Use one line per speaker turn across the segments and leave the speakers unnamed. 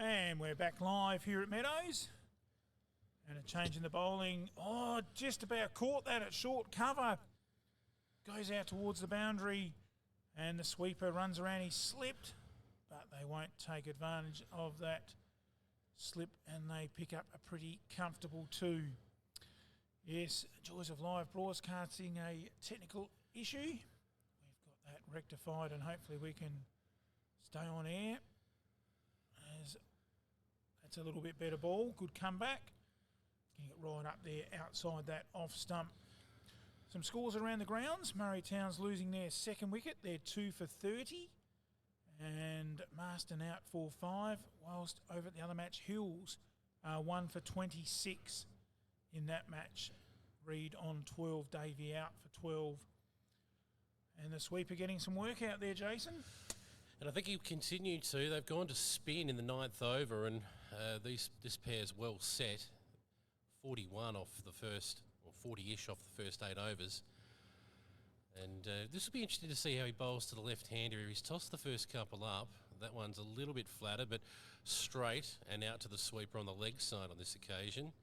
And we're back live here at Meadows. And a change in the bowling. Oh, just about caught that at short cover. Goes out towards the boundary. And the sweeper runs around. He slipped. But they won't take advantage of that slip. And they pick up a pretty comfortable 2. Yes, joys of live broadcasting, a technical issue. We've got that rectified and hopefully we can stay on air. As that's a little bit better ball. Good comeback. Getting it right up there outside that off stump. Some scores around the grounds. Murray Town's losing their second wicket. They're 2 for 30. And Marston out for 5. Whilst over at the other match, Hills 1 for 26 in that match. Reed on 12. Davey out for 12. And the sweeper getting some work out there, Jason.
And I think he'll continue to. They've gone to spin in the 9th over, and this pair's well set. 41 off the first, or 40-ish off the first 8 overs. And this will be interesting to see how he bowls to the left-hander. He's tossed the first couple up. That one's a little bit flatter, but straight and out to the sweeper on the leg side on this occasion.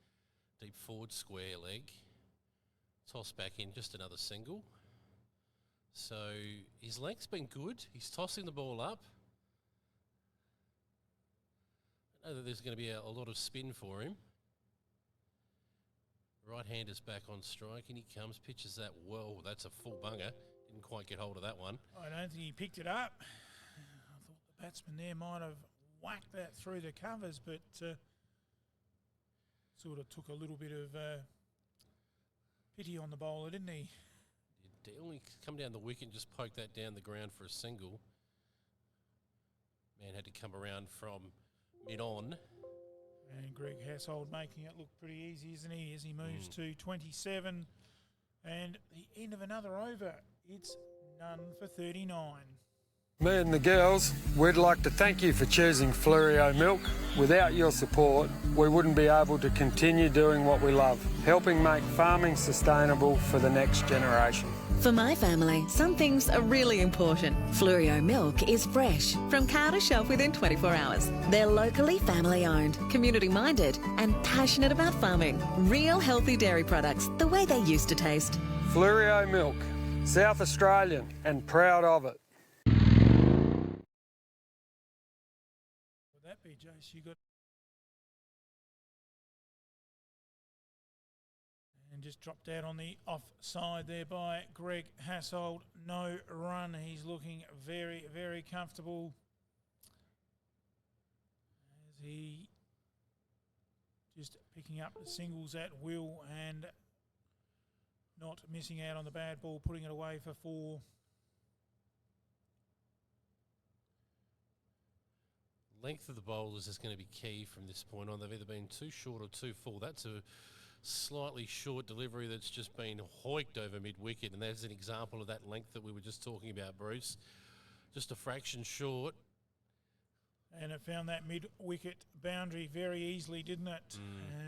Deep forward square leg. Toss back in, just another single. So his length's been good. He's tossing the ball up. I know that there's going to be a lot of spin for him. Right-hander's back on strike, and he comes, pitches that well. That's a full bunger. Didn't quite get hold of that one.
I don't think he picked it up. I thought the batsman there might have whacked that through the covers, but sort of took a little bit of pity on the bowler, didn't he?
He only come down the wicket and just poke that down the ground for a single. Man had to come around from mid-on.
And Greg Hassold making it look pretty easy, isn't he, as he moves to 27. And the end of another over. It's none for 39.
Me and the girls, we'd like to thank you for choosing Fluorio Milk. Without your support, we wouldn't be able to continue doing what we love, helping make farming sustainable for the next generation.
For my family, some things are really important. Fluorio Milk is fresh, from cow to shelf within 24 hours. They're locally family owned, community minded, and passionate about farming. Real healthy dairy products, the way they used to taste.
Fluorio Milk, South Australian and proud of it.
Would that be, Jace? You got. And just dropped out on the offside there by Greg Hassold. No run. He's looking very, very comfortable as he just picking up the singles at will and not missing out on the bad ball, putting it away for 4.
Length of the bowlers is going to be key from this point on. They've either been too short or too full. That's a slightly short delivery that's just been hoiked over mid-wicket, and that's an example of that length that we were just talking about, Bruce. Just a fraction short.
And it found that mid-wicket boundary very easily, didn't it?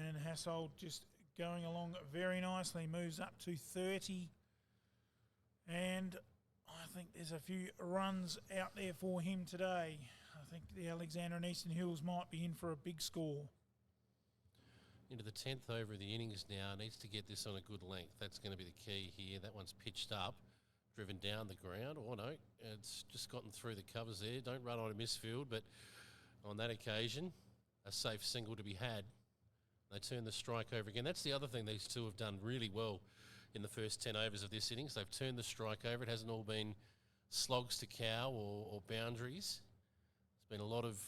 And Hassold just going along very nicely, moves up to 30. And I think there's a few runs out there for him today. I think the Alexander and Eastern Hills might be in for a big score.
Into the 10th over of the innings now. Needs to get this on a good length. That's going to be the key here. That one's pitched up, driven down the ground. Oh, no, it's just gotten through the covers there. Don't run on a misfield, but on that occasion, a safe single to be had. They turn the strike over again. That's the other thing these two have done really well in the first 10 overs of this innings. They've turned the strike over. It hasn't all been slogs to cow or boundaries. There's been a lot of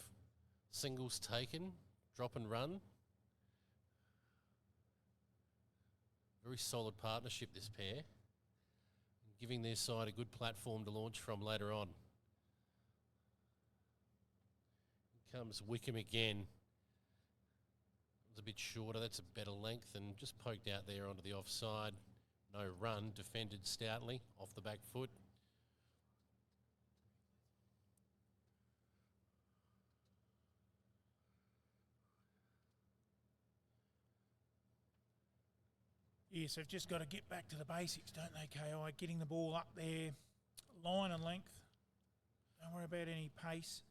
singles taken, drop and run. Very solid partnership, this pair, giving their side a good platform to launch from later on. Here comes Wickham again. It's a bit shorter, that's a better length, and just poked out there onto the offside. No run, defended stoutly off the back foot.
Yes, they've just got to get back to the basics, don't they, KI? Getting the ball up there, line and length. Don't worry about any pace.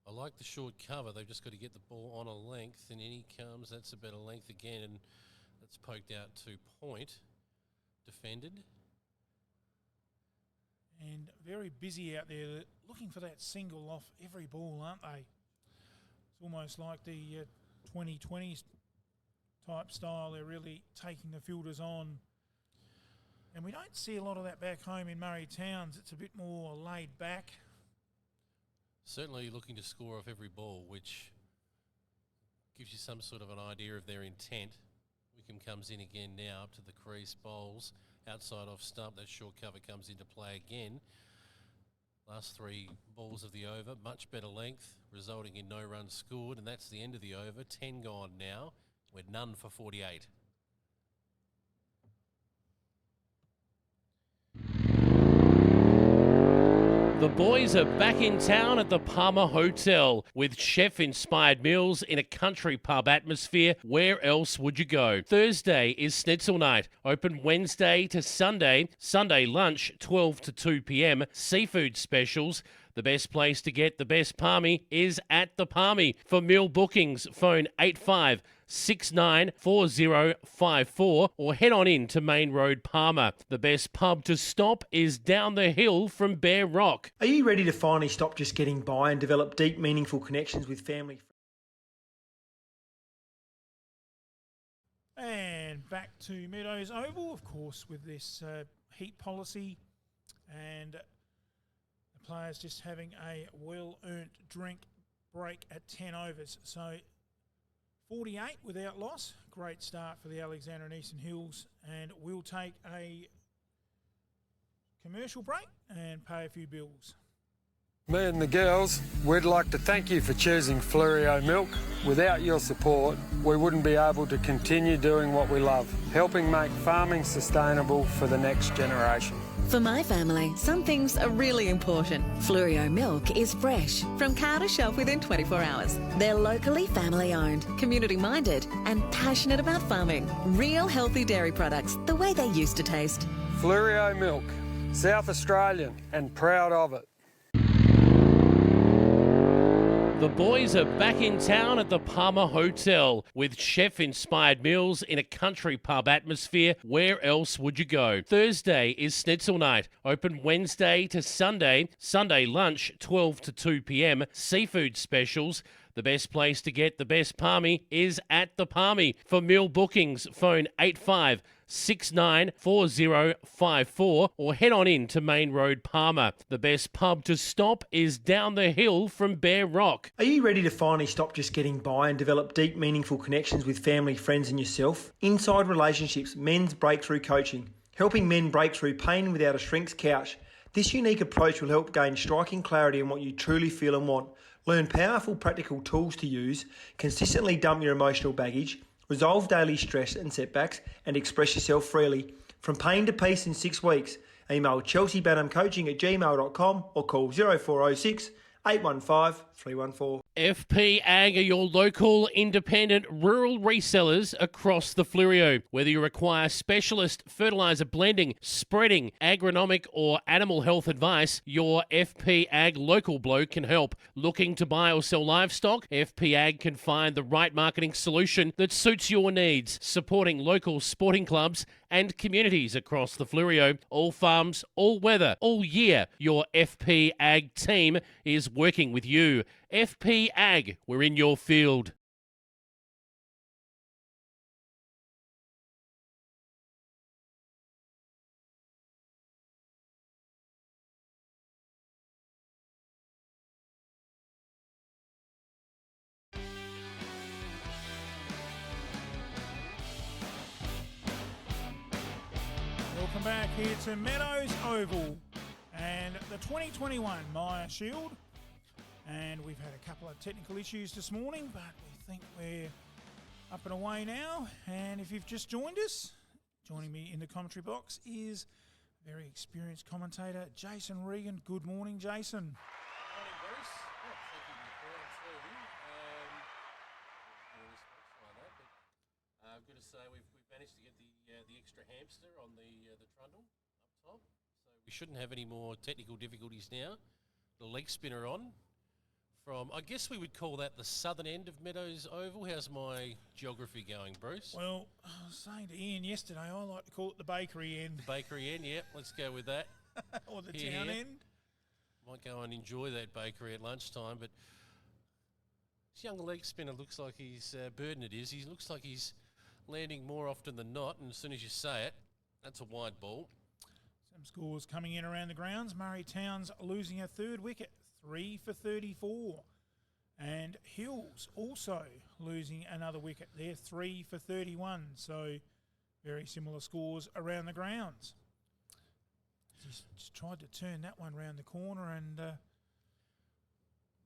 I like the short cover. They've just got to get the ball on a length, and in he comes. That's a better length again, and that's poked out to point. Defended.
And very busy out there. They're looking for that single off every ball, aren't they? It's almost like the 2020s type style. They're really taking the fielders on. And we don't see a lot of that back home in Murray Towns. It's a bit more laid back.
Certainly looking to score off every ball, which gives you some sort of an idea of their intent. Wickham comes in again now up to the crease, bowls outside off stump. That short cover comes into play again. Last three balls of the over, much better length, resulting in no runs scored, and that's the end of the over. 10 gone now. We're none for 48.
The boys are back in town at the Palmer Hotel with chef-inspired meals in a country pub atmosphere. Where else would you go? Thursday is Schnitzel night. Open Wednesday to Sunday. Sunday lunch, 12 to 2 p.m. Seafood specials. The best place to get the best palmy is at the Palmy. For meal bookings, phone 85694054 or head on in to Main Road, Palmer. The best pub to stop is down the hill from Bear Rock.
Are you ready to finally stop just getting by and develop deep, meaningful connections with family?
And back to Meadows Oval, of course, with this heat policy and the players just having a well-earned drink break at 10 overs. So 48 without loss. Great start for the Alexander and Eastern Hills. And we'll take a commercial break and pay a few bills.
Me and the girls, we'd like to thank you for choosing Fluorio Milk. Without your support, we wouldn't be able to continue doing what we love, helping make farming sustainable for the next generation.
For my family, some things are really important. Fluorio milk is fresh, from cow to shelf within 24 hours. They're locally family owned, community minded, and passionate about farming. Real healthy dairy products, the way they used to taste.
Fluorio Milk, South Australian and proud of it.
The boys are back in town at the Palmer Hotel with chef-inspired meals in a country pub atmosphere. Where else would you go? Thursday is Schnitzel night. Open Wednesday to Sunday. Sunday lunch, 12 to 2 p.m. Seafood specials. The best place to get the best palmy is at the Palmy. For meal bookings, phone 85694054 or head on in to Main Road, Palmer. The best pub to stop is down the hill from Bear Rock.
Are you ready to finally stop just getting by and develop deep, meaningful connections with family, friends and yourself? Inside Relationships, Men's Breakthrough Coaching, helping men break through pain without a shrink's couch. This unique approach will help gain striking clarity on what you truly feel and want. Learn powerful, practical tools to use, consistently dump your emotional baggage, resolve daily stress and setbacks, and express yourself freely. From pain to peace in 6 weeks. Email chelseabanhamcoaching@gmail.com or call 0406 815 314.
FP Ag are your local, independent, rural resellers across the Fluorio. Whether you require specialist fertiliser blending, spreading, agronomic or animal health advice, your FP Ag local bloke can help. Looking to buy or sell livestock? FP Ag can find the right marketing solution that suits your needs, supporting local sporting clubs and communities across the Fluorio. All farms, all weather, all year. Your FP Ag team is working with you. FP Ag, we're in your field.
Welcome back here to Meadows Oval and the 2021 Maya Shield. And we've had a couple of technical issues this morning, but we think we're up and away now. And if you've just joined us, joining me in the commentary box is a very experienced commentator, Jason Regan. Good morning, Jason.
Morning, Bruce. Oh, thank you for calling through. I've got to say we've managed to get the extra hamster on the trundle up top, so we shouldn't have any more technical difficulties now. The leg spinner on. from, I guess we would call that the southern end of Meadows Oval. How's my geography going, Bruce?
Well, I was saying to Ian yesterday, I like to call it the bakery end.
The bakery end, yep, let's go with that.
Or the
Yeah.
town end.
Might go and enjoy that bakery at lunchtime, but this young leg spinner looks like he's, Burden it is, he looks like he's landing more often than not, and as soon as you say it, that's a wide ball.
Some scores coming in around the grounds. Murray Towns losing a third wicket, 3 for 34. And Hills also losing another wicket. They're 3 for 31. So very similar scores around the grounds. Just tried to turn that one round the corner and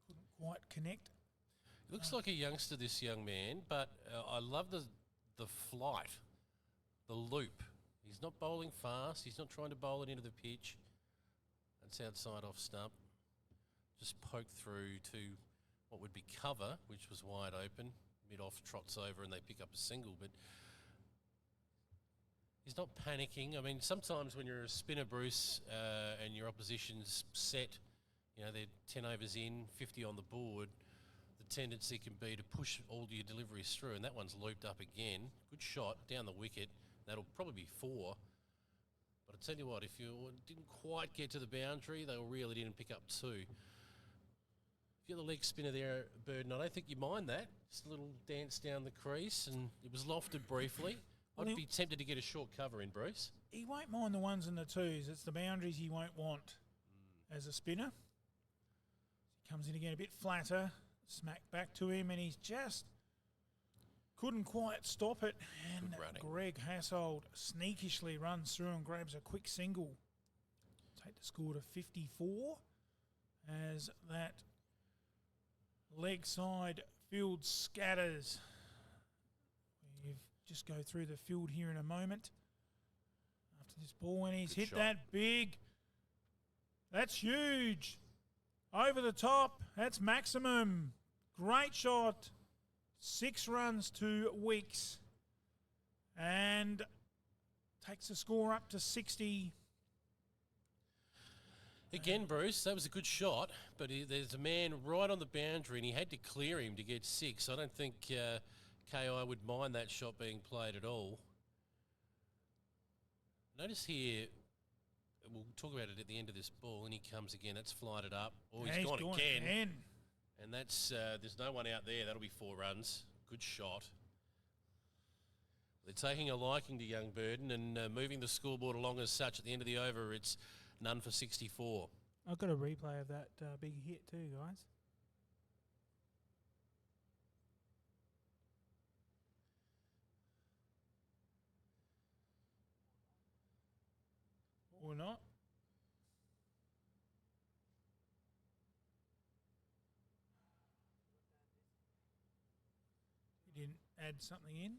couldn't quite connect.
He looks like a youngster, this young man, but I love the flight, the loop. He's not bowling fast. He's not trying to bowl it into the pitch. That's outside off stump. Just poked through to what would be cover, which was wide open. Mid-off trots over and they pick up a single, but he's not panicking. I mean, sometimes when you're a spinner, Bruce, and your opposition's set, you know, they're 10 overs in, 50 on the board, the tendency can be to push all your deliveries through, and that one's looped up again. Good shot down the wicket. That'll probably be 4. But I tell you what, if you didn't quite get to the boundary, they'll reel it in and pick up 2. If you're the leg spinner there, Burden, I don't think you mind that. Just a little dance down the crease, and it was lofted briefly.
Well,
I'd be tempted to get a short cover in, Bruce.
He won't mind the 1s and the 2s. It's the boundaries he won't want as a spinner. He comes in again a bit flatter, smack back to him, and he's just couldn't quite stop it. And Greg Hassold sneakishly runs through and grabs a quick single. Take the score to 54 as that leg side field scatters. We've just go through the field here in a moment. After this ball, and he's hit that big. That's huge. Over the top. That's maximum. Great shot. 6 runs to Weeks. And takes the score up to 60.
Again, Bruce, that was a good shot, but there's a man right on the boundary and he had to clear him to get 6. I don't think KI would mind that shot being played at all. Notice here, we'll talk about it at the end of this ball, and he comes again. That's flighted up. Oh, he's gone again. And that's there's no one out there. That'll be 4 runs. Good shot. They're taking a liking to young Burden and moving the scoreboard along as such. At the end of the over, it's none for 64.
I've got a replay of that big hit too, guys. Or not. You didn't add something in?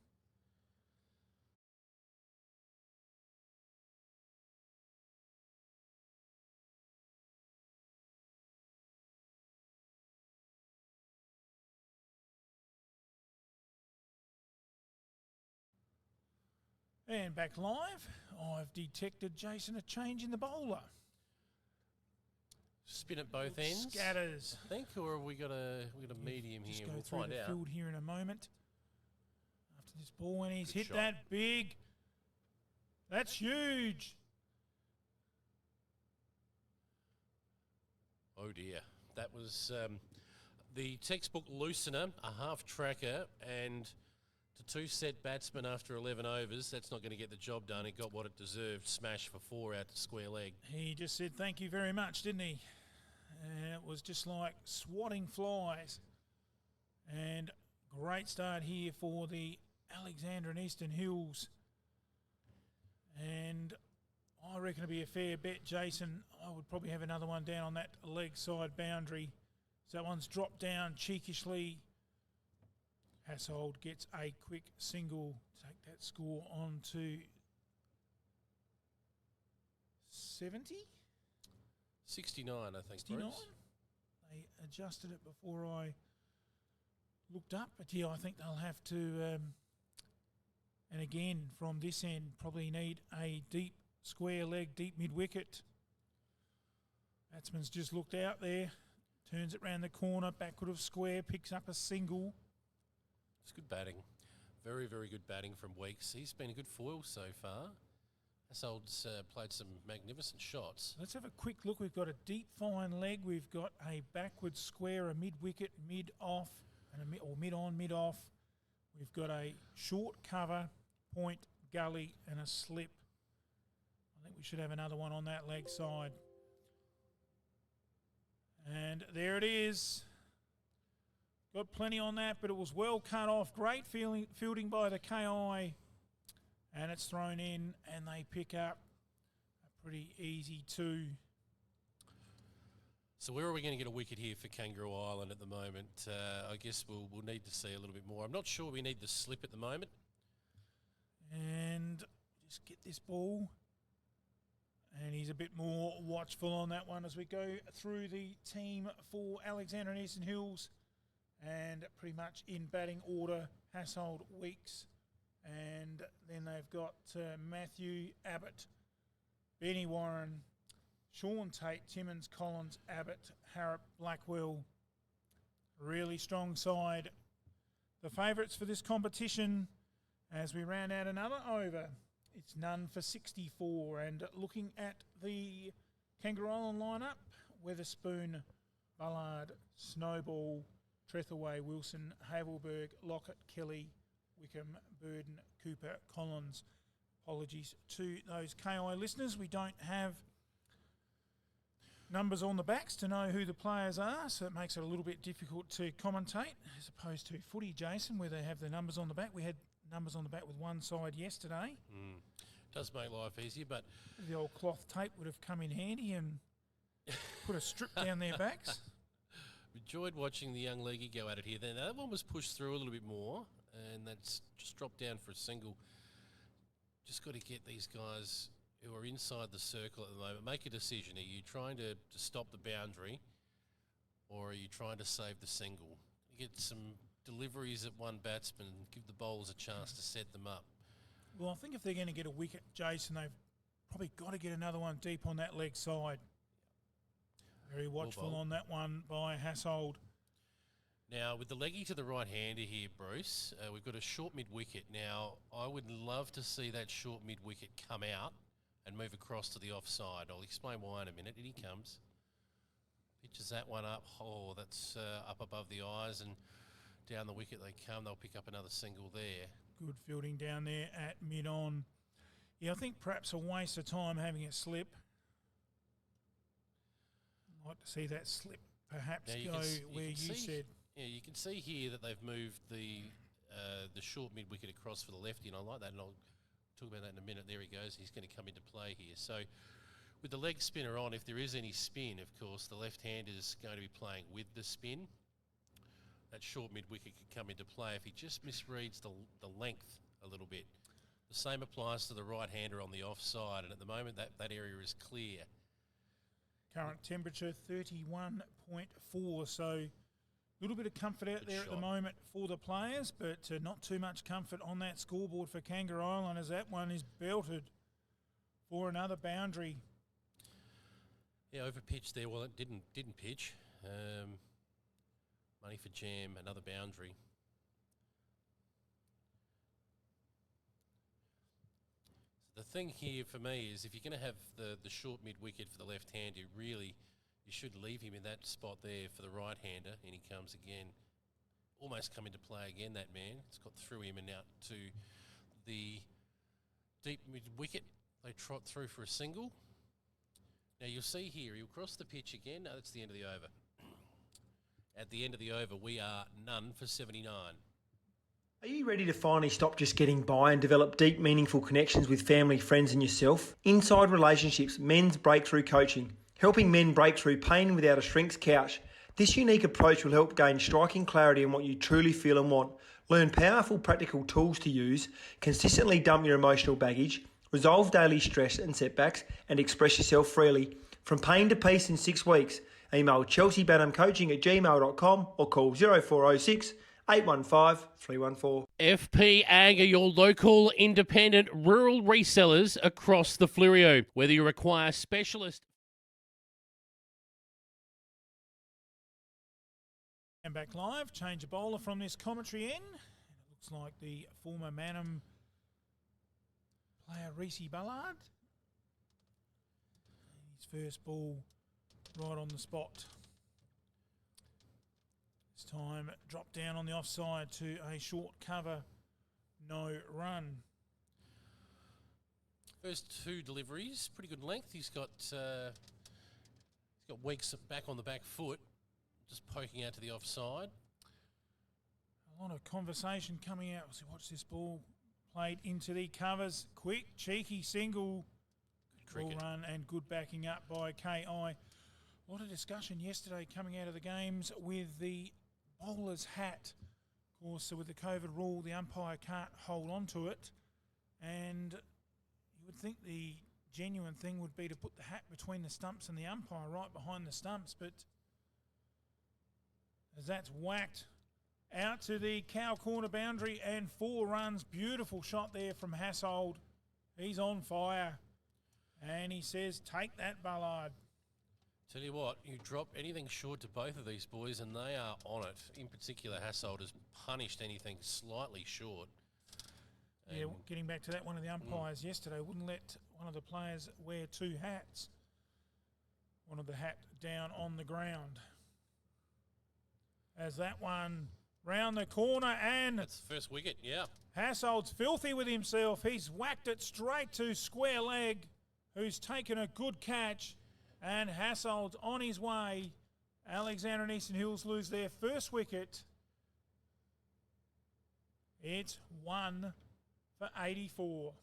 And back live, I've detected, Jason, a change in the bowler.
Spin at both ends.
Scatters.
I think, or have we got a medium
Just
here?
go
We'll
through
find
the
out.
field here in a moment. After this ball, and he's
Good
hit
shot.
that big. That's huge.
Oh dear, that was the textbook loosener, a half tracker, and to 2 set batsmen after 11 overs. That's not going to get the job done. It got what it deserved. Smash for 4 out to square leg.
He just said thank you very much, didn't he? And it was just like swatting flies. And great start here for the Alexandra and Eastern Hills. And I reckon it'll be a fair bet, Jason. I would probably have another one down on that leg side boundary. So that one's dropped down cheekishly. Hassold gets a quick single. Take that score on to 70?
69, I think,
69?
Bruce.
They adjusted it before I looked up. But yeah, I think they'll have to, and again, from this end, probably need a deep square leg, deep mid-wicket. Batsman's just looked out there. turns it round the corner, backward of square, picks up a single.
It's good batting. Very, very good batting from Weeks. He's been a good foil so far. Hassold's played some magnificent shots.
Let's have a quick look. We've got a deep fine leg. We've got a backward square, a mid-wicket, mid-off, and or mid-on, mid-off. We've got a short cover, point, gully, and a slip. I think we should have another one on that leg side. And there it is. Got plenty on that, but it was well cut off. Great fielding by the KI. And it's thrown in, and they pick up a pretty easy 2.
So where are we going to get a wicket here for Kangaroo Island at the moment? I guess we'll need to see a little bit more. I'm not sure we need the slip at the moment.
And just get this ball. And he's a bit more watchful on that one as we go through the team for Alexander and Eastern Hills. And pretty much in batting order, Hassold, Weeks. And then they've got Matthew, Abbott, Benny Warren, Sean Tate, Timmins, Collins, Abbott, Harrop, Blackwell. Really strong side. The favourites for this competition as we round out another over. It's none for 64. And looking at the Kangaroo Island lineup, Weatherspoon, Ballard, Snowball, Trethaway, Wilson, Havelberg, Lockett, Kelly, Wickham, Burden, Cooper, Collins. Apologies to those KI listeners. We don't have numbers on the backs to know who the players are, so it makes it a little bit difficult to commentate as opposed to footy, Jason, where they have the numbers on the back. We had numbers on the back with one side yesterday.
Does make life easier, but
the old cloth tape would have come in handy and put a strip down their backs.
Enjoyed watching the young leggy go at it here. Then that one was pushed through a little bit more, and that's just dropped down for a single. Just got to get these guys who are inside the circle at the moment, make a decision. Are you trying to stop the boundary, or are you trying to save the single? You get some deliveries at one batsman, give the bowlers a chance to set them up.
Well, I think if they're going to get a wicket, Jason, they've probably got to get another one deep on that leg side. Very watchful on that one by Hassold.
Now, with the leggy to the right-hander here, Bruce, we've got a short mid-wicket. Now, I would love to see that short mid-wicket come out and move across to the offside. I'll explain why in a minute. And he comes. Pitches that one up. Oh, that's up above the eyes, and down the wicket they come. They'll pick up another single there.
Good fielding down there at mid-on. Yeah, I think perhaps a waste of time having it slip. I'd like to see that slip perhaps go where you said.
Yeah, you can see here that they've moved the short mid-wicket across for the lefty, and I like that, and I'll talk about that in a minute. There he goes. He's going to come into play here. So with the leg spinner on, if there is any spin, of course, the left-hander is going to be playing with the spin. That short mid-wicket could come into play if he just misreads the length a little bit. The same applies to the right-hander on the offside, and at the moment that area is clear.
Current temperature 31.4, so a little bit of comfort out there at the moment for the players, but not too much comfort on that scoreboard for Kangaroo Island as that one is belted for another boundary.
Yeah, over pitch there. Well, it didn't pitch. Money for jam, another boundary. The thing here for me is if you're going to have the short mid-wicket for the left-hander, you should leave him in that spot there for the right-hander, and he comes again. Almost come into play again, that man. It's got through him and out to the deep mid-wicket. They trot through for a single. Now you'll see here, he'll cross the pitch again. No, that's the end of the over. At the end of the over, we are none for 79.
Are you ready to finally stop just getting by and develop deep, meaningful connections with family, friends and yourself? Inside Relationships, men's breakthrough coaching. Helping men break through pain without a shrink's couch. This unique approach will help gain striking clarity on what you truly feel and want. Learn powerful, practical tools to use, consistently dump your emotional baggage, resolve daily stress and setbacks, and express yourself freely. From pain to peace in 6 weeks. Email chelseabanhamcoaching@gmail.com or call 0406 815 314.
FP Ag are your local independent rural resellers across the Fleurieu. Whether you require specialist
And back live, change a bowler from this commentary end. And it looks like the former Manham player Reece Ballard. His first ball right on the spot. This time dropped down on the offside to a short cover, no run.
First two deliveries, pretty good length. He's got Weeks back on the back foot, just poking out to the offside.
A lot of conversation coming out as we watch this ball played into the covers. Quick, cheeky single. Good ball run and good backing up by KI. A lot of discussion yesterday coming out of the games with the bowler's hat. Of course, so with the COVID rule, the umpire can't hold on to it. And you would think the genuine thing would be to put the hat between the stumps and the umpire right behind the stumps, but as that's whacked out to the cow corner boundary and 4 runs. Beautiful shot there from Hassold. He's on fire. And he says, take that, Ballard.
Tell you what, you drop anything short to both of these boys and they are on it. In particular, Hassold has punished anything slightly short.
Yeah, getting back to that, one of the umpires yesterday wouldn't let one of the players wear 2 hats. Wanted the hat down on the ground. As that one round the corner, and
that's the first wicket, yeah.
Hassold's filthy with himself. He's whacked it straight to square leg, who's taken a good catch, and Hassold's on his way. Alexander and Eastern Hills lose their first wicket. It's 1 for 84.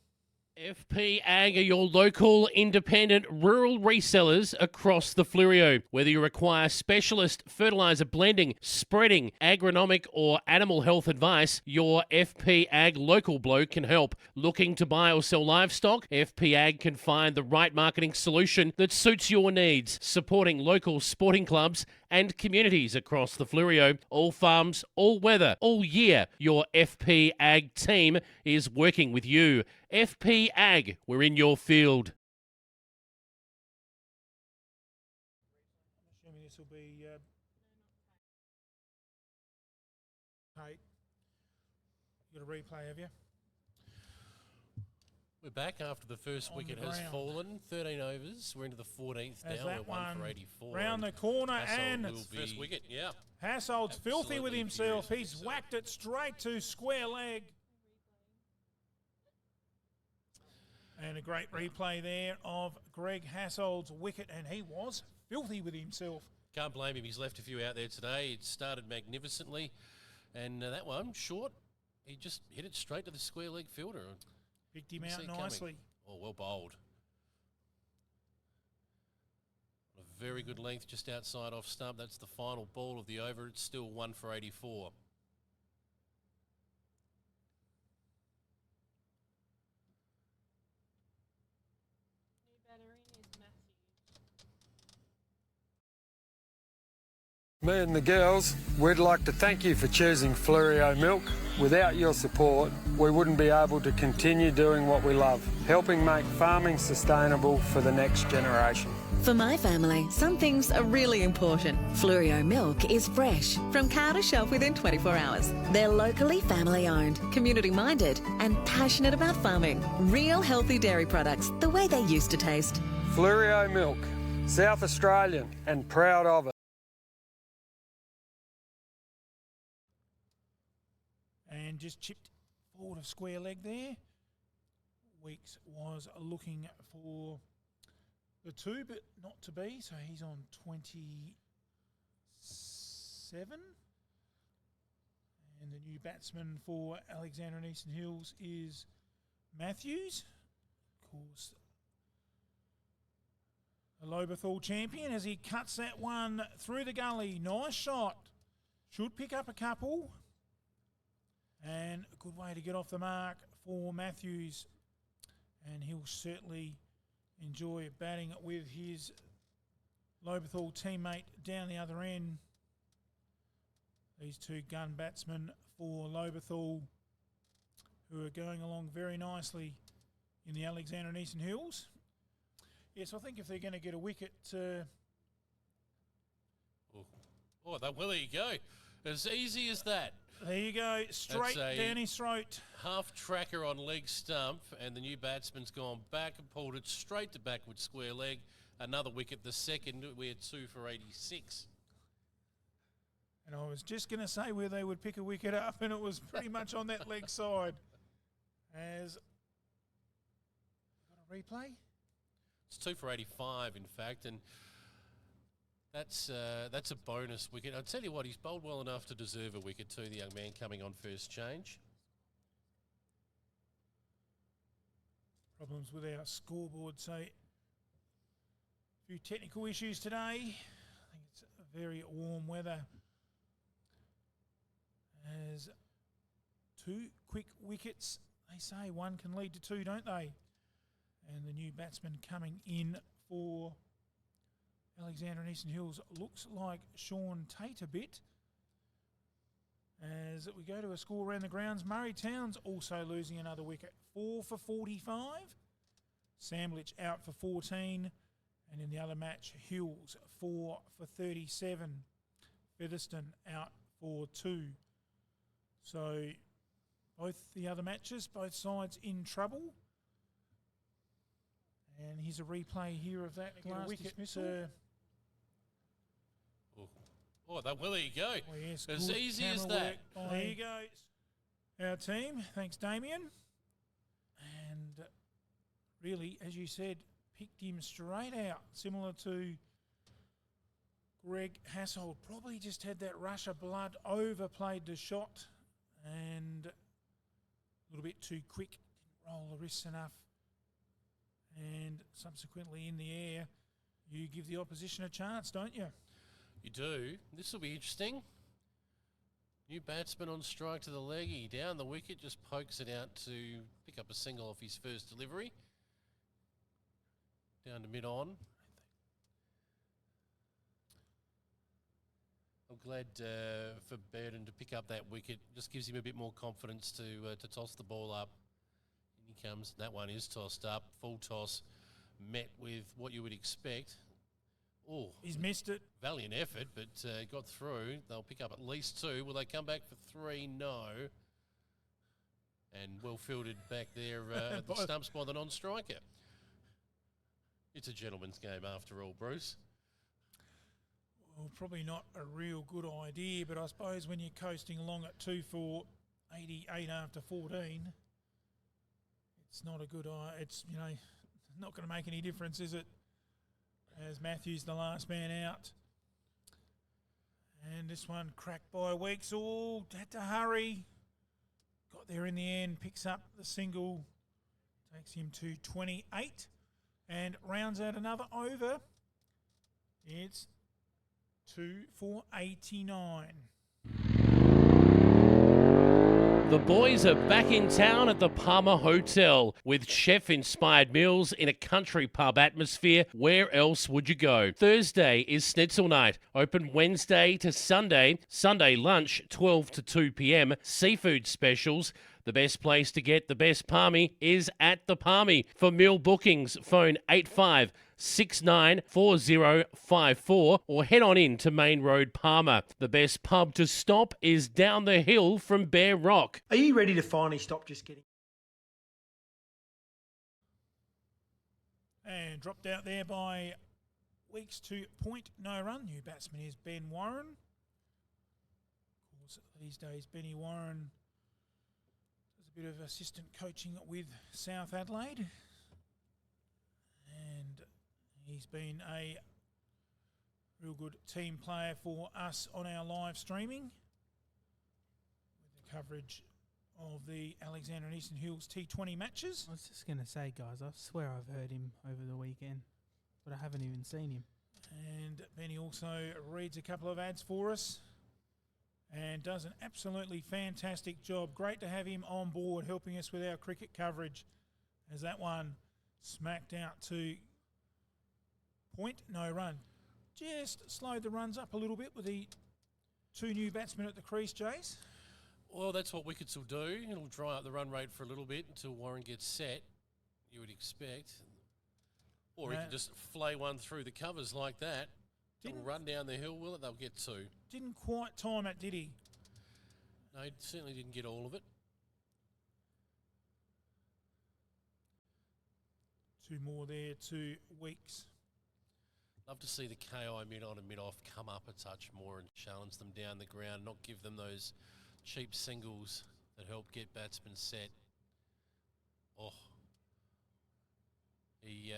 FP Ag are your local, independent, rural resellers across the Fleurieu. Whether you require specialist fertiliser blending, spreading, agronomic or animal health advice, your FP Ag local bloke can help. Looking to buy or sell livestock? FP Ag can find the right marketing solution that suits your needs, supporting local sporting clubs and communities across the Fleurieu. All farms, all weather, all year. Your FP Ag team is working with you. FP Ag, we're in your field.
I'm assuming this will be Kate. You got a replay, have you?
We're back after the first wicket has fallen. 13 overs. We're into the 14th now. We're 1 for 84.
Round the corner, and
first wicket, yeah.
Hassold's filthy with himself. He's whacked it straight to square leg. And a great replay there of Greg Hassold's wicket, and he was filthy with himself.
Can't blame him. He's left a few out there today. It started magnificently. And that one, short, he just hit it straight to the square leg fielder.
Picked him out nicely.
Oh, well bowled. A very good length just outside off stump. That's the final ball of the over. It's still 1 for 84.
Me and the girls, we'd like to thank you for choosing Fleurieu Milk. Without your support, we wouldn't be able to continue doing what we love, helping make farming sustainable for the next generation.
For my family, some things are really important. Fleurieu milk is fresh, from cow to shelf within 24 hours. They're locally family owned, community minded, and passionate about farming. Real healthy dairy products, the way they used to taste.
Fleurieu Milk, South Australian and proud of it.
And just chipped forward of square leg there. Weeks was looking for the 2, but not to be. So he's on 27. And the new batsman for Alexander and Eastern Hills is Matthews. Of course, a Lobethal champion as he cuts that one through the gully. Nice shot. Should pick up a couple. And a good way to get off the mark for Matthews. And he'll certainly enjoy batting with his Lobethal teammate down the other end. These 2 gun batsmen for Lobethal, who are going along very nicely in the Alexander and Eastern Hills. Yes, I think if they're going to get a wicket...
well, there you go. As easy as that.
There you go, straight
That's a
down his throat.
Half tracker on leg stump, and the new batsman's gone back and pulled it straight to backward square leg. Another wicket. The second, we're 2 for 86.
And I was just going to say where they would pick a wicket up, and it was pretty much on that leg side. As got a replay.
It's 2 for 85, in fact, and that's a bonus wicket. I'll tell you what, he's bowled well enough to deserve a wicket too, the young man coming on first change.
Problems with our scoreboard, so a few technical issues today. I think it's very warm weather. As 2 quick wickets, they say one can lead to 2, don't they? And the new batsman coming in for Alexander and Eastern Hills looks like Sean Tate a bit. As we go to a score around the grounds, Murray Towns also losing another wicket. 4 for 45. Samlich out for 14. And in the other match, Hills 4 for 37. Featherstone out for 2. So both the other matches, both sides in trouble. And here's a replay here of that last wicket.
Oh, well, there you go.
Oh, yes,
as
good
easy as
camera
that.
work. There you go. Our team, thanks Damien. And really, as you said, picked him straight out, similar to Greg Hassold. Probably just had that rush of blood, overplayed the shot, and a little bit too quick, didn't roll the wrists enough. And subsequently in the air, you give the opposition a chance, don't you?
You do. This will be interesting. New batsman on strike to the leggy. Down the wicket, just pokes it out to pick up a single off his first delivery. Down to mid-on. I'm glad for Burden to pick up that wicket. Just gives him a bit more confidence to toss the ball up. In he comes. That one is tossed up. Full toss. Met with what you would expect. Oh,
he's missed it.
Valiant effort, but got through. They'll pick up at least 2. Will they come back for 3? No. And well fielded back there at the stumps by the non-striker. It's a gentleman's game after all, Bruce.
Well, probably not a real good idea, but I suppose when you're coasting along at 2 for 88 after 14, it's not a good idea. It's, not going to make any difference, is it? As Matthews, the last man out. And this one cracked by Weeks. Oh, had to hurry. Got there in the end, picks up the single. Takes him to 28 and rounds out another over. It's 2 for 89.
The boys are back in town at the Palmer Hotel with chef-inspired meals in a country pub atmosphere. Where else would you go? Thursday is Schnitzel night, open Wednesday to Sunday. Sunday lunch, 12 to 2 p.m. Seafood specials. The best place to get the best palmy is at the Palmy. For meal bookings, phone 85694054 or head on in to Main Road, Palmer. The best pub to stop is down the hill from Bear Rock.
Are you ready to finally stop just getting...
And dropped out there by Weeks to point, no run. New batsman is Ben Warren. Of course, these days, Benny Warren does a bit of assistant coaching with South Adelaide. And he's been a real good team player for us on our live streaming with the coverage of the Alexander and Eastern Hills T20 matches.
I was just going to say, guys, I swear I've heard him over the weekend, but I haven't even seen him.
And Benny also reads a couple of ads for us and does an absolutely fantastic job. Great to have him on board helping us with our cricket coverage as that one smacked out to point, no run. Just slowed the runs up a little bit with the 2 new batsmen at the crease, Jace.
Well, that's what wickets will do. It'll dry up the run rate for a little bit until Warren gets set, you would expect. Or he can just flay one through the covers like that. It'll run down the hill, will it? They'll get 2.
didn't quite time it, did he?
No, he certainly didn't get all of it.
2 more there, 2 weeks.
Love to see the KI mid-on and mid-off come up a touch more and challenge them down the ground, not give them those cheap singles that help get batsmen set. Oh. He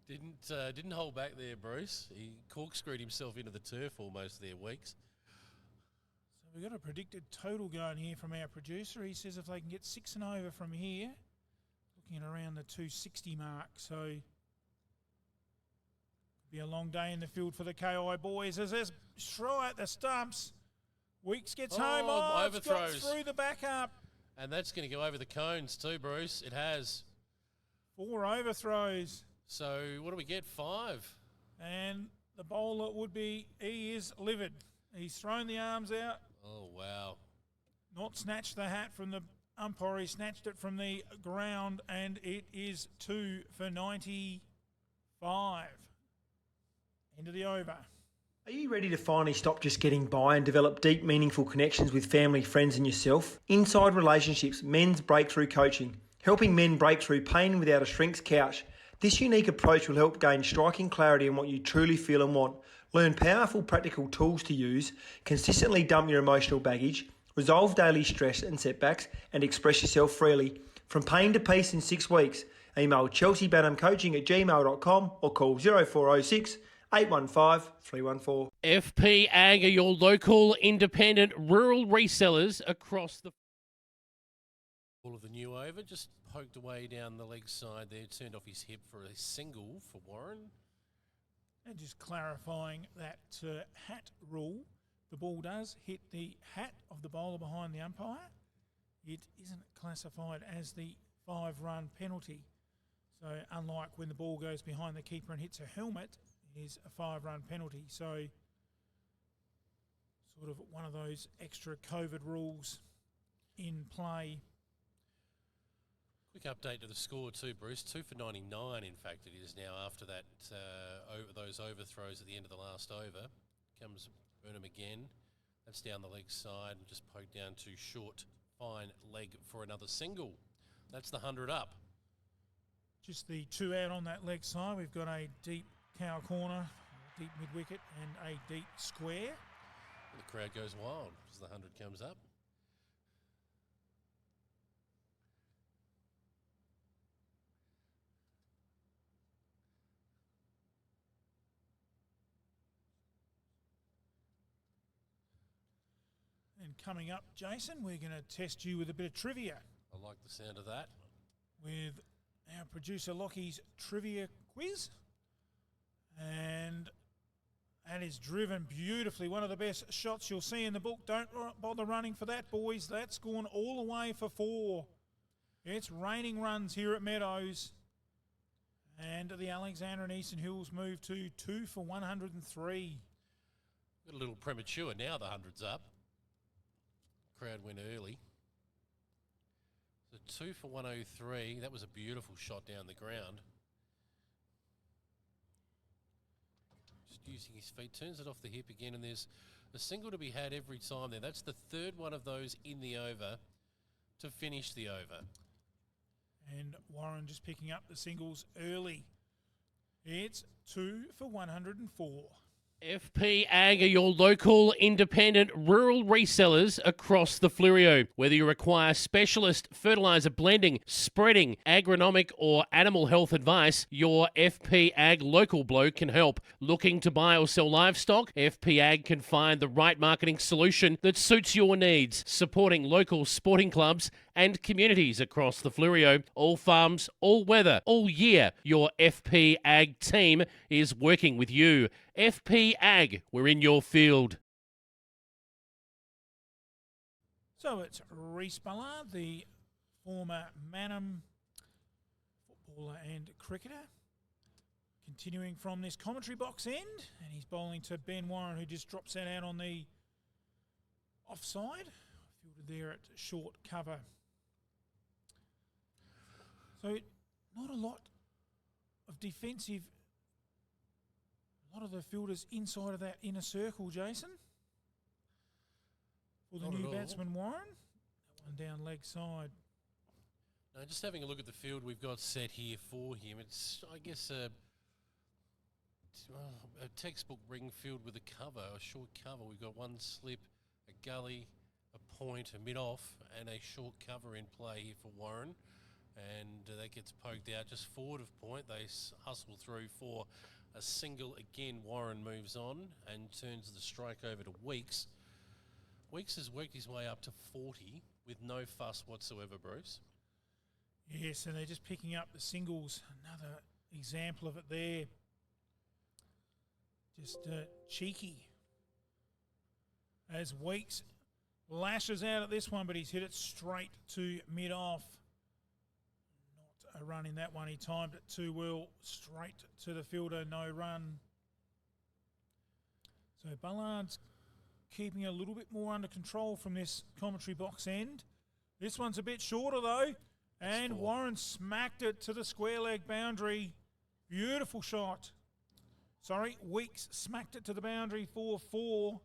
didn't hold back there, Bruce. He corkscrewed himself into the turf almost there, Weeks.
So we've got a predicted total going here from our producer. He says if they can get 6 and over from here, looking at around the 260 mark. So be a long day in the field for the KI boys as there's try at the stumps. Weeks gets home. Oh, it's got
overthrows.
through the back up.
And that's going to go over the cones too, Bruce. It has.
4 overthrows.
So what do we get? 5.
And the bowler would be, he is livid. He's thrown the arms out.
Oh, wow.
Not snatched the hat from the umpire. He snatched it from the ground, and it is 2 for 95. End of the over.
Are you ready to finally stop just getting by and develop deep, meaningful connections with family, friends and yourself? Inside Relationships Men's Breakthrough Coaching, helping men break through pain without a shrink's couch. This unique approach will help gain striking clarity on what you truly feel and want. Learn powerful, practical tools to use, consistently dump your emotional baggage, resolve daily stress and setbacks, and express yourself freely. From pain to peace in 6 weeks. Email chelseabanhamcoaching@gmail.com or call 0406 815 314.
FP Ag are your local independent rural resellers across the...
All of the new over, just poked away down the leg side there, turned off his hip for a single for Warren.
And just clarifying that hat rule, the ball does hit the hat of the bowler behind the umpire. It isn't classified as the 5-run penalty. So unlike when the ball goes behind the keeper and hits a helmet, it is a 5-run penalty. So sort of one of those extra COVID rules in play.
Quick update to the score too, Bruce. 2 for 99, in fact, it is now after that those overthrows at the end of the last over. Comes Burnham again. That's down the leg side and just poked down to short, fine leg for another single. That's the 100 up.
Just the 2 out on that leg side. We've got a deep cow corner, deep mid-wicket and a deep square.
And the crowd goes wild as the 100 comes up.
And coming up, Jason, we're going to test you with a bit of trivia.
I like the sound of that.
With our producer Lockie's trivia quiz. And that is driven beautifully. One of the best shots you'll see in the book. Don't bother running for that, boys. That's gone all the way for 4. It's raining runs here at Meadows. And the Alexander and Eastern Hills move to 2 for 103.
Got a little premature now, the 100's up. Crowd went early. So 2 for 103. That was a beautiful shot down the ground. Just using his feet, turns it off the hip again, and there's a single to be had every time there. That's the 3rd one of those in the over to finish the over.
And Warren just picking up the singles early. It's 2 for 104.
FP Ag are your local independent rural resellers across the Flurio. Whether you require specialist fertiliser blending, spreading, agronomic or animal health advice, your FP Ag local bloke can help. Looking to buy or sell livestock? FP Ag can find the right marketing solution that suits your needs, supporting local sporting clubs and communities across the Flurio. All farms, all weather, all year. Your FP Ag team is working with you. FP Ag, we're in your field.
So it's Reece Ballard, the former Manham footballer and cricketer, continuing from this commentary box end, and he's bowling to Ben Warren, who just drops that out on the offside, fielded there at short cover. So not a lot of defensive A lot of the fielders inside of that inner circle, Jason. For the
Not
new
at all.
batsman, Warren. That one down leg side.
No, just having a look at the field we've got set here for him. It's, I guess, a textbook ring field with a cover, a short cover. We've got one slip, a gully, a point, a mid-off, and a short cover in play here for Warren. And that gets poked out just forward of point. They hustle through for a single again. Warren moves on and turns the strike over to Weeks. Weeks has worked his way up to 40 with no fuss whatsoever, Bruce.
Yes, and they're just picking up the singles. Another example of it there. Just cheeky. As Weeks lashes out at this one, but he's hit it straight to mid-off. Not a run in that one. He timed it too well. Straight to the fielder, no run. So Ballard's keeping a little bit more under control from this commentary box end. This one's a bit shorter though. And Warren smacked it to the square leg boundary. Beautiful shot. Sorry, Weeks smacked it to the boundary for 4.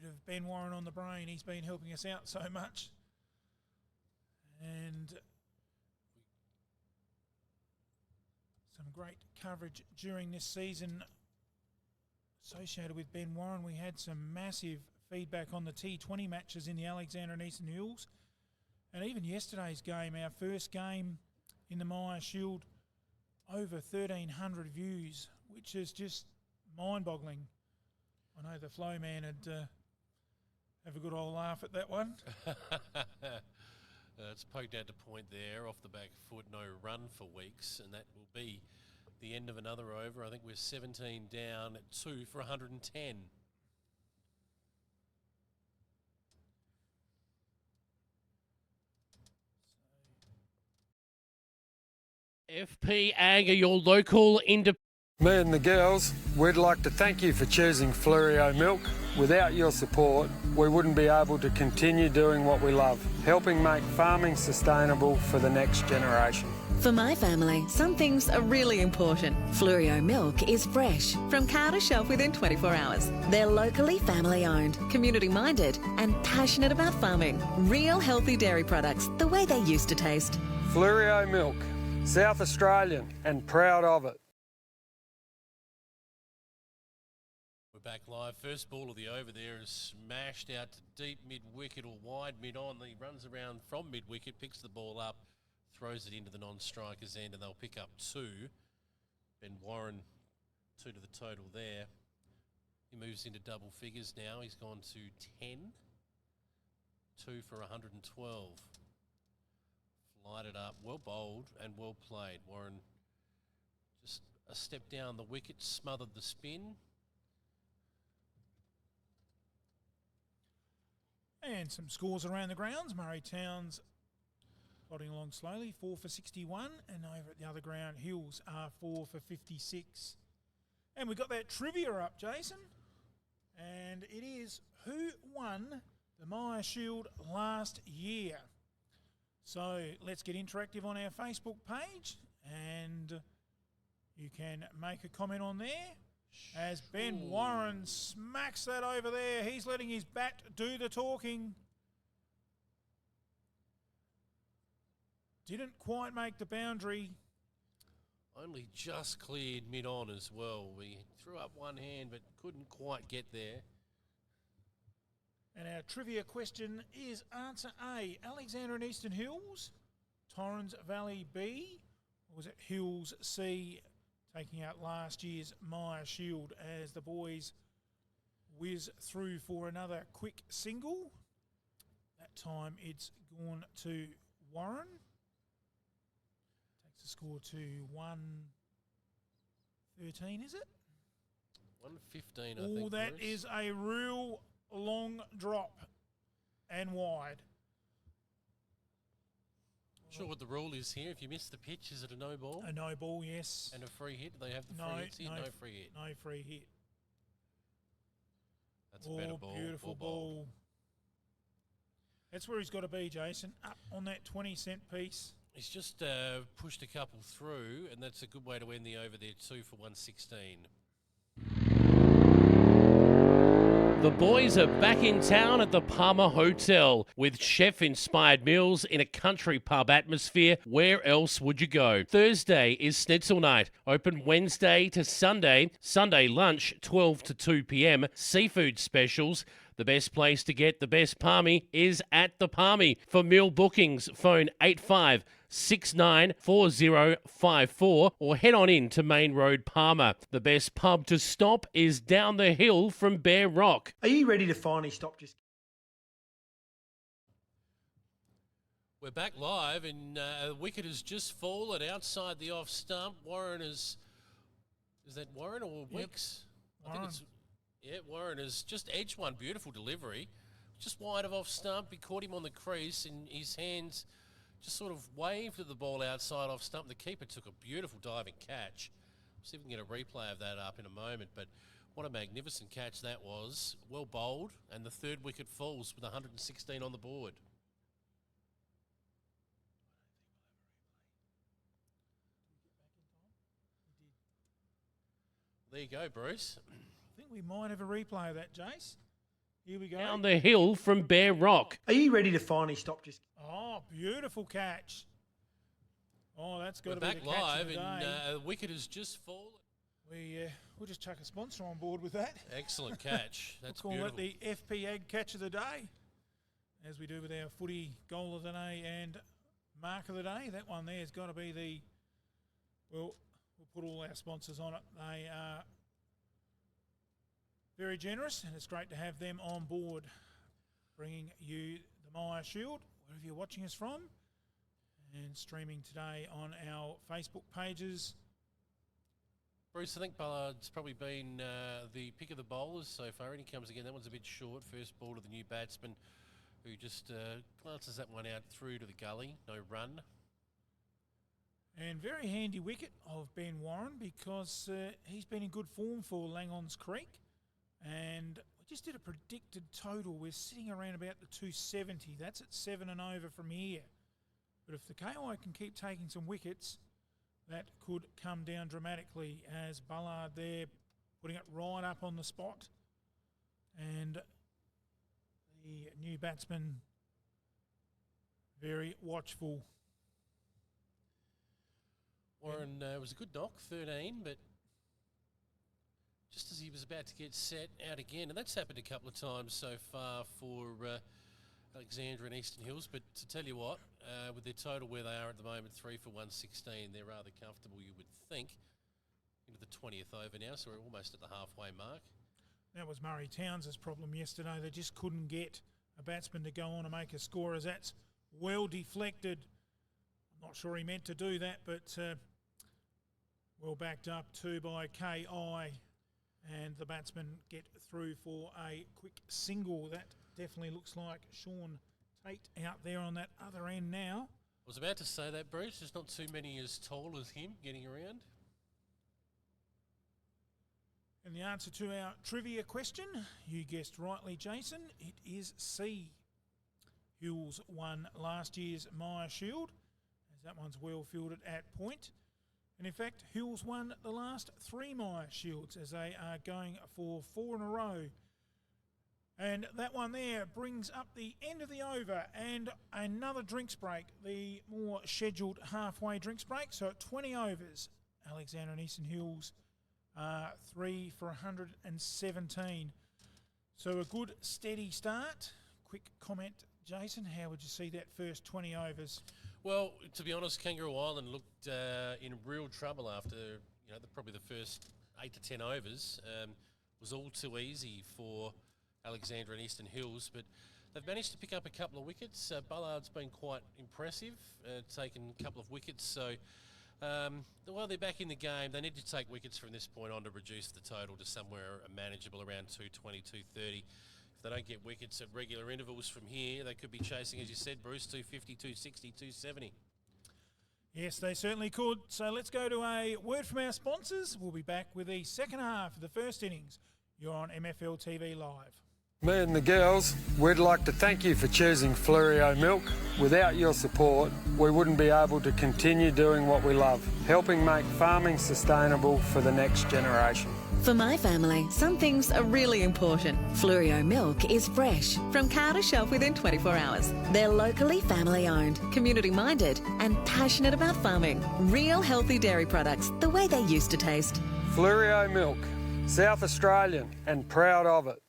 Bit of Ben Warren on the brain. He's been helping us out so much. And some great coverage during this season associated with Ben Warren. We had some massive feedback on the T20 matches in the Alexander and Eastern Hills. And even yesterday's game, our first game in the Maya Shield, over 1,300 views, which is just mind-boggling. I know the flow man would have a good old laugh at that one.
It's poked out to point there, off the back foot, no run for Weeks, and that will be the end of another over. I think we're 17 down at 2 for 110.
FP Ag are your local independent.
Me and the girls, we'd like to thank you for choosing Fluorio Milk. Without your support, we wouldn't be able to continue doing what we love, helping make farming sustainable for the next generation.
For my family, some things are really important. Fluorio milk is fresh, from car to shelf within 24 hours. They're locally family owned, community minded, and passionate about farming. Real healthy dairy products, the way they used to taste.
Fluorio Milk, South Australian and proud of it.
We're back live. First ball of the over there is smashed out to deep mid-wicket or wide mid-on. He runs around from mid-wicket, picks the ball up, throws it into the non-striker's end, and they'll pick up 2. Ben Warren, 2 to the total there. He moves into double figures now. He's gone to 10. 2 for 112. Lighted up, well bowled and well played. Warren just a step down the wicket, smothered the spin.
And some scores around the grounds. Murray Towns plodding along slowly, 4 for 61. And over at the other ground, Hills are 4 for 56. And we got that trivia up, Jason. And it is who won the Maya Shield last year? So let's get interactive on our Facebook page, and you can make a comment on there. As Ben Warren smacks that over there, he's letting his bat do the talking. Didn't quite make the boundary.
Only just cleared mid-on as well. We threw up one hand but couldn't quite get there.
And our trivia question is answer A, Alexander and Eastern Hills, Torrens Valley B, or was it Hills C, taking out last year's Maya Shield as the boys whiz through for another quick single. That time it's gone to Warren. Takes the score to 113, is it?
115, I think.
Oh, that
Bruce.
is a real long drop and wide.
Not sure what the rule is here. If you miss the pitch, is it a no ball?
A no ball, yes.
And a free hit? Do they have the
No,
free hits here?
no
No
f-
free hit.
No free hit.
That's a better ball.
Beautiful
Well bowled.
ball. That's where he's got to be, Jason. Up on that 20-cent piece.
He's just pushed a couple through, and that's a good way to end the over there, 2 for 116.
The boys are back in town at the Palmer Hotel with chef-inspired meals in a country pub atmosphere. Where else would you go? Thursday is Schnitzel night. Open Wednesday to Sunday. Sunday lunch, 12 to 2 p.m. Seafood specials. The best place to get the best palmy is at the Palmy. For meal bookings, phone 85694054 or head on in to Main Road, Palmer. The best pub to stop is down the hill from Bear Rock.
Are you ready to finally stop just...
We're back live, and a wicket has just fallen outside the off stump. Warren is that Warren or Wicks? I think it's... Yeah, Warren has just edged one. Beautiful delivery. Just wide of off stump. He caught him on the crease, and his hands just sort of waved at the ball outside off stump. The keeper took a beautiful diving catch. See if we can get a replay of that up in a moment. But what a magnificent catch that was. Well bowled, and the third wicket falls with 116 on the board. There you go, Bruce.
I think we might have a replay of that, Jace. Here we go.
Down the hill from Bear Rock.
Are you ready to finally stop just...
Oh, beautiful catch. Oh, that's got
We're
to be
back
the catch
live,
of the
and
day.
a wicket has just fallen.
We'll just chuck a sponsor on board with that.
Excellent catch. That's
we'll call
beautiful.
it the FP Ag Catch of the Day, as we do with our footy goal of the day and mark of the day. That one there has got to be the... Well, we'll put all our sponsors on it. They are very generous, and it's great to have them on board, bringing you the Myer Shield, wherever you're watching us from, and streaming today on our Facebook pages.
Bruce, I think Ballard's probably been the pick of the bowlers so far, and he comes again. That one's a bit short. First ball to the new batsman, who just glances that one out through to the gully. No run.
And very handy wicket of Ben Warren, because he's been in good form for Langons Creek. And we just did a predicted total. We're sitting around about the 270. That's at 7 and over from here. But if the KI can keep taking some wickets, that could come down dramatically, as Ballard there putting it right up on the spot. And the new batsman very watchful.
Warren was a good knock, 13, but just as he was about to get set out again, and that's happened a couple of times so far for Alexandra and Eastern Hills, but to tell you what, with their total where they are at the moment, 3 for 116, they're rather comfortable, you would think, into the 20th over now, so we're almost at the halfway mark.
That was Murray Towns' problem yesterday. They just couldn't get a batsman to go on and make a score, as that's well deflected. I'm not sure he meant to do that, but well backed up too by KI. And the batsmen get through for a quick single. That definitely looks like Sean Tate out there on that other end now.
I was about to say that, Bruce. There's not too many as tall as him getting around.
And the answer to our trivia question, you guessed rightly, Jason, it is C. Hills won last year's Myer Shield, as that one's well fielded at point. And in fact, Hills won the last 3 Myer Shields, as they are going for 4 in a row. And that one there brings up the end of the over and another drinks break, the more scheduled halfway drinks break. So at 20 overs, Alexander and Eastern Hills 3 for 117. So a good steady start. Quick comment, Jason, how would you see that first 20 overs?
Well, to be honest, Kangaroo Island looked in real trouble after probably the first 8 to 10 overs. Was all too easy for Alexandra and Eastern Hills, but they've managed to pick up a couple of wickets. Ballard's been quite impressive, taken a couple of wickets. So while they're back in the game, they need to take wickets from this point on to reduce the total to somewhere manageable around 220, 230. If they don't get wickets at regular intervals from here, they could be chasing, as you said, Bruce, 250, 260, 270.
Yes, they certainly could. So let's go to a word from our sponsors. We'll be back with the second half of the first innings. You're on MFL TV Live.
Me and the girls, we'd like to thank you for choosing Flurio Milk. Without your support, we wouldn't be able to continue doing what we love, helping make farming sustainable for the next generation.
For my family, some things are really important. Flurio Milk is fresh, from cow to shelf within 24 hours. They're locally family owned, community minded, and passionate about farming. Real healthy dairy products, the way they used to taste.
Flurio Milk, South Australian and proud of it.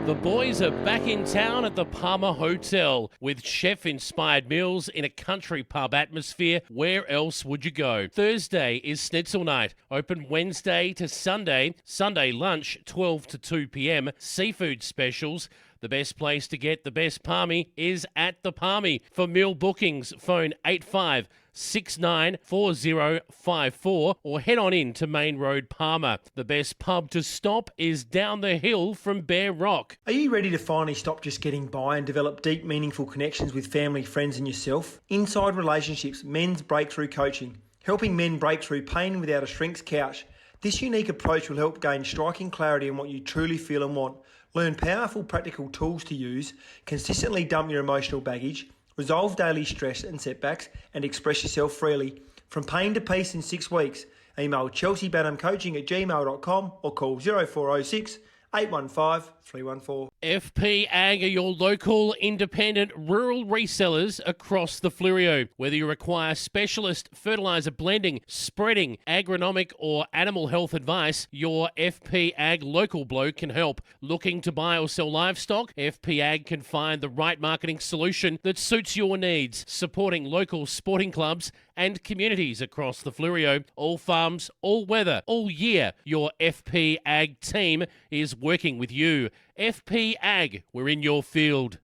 The boys are back in town at the Palmer Hotel with chef-inspired meals in a country pub atmosphere. Where else would you go? Thursday is Schnitzel night, open Wednesday to Sunday. Sunday lunch, 12 to 2 p.m. Seafood specials. The best place to get the best palmy is at the Palmy. For meal bookings, phone 85694054 or head on in to Main Road, Palmer. The best pub to stop is down the hill from Bear Rock.
Are you ready to finally stop just getting by and develop deep, meaningful connections with family, friends and yourself? Inside Relationships, men's breakthrough coaching. Helping men break through pain without a shrink's couch. This unique approach will help gain striking clarity on what you truly feel and want. Learn powerful practical tools to use, consistently dump your emotional baggage, resolve daily stress and setbacks, and express yourself freely. From pain to peace in 6 weeks. Email chelseabanhamcoaching@gmail.com or call 0406 815 314.
FP Ag are your local independent rural resellers across the Flurio. Whether you require specialist fertiliser blending, spreading, agronomic or animal health advice, your FP Ag local bloke can help. Looking to buy or sell livestock? FP Ag can find the right marketing solution that suits your needs, supporting local sporting clubs and communities across the Flurio. All farms, all weather, all year. Your FP Ag team is working with you. FP Ag, we're in your field.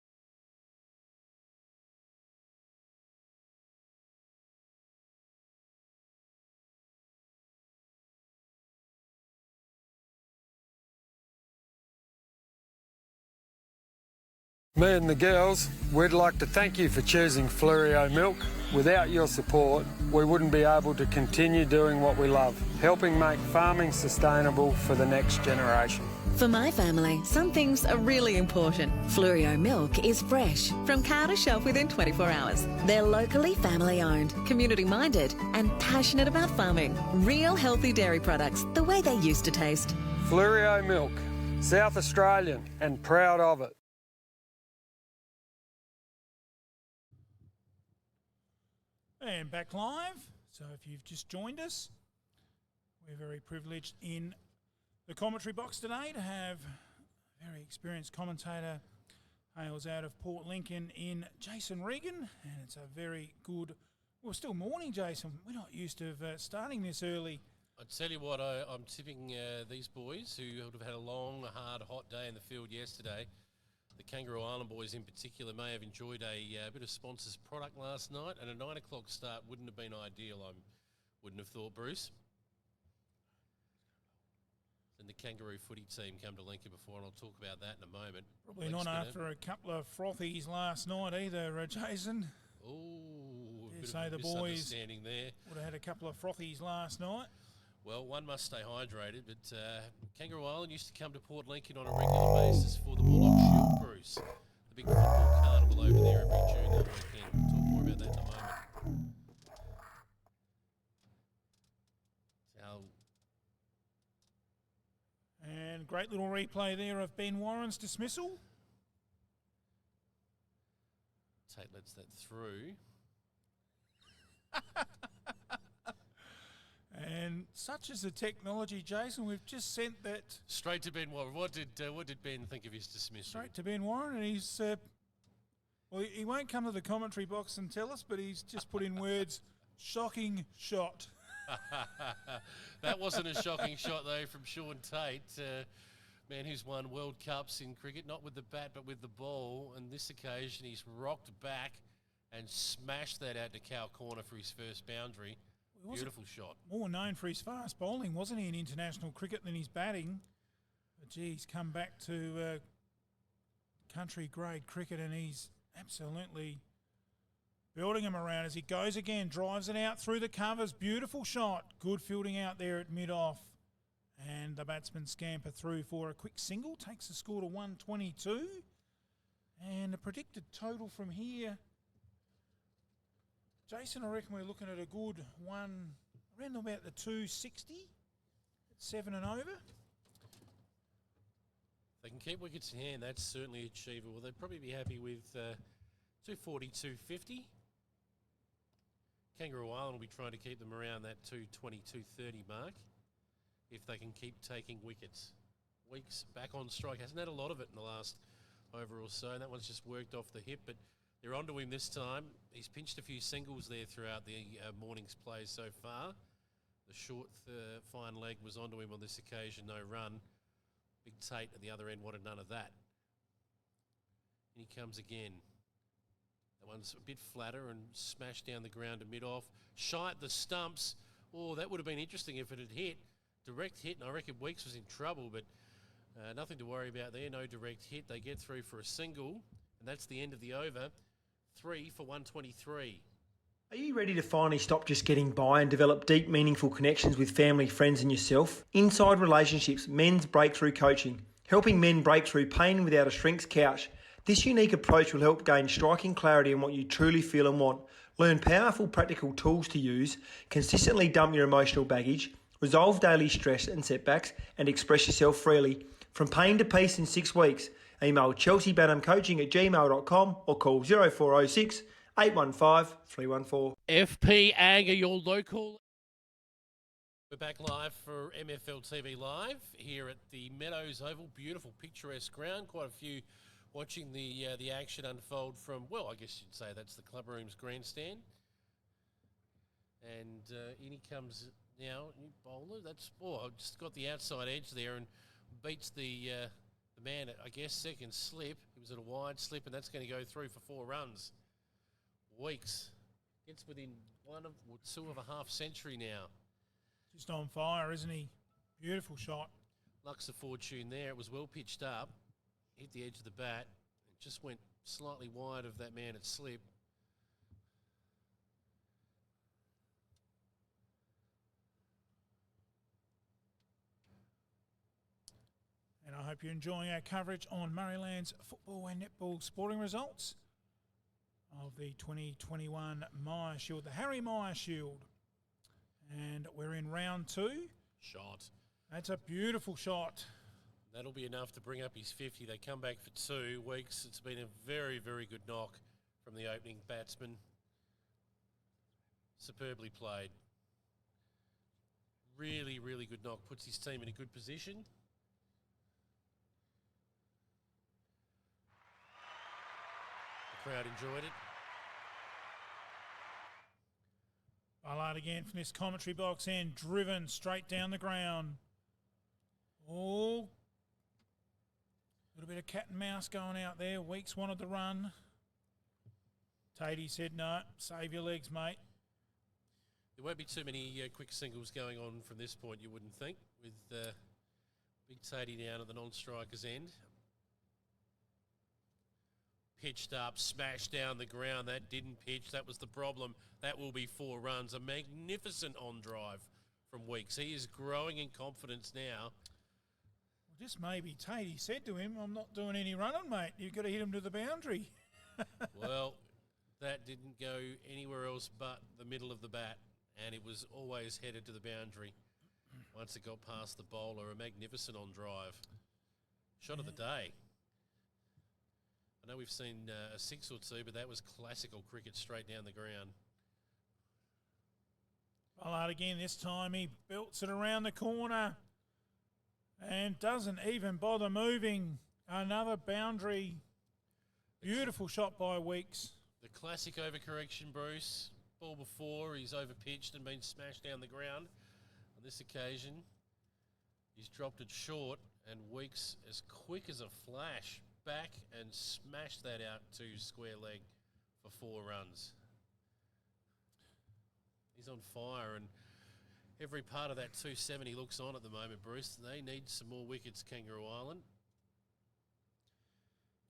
Me and the girls, we'd like to thank you for choosing Flurio Milk. Without your support, we wouldn't be able to continue doing what we love, helping make farming sustainable for the next generation.
For my family, some things are really important. Flurio Milk is fresh, from cow to shelf within 24 hours. They're locally family owned, community minded, and passionate about farming. Real healthy dairy products, the way they used to taste.
Flurio Milk, South Australian and proud of it.
And back live. So if you've just joined us, we're very privileged in the commentary box today to have a very experienced commentator, hails out of Port Lincoln in Jason Regan. And it's a very good, well, still morning, Jason. We're not used to starting this early.
I tell you what, I'm tipping these boys who would have had a long, hard, hot day in the field yesterday. The Kangaroo Island boys in particular may have enjoyed a bit of sponsors product last night, and a 9 o'clock start wouldn't have been ideal, I wouldn't have thought, Bruce. And the Kangaroo footy team come to Lincoln before, and I'll talk about that in a moment.
Probably not after a couple of frothies last night either, Jason.
Oh,
You say the boys
there.
would have had a couple of frothies last night.
Well, one must stay hydrated, but Kangaroo Island used to come to Port Lincoln on a regular basis for the Bullock Shield, Bruce. The big football carnival over there every June that weekend. We'll talk more about that in a moment.
And great little replay there of Ben Warren's dismissal.
Tate lets that through.
And such is the technology, Jason. We've just sent that
Straight to Ben Warren. What did Ben think of his dismissal?
straight to Ben Warren, and he's well, he won't come to the commentary box and tell us, but he's just put in words, shocking shot.
That wasn't a shocking shot, though, from Sean Tate, man who's won World Cups in cricket, not with the bat but with the ball. And this occasion, he's rocked back and smashed that out to cow corner for his first boundary. Beautiful shot.
More known for his fast bowling, wasn't he, in international cricket than his batting? But gee, he's come back to country-grade cricket, and he's absolutely building him around as he goes again, drives it out through the covers. Beautiful shot. Good fielding out there at mid-off. And the batsmen scamper through for a quick single, takes the score to 122. And the predicted total from here, Jason, I reckon we're looking at a good one around about the 260, 7 and over.
They can keep wickets in hand, that's certainly achievable. They'd probably be happy with 240, 250. Kangaroo Island will be trying to keep them around that 220, 230 mark if they can keep taking wickets. Weeks back on strike, hasn't had a lot of it in the last over or so, and that one's just worked off the hip, but they're onto him this time. He's pinched a few singles there throughout the morning's plays so far. The short fine leg was onto him on this occasion, no run. Big Tate at the other end wanted none of that. And he comes again. That one's a bit flatter and smashed down the ground to mid-off. Shy at the stumps. Oh, that would have been interesting if it had hit. Direct hit, and I reckon Weeks was in trouble, but nothing to worry about there. No direct hit. They get through for a single, and that's the end of the over. 3 for 123.
Are you ready to finally stop just getting by and develop deep, meaningful connections with family, friends and yourself? Inside Relationships, Men's Breakthrough Coaching, helping men break through pain without a shrink's couch. This unique approach will help gain striking clarity on what you truly feel and want. Learn powerful, practical tools to use, consistently dump your emotional baggage, resolve daily stress and setbacks, and express yourself freely. From pain to peace in 6 weeks. Email chelseabanhamcoaching@gmail.com or call 0406 815 314.
FP Ag are your local.
We're back live for MFL TV Live here at the Meadows Oval. Beautiful, picturesque ground. Quite a few watching the action unfold from, well, I guess you'd say that's the club room's grandstand. And in he comes now, new bowler. That's, just got the outside edge there and beats the man at, I guess, second slip. He was at a wide slip, and that's going to go through for 4 runs. Weeks gets within 1 or 2 of a half century now.
Just on fire, isn't he? Beautiful shot.
Lux of fortune there. It was well pitched up, hit the edge of the bat, it just went slightly wide of that man at slip.
And I hope you're enjoying our coverage on Murrayland's football and netball sporting results of the 2021 Meyer Shield, the Harry Meyer Shield. And we're in round 2.
Shot.
That's a beautiful shot.
That'll be enough to bring up his 50. They come back for 2 weeks. It's been a very, very good knock from the opening batsman. Superbly played. Really, really good knock. Puts his team in a good position. The crowd enjoyed it.
Ballard again from this commentary box end, driven straight down the ground. Oh, a little bit of cat and mouse going out there. Weeks wanted the run. Tatey said, no, save your legs, mate.
There won't be too many quick singles going on from this point, you wouldn't think, with Big Tatey down at the non-striker's end. Pitched up, smashed down the ground. That didn't pitch. That was the problem. That will be 4 runs. A magnificent on-drive from Weeks. He is growing in confidence now.
Well, just maybe Tatey said to him, I'm not doing any running, mate. You've got to hit him to the boundary.
Well, that didn't go anywhere else but the middle of the bat, and it was always headed to the boundary. Once it got past the bowler, a magnificent on-drive. Shot of the day. I know we've seen a 6 or 2, but that was classical cricket straight down the ground.
Ballard again this time. He belts it around the corner and doesn't even bother moving. Another boundary. Beautiful shot by Weeks.
The classic overcorrection, Bruce. Ball before, he's overpitched and been smashed down the ground. On this occasion, he's dropped it short, and Weeks, as quick as a flash, back and smashed that out to square leg for 4 runs. He's on fire, and every part of that 270 looks on at the moment, Bruce. They need some more wickets, Kangaroo Island.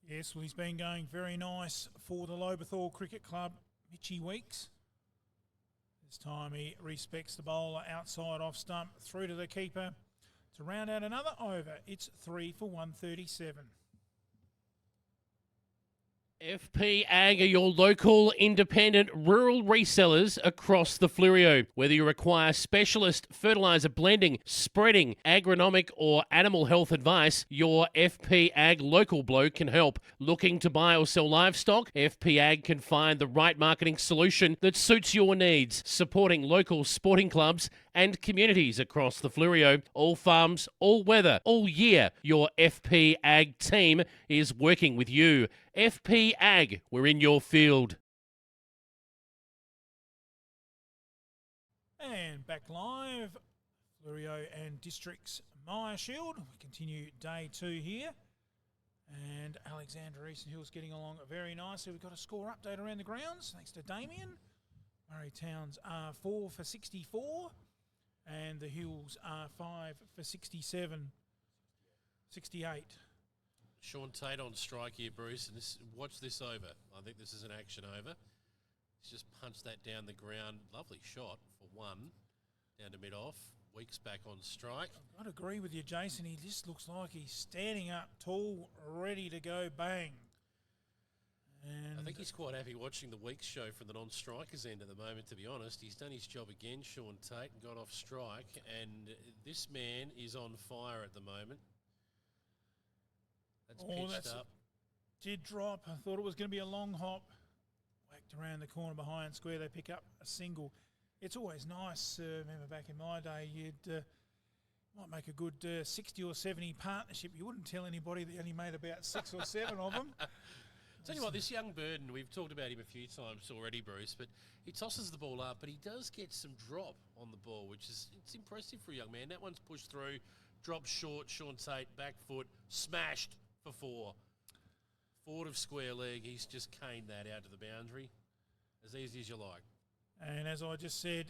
Yes, well, he's been going very nice for the Lobethal Cricket Club, Mitchy Weeks. This time he respects the bowler outside off stump, through to the keeper To round out another over, it's 3 for 137.
FP Ag are your local independent rural resellers across the Fleurieu. Whether you require specialist fertiliser blending, spreading, agronomic or animal health advice, your FP Ag local bloke can help. Looking to buy or sell livestock? FP Ag can find the right marketing solution that suits your needs, supporting local sporting clubs and communities across the Fleurieu. All farms, all weather, all year. Your FP Ag team is working with you. FP Ag, we're in your field.
And back live, Fleurieu and District's Maya Shield. We continue day 2 here. And Alexandra Eastern Hills getting along very nicely. We've got a score update around the grounds, thanks to Damien. Murray Towns are 4 for 64. And the Hills are 5 for 67. 68.
Sean Tate on strike here, Bruce, and watch this over. I think this is an action over. He's just punched that down the ground. Lovely shot for 1. Down to mid-off. Weeks back on strike.
I'd agree with you, Jason. He just looks like he's standing up tall, ready to go bang. And
I think he's quite happy watching the Weeks show from the non-strikers end at the moment, to be honest. He's done his job again, Sean Tate, and got off strike. And this man is on fire at the moment. That's pitched up.
Did drop. I thought it was going to be a long hop. Whacked around the corner behind square. They pick up a single. It's always nice. Remember back in my day, you'd might make a good 60 or 70 partnership. You wouldn't tell anybody that you only made about 6 or 7 of them.
Tell you what, this young bird, and we've talked about him a few times already, Bruce, but he tosses the ball up, but he does get some drop on the ball, which is it's impressive for a young man. That one's pushed through, dropped short, Sean Tate, back foot, smashed for 4. Forward of square leg, he's just caned that out to the boundary. As easy as you like.
And as I just said,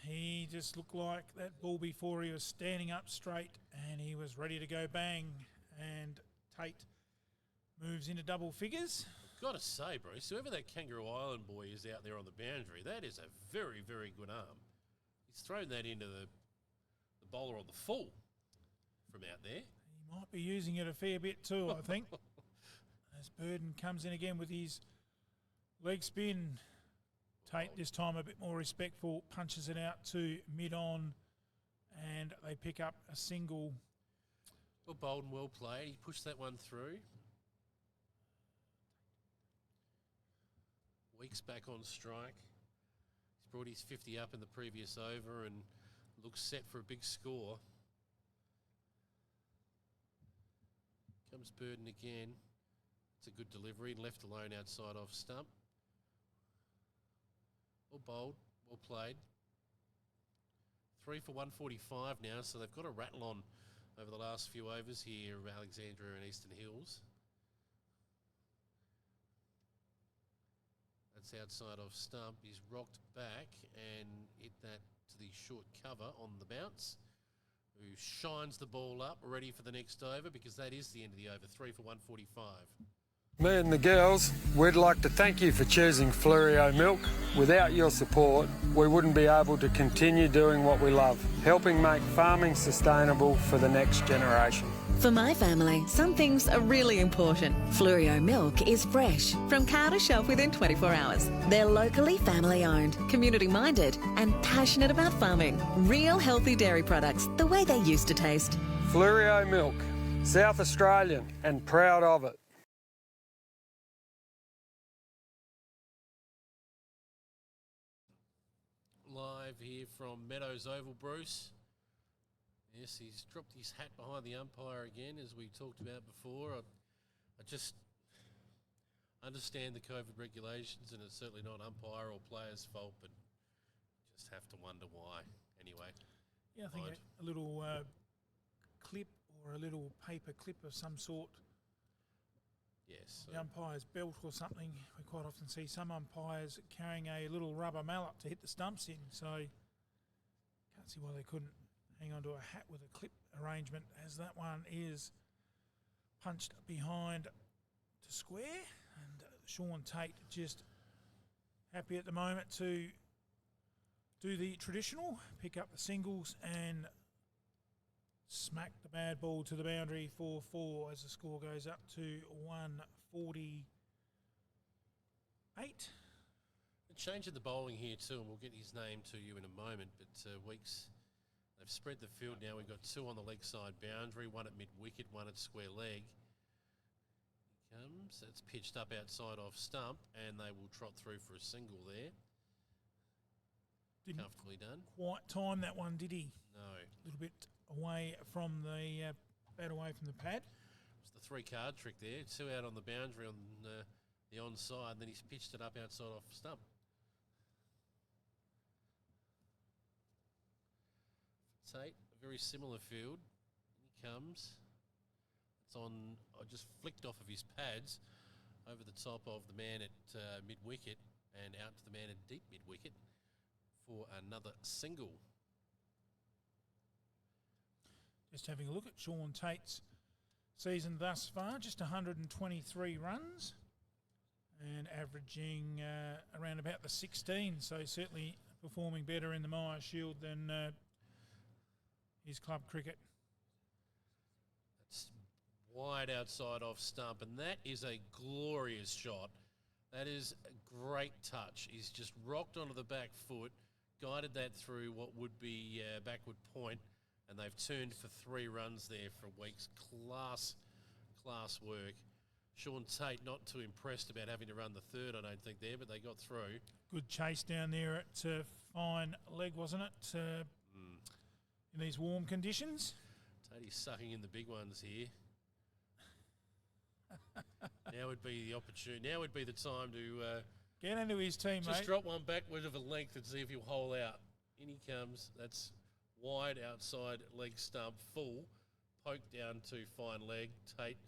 he just looked like that ball before he was standing up straight and he was ready to go bang. And Tate moves into double figures.
I've got to say, Bruce, whoever that Kangaroo Island boy is out there on the boundary, that is a very, very good arm. He's thrown that into the bowler on the full from out there.
He might be using it a fair bit too, I think. As Burden comes in again with his leg spin. Tate this time a bit more respectful, punches it out to mid-on, and they pick up a single.
Well, bold and well played. He pushed that one through. Weeks back on strike. He's brought his 50 up in the previous over and looks set for a big score. Comes Burden again. It's a good delivery, left alone outside off stump. Well bowled, well played. 3 for 145 now, so they've got a rattle on over the last few overs here, Alexandra and Eastern Hills. That's outside off stump. He's rocked back and hit that to the short cover on the bounce, who shines the ball up, ready for the next over, because that is the end of the over. 3 for 145.
Me and the girls, we'd like to thank you for choosing Fleurieu Milk. Without your support, we wouldn't be able to continue doing what we love, helping make farming sustainable for the next generation.
For my family, some things are really important. Fleurieu milk is fresh, from cow to shelf within 24 hours. They're locally family owned, community minded, and passionate about farming. Real healthy dairy products, the way they used to taste.
Fleurieu Milk, South Australian, and proud of it.
Live here from Meadows Oval, Bruce. Yes, he's dropped his hat behind the umpire again, as we talked about before. I just understand the COVID regulations, and it's certainly not umpire or player's fault, but just have to wonder why. Anyway.
Yeah, I think a little clip or a little paper clip of some sort.
Yes.
The umpire's belt or something. We quite often see some umpires carrying a little rubber mallet to hit the stumps in, so can't see why they couldn't hang on to a hat with a clip arrangement, as that one is punched behind to square. And Sean Tate just happy at the moment to do the traditional, pick up the singles and smacked the bad ball to the boundary for 4 as the score goes up to 148.
Changing the bowling here too, and we'll get his name to you in a moment, but Weeks, they've spread the field now. We've got 2 on the leg side boundary, 1 at mid-wicket, 1 at square leg. He comes, it's pitched up outside off stump, and they will trot through for a single there.
Didn't
comfortably done.
Quite time that one, did he?
No.
A little bit away from the bat away from the pad.
It's the 3-card trick there. 2 out on the boundary on the onside, and then he's pitched it up outside off stump. Tate, a very similar field. He comes. It's on. I just flicked off of his pads over the top of the man at mid-wicket and out to the man at deep mid-wicket for another single.
Just having a look at Sean Tate's season thus far, just 123 runs and averaging around about the 16, so certainly performing better in the Myer Shield than his club cricket.
That's wide outside off stump, and that is a glorious shot. That is a great touch. He's just rocked onto the back foot, guided that through what would be backward point, and they've turned for 3 runs there for Weeks. Class work. Sean Tate not too impressed about having to run the 3rd, I don't think, there, but they got through.
Good chase down there at fine leg, wasn't it? In these warm conditions.
Tate's sucking in the big ones here. Now would be the opportunity. Now would be the time to
get into his team,
just
mate.
drop one backward of a length and see if he'll hole out. In he comes. That's wide outside leg stump, full, poked down to fine leg. Tate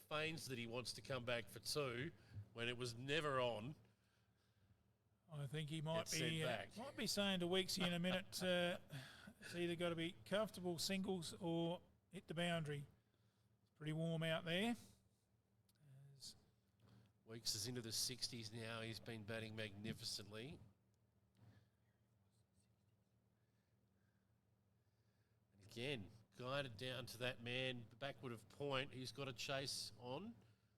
feigns that he wants to come back for 2 when it was never on.
I think he might be saying to Weeksy in a minute, it's either got to be comfortable singles or hit the boundary. It's pretty warm out there.
Weeks is into the 60s now. He's been batting magnificently. And again, guided down to that man, backward of point. He's got a chase on.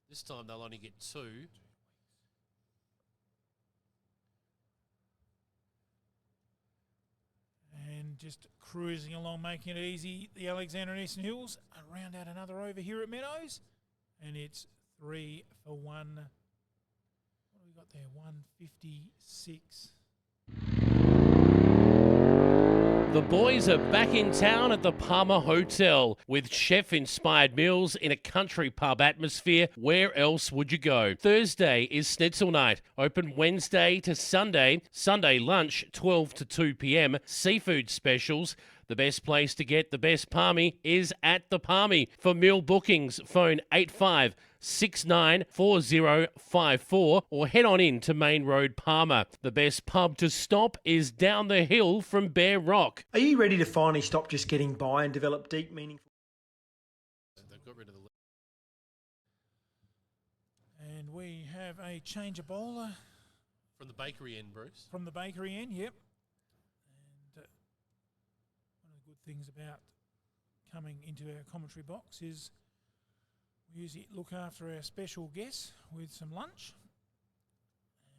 This time they'll only get 2.
And just cruising along, making it easy. The Alexander and Eastern Hills round out another over here at Meadows. And it's 3 for 1. What have we got there? 156.
The boys are back in town at the Palmer Hotel with chef-inspired meals in a country pub atmosphere. Where else would you go? Thursday is Schnitzel night. Open Wednesday to Sunday. Sunday lunch, 12 to 2 p.m. Seafood specials. The best place to get the best palmy is at the Palmy. For meal bookings, phone 85694054 or head on in to Main Road, Palmer. The best pub to stop is down the hill from Bear Rock.
Are you ready to finally stop just getting by and develop deep, meaningful...
They've got rid of the...
And we have a change of bowler.
From the bakery end, Bruce.
From the bakery end, yep. And one of the good things about coming into our commentary box is we usually look after our special guests with some lunch. And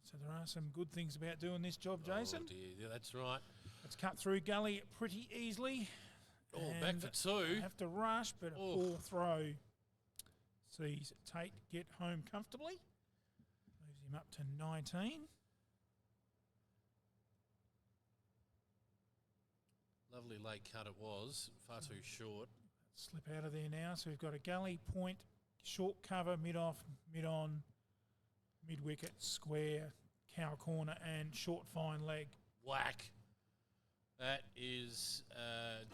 so there are some good things about doing this job, Jason.
Oh dear, yeah, that's right.
It's cut through gully pretty easily.
Oh, back for 2.
Have to rush, but a poor throw sees Tate get home comfortably. Moves him up to 19.
Lovely late cut it was, far too short.
Slip out of there now. So we've got a gully, point, short cover, mid-off, mid-on, mid-wicket, square, cow corner, and short fine leg.
Whack. That is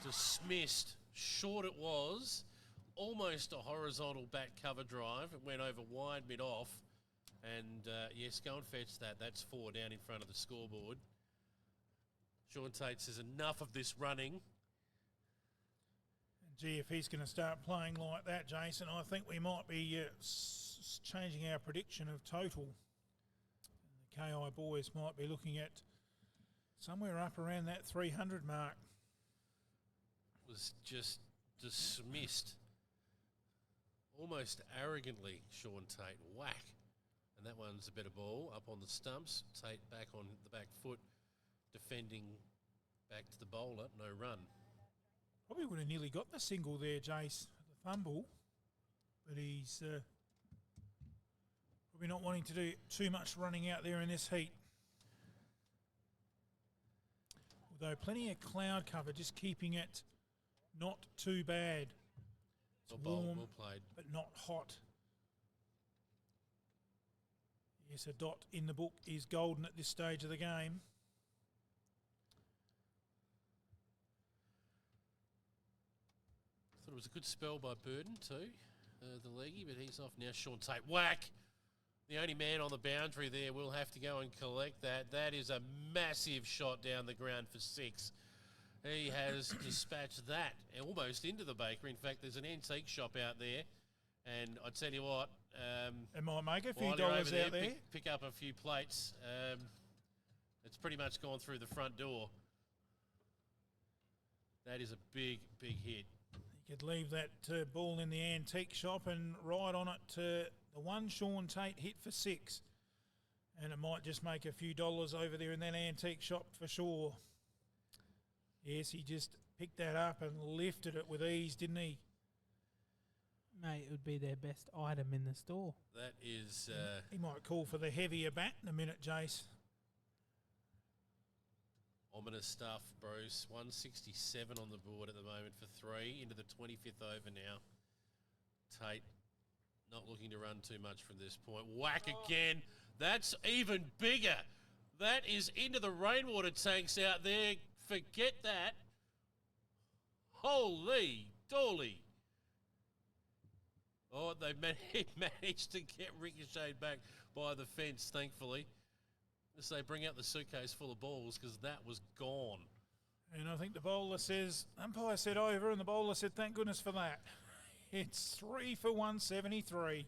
dismissed. Short it was. Almost a horizontal back cover drive. It went over wide mid-off. And yes, go and fetch that. That's 4 down in front of the scoreboard. Sean Tate says enough of this running.
Gee, if he's going to start playing like that, Jason, I think we might be changing our prediction of total. The KI boys might be looking at somewhere up around that 300 mark.
Was just dismissed almost arrogantly Sean Tate. Whack. And that one's a better ball up on the stumps. Tate back on the back foot, defending back to the bowler. No run.
Probably would have nearly got the single there, Jace, the fumble. But he's probably not wanting to do too much running out there in this heat. Although plenty of cloud cover, just keeping it not too bad. It's warm,
well played.
but not hot. Yes, a dot in the book is golden at this stage of the game.
Thought it was a good spell by Burden too, the leggy, but he's off now. Sean Tate, whack! The only man on the boundary there will have to go and collect that. That is a massive shot down the ground for 6. He has dispatched that almost into the bakery. In fact, there's an antique shop out there, and I tell you what,
it might make a few
while you're
dollars
over
out there.
Pick up a few plates. It's pretty much gone through the front door. That is a big, big hit.
You could leave that ball in the antique shop and ride on it to the one Sean Tate hit for 6. And it might just make a few dollars over there in that antique shop for sure. Yes, he just picked that up and lifted it with ease, didn't he?
Mate, it would be their best item in the store.
That is...
he might call for the heavier bat in a minute, Jace.
Ominous stuff, Bruce. 167 on the board at the moment for 3. Into the 25th over now. Tate not looking to run too much from this point. Whack again. That's even bigger. That is into the rainwater tanks out there. Forget that. Holy dolly. Oh, they managed to get ricocheted back by the fence, thankfully. As they bring out the suitcase full of balls, because that was gone.
And I think the bowler says, umpire said over, and the bowler said, thank goodness for that. It's 3 for 173.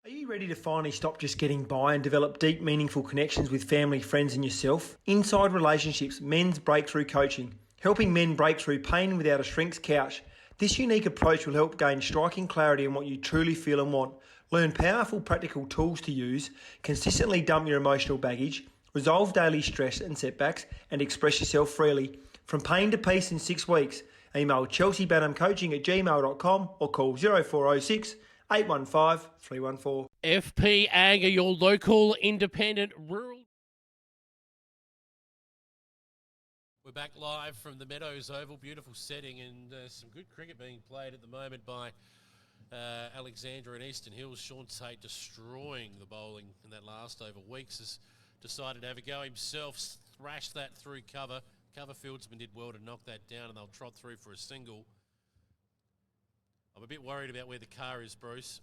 Are you ready to finally stop just getting by and develop deep, meaningful connections with family, friends and yourself? Inside Relationships Men's Breakthrough Coaching, helping men break through pain without a shrink's couch. This unique approach will help gain striking clarity on what you truly feel and want. Learn powerful practical tools to use, consistently dump your emotional baggage, resolve daily stress and setbacks, and express yourself freely. From pain to peace in 6 weeks. Email chelseabanhamcoaching@gmail.com or call 0406 815 314.
FP Ag are your local independent rural.
We're back live from the Meadows Oval. Beautiful setting and some good cricket being played at the moment by Alexandra and Eastern Hills. Sean Tate destroying the bowling in that last over. Weeks has decided to have a go himself, thrashed that through cover. Cover fieldsman did well to knock that down, and they'll trot through for a single. I'm a bit worried about where the car is, Bruce.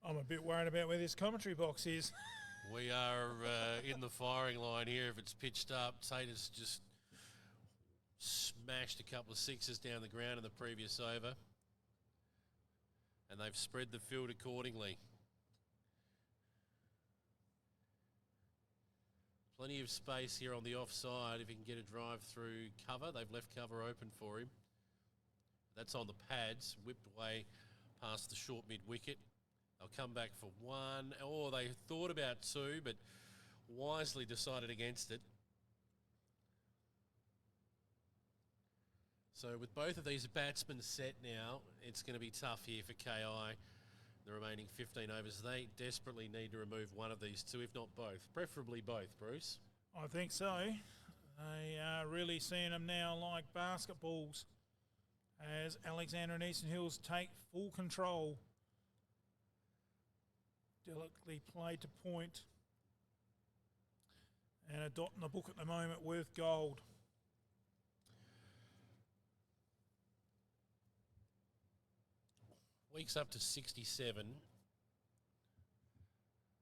I'm a bit worried about where this commentary box is.
We are in the firing line here. If it's pitched up, Tate has just smashed a couple of 6s down the ground in the previous over. And they've spread the field accordingly. Plenty of space here on the offside if he can get a drive through cover. They've left cover open for him. That's on the pads, whipped away past the short mid-wicket. They'll come back for 1. Oh, they thought about 2, but wisely decided against it. So with both of these batsmen set now, it's going to be tough here for KI. The remaining 15 overs, they desperately need to remove one of these 2, if not both. Preferably both, Bruce.
I think so. They are really seeing them now like basketballs as Alexander and Eastern Hills take full control. Delicately played to point. And a dot in the book at the moment worth gold.
Weeks up to 67.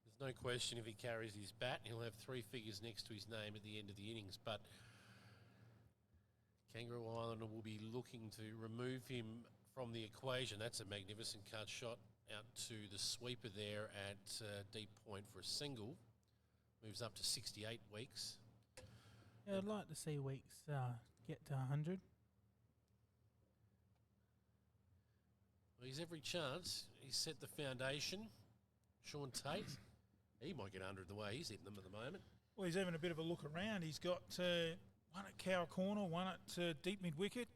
There's no question if he carries his bat, he'll have 3 figures next to his name at the end of the innings. But Kangaroo Island will be looking to remove him from the equation. That's a magnificent cut shot out to the sweeper there at deep point for a single. Moves up to 68 weeks.
Yeah, I'd like to see Weeks get to 100.
Well, he's every chance. He's set the foundation. Sean Tate, he might get 100 the way he's hitting them at the moment.
Well, he's having a bit of a look around. He's got one at cow corner, one at deep mid wicket.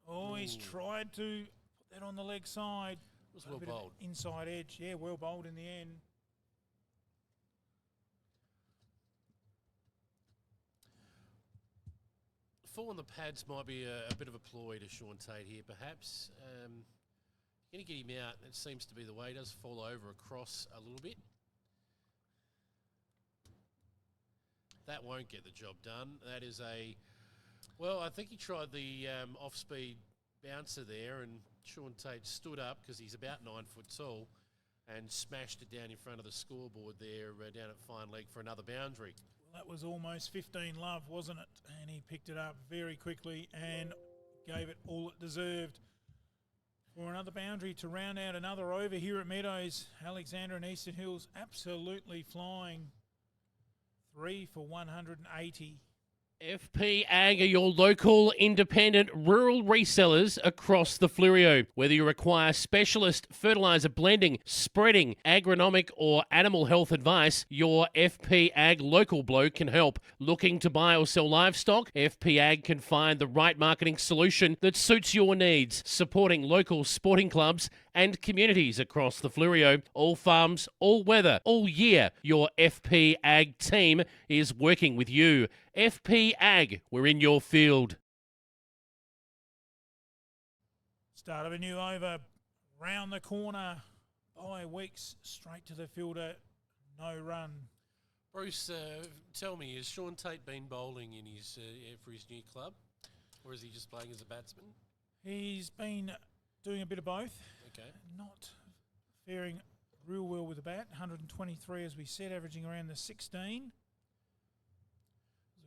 Oh, he's tried to put that on the leg side.
It was well bowled.
Inside edge, yeah, well bowled in the end.
Four on the pads might be a bit of a ploy to Sean Tate here, perhaps. Going to get him out. It seems to be the way. He does fall over across a little bit. That won't get the job done. That is a... Well, I think he tried the off-speed bouncer there, and Sean Tate stood up because he's about 9 foot tall and smashed it down in front of the scoreboard there, down at fine leg for another boundary.
Well, that was almost 15 love, wasn't it? And he picked it up very quickly and gave it all it deserved. For another boundary to round out another over here at Meadows. Alexander and Eastern Hills absolutely flying. 3 for 180.
FP Ag are your local, independent, rural resellers across the Flurio. Whether you require specialist fertiliser blending, spreading, agronomic or animal health advice, your FP Ag local bloke can help. Looking to buy or sell livestock? FP Ag can find the right marketing solution that suits your needs, supporting local sporting clubs and communities across the Flurio. All farms, all weather, all year. Your FP Ag team is working with you. FP Ag, we're in your field.
Start of a new over. Round the corner. By Weeks. Straight to the fielder. No run.
Bruce, tell me, has Sean Tate been bowling in his for his new club? Or is he just playing as a batsman?
He's been doing a bit of both.
Okay.
Not faring real well with the bat. 123, as we said, averaging around the 16.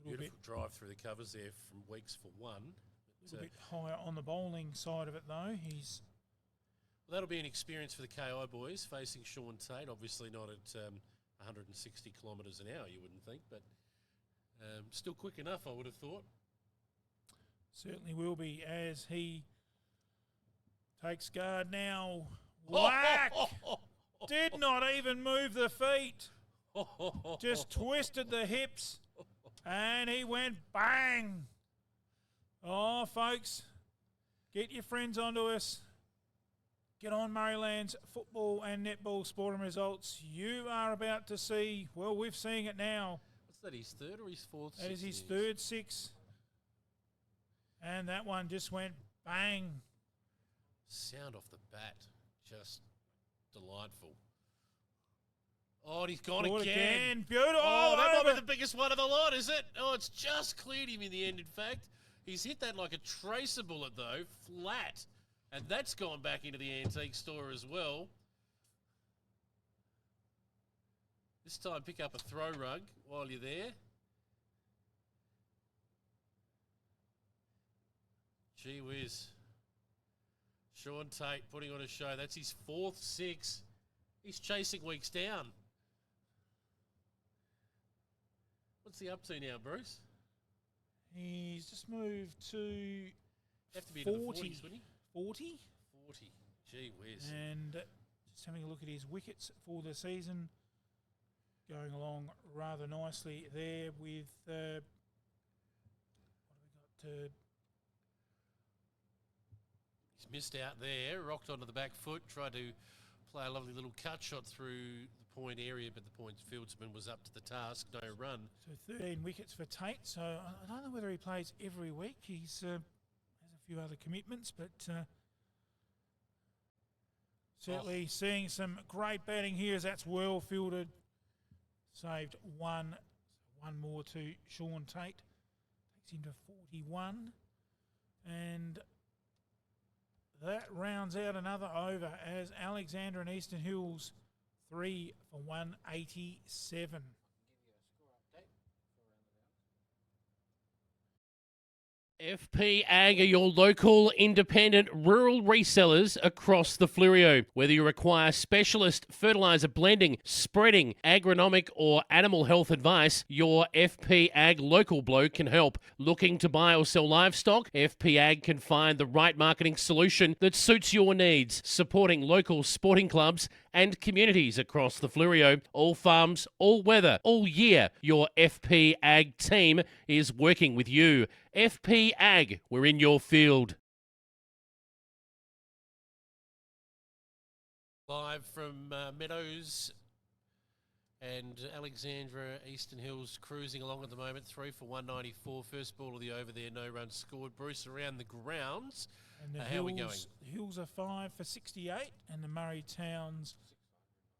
Beautiful drive through the covers there from Weeks for one.
A little bit higher on the bowling side of it, though.
Well, that'll be an experience for the KI boys facing Sean Tate. Obviously not at 160 kilometres an hour, you wouldn't think, but still quick enough, I would have thought.
Certainly will be, as he takes guard now. Whack! Did not even move the feet. Just twisted the hips. And he went bang. Oh, folks, get your friends onto us. Get on Murrayland's football and netball sporting results. You are about to see, well, we're seeing it now.
What's that, his third or his fourth?
That is his third six. And that one just went bang.
Sound off the bat. Just delightful. Oh, and he's gone again.
Beautiful.
Oh, that might be the biggest one of the lot, is it? Oh, it's just cleared him in the end, in fact. He's hit that like a tracer bullet, though, flat. And that's gone back into the antique store as well. This time, pick up a throw rug while you're there. Gee whiz. Sean Tate putting on a show. That's his fourth six. He's chasing Weeks down. What's he up to now, Bruce?
He's just moved to
Have to be
40.
into the 40s, wouldn't he?
40.
40. Gee whiz.
And just having a look at his wickets for the season. Going along rather nicely there with, what have we got?
He's missed out there, rocked onto the back foot, tried to play a lovely little cut shot through the point area, but the point fieldsman was up to the task, no run.
So 13 wickets for Tate. So I don't know whether he plays every week. He's has a few other commitments, but certainly seeing some great batting here as that's well fielded. Saved one. One more to Sean Tate. Takes him to 41. And that rounds out another over as Alexander and Eastern Hills 3 for 187.
FP Ag are your local, independent, rural resellers across the Flurio. Whether you require specialist fertiliser blending, spreading, agronomic or animal health advice, your FP Ag local bloke can help. Looking to buy or sell livestock? FP Ag can find the right marketing solution that suits your needs, supporting local sporting clubs and communities across the Flurio. All farms, all weather, all year. Your FP Ag team is working with you. FP Ag, we're in your field.
Live from Meadows and Alexandra Eastern Hills cruising along at the moment. 3 for 194. First ball of the over there, no runs scored. Bruce around the grounds.
And the
how are we going?
Hills are 5 for 68, and the Murray Towns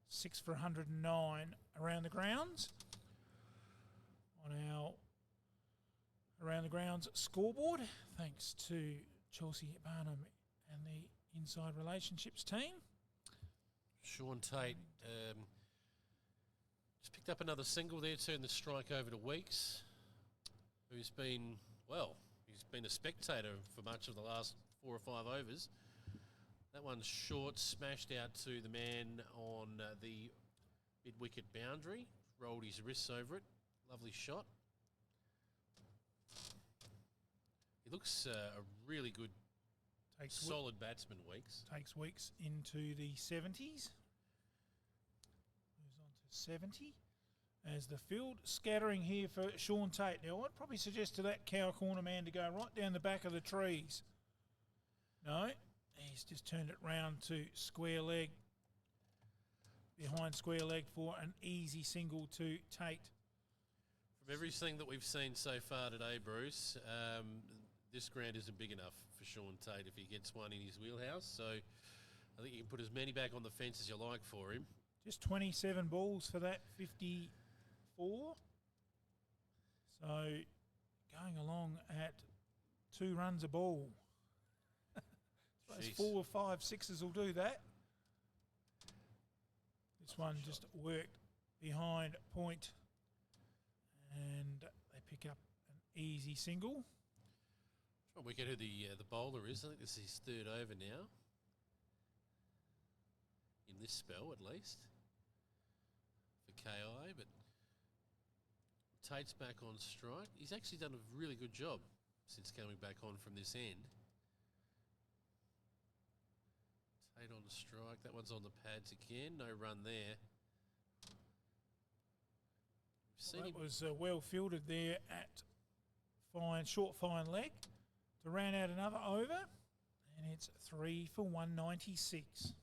6 for 109 around the grounds. On our around the grounds scoreboard, thanks to Chelsea Barnum and the Inside Relationships team.
Sean Tate just picked up another single there, turned the strike over to Weeks, who's been, well, he's been a spectator for much of the last 4 or 5 overs. That one's short, smashed out to the man on the mid-wicket boundary, rolled his wrists over it. Lovely shot. He looks a really good, solid batsman, Weeks.
Takes Weeks into the 70s. Moves on to 70. As the field scattering here for Sean Tate. Now, I'd probably suggest to that cow corner man to go right down the back of the trees. No, he's just turned it round to square leg. Behind square leg for an easy single to Tate.
From everything that we've seen so far today, Bruce, this ground isn't big enough for Sean Tate if he gets one in his wheelhouse. So I think you can put as many back on the fence as you like for him.
Just 27 balls for that 54. So going along at 2 runs a ball. Those 4, 5, 6s will do that. This one just worked behind point. And they pick up an easy single.
Trying to work out who the bowler is. I think this is his 3rd over now. In this spell, at least. For KI, but Tate's back on strike. He's actually done a really good job since coming back on from this end. Tate on strike. That one's on the pads again. No run there.
That was well fielded there at short fine leg to round out another over, and it's 3 for 196.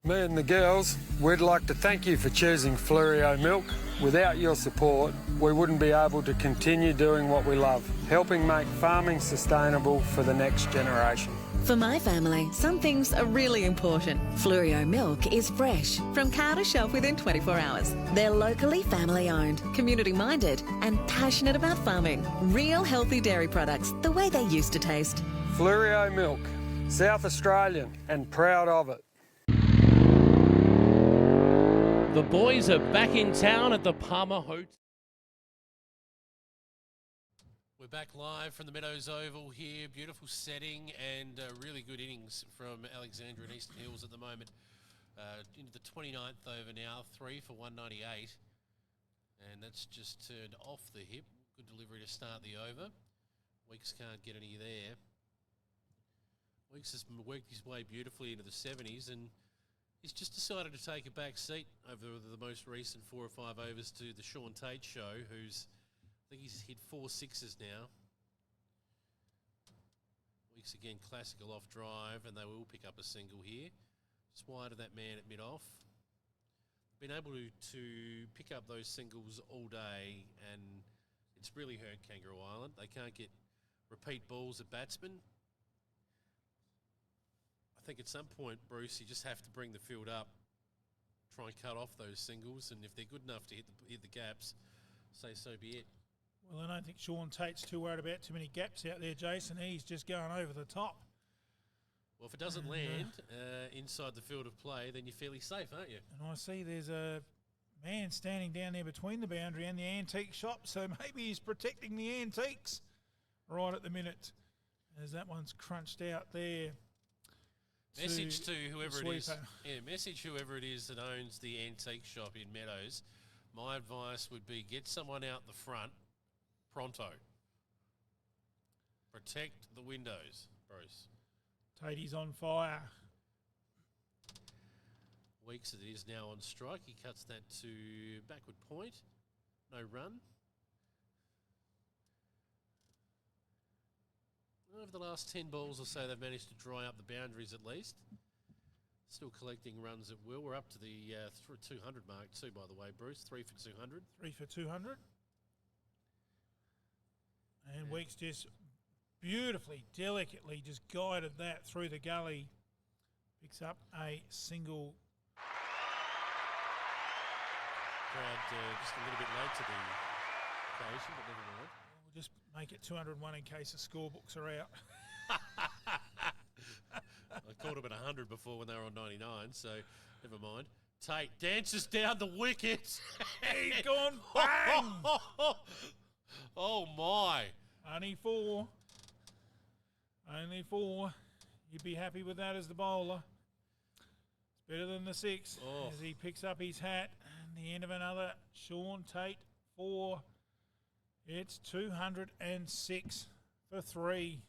Me and the girls, we'd like to thank you for choosing Flurio Milk. Without your support, we wouldn't be able to continue doing what we love, helping make farming sustainable for the next generation.
For my family, some things are really important. Flurio milk is fresh, from cow to shelf within 24 hours. They're locally family owned, community minded, and passionate about farming. Real healthy dairy products, the way they used to taste.
Flurio Milk, South Australian, and proud of it.
The boys are back in town at the Palmer Hotel.
We're back live from the Meadows Oval here. Beautiful setting and really good innings from Alexandra and Eastern Hills at the moment. Into the 29th over now, 3 for 198. And that's just turned off the hip. Good delivery to start the over. Weeks can't get any there. Weeks has worked his way beautifully into the 70s, and he's just decided to take a back seat over the most recent 4 or 5 overs to the Sean Tate show, who's, I think he's hit 4 6s now. Weeks again, classical off drive, and they will pick up a single here. Just wide of that man at mid-off. Been able to pick up those singles all day, and it's really hurt Kangaroo Island. They can't get repeat balls at batsmen. I think at some point, Bruce, you just have to bring the field up, try and cut off those singles, and if they're good enough to hit the gaps, say so be it.
Well, I don't think Sean Tate's too worried about too many gaps out there, Jason. He's just going over the top.
Well, if it doesn't land inside the field of play, then you're fairly safe, aren't you?
And I see there's a man standing down there between the boundary and the antique shop, so maybe he's protecting the antiques. right at the minute as that one's crunched out there.
Message to whoever it is.
sweeper.
Yeah, message whoever it is that owns the antique shop in Meadows. My advice would be get someone out the front pronto. Protect the windows, Bruce.
Tatey's on fire.
Weeks it is now on strike. He cuts that to backward point. No run. Over the last 10 balls or so, they've managed to dry up the boundaries at least. Still collecting runs at will. We're up to the 200 mark too, by the way, Bruce. 3 for 200.
3 for 200. And Weeks just beautifully, delicately just guided that through the gully. Picks up a single.
Crowd just a little bit late to the occasion, but never mind.
We'll just make it 201 in case the scorebooks are out.
I called him at 100 before when they were on 99, so never mind. Tate dances down the wicket.
He's gone bang!
Oh, my.
Only 4. Only 4. You'd be happy with that as the bowler. It's better than the 6
Oh.
as he picks up his hat. And the end of another. Sean Tate 4. It's 206 for 3.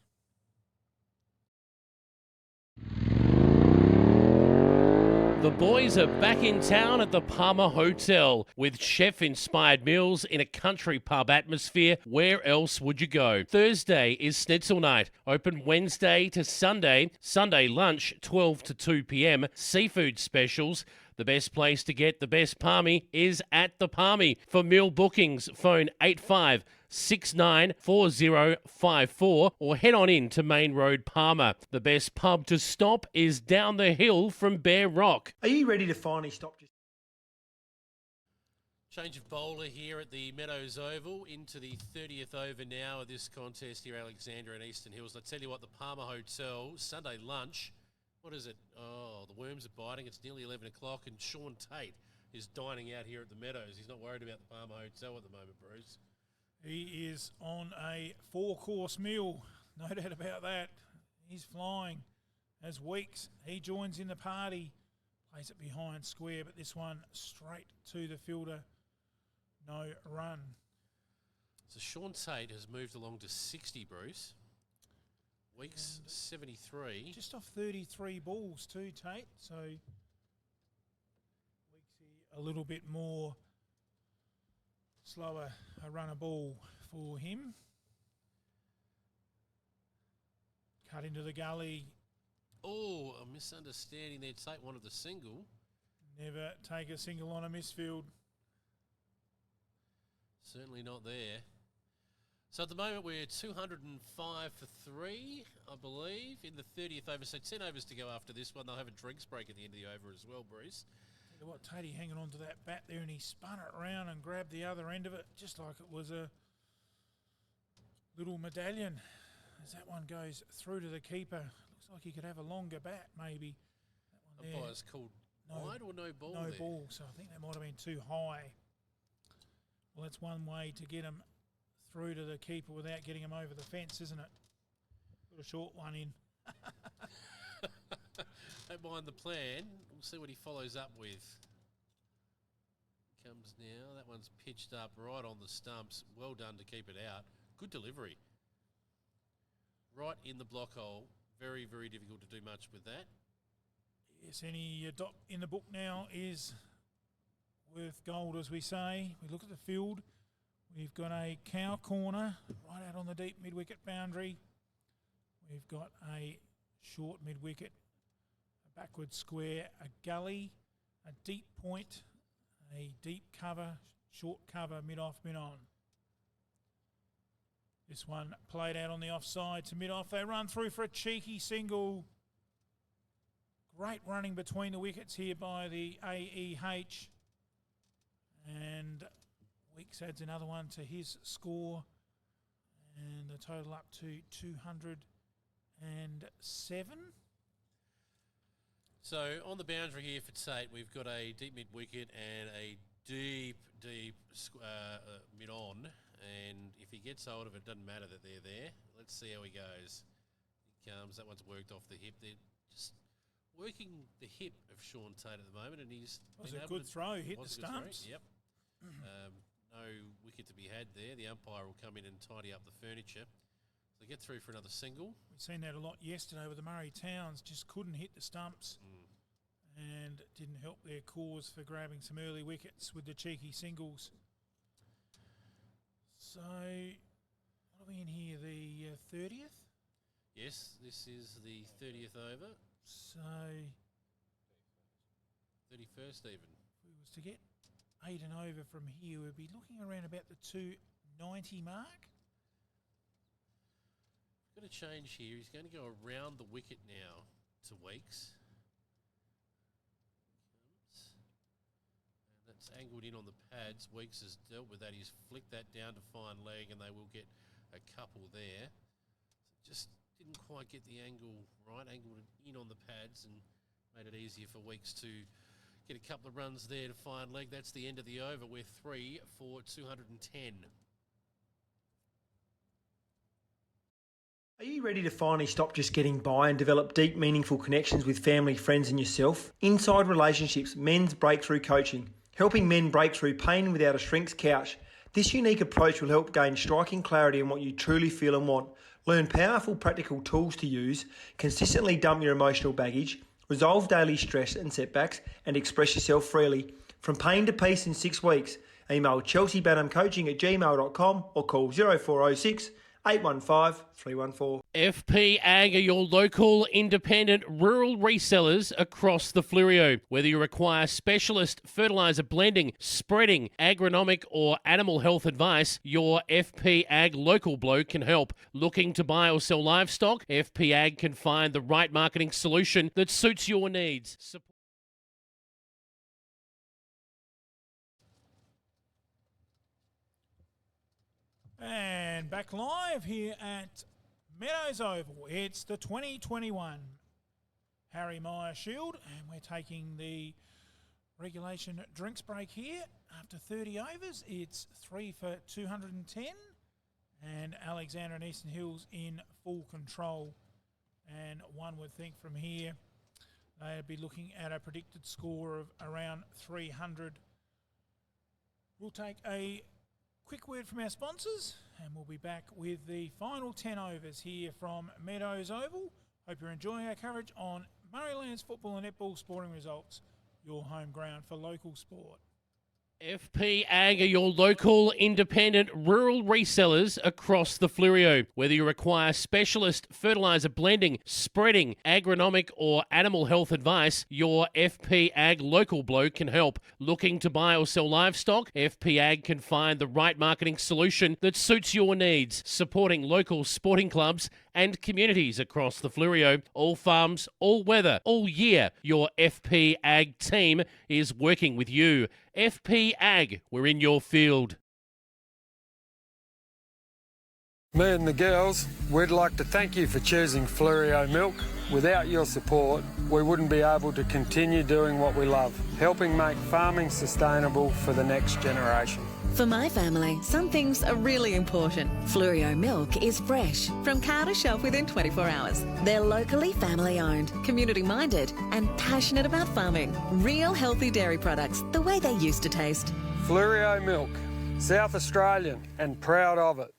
The boys are back in town at the Palmer Hotel with chef-inspired meals in a country pub atmosphere. Where else would you go? Thursday is Schnitzel night. Open Wednesday to Sunday. Sunday lunch, 12 to 2 p.m. Seafood specials. The best place to get the best palmy is at the Palmy. For meal bookings, phone 85694054 or head on in to Main Road, Palmer. The best pub to stop is down the hill from Bear Rock.
Are you ready to finally stop?
Change of bowler here at the Meadows Oval into the 30th over now of this contest here, Alexandra and Eastern Hills. I tell you what, the Palmer Hotel, Sunday lunch, what is it? Oh, the worms are biting. It's nearly 11 o'clock and Sean Tate is dining out here at the Meadows. He's not worried about the Palmer Hotel at the moment, Bruce.
He is on a 4-course meal. No doubt about that. He's flying. As Weeks, he joins in the party. Plays it behind square, but this one straight to the fielder. No run.
So Sean Tate has moved along to 60, Bruce. Weeks 73.
Just off 33 balls too, Tate. So Weeksy a little bit more slower a run a ball for him. Cut into the gully.
Oh, a misunderstanding there. Tate wanted the single.
Never take a single on a misfield.
Certainly not there. So at the moment we're 205 for 3, I believe, in the 30th over. So 10 overs to go after this one. They'll have a drinks break at the end of the over as well, Bruce.
Tell you what, Tatey hanging on to that bat there, and he spun it around and grabbed the other end of it just like it was a little medallion. As that one goes through to the keeper. Looks like he could have a longer bat maybe. That one there.
Umpire's called wide or no ball
No
there?
ball, so I think that might have been too high. Well, that's one way to get him through to the keeper without getting him over the fence, isn't it? Put a short one in.
Don't mind the plan. We'll see what he follows up with. Comes now. That one's pitched up right on the stumps. Well done to keep it out. Good delivery. Right in the block hole. Very, very difficult to do much with that.
Yes, any dot in the book now is worth gold, as we say. We look at the field. We've got a cow corner right out on the deep mid-wicket boundary. We've got a short mid-wicket, a backward square, a gully, a deep point, a deep cover, short cover, mid-off, mid-on. This one played out on the offside to mid-off. They run through for a cheeky single. Great running between the wickets here by the A&EH. And Weeks adds another one to his score. And the total up to 207.
So on the boundary here for Tate, we've got a deep mid-wicket and a deep mid-on. And if he gets hold of it, doesn't matter that they're there. Let's see how he goes. He comes. That one's worked off the hip. They're just working the hip of Sean Tate at the moment, and he's
It was
been
a
able
good
to-
throw,
it
hit
was
the
a good throw,
stumps.
Yep. No wicket to be had there. The umpire will come in and tidy up the furniture. So they get through for another single.
We've seen that a lot yesterday with the Murray Towns, just couldn't hit the stumps and didn't help their cause for grabbing some early wickets with the cheeky singles. So, what are we in here, the 30th?
Yes, this is the 30th over.
So,
31st even.
if we was to get 8 and over from here, we'd be looking around about the 290 mark.
Got a change here. He's going to go around the wicket now to Weeks. And that's angled in on the pads. Weeks has dealt with that. He's flicked that down to fine leg, and they will get a couple there. So just didn't quite get the angle right. Angled it in on the pads and made it easier for Weeks to get a couple of runs there to fine leg. That's the end of the over. We're 3 for 210.
Are you ready to finally stop just getting by and develop deep, meaningful connections with family, friends and yourself? Inside Relationships Men's Breakthrough Coaching, helping men break through pain without a shrink's couch. This unique approach will help gain striking clarity on what you truly feel and want. Learn powerful, practical tools to use, consistently dump your emotional baggage, resolve daily stress and setbacks, and express yourself freely. From pain to peace in 6 weeks. Email chelseabanhamcoaching@gmail.com or call 0406 815 314.
FP Ag are your local independent rural resellers across the Fleurieu. Whether you require specialist fertiliser blending, spreading, agronomic or animal health advice, your FP Ag local bloke can help. Looking to buy or sell livestock? FP Ag can find the right marketing solution that suits your needs.
And back live here at Meadows Oval. It's the 2021 Harry Meyer Shield, and we're taking the regulation drinks break here. After 30 overs, it's 3 for 210, and Alexander and Eastern Hills in full control. And one would think from here they'd be looking at a predicted score of around 300. We'll take a quick word from our sponsors, and we'll be back with the final 10 overs here from Meadows Oval. Hope you're enjoying our coverage on Murrayland's football and netball sporting results, your home ground for local sport.
FP Ag are your local independent rural resellers across the Fleurieu. Whether you require specialist fertiliser blending, spreading, agronomic or animal health advice, your FP Ag local bloke can help. Looking to buy or sell livestock? FP Ag can find the right marketing solution that suits your needs, supporting local sporting clubs and communities across the Fleurieu. All farms, all weather, all year. Your FP Ag team is working with you. FP Ag, we're in your field.
Me and the girls, we'd like to thank you for choosing Fleurieu Milk. Without your support, we wouldn't be able to continue doing what we love, helping make farming sustainable for the next generation.
For my family, some things are really important. Fleurieu milk is fresh, from cow to shelf within 24 hours. They're locally family owned, community minded, and passionate about farming. Real healthy dairy products, the way they used to taste.
Fleurieu Milk, South Australian and proud of it.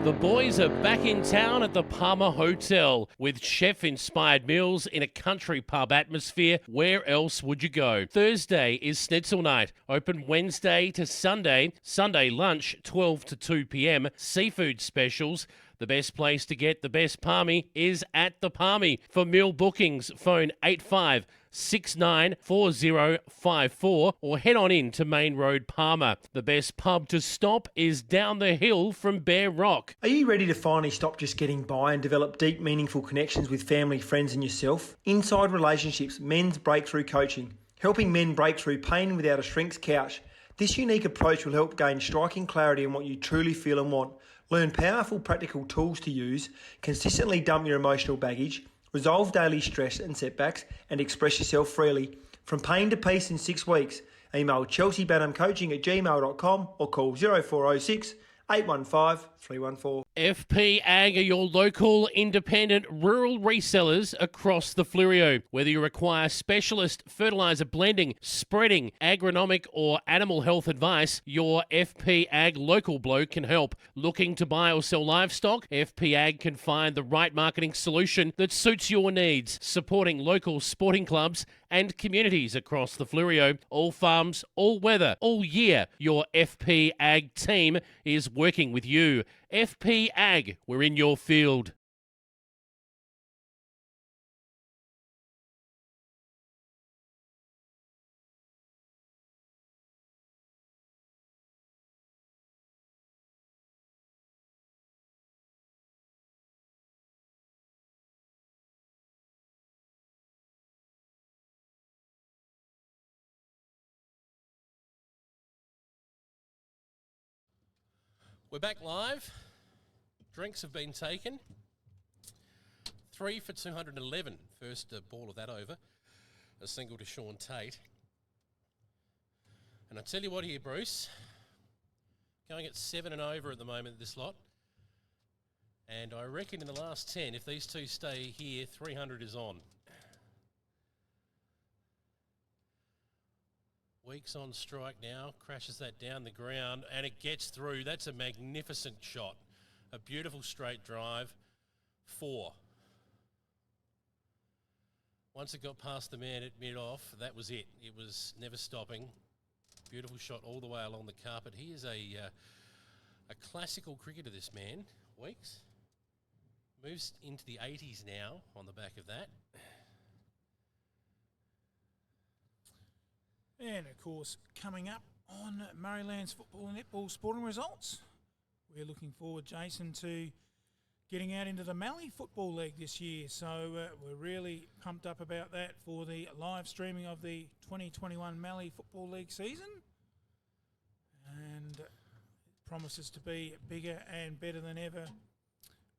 The boys are back in town at the Palmer Hotel with chef-inspired meals in a country pub atmosphere. Where else would you go? Thursday is Schnitzel night. Open Wednesday to Sunday. Sunday lunch, 12 to 2 p.m. Seafood specials. The best place to get the best palmy is at the Palmy. For meal bookings, phone 85694054 or head on in to Main Road, Palmer. The best pub to stop is down the hill from Bear Rock.
Are you ready to finally stop just getting by and develop deep, meaningful connections with family, friends and yourself? Inside Relationships Men's Breakthrough Coaching, helping men break through pain without a shrink's couch. This unique approach will help gain striking clarity on what you truly feel and want. Learn powerful, practical tools to use, consistently dump your emotional baggage, resolve daily stress and setbacks, and express yourself freely. From pain to peace in 6 weeks. Email chelseabadhamcoaching@gmail.com or call 0406 815 314.
FP Ag are your local independent rural resellers across the Fleurieu. Whether you require specialist fertiliser blending, spreading, agronomic or animal health advice, your FP Ag local bloke can help. Looking to buy or sell livestock? FP Ag can find the right marketing solution that suits your needs, supporting local sporting clubs and communities across the Fleurieu. All farms, all weather, all year. Your FP Ag team is working with you. FP Ag, we're in your field.
We're back live. Drinks have been taken. 3 for 211. First ball of that over. A single to Sean Tate. And I tell you what here, Bruce. Going at 7 and over at the moment, this lot. And I reckon in the last 10, if these two stay here, 300 is on. Weeks on strike now, crashes that down the ground, and it gets through. That's a magnificent shot. A beautiful straight drive. 4. Once it got past the man at mid-off, that was it. It was never stopping. Beautiful shot all the way along the carpet. He is a classical cricketer, this man. Weeks. Moves into the 80s now on the back of that.
And, of course, coming up on Murrayland's football and netball sporting results, we're looking forward, Jason, to getting out into the Mallee Football League this year. So we're really pumped up about that for the live streaming of the 2021 Mallee Football League season. And it promises to be bigger and better than ever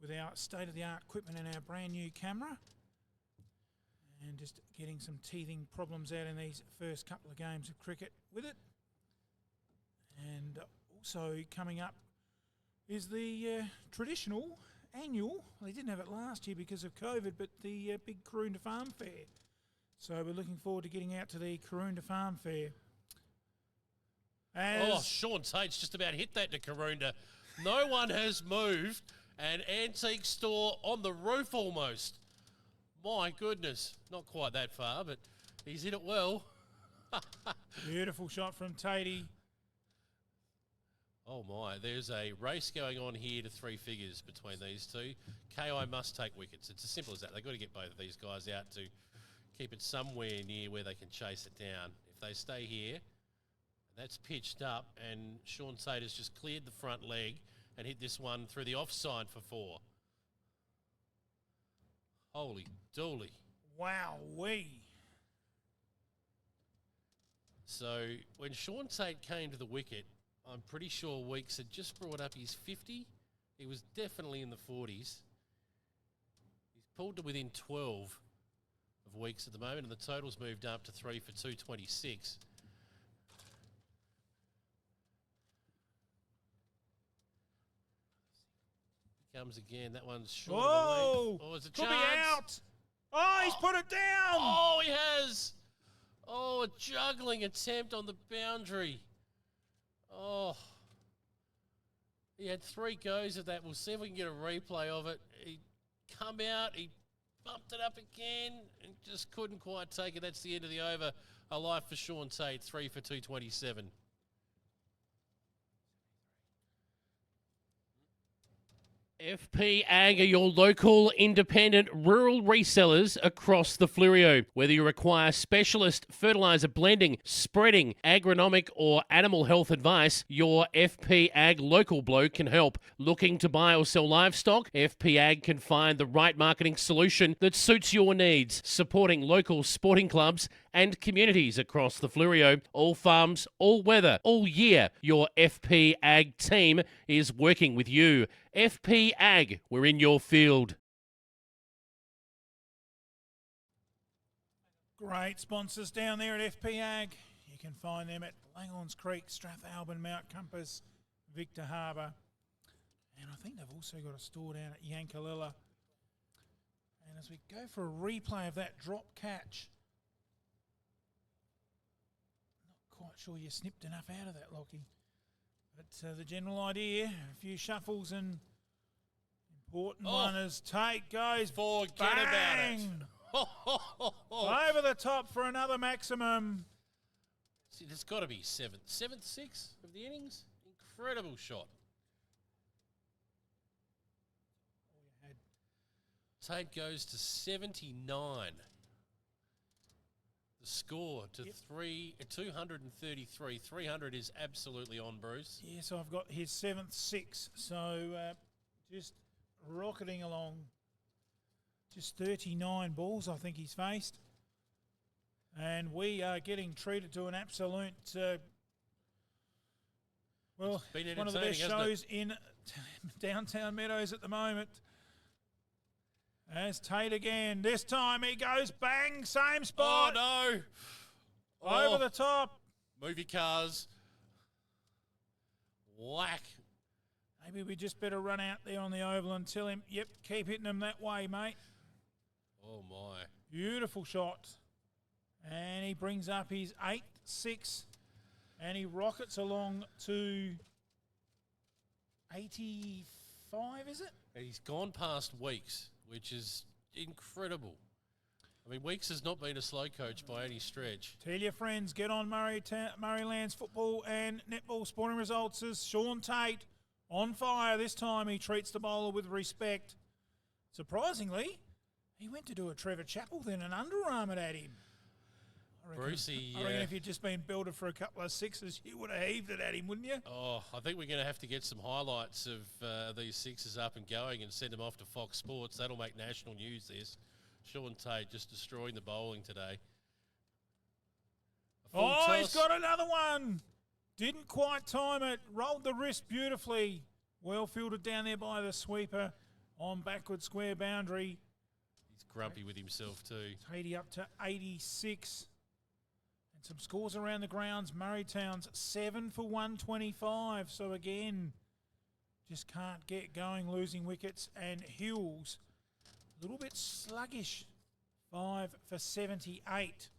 with our state-of-the-art equipment and our brand new camera. And just getting some teething problems out in these first couple of games of cricket with it. And also coming up is the traditional annual, they didn't have it last year because of COVID, but the big Karoonda Farm Fair. So we're looking forward to getting out to the Karoonda Farm Fair.
Sean Tate's just about hit that to Karoonda. No one has moved. An antique store on the roof almost. My goodness, not quite that far, but he's hit it well.
Beautiful shot from Tatey.
Oh my, there's a race going on here to 3 figures between these two. KI must take wickets. It's as simple as that. They've got to get both of these guys out to keep it somewhere near where they can chase it down. If they stay here, that's pitched up, and Sean Tate has just cleared the front leg and hit this one through the offside for 4. Holy dooly.
Wowee.
So when Sean Tate came to the wicket, I'm pretty sure Weeks had just brought up his 50. He was definitely in the 40s. He's pulled to within 12 of Weeks at the moment, and the total's moved up to 3 for 226. Comes again. That one's short.
Whoa!
Oh, it's a
Could
chance.
be out. Oh, he's put it down.
Oh, he has. Oh, a juggling attempt on the boundary. Oh. He had 3 goes at that. We'll see if we can get a replay of it. He come out. He bumped it up again and just couldn't quite take it. That's the end of the over. A life for Sean Tate. 3 for 227.
FP Ag are your local independent rural resellers across the Fleurieu. Whether you require specialist fertiliser blending, spreading, agronomic or animal health advice, your FP Ag local bloke can help. Looking to buy or sell livestock? FP Ag can find the right marketing solution that suits your needs, supporting local sporting clubs and communities across the Fleurieu. All farms, all weather, all year. Your FP Ag team is working with you. FP Ag, we're in your field.
Great sponsors down there at FP Ag. You can find them at Langhorns Creek, Strathalbyn, Mount Compass, Victor Harbour. And I think they've also got a store down at Yankalilla. And as we go for a replay of that drop catch, not quite sure you snipped enough out of that, Lockie. But the general idea, a few shuffles and important one as Tate goes.
Forget
bang!
about it.
Over the top for another maximum.
See, there's got to be seventh six of the innings. Incredible shot. Tate goes to 79. The score to 233. 300 is absolutely on, Bruce.
Yes, I've got his 7th 6. So just rocketing along. Just 39 balls I think he's faced. And we are getting treated to an absolute, one of the best shows in downtown Meadows at the moment. As Tate again. This time he goes bang, same spot.
Oh, no.
Over the top.
Movie cars. Whack.
Maybe we just better run out there on the oval and tell him, yep, keep hitting them that way, mate.
Oh, my.
Beautiful shot. And he brings up his 8th 6. And he rockets along to 85, is it?
And he's gone past Weeks, which is incredible. I mean, Weeks has not been a slow coach by any stretch.
Tell your friends, get on Murraylands football and netball sporting results as Sean Tate on fire. This time he treats the bowler with respect. Surprisingly, he went to do a Trevor Chappell then and underarm it at him. I reckon if you'd just been belted for a couple of 6s, you would have heaved it at him, wouldn't you?
Oh, I think we're going to have to get some highlights of these 6s up and going and send them off to Fox Sports. That'll make national news, this. Sean Tate just destroying the bowling today.
He's got another one. Didn't quite time it. Rolled the wrist beautifully. Well fielded down there by the sweeper on backward square boundary.
He's grumpy with himself too.
Tatey up to 86. And some scores around the grounds. Murraytown's 7 for 125. So again, just can't get going, losing wickets. And Hills, a little bit sluggish, 5 for 78.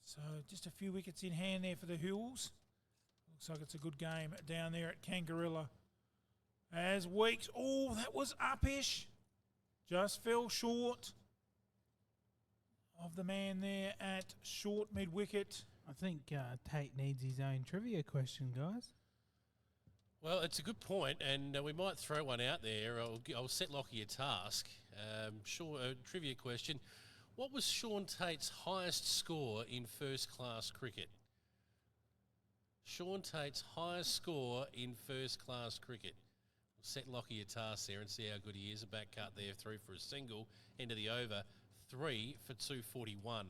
So just a few wickets in hand there for the Hills. Looks like it's a good game down there at Kangarilla. As Weeks, that was uppish. Just fell short of the man there at short mid-wicket.
I think Tate needs his own trivia question, guys.
Well, it's a good point, and we might throw one out there. I'll set Lockie a task. Trivia question. What was Sean Tate's highest score in first-class cricket? Sean Tate's highest score in first-class cricket. We'll set Lockie a task there and see how good he is. A back cut there, through for a single. End of the over, 3 for 241.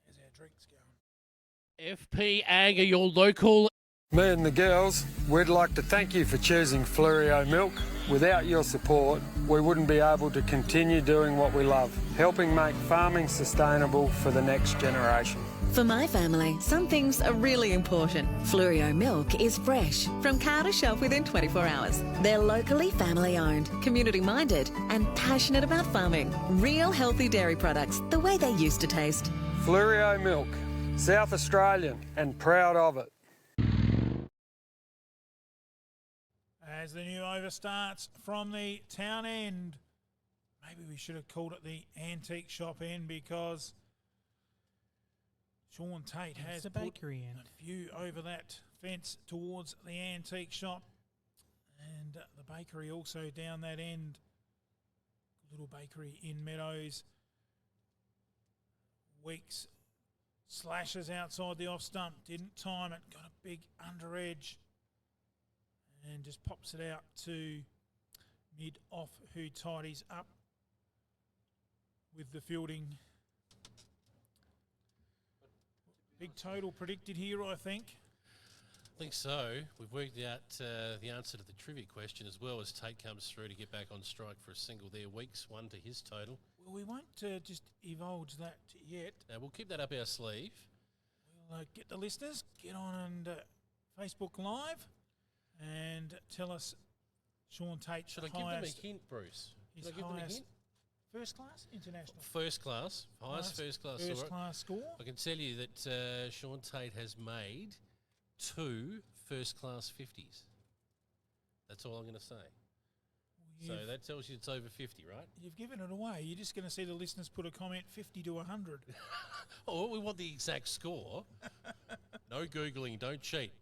There's our drinks going.
FP Ag are your local.
Me and the girls, we'd like to thank you for choosing Fluorio Milk. Without your support, we wouldn't be able to continue doing what we love, helping make farming sustainable for the next generation.
For my family, some things are really important. Fluorio milk is fresh, from car to shelf within 24 hours. They're locally family owned, community minded, and passionate about farming. Real healthy dairy products, the way they used to taste.
Fluorio Milk, South Australian and proud of it.
As the new over starts from the town end, maybe we should have called it the antique shop end because Sean Tate has
the
put
bakery end.
a few over that fence towards the antique shop, and the bakery also down that end. Little bakery in Meadows. Weeks slashes outside the off stump, didn't time it, got a big under edge. And just pops it out to mid-off, who tidies up with the fielding. Big total predicted here, I think.
I think so. We've worked out the answer to the trivia question as well as Tate comes through to get back on strike for a single there. Weeks 1 to his total.
Well, we won't just divulge that yet.
We'll keep that up our sleeve.
We'll get the listeners, get on and Facebook Live and tell us Sean Tate's
Should I give them a hint, Bruce? Should I give them a hint?
First class, international.
First class, highest first class
score.
I can tell you that Sean Tate has made 2 first class 50s. That's all I'm going to say. So that tells you it's over 50, right?
You've given it away. You're just going to see the listeners put a comment 50 to 100.
Oh, well, we want the exact score. No Googling, don't cheat.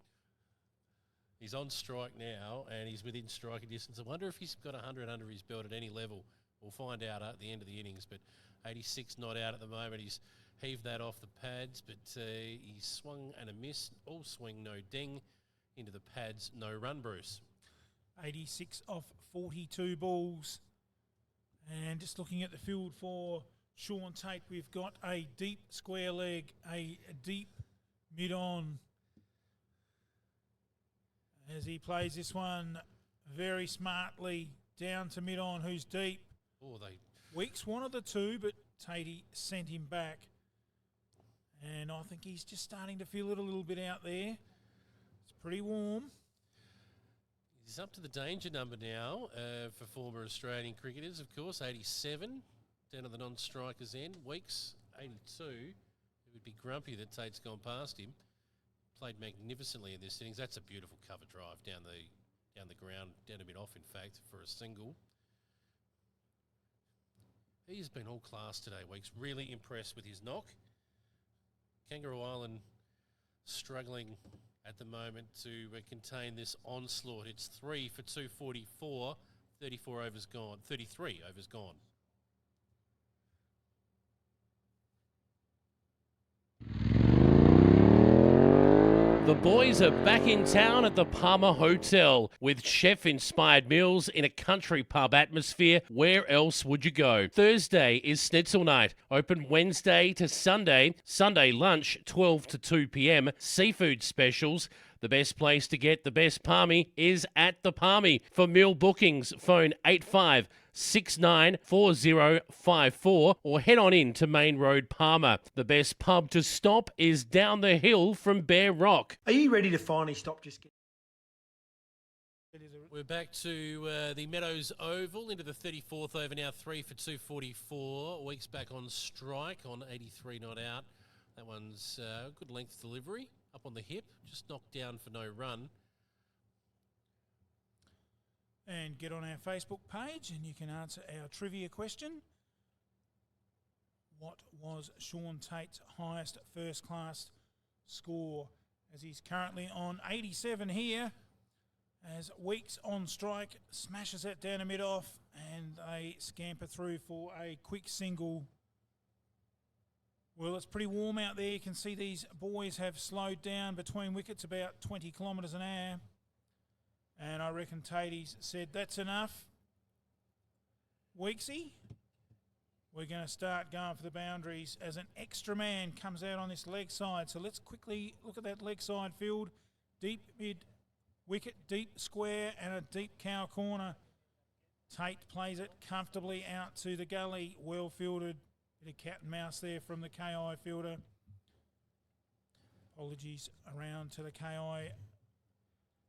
He's on strike now, and he's within striking distance. I wonder if he's got 100 under his belt at any level. We'll find out at the end of the innings, but 86 not out at the moment. He's heaved that off the pads, but he's swung and a miss. All swing, no ding. Into the pads, no run, Bruce.
86 off 42 balls. And just looking at the field for Sean Tate, we've got a deep square leg, a deep mid-on. As he plays this one very smartly down to mid-on, who's deep.
Oh,
Weeks wanted the 2, but Tatey sent him back. And I think he's just starting to feel it a little bit out there. It's pretty warm.
He's up to the danger number now for former Australian cricketers, of course, 87, down at the non-strikers end. Weeks, 82. It would be grumpy that Tate's gone past him. Played magnificently in this innings. That's a beautiful cover drive down the ground, down a bit off, in fact, for a single. He's been all class today, Weeks. Really impressed with his knock. Kangaroo Island struggling at the moment to contain this onslaught. It's 3 for 244, 34 overs gone, 33 overs gone.
The boys are back in town at the Palmer Hotel with chef-inspired meals in a country pub atmosphere. Where else would you go? Thursday is Schnitzel night. Open Wednesday to Sunday. Sunday lunch, 12 to 2 p.m. Seafood specials. The best place to get the best palmy is at the Palmy. For meal bookings, phone 85694054 or head on in to Main Road, Palmer. The best pub to stop is down the hill from Bear Rock.
Are you ready to finally stop just getting...
We're back to the Meadows Oval into the 34th over now, 3 for 244. Weeks back on strike on 83 not out. That one's a good length delivery. Up on the hip, just knocked down for no run.
And get on our Facebook page and you can answer our trivia question. What was Sean Tate's highest first class score? As he's currently on 87 here. As Weeks on strike, smashes that down a mid-off and they scamper through for a quick single. Well, it's pretty warm out there. You can see these boys have slowed down between wickets about 20 kilometres an hour. And I reckon Tatey's said, that's enough. Weeksy, we're going to start going for the boundaries as an extra man comes out on this leg side. So let's quickly look at that leg side field. Deep mid wicket, deep square and a deep cow corner. Tate plays it comfortably out to the gully. Well fielded. Bit of cat and mouse there from the KI fielder. Apologies around to the KI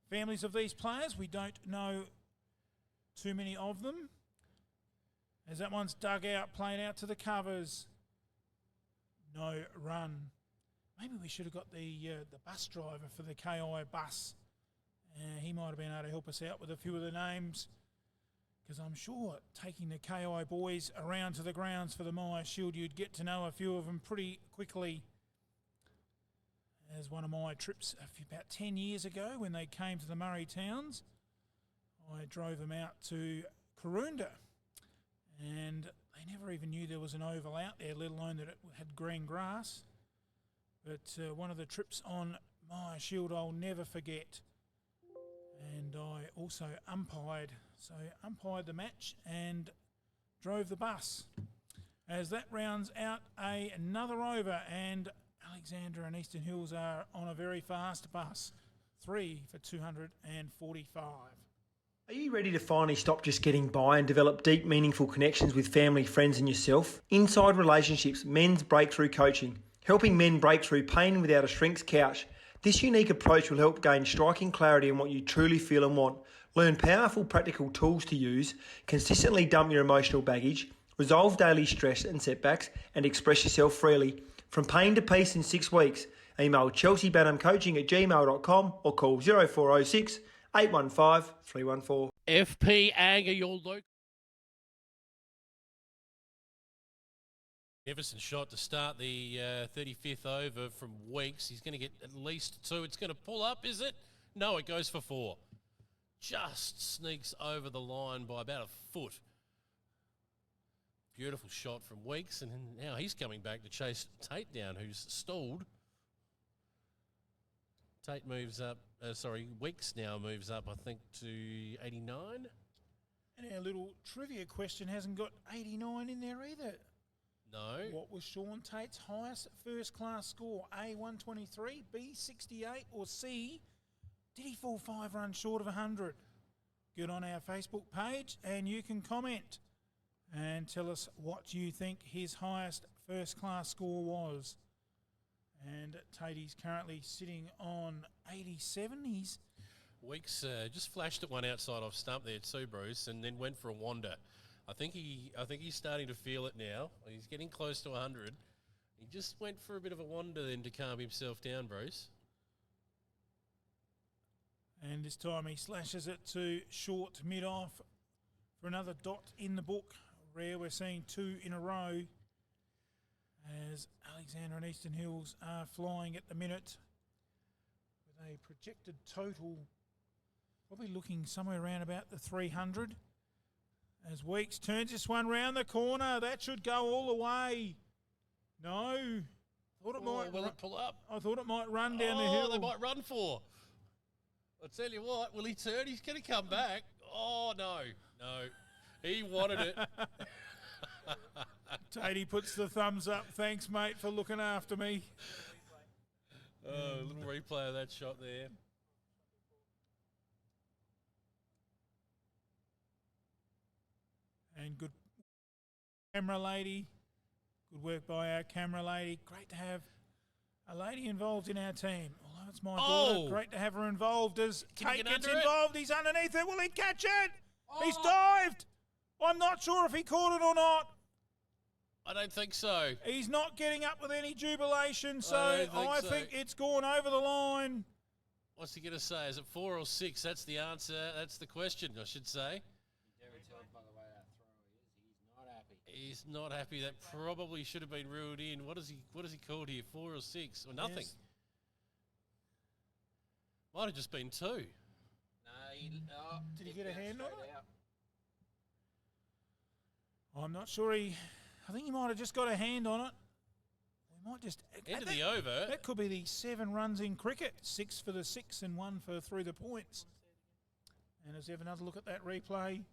families of these players. We don't know too many of them. As that one's dug out, played out to the covers. No run. Maybe we should have got the bus driver for the KI bus. He might have been able to help us out with a few of the names. Because I'm sure taking the KI boys around to the grounds for the Maya Shield, you'd get to know a few of them pretty quickly. As one of my trips about 10 years ago when they came to the Murray Towns, I drove them out to Karoonda. And they never even knew there was an oval out there, let alone that it had green grass. But one of the trips on Maya Shield I'll never forget. And I also umpired. So umpired the match and drove the bus. As that rounds out another over, and Alexandra and Eastern Hills are on a very fast bus. 3 for 245.
Are you ready to finally stop just getting by and develop deep, meaningful connections with family, friends and yourself? Inside Relationships, Men's Breakthrough Coaching, helping men break through pain without a shrink's couch. This unique approach will help gain striking clarity on what you truly feel and want, learn powerful practical tools to use, consistently dump your emotional baggage, resolve daily stress and setbacks, and express yourself freely. From pain to peace in 6 weeks. Email chelseabanhamcoaching@gmail.com or call 0406 815 314.
FP Ag are your local.
Jefferson shot to start the 35th over from Weeks. He's going to get at least 2. It's going to pull up, is it? No, it goes for 4. Just sneaks over the line by about a foot. Beautiful shot from Weeks, and now he's coming back to chase Tate down, who's stalled. Tate moves up, Weeks now moves up, I think, to 89.
And our little trivia question hasn't got 89 in there either.
No.
What was Sean Tate's highest first-class score? A, 123, B, 68, or C, did he fall 5 runs short of 100? Get on our Facebook page and you can comment and tell us what you think his highest first-class score was. And Tatey's currently sitting on 87. He's
Weeks just flashed at one outside off stump there too, Bruce, and then went for a wander. I think he's starting to feel it now. He's getting close to 100. He just went for a bit of a wander then to calm himself down, Bruce.
And this time he slashes it to short mid-off for another dot in the book. Rare, we're seeing 2 in a row as Alexander and Eastern Hills are flying at the minute with a projected total probably looking somewhere around about the 300. As Weeks turns this one round the corner, that should go all the way. No. Thought it might
will it pull up?
I thought it might run down the hill.
They might run for. I'll tell you what, will he turn? He's going to come back. Oh, no. He wanted it.
Tatey puts the thumbs up. Thanks, mate, for looking after me.
A little replay of that shot there.
And good camera lady. Good work by our camera lady. Great to have a lady involved in our team. Although it's my daughter, great to have her involved as Tate gets involved. He's underneath it. Will he catch it? He's dived. I'm not sure if he caught it or not.
I don't think so.
He's not getting up with any jubilation, so I think it's gone over the line.
What's he going to say? Is it 4 or 6? That's the answer. That's the question, I should say. He's not happy. That probably should have been ruled in. What is he called here? 4 or 6 or nothing?
Yes.
Might have just been 2.
No,
Did he get a hand on it? I'm not sure. I think he might have just got a hand on it. We might just
end of the over.
That could be the 7 runs in cricket. 6 for the 6 and 1 for through the points. And let's have another look at that replay.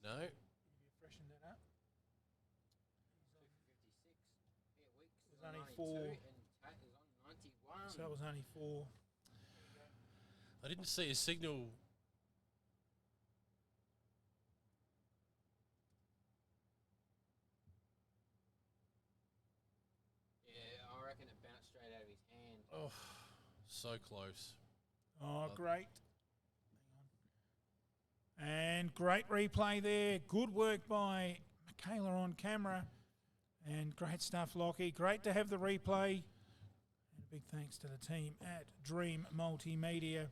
No.
Freshen that up. It was only 4. So it was only 4.
I didn't see a signal.
Yeah, I reckon it bounced straight out of his hand.
Oh, so close.
Oh, great. And great replay there. Good work by Michaela on camera. And great stuff, Lockie. Great to have the replay. And a big thanks to the team at Dream Multimedia.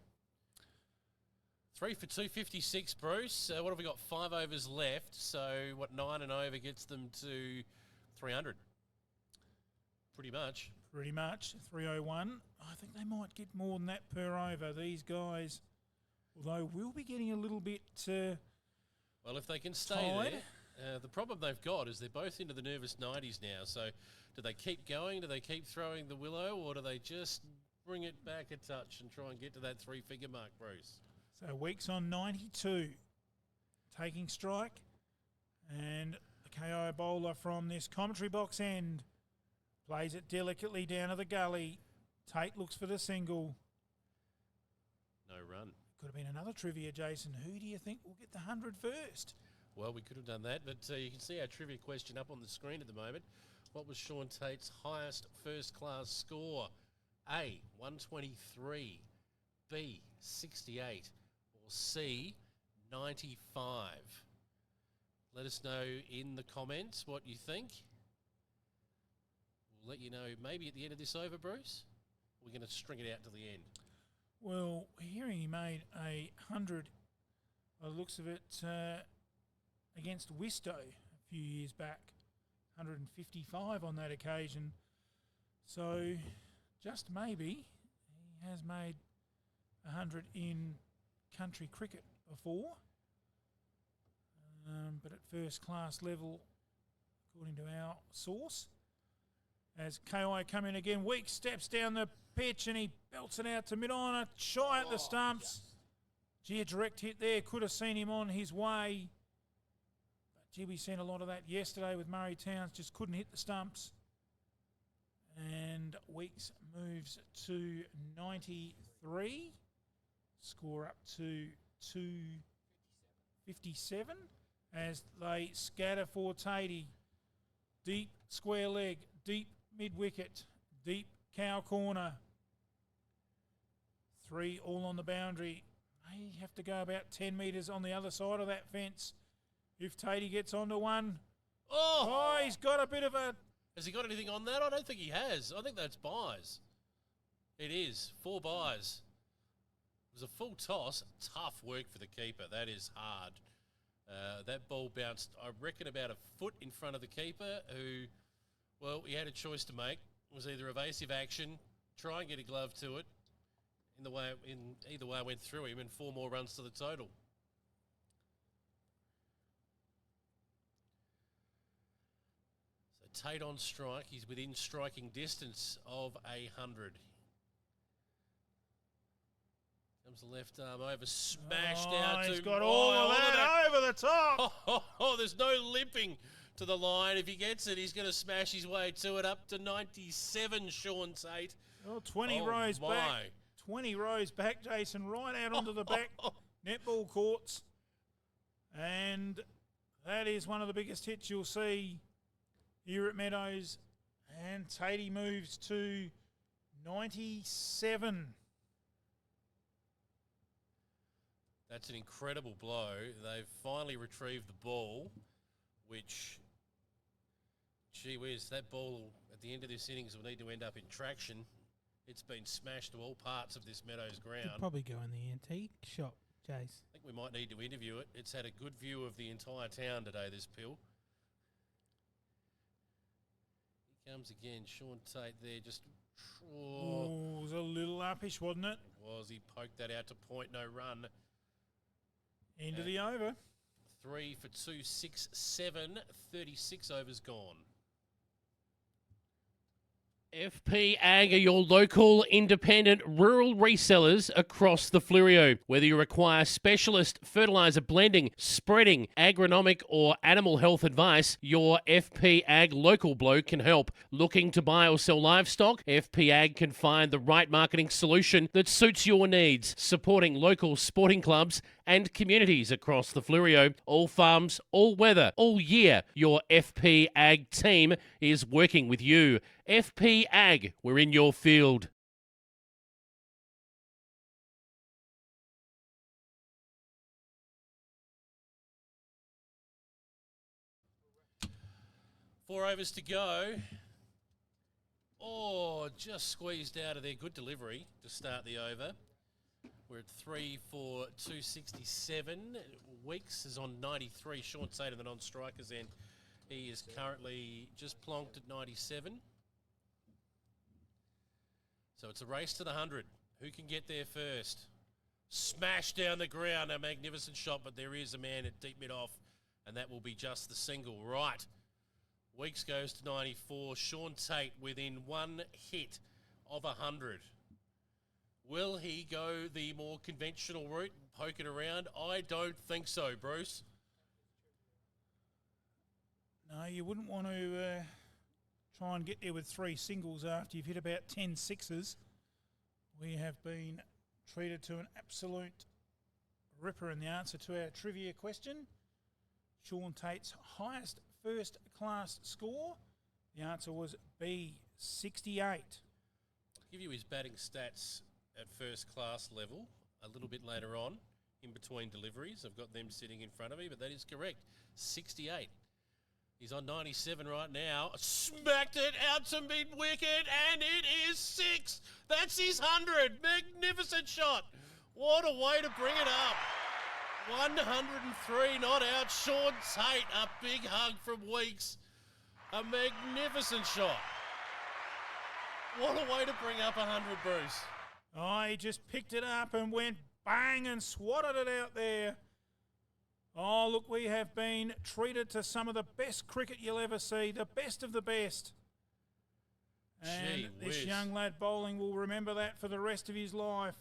3 for 256, Bruce. What have we got? 5 overs left. So, 9 and over gets them to 300? Pretty much.
301. I think they might get more than that per over, these guys. Although we'll be getting a little bit
well, if they can stay
tired.
there. The problem they've got is they're both into the nervous 90s now. So do they keep going? Do they keep throwing the willow? Or do they just bring it back a touch and try and get to that 3-figure mark, Bruce?
So Weeks on 92. Taking strike. And the KO bowler from this commentary box end plays it delicately down to the gully. Tate looks for the single.
No run.
Could have been another trivia, Jason. Who do you think will get the 100 first?
Well, we could have done that, but you can see our trivia question up on the screen at the moment. What was Sean Tate's highest first-class score? A, 123, B, 68, or C, 95? Let us know in the comments what you think. We'll let you know maybe at the end of this over, Bruce. We're going to string it out to the end.
Well, hearing he made a 100, by the looks of it, against Wistow a few years back, 155 on that occasion. So just maybe he has made 100 in country cricket before. But at first class level, according to our source. As KI come in again, Weeks steps down the pitch and he belts it out to mid-on, a shy at the stumps. Gee, a direct hit there, could have seen him on his way. But gee, we seen a lot of that yesterday with Murray Towns, just couldn't hit the stumps. And Weeks moves to 93, score up to 257 as they scatter for Tatey. Deep square leg, deep mid-wicket, deep cow corner. 3 all on the boundary. May have to go about 10 metres on the other side of that fence if Tatey gets onto one. Oh, he's got a bit of a...
Has he got anything on that? I don't think he has. I think that's buys. It is. 4 buys. It was a full toss. Tough work for the keeper. That is hard. That ball bounced, I reckon, about a foot in front of the keeper who, well, he had a choice to make. It was either evasive action, try and get a glove to it. Either way, I went through him and 4 more runs to the total. So Tate on strike. He's within striking distance of 100. Comes the left arm over, smashed out to...
He's got all of that over the top.
There's no limping to the line. If he gets it, he's going to smash his way to it. Up to 97, Sean Tate.
20 rows back. 20 rows back, Jason, right out onto the back netball courts. And that is one of the biggest hits you'll see here at Meadows. And Tatey moves to 97.
That's an incredible blow. They've finally retrieved the ball, which, gee whiz, that ball at the end of this innings will need to end up in traction. It's been smashed to all parts of this Meadows ground.
Could probably go in the antique shop, Jace.
I think we might need to interview it. It's had a good view of the entire town today, this pill. Here comes again, Sean Tate there, just...
Oh, it was a little uppish, wasn't it?
It was. He poked that out to point, no run.
Into the over.
3 for 2, 6, 7, 36 overs gone.
FP Ag are your local, independent, rural resellers across the Flurio. Whether you require specialist fertiliser blending, spreading, agronomic or animal health advice, your FP Ag local bloke can help. Looking to buy or sell livestock? FP Ag can find the right marketing solution that suits your needs, supporting local sporting clubs and communities across the Flurio. All farms, all weather, all year. Your FP Ag team is working with you. FP Ag, we're in your field.
Four overs to go. Oh, just squeezed out of there. Good delivery to start the over. We're at 3 for 267. Weeks is on 93. Sean Tate of the non-strikers end. He is currently just plonked at 97. So it's a race to the 100. Who can get there first? Smash down the ground. A magnificent shot, but there is a man at deep mid-off, and that will be just the single. Right. Weeks goes to 94. Sean Tate within one hit of 100. Will he go the more conventional route and poke it around? I don't think so, Bruce.
No, you wouldn't want to try and get there with 3 singles after you've hit about 10 sixes. We have been treated to an absolute ripper in the answer to our trivia question. Sean Tate's highest first class score, the answer was B, 68.
I'll give you his batting stats at first class level a little bit later on, in between deliveries. I've got them sitting in front of me, but that is correct. 68. He's on 97 right now. Smacked it out to mid-wicket, and it is 6. That's his 100. Magnificent shot. What a way to bring it up. 103 not out. Sean Tate, a big hug from Weeks. A magnificent shot. What a way to bring up 100, Bruce.
Oh, he just picked it up and went bang and swatted it out there. Oh, look, we have been treated to some of the best cricket you'll ever see, the best of the best. And
Gee
this
whiz.
young lad bowling will remember that for the rest of his life.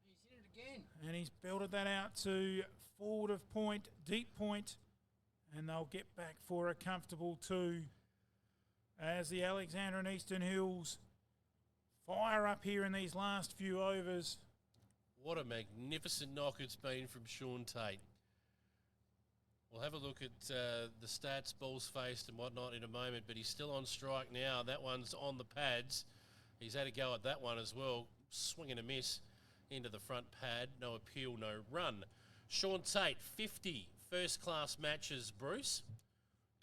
He's hit it again.
And he's belted that out to forward of point, deep point, and they'll get back for a comfortable 2 as the Alexander and Eastern Hills fire up here in these last few overs.
What a magnificent knock it's been from Sean Tate. We'll have a look at the stats, balls faced and whatnot in a moment, but he's still on strike now. That one's on the pads. He's had a go at that one as well. Swing and a miss into the front pad. No appeal, no run. Sean Tate, 50 first-class matches, Bruce.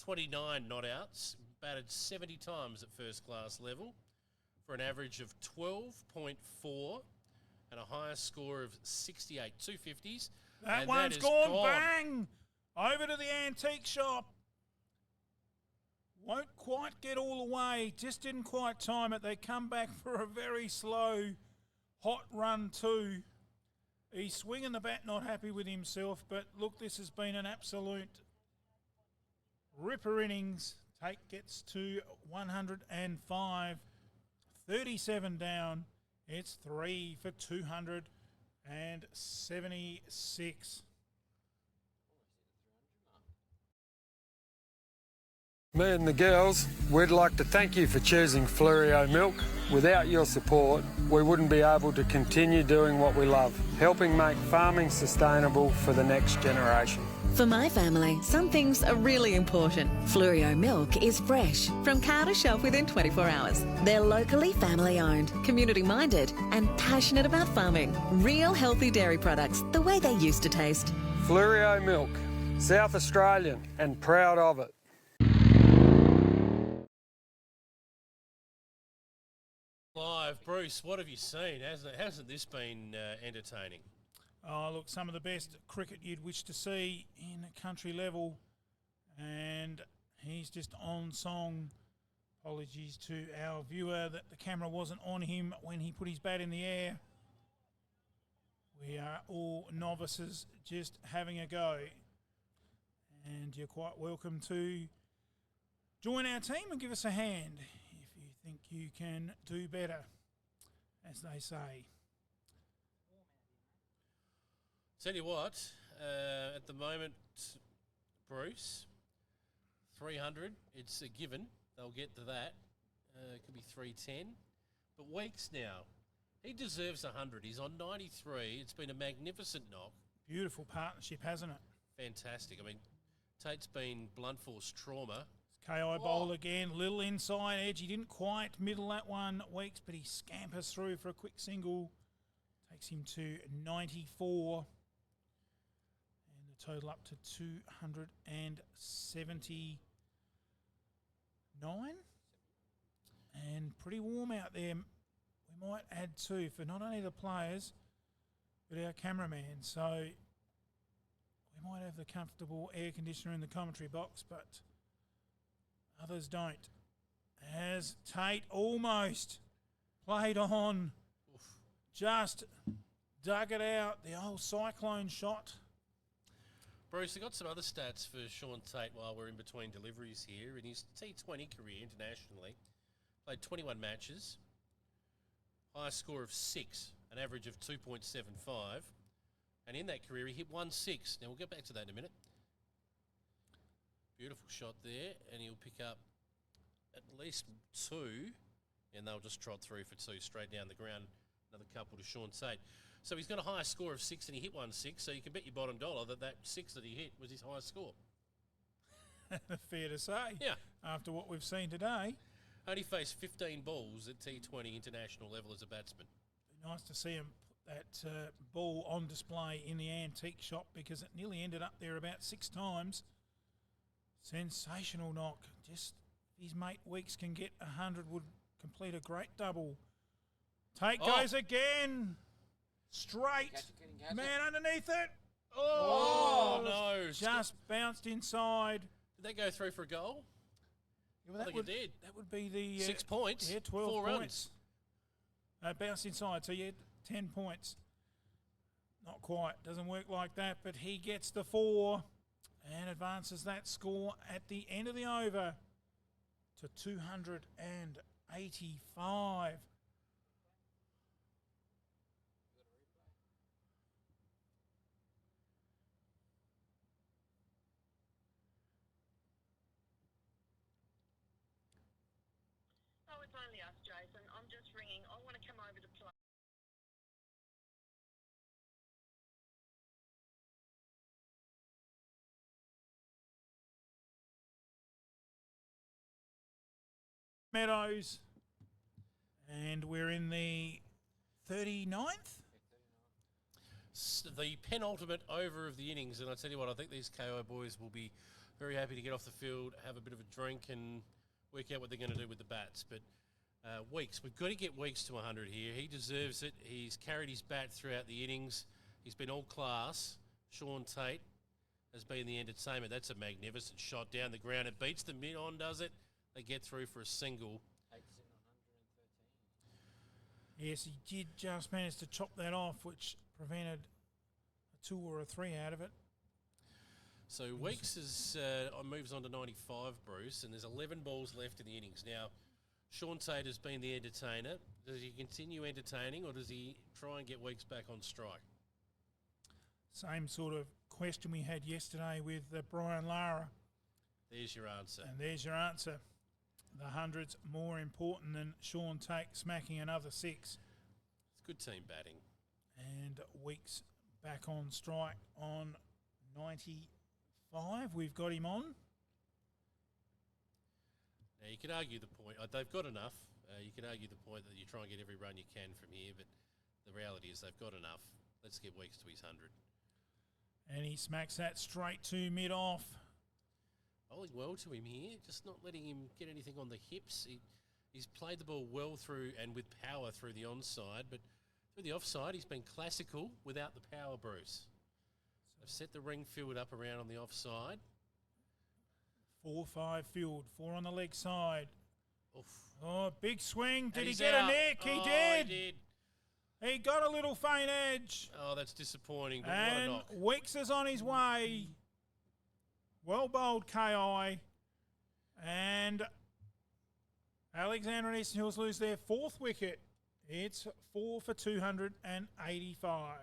29 not-outs. Batted 70 times at first-class level for an average of 12.4 and a highest score of 68. 250s.
That
and
one's
is
gone bang! Over to the antique shop. Won't quite get all the way. Just didn't quite time it. They come back for a very slow, hot run too. He's swinging the bat, not happy with himself. But look, this has been an absolute ripper innings. Tate gets to 105. 37 down. It's 3 for 276.
Me and the girls, we'd like to thank you for choosing Fluorio Milk. Without your support, we wouldn't be able to continue doing what we love, helping make farming sustainable for the next generation.
For my family, some things are really important. Fluorio milk is fresh, from cow to shelf within 24 hours. They're locally family owned, community minded, and passionate about farming. Real healthy dairy products, the way they used to taste.
Fluorio Milk, South Australian and proud of it.
Live, Bruce, what have you seen? Hasn't this been entertaining?
Oh, look, some of the best cricket you'd wish to see in a country level. And he's just on song. Apologies to our viewer that the camera wasn't on him when he put his bat in the air. We are all novices just having a go. And you're quite welcome to join our team and give us a hand if you think you can do better, as they say.
Tell you what, at the moment, Bruce, 300, it's a given. They'll get to that. It could be 310. But Weeks now, he deserves 100. He's on 93. It's been a magnificent knock.
Beautiful partnership, hasn't it?
Fantastic. I mean, Tate's been blunt force trauma.
KI bowl again, little inside edge. He didn't quite middle that one, Weeks, but he scampers through for a quick single. Takes him to 94. And the total up to 279. And pretty warm out there. We might add two for not only the players, but our cameraman. So we might have the comfortable air conditioner in the commentary box, but others don't. As Tate almost played on, just dug it out, the old cyclone shot.
Bruce, I got some other stats for Sean Tate while we're in between deliveries here. In his T20 career internationally, played 21 matches, highest score of 6, an average of 2.75. And in that career, he hit 1-6. Now, we'll get back to that in a minute. Beautiful shot there, and he'll pick up at least 2, and they'll just trot through for 2 straight down the ground. Another couple to Sean Tate. So he's got a high score of 6 and he hit 1-6, so you can bet your bottom dollar that 6 that he hit was his highest score.
Fair to say.
Yeah.
After what we've seen today.
Only faced 15 balls at T20 international level as a batsman.
Nice to see him put that ball on display in the antique shop because it nearly ended up there about 6 times. Sensational knock. Just his mate Weeks can get 100 would complete a great double. Tate goes again. Straight.
Catch it.
Man underneath it.
Oh, no.
Just bounced inside.
Did that go through for a goal?
Yeah, well,
I think it did.
That would be the
6 points.
Yeah, 12
4
points.
runs.
Bounced inside, so yeah, 10 points. Not quite. Doesn't work like that, but he gets the 4 and advances that score at the end of the over to 285.
Oh, it's only us, Jason. I'm just ringing. I want to come over to play.
Meadows. And we're in the 39th?
The penultimate over of the innings, and I tell you what, I think these KO boys will be very happy to get off the field, have a bit of a drink and work out what they're going to do with the bats. But Weeks, we've got to get Weeks to 100 here. He deserves it. He's carried his bat throughout the innings. He's been all class. Sean Tate has been the entertainment. That's a magnificent shot down the ground. It beats the mid-on, does it? They get through for a single.
Yes, he did just manage to chop that off, which prevented a 2 or a 3 out of it.
So Weeks moves on to 95, Bruce, and there's 11 balls left in the innings. Now, Sean Tate has been the entertainer. Does he continue entertaining, or does he try and get Weeks back on strike?
Same sort of question we had yesterday with Brian Lara.
There's your answer.
And there's your answer. The 100's more important than Sean Tate smacking another 6.
It's good team batting.
And Weeks back on strike on 95. We've got him on.
Now, you could argue the point. They've got enough. You could argue the point that you try and get every run you can from here, but the reality is they've got enough. Let's get Weeks to his 100.
And he smacks that straight to mid-off.
Bowling well to him here, just not letting him get anything on the hips. He's played the ball well through and with power through the onside, but through the offside, he's been classical without the power, Bruce. They've set the ring field up around on the offside.
4-5 field, 4 on the leg side.
Oof.
Oh, big swing. Did he
he's
get
out.
a nick? He did.
He did.
He got a little faint edge.
Oh, that's disappointing, but
And
what a knock.
Weeks is on his way. Well bowled, KI. And Alexander and Eastern Hills lose their 4th wicket. It's 4 for 285.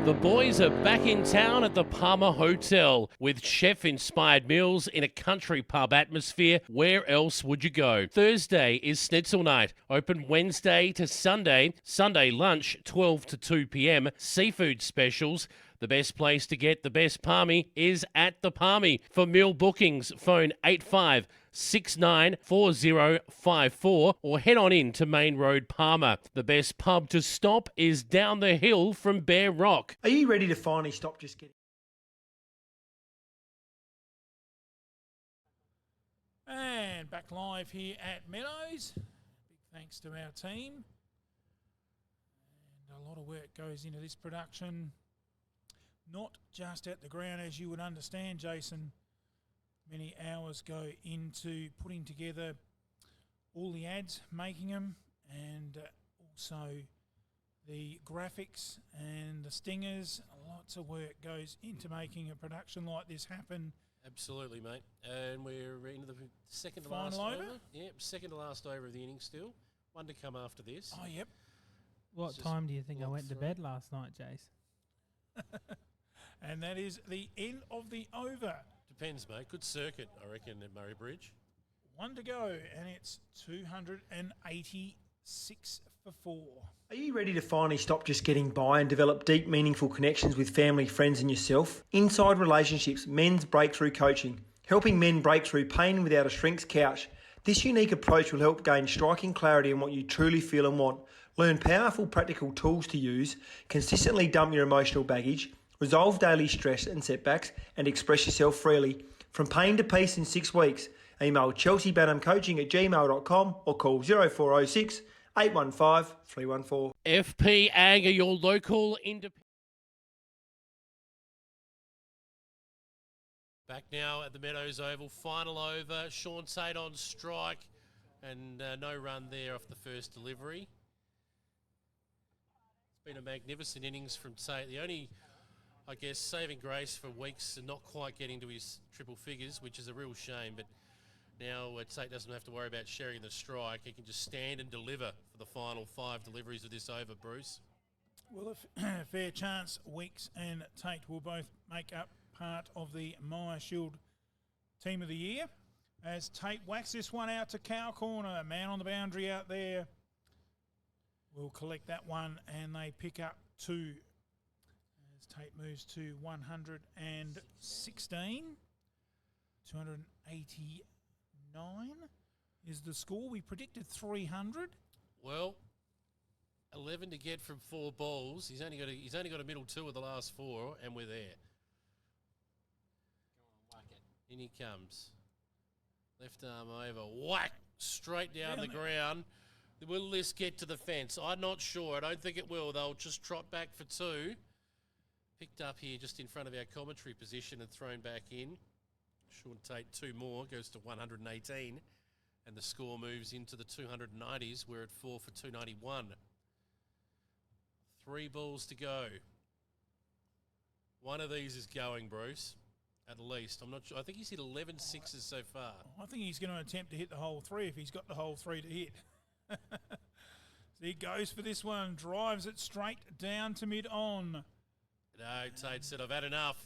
The boys are back in town at the Palmer Hotel with chef-inspired meals in a country pub atmosphere. Where else would you go? Thursday is Schnitzel night. Open Wednesday to Sunday. Sunday lunch, 12 to 2 p.m. Seafood specials. The best place to get the best palmy is at the Palmy. For meal bookings, phone 85694054 or head on in to Main Road, Palmer. The best pub to stop is down the hill from Bear Rock.
Are you ready to finally stop just getting...
And back live here at Meadows. Big thanks to our team. And a lot of work goes into this production. Not just at the ground, as you would understand, Jason. Many hours go into putting together all the ads, making them, and also the graphics and the stingers. Lots of work goes into making a production like this happen.
Absolutely, mate. And we're into the second to
Final
last
over?
Yep, second to last over of the inning still. One to come after this.
Oh, yep.
What
It's just
time do you think I
locked
went to
through.
bed last night, Jace?
And that is the end of the over.
Depends, mate. Good circuit, I reckon, at Murray Bridge.
One to go, and it's 286 for 4.
Are you ready to finally stop just getting by and develop deep, meaningful connections with family, friends, and yourself? Inside Relationships Men's Breakthrough Coaching, helping men break through pain without a shrink's couch. This unique approach will help gain striking clarity on what you truly feel and want. Learn powerful, practical tools to use, consistently dump your emotional baggage, resolve daily stress and setbacks, and express yourself freely. From pain to peace in 6 weeks. Email chelseabanhamcoaching@gmail.com or call 0406 815 314.
FP Ag are your local independent.
Back now at the Meadows Oval, final over. Sean Tate on strike, and no run there off the first delivery. It's been a magnificent innings from Tate. The only, I guess, saving grace for weeks and not quite getting to his triple figures, which is a real shame. But now Tate doesn't have to worry about sharing the strike. He can just stand and deliver for the final 5 deliveries of this over, Bruce.
Well, a fair chance Weeks and Tate will both make up part of the Myer Shield Team of the Year. As Tate whacks this one out to cow corner, man on the boundary out there will collect that one, and they pick up 2. As Tate moves to 116, 289 is the score. We predicted 300.
Well, 11 to get from 4 balls. He's only got a middle 2 of the last 4, and we're there.
Come on, whack it.
In he comes. Left arm over. Whack! Straight down the ground. Will this get to the fence? I'm not sure. I don't think it will. They'll just trot back for 2. Picked up here just in front of our commentary position and thrown back in. Sean Tate 2 more. Goes to 118. And the score moves into the 290s. We're at 4 for 291. 3 balls to go. One of these is going, Bruce. At least. I'm not sure. I think he's hit 11 sixes so far.
I think he's going to attempt to hit the whole 3 if he's got the whole 3 to hit. So he goes for this one, drives it straight down to mid-on.
No, Tate said, I've had enough.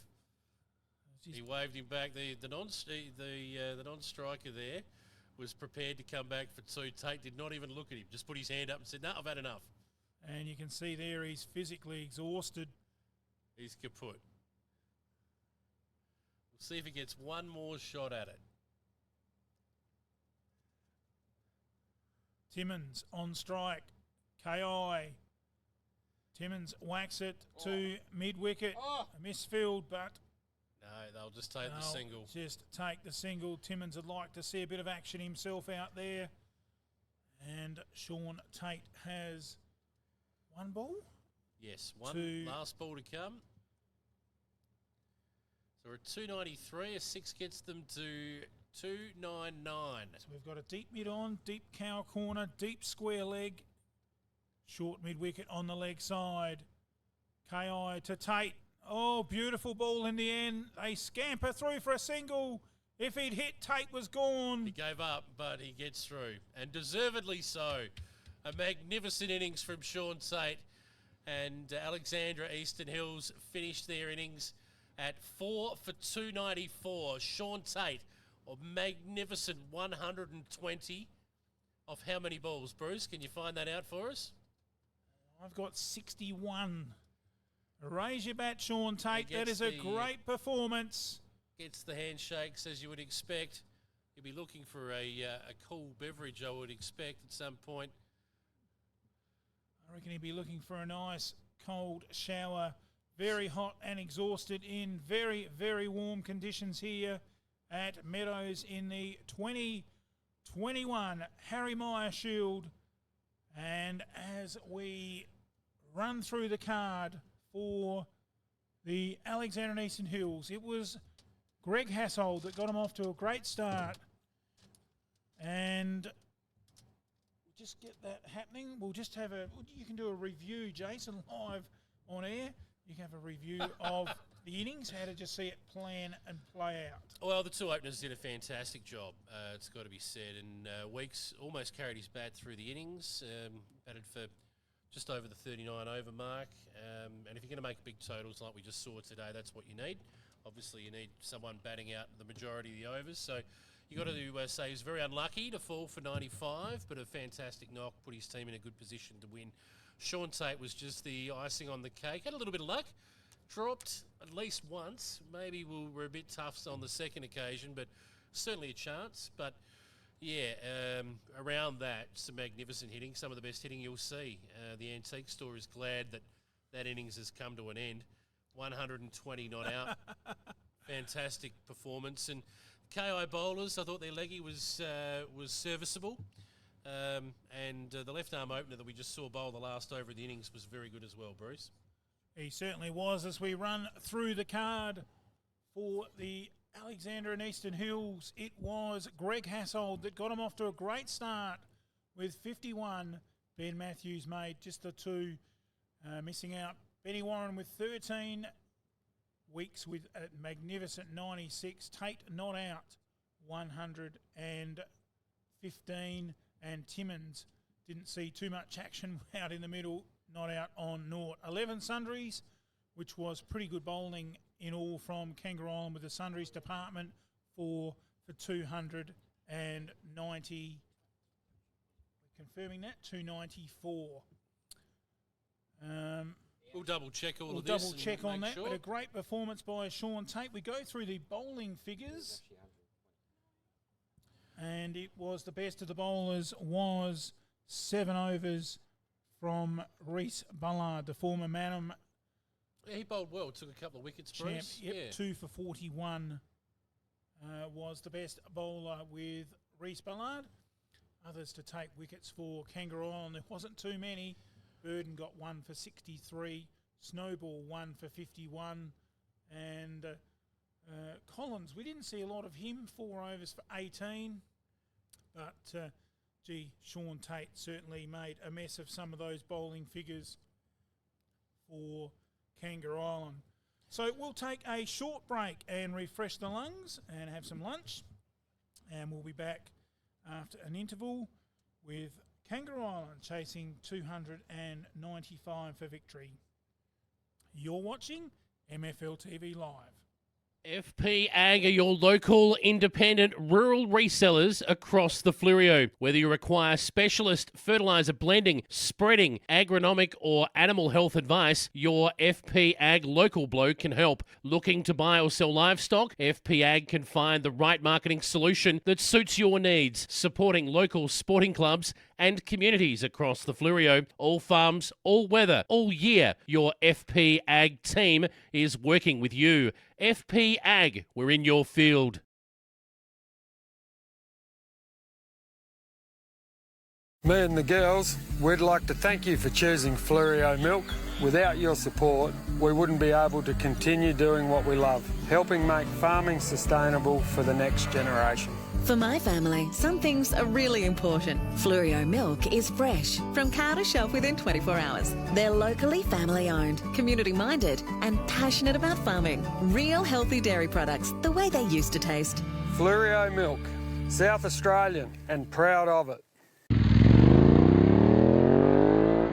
He waved him back. The non-striker there was prepared to come back for 2. Tate did not even look at him. Just put his hand up and said, no, I've had enough.
And you can see there he's physically exhausted.
He's kaput. We'll see if he gets one more shot at it.
Timmins on strike. KI. Timmins whacks it to mid-wicket. A misfield, but
No, they'll just take the single.
just take the single. Timmins would like to see a bit of action himself out there. And Sean Tate has 1 ball.
Yes, one last ball to come. So we're at 293. A 6 gets them to 299.
So we've got a deep mid-on, deep cow corner, deep square leg. Short mid-wicket on the leg side. KI to Tate. Oh, beautiful ball in the end. They scamper through for a single. If he'd hit, Tate was gone.
He gave up, but he gets through, and deservedly so. A magnificent innings from Sean Tate, and Alexandra Eastern Hills finished their innings at 4 for 294. Sean Tate, a magnificent 120 off how many balls? Bruce, can you find that out for us?
I've got 61. Raise your bat, Sean Tate. That
gets
is a
the-
great performance.
Gets the handshakes as you would expect. He'll be looking for a cool beverage, I would expect, at some point.
I reckon he'd be looking for a nice cold shower. Very hot and exhausted in very, very warm conditions here at Meadows in the 2021 Harry Myer Shield. And as we run through the card for the Alexander and Eastern Hills, it was Greg Hassold that got him off to a great start. And we'll just get that happening. We'll just have you can do a review, Jason, live on air. You can have a review of the innings? How did you see it plan and play out?
Well, the two openers did a fantastic job, it's got to be said. And Weeks almost carried his bat through the innings, batted for just over the 39 over mark. And if you're going to make big totals like we just saw today, that's what you need. Obviously, you need someone batting out the majority of the overs. So you got to say he was very unlucky to fall for 95, but a fantastic knock, put his team in a good position to win. Sean Tate was just the icing on the cake. Had a little bit of luck. Dropped at least once. Maybe we were a bit tough on the second occasion, but certainly a chance. But yeah, around that, some magnificent hitting, some of the best hitting you'll see. The Antique Store is glad that innings has come to an end. 120 not out. Fantastic performance. And KI bowlers, I thought their leggy was serviceable. And the left arm opener that we just saw bowl the last over of the innings was very good as well, Bruce.
He certainly was. As we run through the card for the Alexandra and Eastern Hills, it was Greg Hassold that got him off to a great start with 51. Ben Matthews made just the two, missing out. Benny Warren with 13. Weeks with a magnificent 96. Tate not out, 115. And Timmins didn't see too much action out in the middle, not out on naught. 11 sundries, which was pretty good bowling in all from Kangaroo Island with the sundries department for 290. Confirming that, 294.
We'll double check all
we'll
of this.
Double check on that,
sure.
but a great performance by Sean Tate. We go through the bowling figures. And it was the best of the bowlers was 7 overs from Reece Bullard, the former Manham
Yeah, he bowled well, took a couple of wickets,
champ.
Bruce.
Yep,
Yeah.
2 for 41 was the best bowler with Reece Bullard. Others to take wickets for Kangaroo Island. There wasn't too many. Burden got 1 for 63. Snowball 1 for 51. And Collins, we didn't see a lot of him, 4 overs for 18. But, Sean Tate certainly made a mess of some of those bowling figures for Kangaroo Island. So we'll take a short break and refresh the lungs and have some lunch. And we'll be back after an interval with Kangaroo Island chasing 295 for victory. You're watching MFL TV Live.
FP Ag are your local, independent, rural resellers across the Flurio. Whether you require specialist fertiliser blending, spreading, agronomic or animal health advice, your FP Ag local bloke can help. Looking to buy or sell livestock? FP Ag can find the right marketing solution that suits your needs, supporting local sporting clubs and communities across the Flurio. All farms, all weather, all year. Your FP Ag team is working with you. FP Ag, we're in your field.
Me and the girls, we'd like to thank you for choosing Flurio Milk. Without your support, we wouldn't be able to continue doing what we love, helping make farming sustainable for the next generation.
For my family, some things are really important. Flurio milk is fresh, from cow to shelf within 24 hours. They're locally family owned, community minded, and passionate about farming. Real healthy dairy products, the way they used to taste.
Flurio Milk, South Australian and proud of it.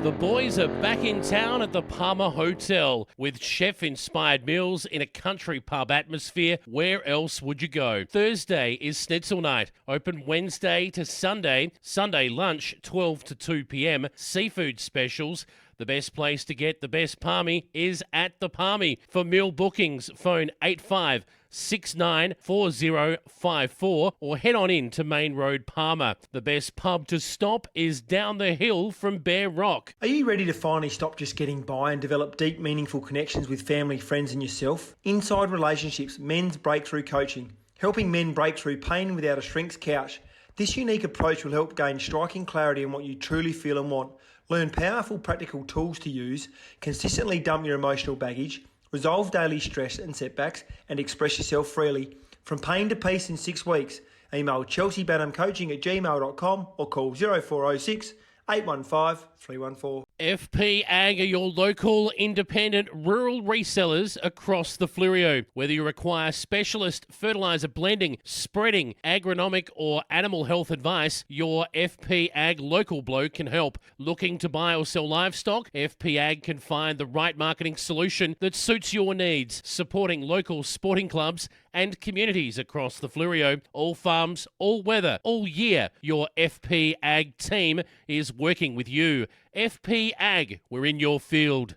The boys are back in town at the Palmer Hotel with chef-inspired meals in a country pub atmosphere. Where else would you go? Thursday is Schnitzel night. Open Wednesday to Sunday. Sunday lunch, 12 to 2 p.m. Seafood specials. The best place to get the best palmy is at the Palmy. For meal bookings, phone 85694054 or head on in to Main Road, Palmer. The best pub to stop is down the hill from Bear Rock.
Are you ready to finally stop just getting by and develop deep, meaningful connections with family, friends and yourself? Inside Relationships, Men's Breakthrough Coaching. Helping men break through pain without a shrink's couch. This unique approach will help gain striking clarity on what you truly feel and want. Learn powerful practical tools to use, consistently dump your emotional baggage, resolve daily stress and setbacks, and express yourself freely. From pain to peace in 6 weeks. Email chelseabanhamcoaching@gmail.com or call 0406 815 314.
FP Ag are your local, independent, rural resellers across the Fleurieu. Whether you require specialist fertiliser blending, spreading, agronomic or animal health advice, your FP Ag local bloke can help. Looking to buy or sell livestock? FP Ag can find the right marketing solution that suits your needs, supporting local sporting clubs and communities across the Fleurieu. All farms, all weather, all year. Your FP Ag team is working with you. FP Ag, we're in your field.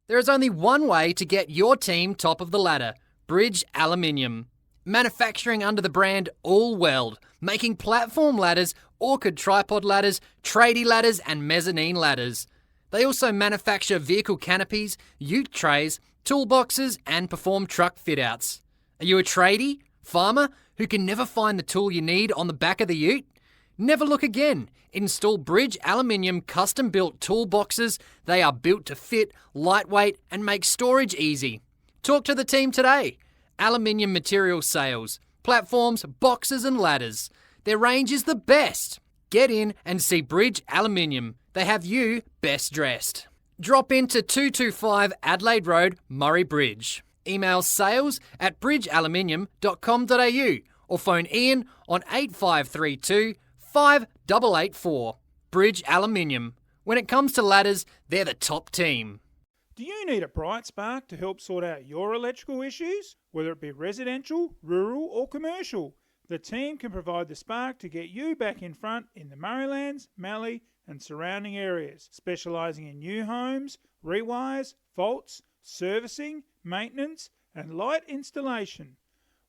There is only one way to get your team top of the ladder: Bridge Aluminium. Manufacturing under the brand All Weld, making platform ladders, orchid tripod ladders, tradie ladders and mezzanine ladders. They also manufacture vehicle canopies, ute trays, toolboxes and perform truck fit-outs. Are you a tradie, farmer, who can never find the tool you need on the back of the ute? Never look again. Install Bridge Aluminium custom-built toolboxes. They are built to fit, lightweight and make storage easy. Talk to the team today. Aluminium material sales, platforms, boxes and ladders. Their range is the best. Get in and see Bridge Aluminium. They have you best dressed. Drop into 225 Adelaide Road, Murray Bridge. Email sales@bridgealuminium.com.au or phone Ian on 8532 5884. Bridge Aluminium. When it comes to ladders, they're the top team.
Do you need a bright spark to help sort out your electrical issues? Whether it be residential, rural or commercial, the team can provide the spark to get you back in front in the Murraylands, Mallee and surrounding areas, specialising in new homes, rewires, faults, servicing, maintenance and light installation.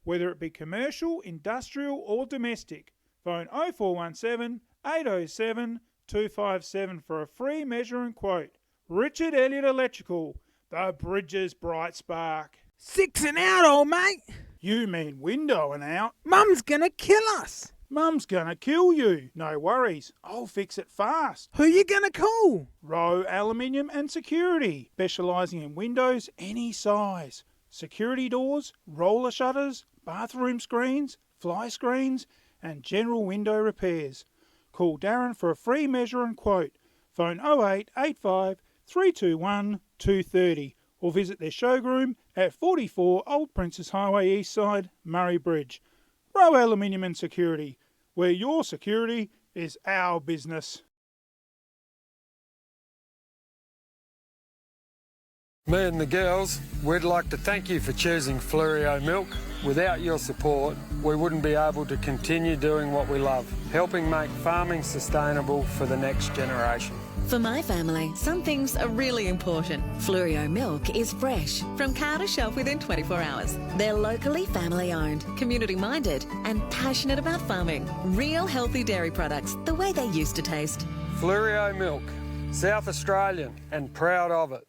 Whether it be commercial, industrial or domestic, phone 0417 807 257 for a free measure and quote. Richard Elliott Electrical, the Bridges Bright Spark.
6 and out, old mate.
You mean window and out?
Mum's gonna kill us.
Mum's gonna kill you. No worries, I'll fix it fast.
Who you gonna call?
Rowe Aluminium and Security, specialising in windows any size. Security doors, roller shutters, bathroom screens, fly screens and general window repairs. Call Darren for a free measure and quote. Phone 0885 321 230 or visit their showroom at 44 Old Princess Highway East Side, Murray Bridge. Rowe Aluminium and Security, where your security is our business.
Me and the girls, we'd like to thank you for choosing Fleurieu Milk. Without your support, we wouldn't be able to continue doing what we love, helping make farming sustainable for the next generation.
For my family, some things are really important. Fleurieu milk is fresh, from cow to shelf within 24 hours. They're locally family-owned, community-minded and passionate about farming. Real healthy dairy products, the way they used to taste.
Fleurieu Milk, South Australian and proud of it.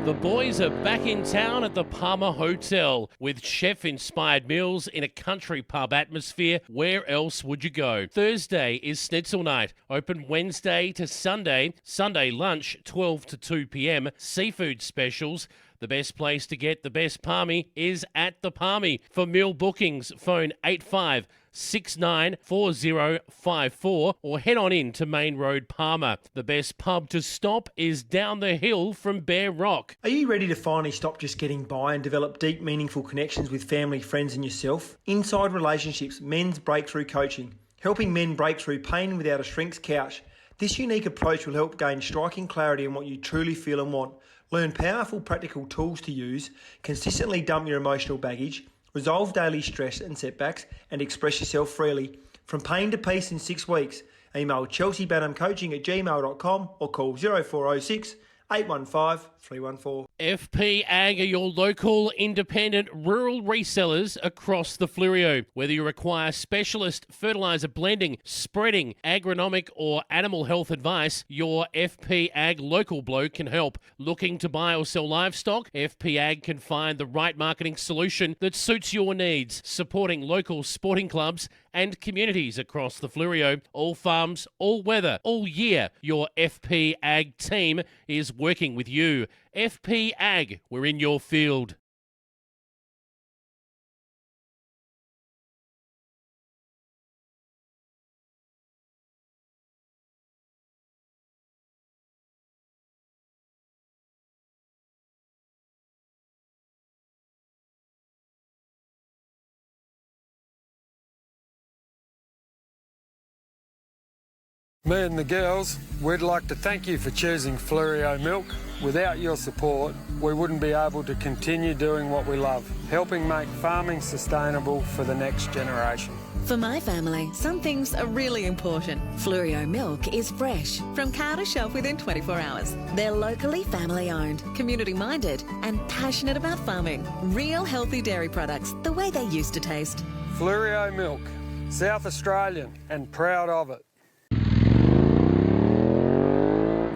The boys are back in town at the Palmer Hotel with chef-inspired meals in a country pub atmosphere. Where else would you go? Thursday is Schnitzel night, open Wednesday to Sunday. Sunday lunch, 12 to 2 p.m. Seafood specials. The best place to get the best palmy is at the Palmy. For meal bookings, phone 85694054 or head on in to Main Road, Palmer. The best pub to stop is down the hill from Bear Rock.
Are you ready to finally stop just getting by and develop deep, meaningful connections with family, friends and yourself? Inside Relationships, Men's Breakthrough Coaching, helping men break through pain without a shrink's couch. This unique approach will help gain striking clarity on what you truly feel and want. Learn powerful practical tools to use, consistently dump your emotional baggage, resolve daily stress and setbacks, and express yourself freely. From pain to peace in 6 weeks. Email chelseabanhamcoaching@gmail.com or call 0406 815 314.
FP Ag are your local independent rural resellers across the Fleurieu. Whether you require specialist fertiliser blending, spreading, agronomic or animal health advice, your FP Ag local bloke can help. Looking to buy or sell livestock? FP Ag can find the right marketing solution that suits your needs, supporting local sporting clubs and communities across the Fleurieu. All farms, all weather, all year. Your FP Ag team is working with you. FP Ag, we're in your field.
Me and the girls, we'd like to thank you for choosing Fleurieu Milk. Without your support, we wouldn't be able to continue doing what we love, helping make farming sustainable for the next generation.
For my family, some things are really important. Fleurieu milk is fresh, from cow to shelf within 24 hours. They're locally family owned, community minded and passionate about farming. Real healthy dairy products, the way they used to taste.
Fleurieu Milk, South Australian and proud of it.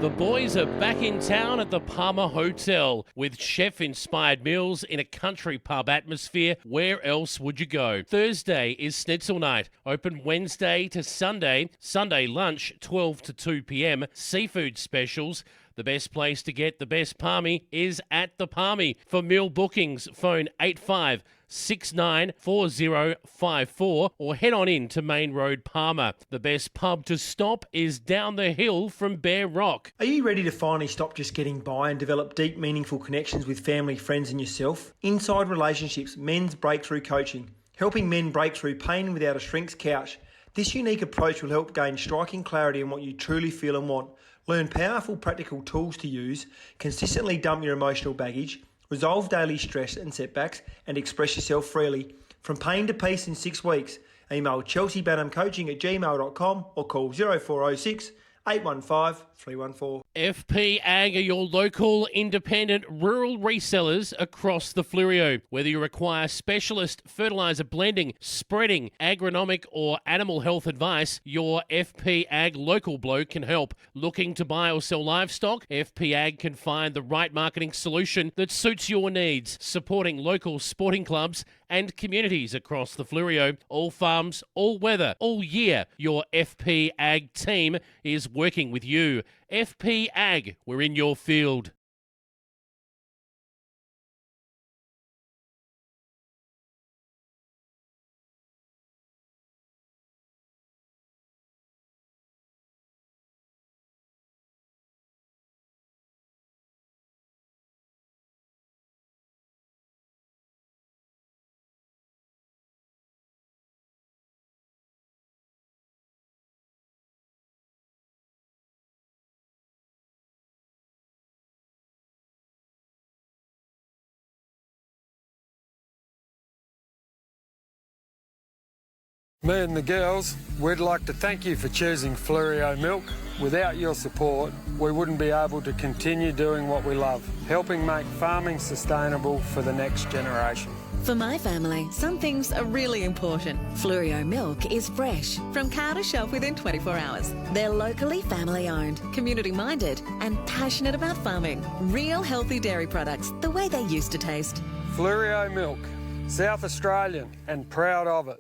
The boys are back in town at the Palmer Hotel with chef-inspired meals in a country pub atmosphere. Where else would you go? Thursday is Schnitzel night, open Wednesday to Sunday. Sunday lunch, 12 to 2 p.m. Seafood specials. The best place to get the best palmy is at the Palmy. For meal bookings, phone 85694054 or head on in to Main Road, Palmer. The best pub to stop is down the hill from Bear Rock.
Are you ready to finally stop just getting by and develop deep, meaningful connections with family, friends and yourself? Inside Relationships Men's Breakthrough Coaching, helping men break through pain without a shrink's couch. This unique approach will help gain striking clarity on what you truly feel and want. Learn powerful practical tools to use, consistently dump your emotional baggage, resolve daily stress and setbacks, and express yourself freely. From pain to peace in 6 weeks. Email chelseabanhamcoaching@gmail.com or call 0406 815 314.
FP Ag are your local independent rural resellers across the Fleurieu. Whether you require specialist fertiliser blending, spreading, agronomic or animal health advice, your FP Ag local bloke can help. Looking to buy or sell livestock? FP Ag can find the right marketing solution that suits your needs, supporting local sporting clubs and communities across the Fleurieu. All farms, all weather, all year. Your FP Ag team is working with you. FP Ag, we're in your field.
Me and the girls, we'd like to thank you for choosing Fleurieu Milk. Without your support, we wouldn't be able to continue doing what we love, helping make farming sustainable for the next generation.
For my family, some things are really important. Fleurieu milk is fresh, from cow to shelf within 24 hours. They're locally family owned, community minded and passionate about farming. Real healthy dairy products, the way they used to taste.
Fleurieu Milk, South Australian and proud of it.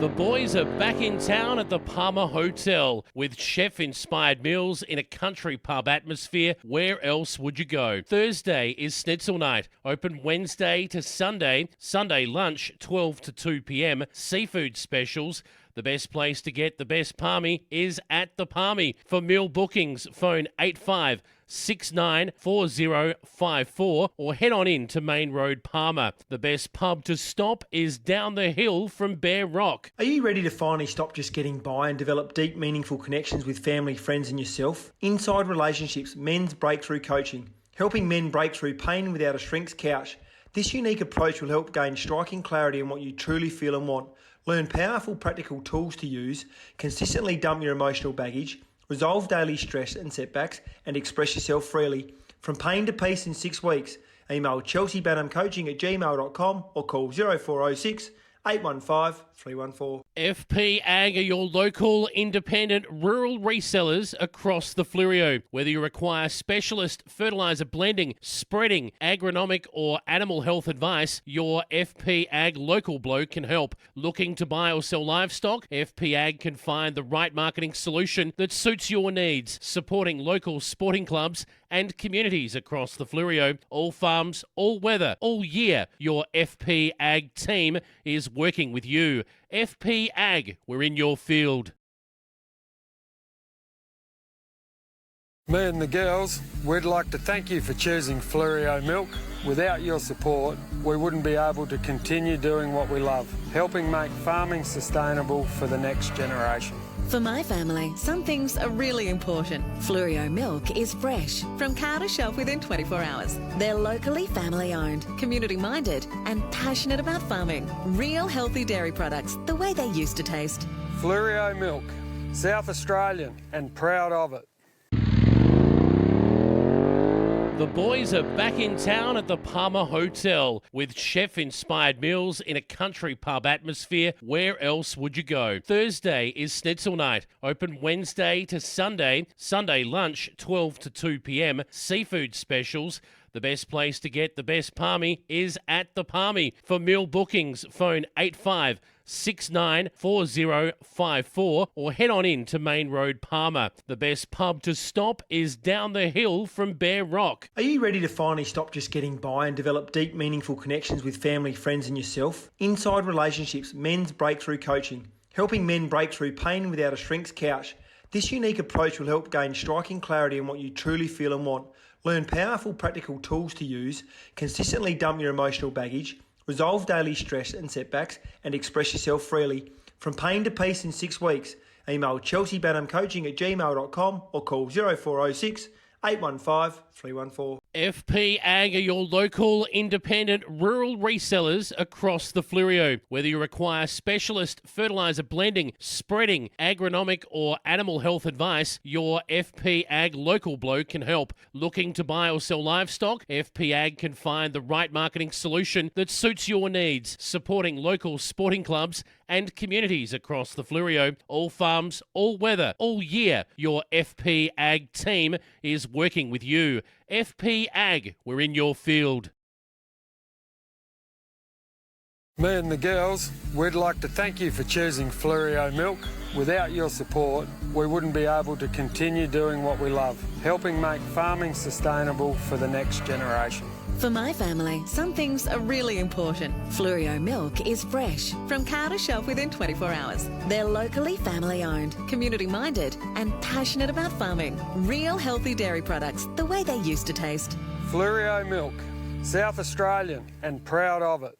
The boys are back in town at the Palmer Hotel with chef-inspired meals in a country pub atmosphere. Where else would you go? Thursday is Schnitzel night, open Wednesday to Sunday. Sunday lunch, 12 to 2 p.m. Seafood specials. The best place to get the best palmy is at the Palmy. For meal bookings, phone 85694054 or head on in to Main Road, Palmer. The best pub to stop is down the hill from Bear Rock.
Are you ready to finally stop just getting by and develop deep, meaningful connections with family, friends and yourself? Inside Relationships Men's Breakthrough Coaching, helping men break through pain without a shrink's couch. This unique approach will help gain striking clarity on what you truly feel and want. Learn powerful practical tools to use, consistently dump your emotional baggage, resolve daily stress and setbacks, and express yourself freely. From pain to peace in 6 weeks. Email chelseabanhamcoaching@gmail.com or call 0406 815 314.
FP Ag are your local independent rural resellers across the Fleurieu. Whether you require specialist fertiliser blending, spreading, agronomic or animal health advice, your FP Ag local bloke can help. Looking to buy or sell livestock? FP Ag can find the right marketing solution that suits your needs, supporting local sporting clubs and communities across the Fleurieu. All farms, all weather, all year. Your FP Ag team is working with you. FP Ag, we're in your field.
Me and the girls, we'd like to thank you for choosing Fleurieu Milk. Without your support, we wouldn't be able to continue doing what we love, helping make farming sustainable for the next generation.
For my family, some things are really important. Fleurieu milk is fresh, from cow to shelf within 24 hours. They're locally family owned, community minded, and passionate about farming. Real healthy dairy products, the way they used to taste.
Fleurieu Milk, South Australian and proud of it.
The boys are back in town at the Palmer Hotel with chef-inspired meals in a country pub atmosphere. Where else would you go? Thursday is Schnitzel night. Open Wednesday to Sunday. Sunday lunch, 12 to 2 p.m. Seafood specials. The best place to get the best palmy is at the Palmy. For meal bookings, phone 85694054 or head on in to Main Road, Palmer. The best pub to stop is down the hill from Bear Rock.
Are you ready to finally stop just getting by and develop deep, meaningful connections with family, friends and yourself? Inside Relationships Men's Breakthrough Coaching, helping men break through pain without a shrink's couch. This unique approach will help gain striking clarity on what you truly feel and want. Learn powerful practical tools to use, consistently dump your emotional baggage, resolve daily stress and setbacks, and express yourself freely. From pain to peace in 6 weeks. Email chelseabanhamcoaching@gmail.com or call 0406 815 314.
FP Ag are your local independent rural resellers across the Fleurieu. Whether you require specialist fertiliser blending, spreading, agronomic or animal health advice, your FP Ag local bloke can help. Looking to buy or sell livestock? FP Ag can find the right marketing solution that suits your needs, supporting local sporting clubs and communities across the Fleurieu. All farms, all weather, all year. Your FP Ag team is working with you. FP Ag, we're in your field.
Me and the girls, we'd like to thank you for choosing Fleurieu Milk. Without your support, we wouldn't be able to continue doing what we love, helping make farming sustainable for the next generation.
For my family, some things are really important. Fleurieu milk is fresh, from cow to shelf within 24 hours. They're locally family owned, community minded, and passionate about farming. Real healthy dairy products, the way they used to taste.
Fleurieu Milk, South Australian and proud of it.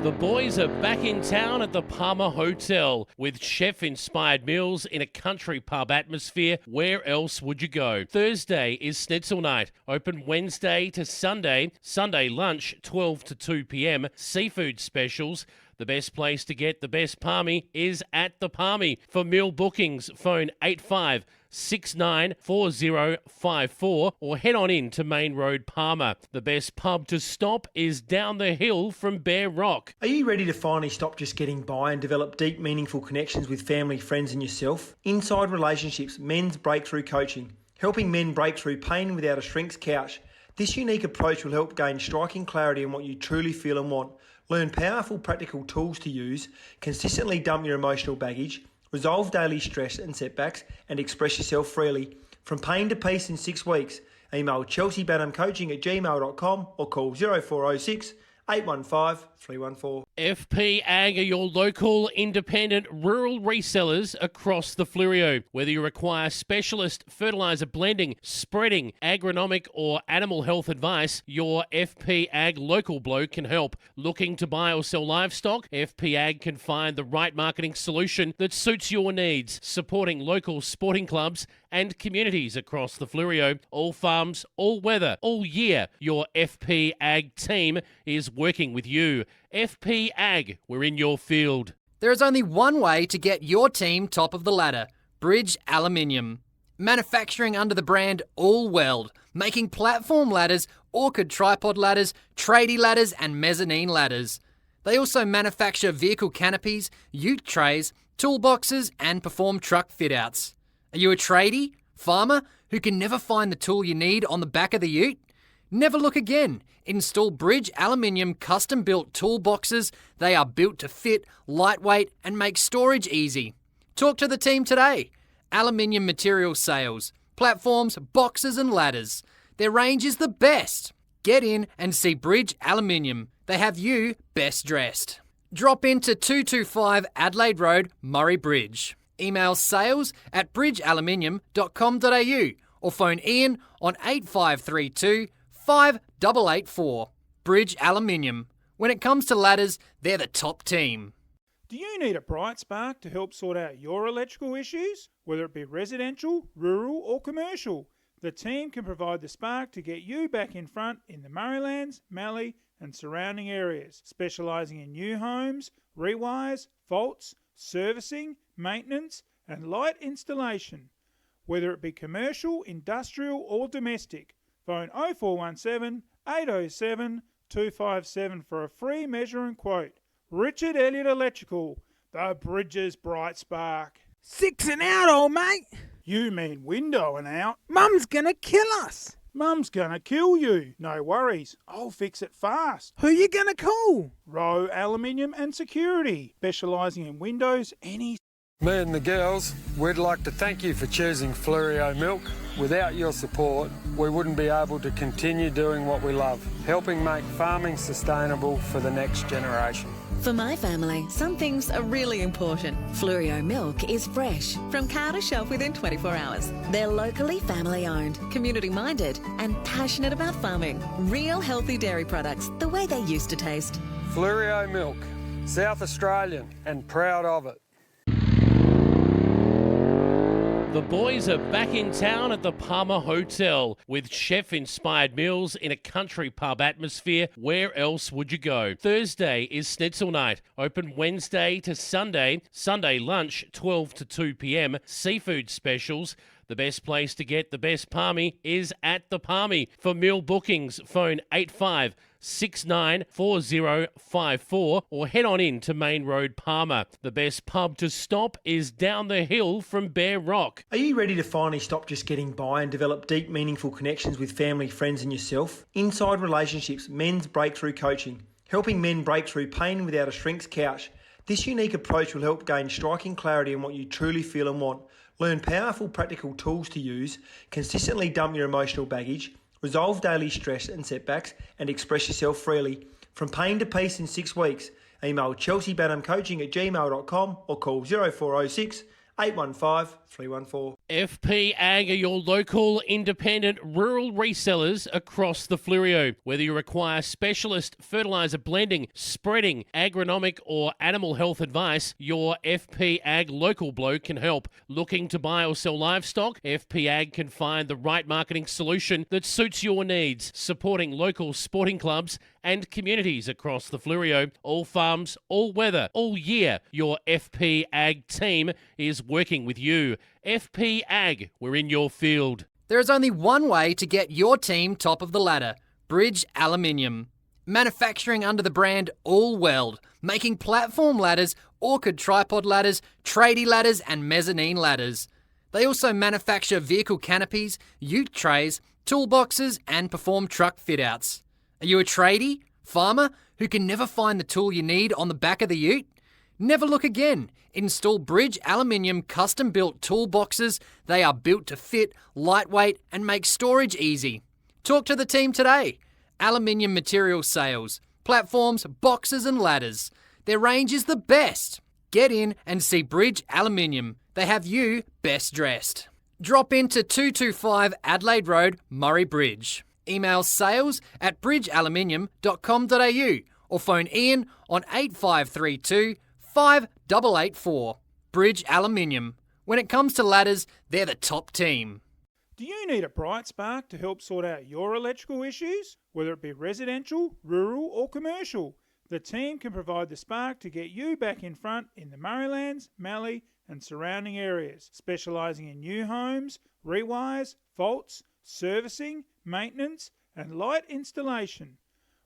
The boys are back in town at the Palmer Hotel with chef-inspired meals in a country pub atmosphere. Where else would you go? Thursday is Schnitzel night. Open Wednesday to Sunday. Sunday lunch, 12 to 2 p.m. Seafood specials. The best place to get the best palmy is at the Palmy. For meal bookings, phone 85694054 or head on in to Main Road, Palmer. The best pub to stop is down the hill from Bear Rock.
Are you ready to finally stop just getting by and develop deep, meaningful connections with family, friends and yourself? Inside Relationships Men's Breakthrough Coaching, helping men break through pain without a shrink's couch. This unique approach will help gain striking clarity on what you truly feel and want. Learn powerful practical tools to use, consistently dump your emotional baggage, resolve daily stress and setbacks, and express yourself freely. From pain to peace in 6 weeks. Email chelseabanhamcoaching@gmail.com or call 0406 815 314.
FP Ag are your local independent rural resellers across the Fleurieu. Whether you require specialist fertiliser blending, spreading, agronomic or animal health advice, your FP Ag local bloke can help. Looking to buy or sell livestock? FP Ag can find the right marketing solution that suits your needs, supporting local sporting clubs and communities across the Fleurieu. All farms, all weather, all year. Your FP Ag team is working with you. FP Ag, we're in your field.
There is only one way to get your team top of the ladder: Bridge Aluminium. Manufacturing under the brand All Weld, making platform ladders, orchid tripod ladders, tradie ladders and mezzanine ladders. They also manufacture vehicle canopies, ute trays, toolboxes and perform truck fit-outs. Are you a tradie, farmer, who can never find the tool you need on the back of the ute? Never look again. Install Bridge Aluminium custom-built toolboxes. They are built to fit, lightweight and make storage easy. Talk to the team today. Aluminium material sales, platforms, boxes and ladders. Their range is the best. Get in and see Bridge Aluminium. They have you best dressed. Drop into 225 Adelaide Road, Murray Bridge. Email sales@bridgealuminium.com.au or phone Ian on 8532 5884. Bridge Aluminium. When it comes to ladders, they're the top team.
Do you need a bright spark to help sort out your electrical issues? Whether it be residential, rural or commercial, the team can provide the spark to get you back in front in the Murraylands, Mallee and surrounding areas, specialising in new homes, rewires, faults, servicing, maintenance and light installation. Whether it be commercial, industrial or domestic, phone 0417 807 257 for a free measure and quote. Richard Elliott Electrical, the Bridges Bright Spark.
6 and out, old mate.
You mean window and out?
Mum's gonna kill us.
Mum's gonna kill you. No worries, I'll fix it fast.
Who you gonna call?
Rowe Aluminium and Security, specialising in windows any.
Me and the girls, we'd like to thank you for choosing Fluorio Milk. Without your support, we wouldn't be able to continue doing what we love, helping make farming sustainable for the next generation.
For my family, some things are really important. Fluorio milk is fresh, from cow to shelf within 24 hours. They're locally family owned, community minded and passionate about farming. Real healthy dairy products, the way they used to taste.
Fluorio Milk, South Australian and proud of it.
The boys are back in town at the Palmer Hotel with chef-inspired meals in a country pub atmosphere. Where else would you go? Thursday is Schnitzel night, open Wednesday to Sunday. Sunday lunch, 12 to 2 p.m. Seafood specials. The best place to get the best palmy is at the Palmy. For meal bookings, phone 85694054 or head on in to Main Road, Palmer. The best pub to stop is down the hill from Bear Rock.
Are you ready to finally stop just getting by and develop deep, meaningful connections with family, friends and yourself? Inside Relationships Men's Breakthrough Coaching, helping men break through pain without a shrink's couch. This unique approach will help gain striking clarity on what you truly feel and want. Learn powerful practical tools to use, consistently dump your emotional baggage, resolve daily stress and setbacks, and express yourself freely. From pain to peace in 6 weeks. Email chelseabanhamcoaching@gmail.com or call 0406 815 314.
FP Ag are your local independent rural resellers across the Flurio. Whether you require specialist fertiliser blending, spreading, agronomic or animal health advice, your FP Ag local bloke can help. Looking to buy or sell livestock? FP Ag can find the right marketing solution that suits your needs, supporting local sporting clubs and communities across the Flurio. All farms, all weather, all year. Your FP Ag team is working with you. FP Ag, we're in your field.
There is only one way to get your team top of the ladder: Bridge Aluminium. Manufacturing under the brand All Weld, making platform ladders, orchid tripod ladders, tradie ladders and mezzanine ladders. They also manufacture vehicle canopies, ute trays, toolboxes and perform truck fit-outs. Are you a tradie, farmer, who can never find the tool you need on the back of the ute? Never look again. Install Bridge Aluminium custom-built toolboxes. They are built to fit, lightweight and make storage easy. Talk to the team today. Aluminium material sales, platforms, boxes and ladders. Their range is the best. Get in and see Bridge Aluminium. They have you best dressed. Drop into 225 Adelaide Road, Murray Bridge. Email sales@bridgealuminium.com.au or phone Ian on 8532 5884. Bridge Aluminium. When it comes to ladders, they're the top team.
Do you need a bright spark to help sort out your electrical issues? Whether it be residential, rural or commercial, The team can provide the spark to get you back in front in the Murraylands, Mallee and surrounding areas, specialising in new homes, rewires, faults, servicing, maintenance and light installation.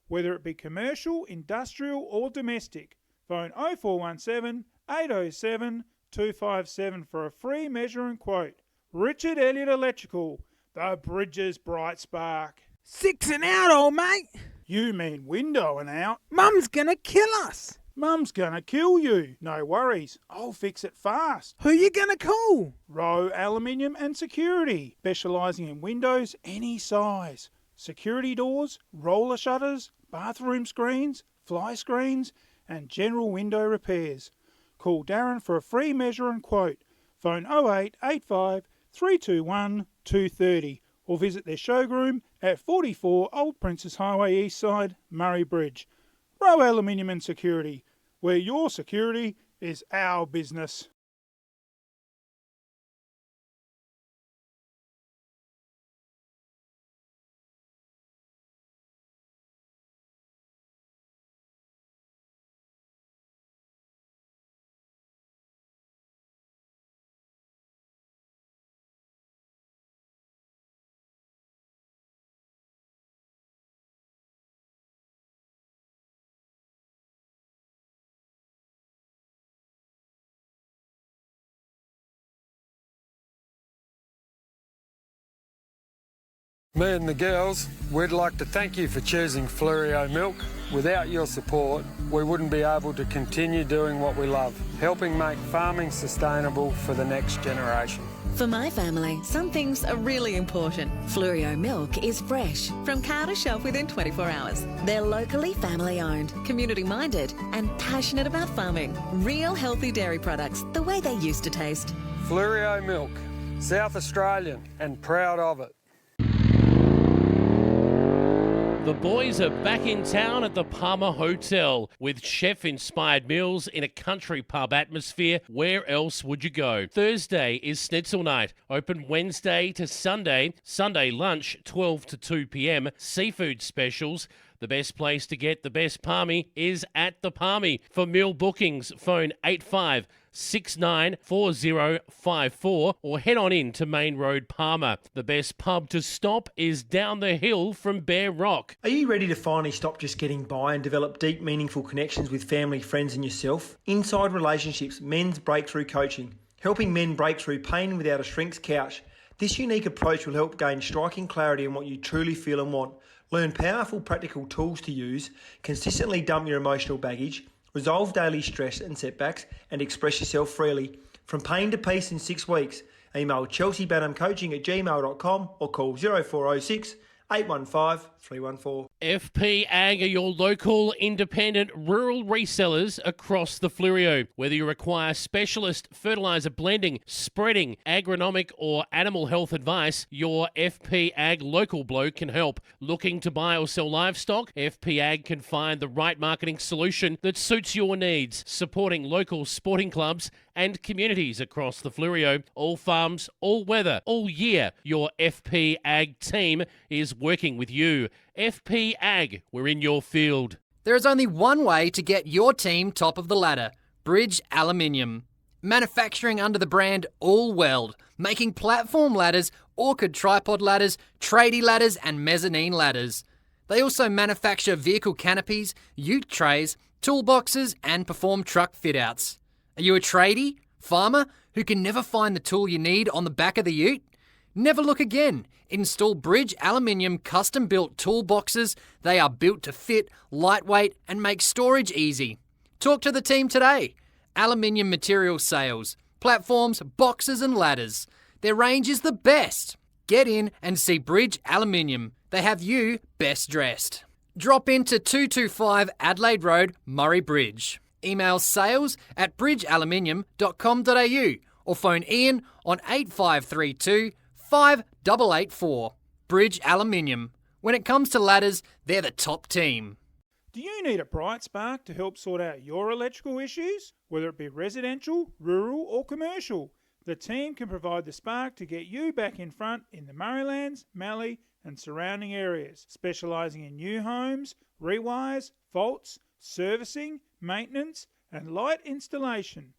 Whether it be commercial, industrial or domestic, phone 0417 807 257 for a free measure and quote. Richard Elliott Electrical, the Bridges Bright Spark.
6 and out, old mate.
You mean window and out?
Mum's gonna kill us.
Mum's gonna kill you. No worries, I'll fix it fast.
Who you gonna call?
Rowe Aluminium and Security, specialising in windows any size. Security doors, roller shutters, bathroom screens, fly screens and general window repairs. Call Darren for a free measure and quote. Phone 0885 321 230 or visit their showroom at 44 Old Princess Highway East Side, Murray Bridge. Rowe Aluminium and Security, where your security is our business.
Me and the girls, we'd like to thank you for choosing Fluorio Milk. Without your support, we wouldn't be able to continue doing what we love, helping make farming sustainable for the next generation.
For my family, some things are really important. Fluorio milk is fresh, from cow to shelf within 24 hours. They're locally family owned, community minded and passionate about farming. Real healthy dairy products, the way they used to taste.
Fluorio Milk, South Australian and proud of it.
The boys are back in town at the Palmer Hotel with chef-inspired meals in a country pub atmosphere. Where else would you go? Thursday is Schnitzel night, open Wednesday to Sunday. Sunday lunch, 12 to 2 p.m. Seafood specials. The best place to get the best palmy is at the Palmy. For meal bookings, phone 85694054 or head on in to Main Road, Palmer. The best pub to stop is down the hill from Bear Rock.
Are you ready to finally stop just getting by and develop deep, meaningful connections with family, friends and yourself? Inside Relationships, Men's Breakthrough Coaching, helping men break through pain without a shrink's couch. This unique approach will help gain striking clarity on what you truly feel and want. Learn powerful practical tools to use, consistently dump your emotional baggage, resolve daily stress and setbacks, and express yourself freely. From pain to peace in 6 weeks. Email chelseabanhamcoaching@gmail.com or call 0406 815 314.
FP Ag are your local independent rural resellers across the Flurio. Whether you require specialist fertiliser blending, spreading, agronomic or animal health advice, your FP Ag local bloke can help. Looking to buy or sell livestock? FP Ag can find the right marketing solution that suits your needs, supporting local sporting clubs and communities across the Flurio. All farms, all weather, all year. Your FP Ag team is working with you. FP Ag, we're in your field.
There is only one way to get your team top of the ladder: Bridge Aluminium. Manufacturing under the brand All Weld, making platform ladders, orchid tripod ladders, tradie ladders and mezzanine ladders. They also manufacture vehicle canopies, ute trays, toolboxes and perform truck fit-outs. Are you a tradie, farmer, who can never find the tool you need on the back of the ute? Never look again. Install Bridge Aluminium custom-built toolboxes. They are built to fit, lightweight and make storage easy. Talk to the team today. Aluminium material sales, platforms, boxes and ladders. Their range is the best. Get in and see Bridge Aluminium. They have you best dressed. Drop into 225 Adelaide Road, Murray Bridge. Email sales@bridgealuminium.com.au or phone Ian on 8532 5884. Bridge Aluminium. When it comes to ladders, they're the top team.
Do you need a bright spark to help sort out your electrical issues? Whether it be residential, rural or commercial, the team can provide the spark to get you back in front in the Murraylands, Mallee and surrounding areas, specialising in new homes, rewires, faults, servicing, maintenance and light installation.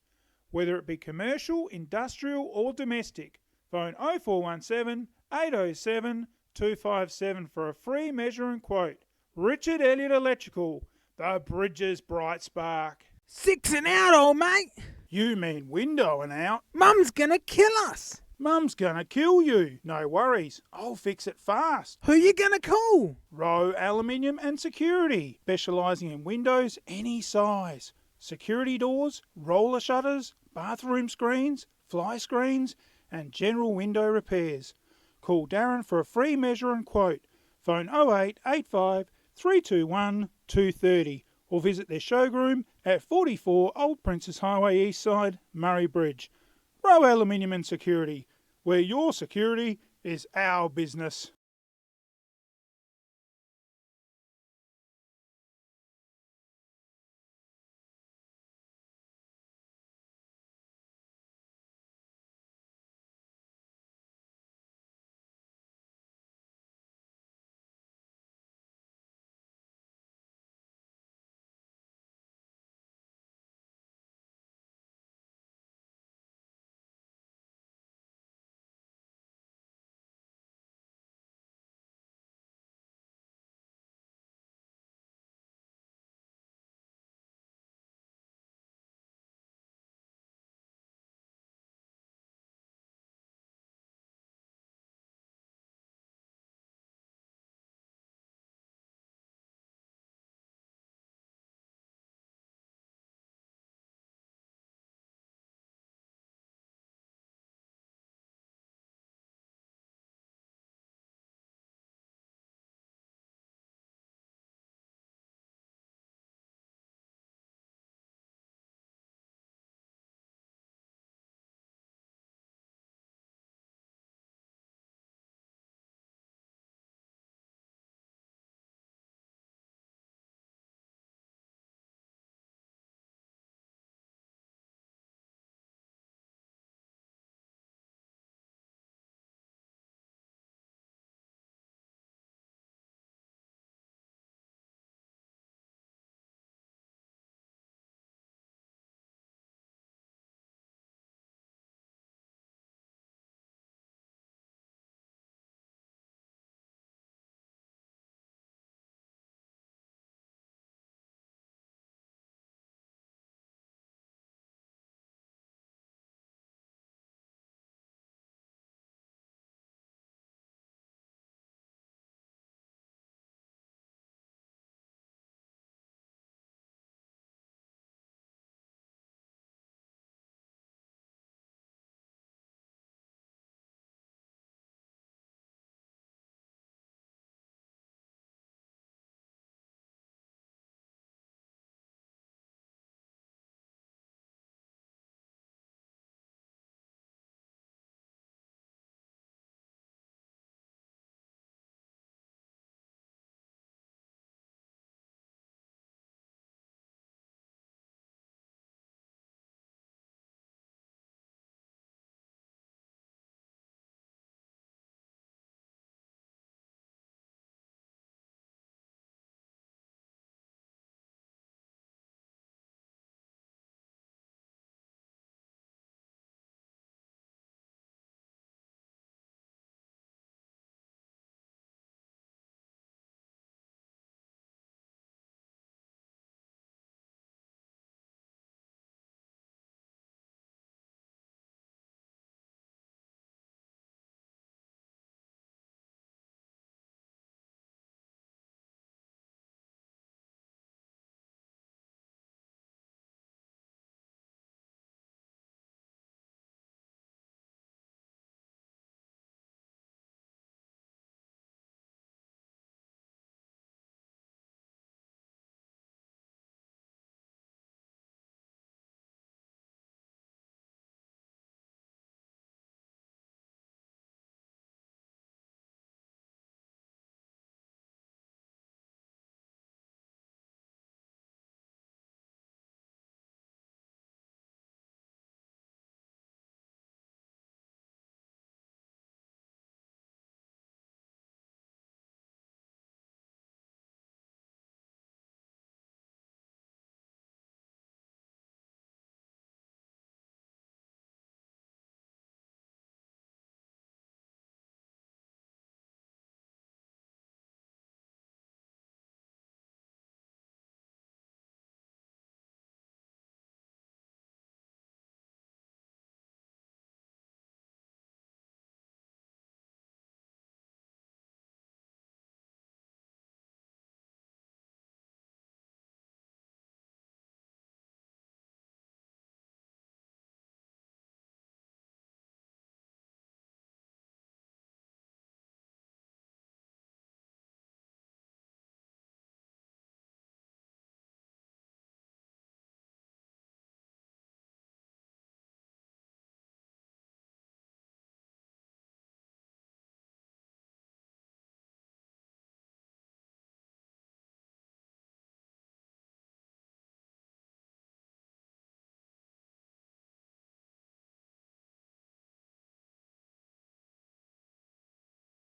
Whether it be commercial, industrial or domestic. Phone 0417 807 257 for a free measure and quote. Richard Elliott Electrical, the Bridges bright spark.
6 and out, old mate.
You mean window and out?
Mum's gonna kill us.
Mum's gonna kill you. No worries, I'll fix it fast.
Who you gonna call?
Rowe Aluminium and Security, specialising in windows any size. Security doors, roller shutters, bathroom screens, fly screens and general window repairs. Call Darren for a free measure and quote. Phone 0885 321 230 or visit their showroom at 44 Old Princess Highway East Side, Murray Bridge. Rowe Aluminium and Security, where your security is our business.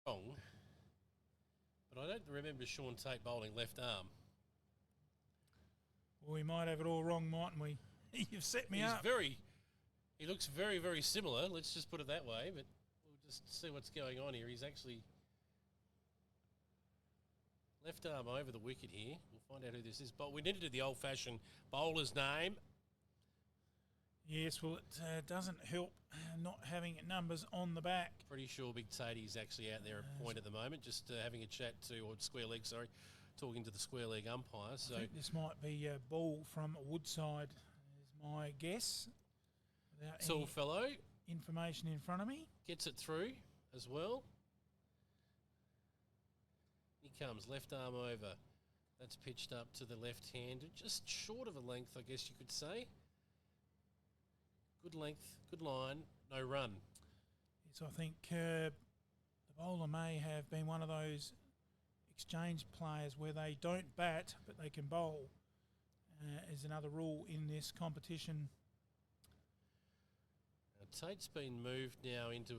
wrong, but I don't remember Sean Tate bowling left arm.
Well, we might have it all wrong, mightn't we? You've set me up.
He looks very, very similar. Let's just put it that way, but we'll just see what's going on here. He's actually left arm over the wicket here. We'll find out who this is. But we need to do the old-fashioned bowler's name.
Yes, well, it doesn't help not having numbers on the back.
Pretty sure Big Tatey's actually out there at point at the moment, just having a chat or square leg, sorry, talking to the square leg umpire. So
I think this might be a ball from Woodside, is my guess. Without
tall
any
fellow
information in front of me.
gets it through as well. He comes, left arm over. That's pitched up to the left hand, just short of a length, I guess you could say. Good length, good line, no run.
Yes, I think the bowler may have been one of those exchange players where they don't bat but they can bowl. Is another rule in this competition.
Tate's been moved now into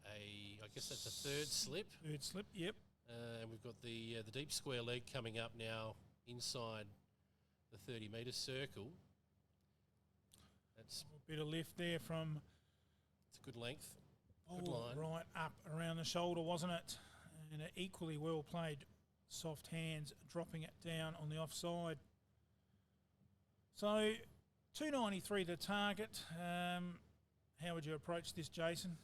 I guess that's a third slip.
Third slip, yep.
And we've got the deep square leg coming up now inside the 30-metre circle. That's
a bit of lift there from.
It's a good length, good line.
Right up around the shoulder, wasn't it? And equally well played, soft hands, dropping it down on the offside. So, 293 the target. How would you approach this, Jason?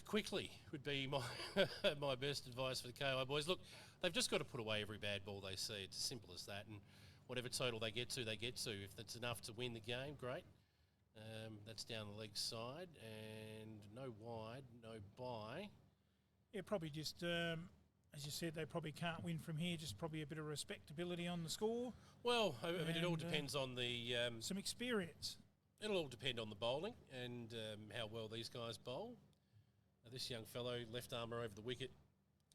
Quickly would be my my best advice for the KI boys. Look, they've just got to put away every bad ball they see. It's as simple as that. And whatever total they get to, they get to. If that's enough to win the game, great. That's down the leg side. And no wide, no bye.
Yeah, probably just, as you said, they probably can't win from here. Just probably a bit of respectability on the score.
Well, I mean, it all depends on the...
some experience.
It'll all depend on the bowling and how well these guys bowl. This young fellow, left armour over the wicket,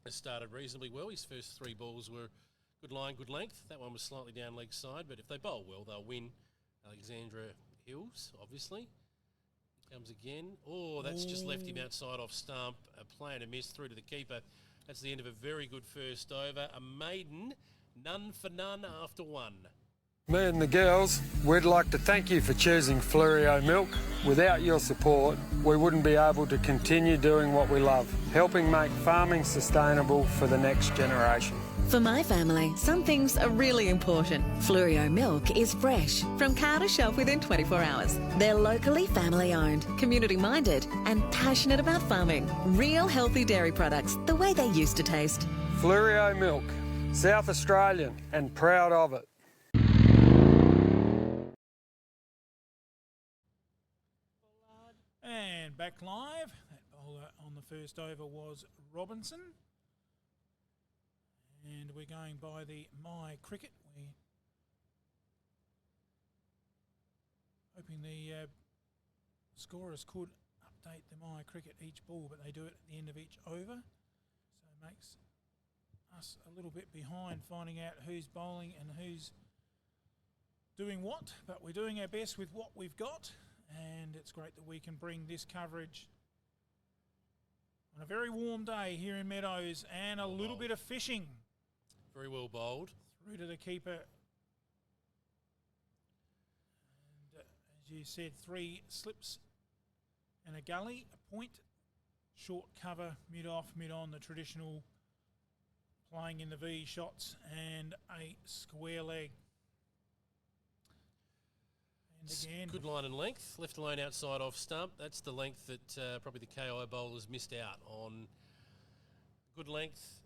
has started reasonably well. His first three balls were good line, good length. That one was slightly down leg side, but if they bowl well, they'll win. Alexandra Hills, obviously. He comes again. Oh, that's just left him outside off stump. A play and a miss through to the keeper. That's the end of a very good first over. A maiden, none for none after one.
Me and the girls, we'd like to thank you for choosing Fluorio Milk. Without your support, we wouldn't be able to continue doing what we love, helping make farming sustainable for the next generation.
For my family, some things are really important. Fluorio Milk is fresh, from car to shelf within 24 hours. They're locally family owned, community minded, and passionate about farming. Real healthy dairy products, the way they used to taste.
Fluorio Milk, South Australian and proud of it.
And back live. That bowler on the first over was Robinson. And we're going by the My Cricket. We're hoping the scorers could update the My Cricket each ball, but they do it at the end of each over. So it makes us a little bit behind finding out who's bowling and who's doing what. But we're doing our best with what we've got. And it's great that we can bring this coverage on a very warm day here in Meadows and a little bit of fishing.
Very well bowled.
Through to the keeper. And as you said, 3 slips and a gully, a point, short cover, mid off, mid on, the traditional playing in the V shots, and a square leg. Again.
Good line and length. Left alone outside off stump. That's the length that probably the KI bowlers missed out on. Good length.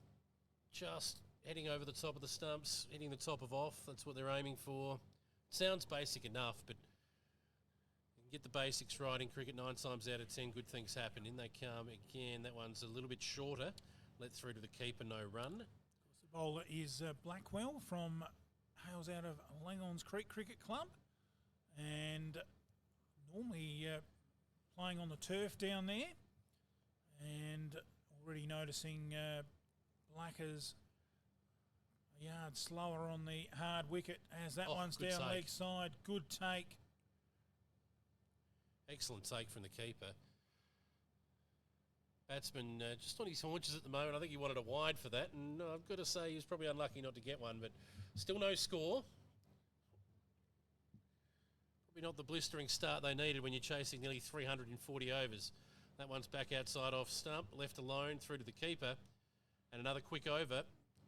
Just heading over the top of the stumps, hitting the top of off. That's what they're aiming for. Sounds basic enough, but you can get the basics right in cricket 9 times out of 10. Good things happen. In they come again. That one's a little bit shorter. Let through to the keeper, no run.
The bowler is Blackwell from hails out of Langons Creek Cricket Club. And normally playing on the turf down there, and already noticing Blackers a yard slower on the hard wicket as that one's down
take.
Leg side. Good take.
Excellent take from the keeper. batsman just on his haunches at the moment. I think he wanted a wide for that, and I've got to say he was probably unlucky not to get one, but still no score. Probably not the blistering start they needed when you're chasing nearly 340 overs. That one's back outside off stump, left alone through to the keeper, and another quick over,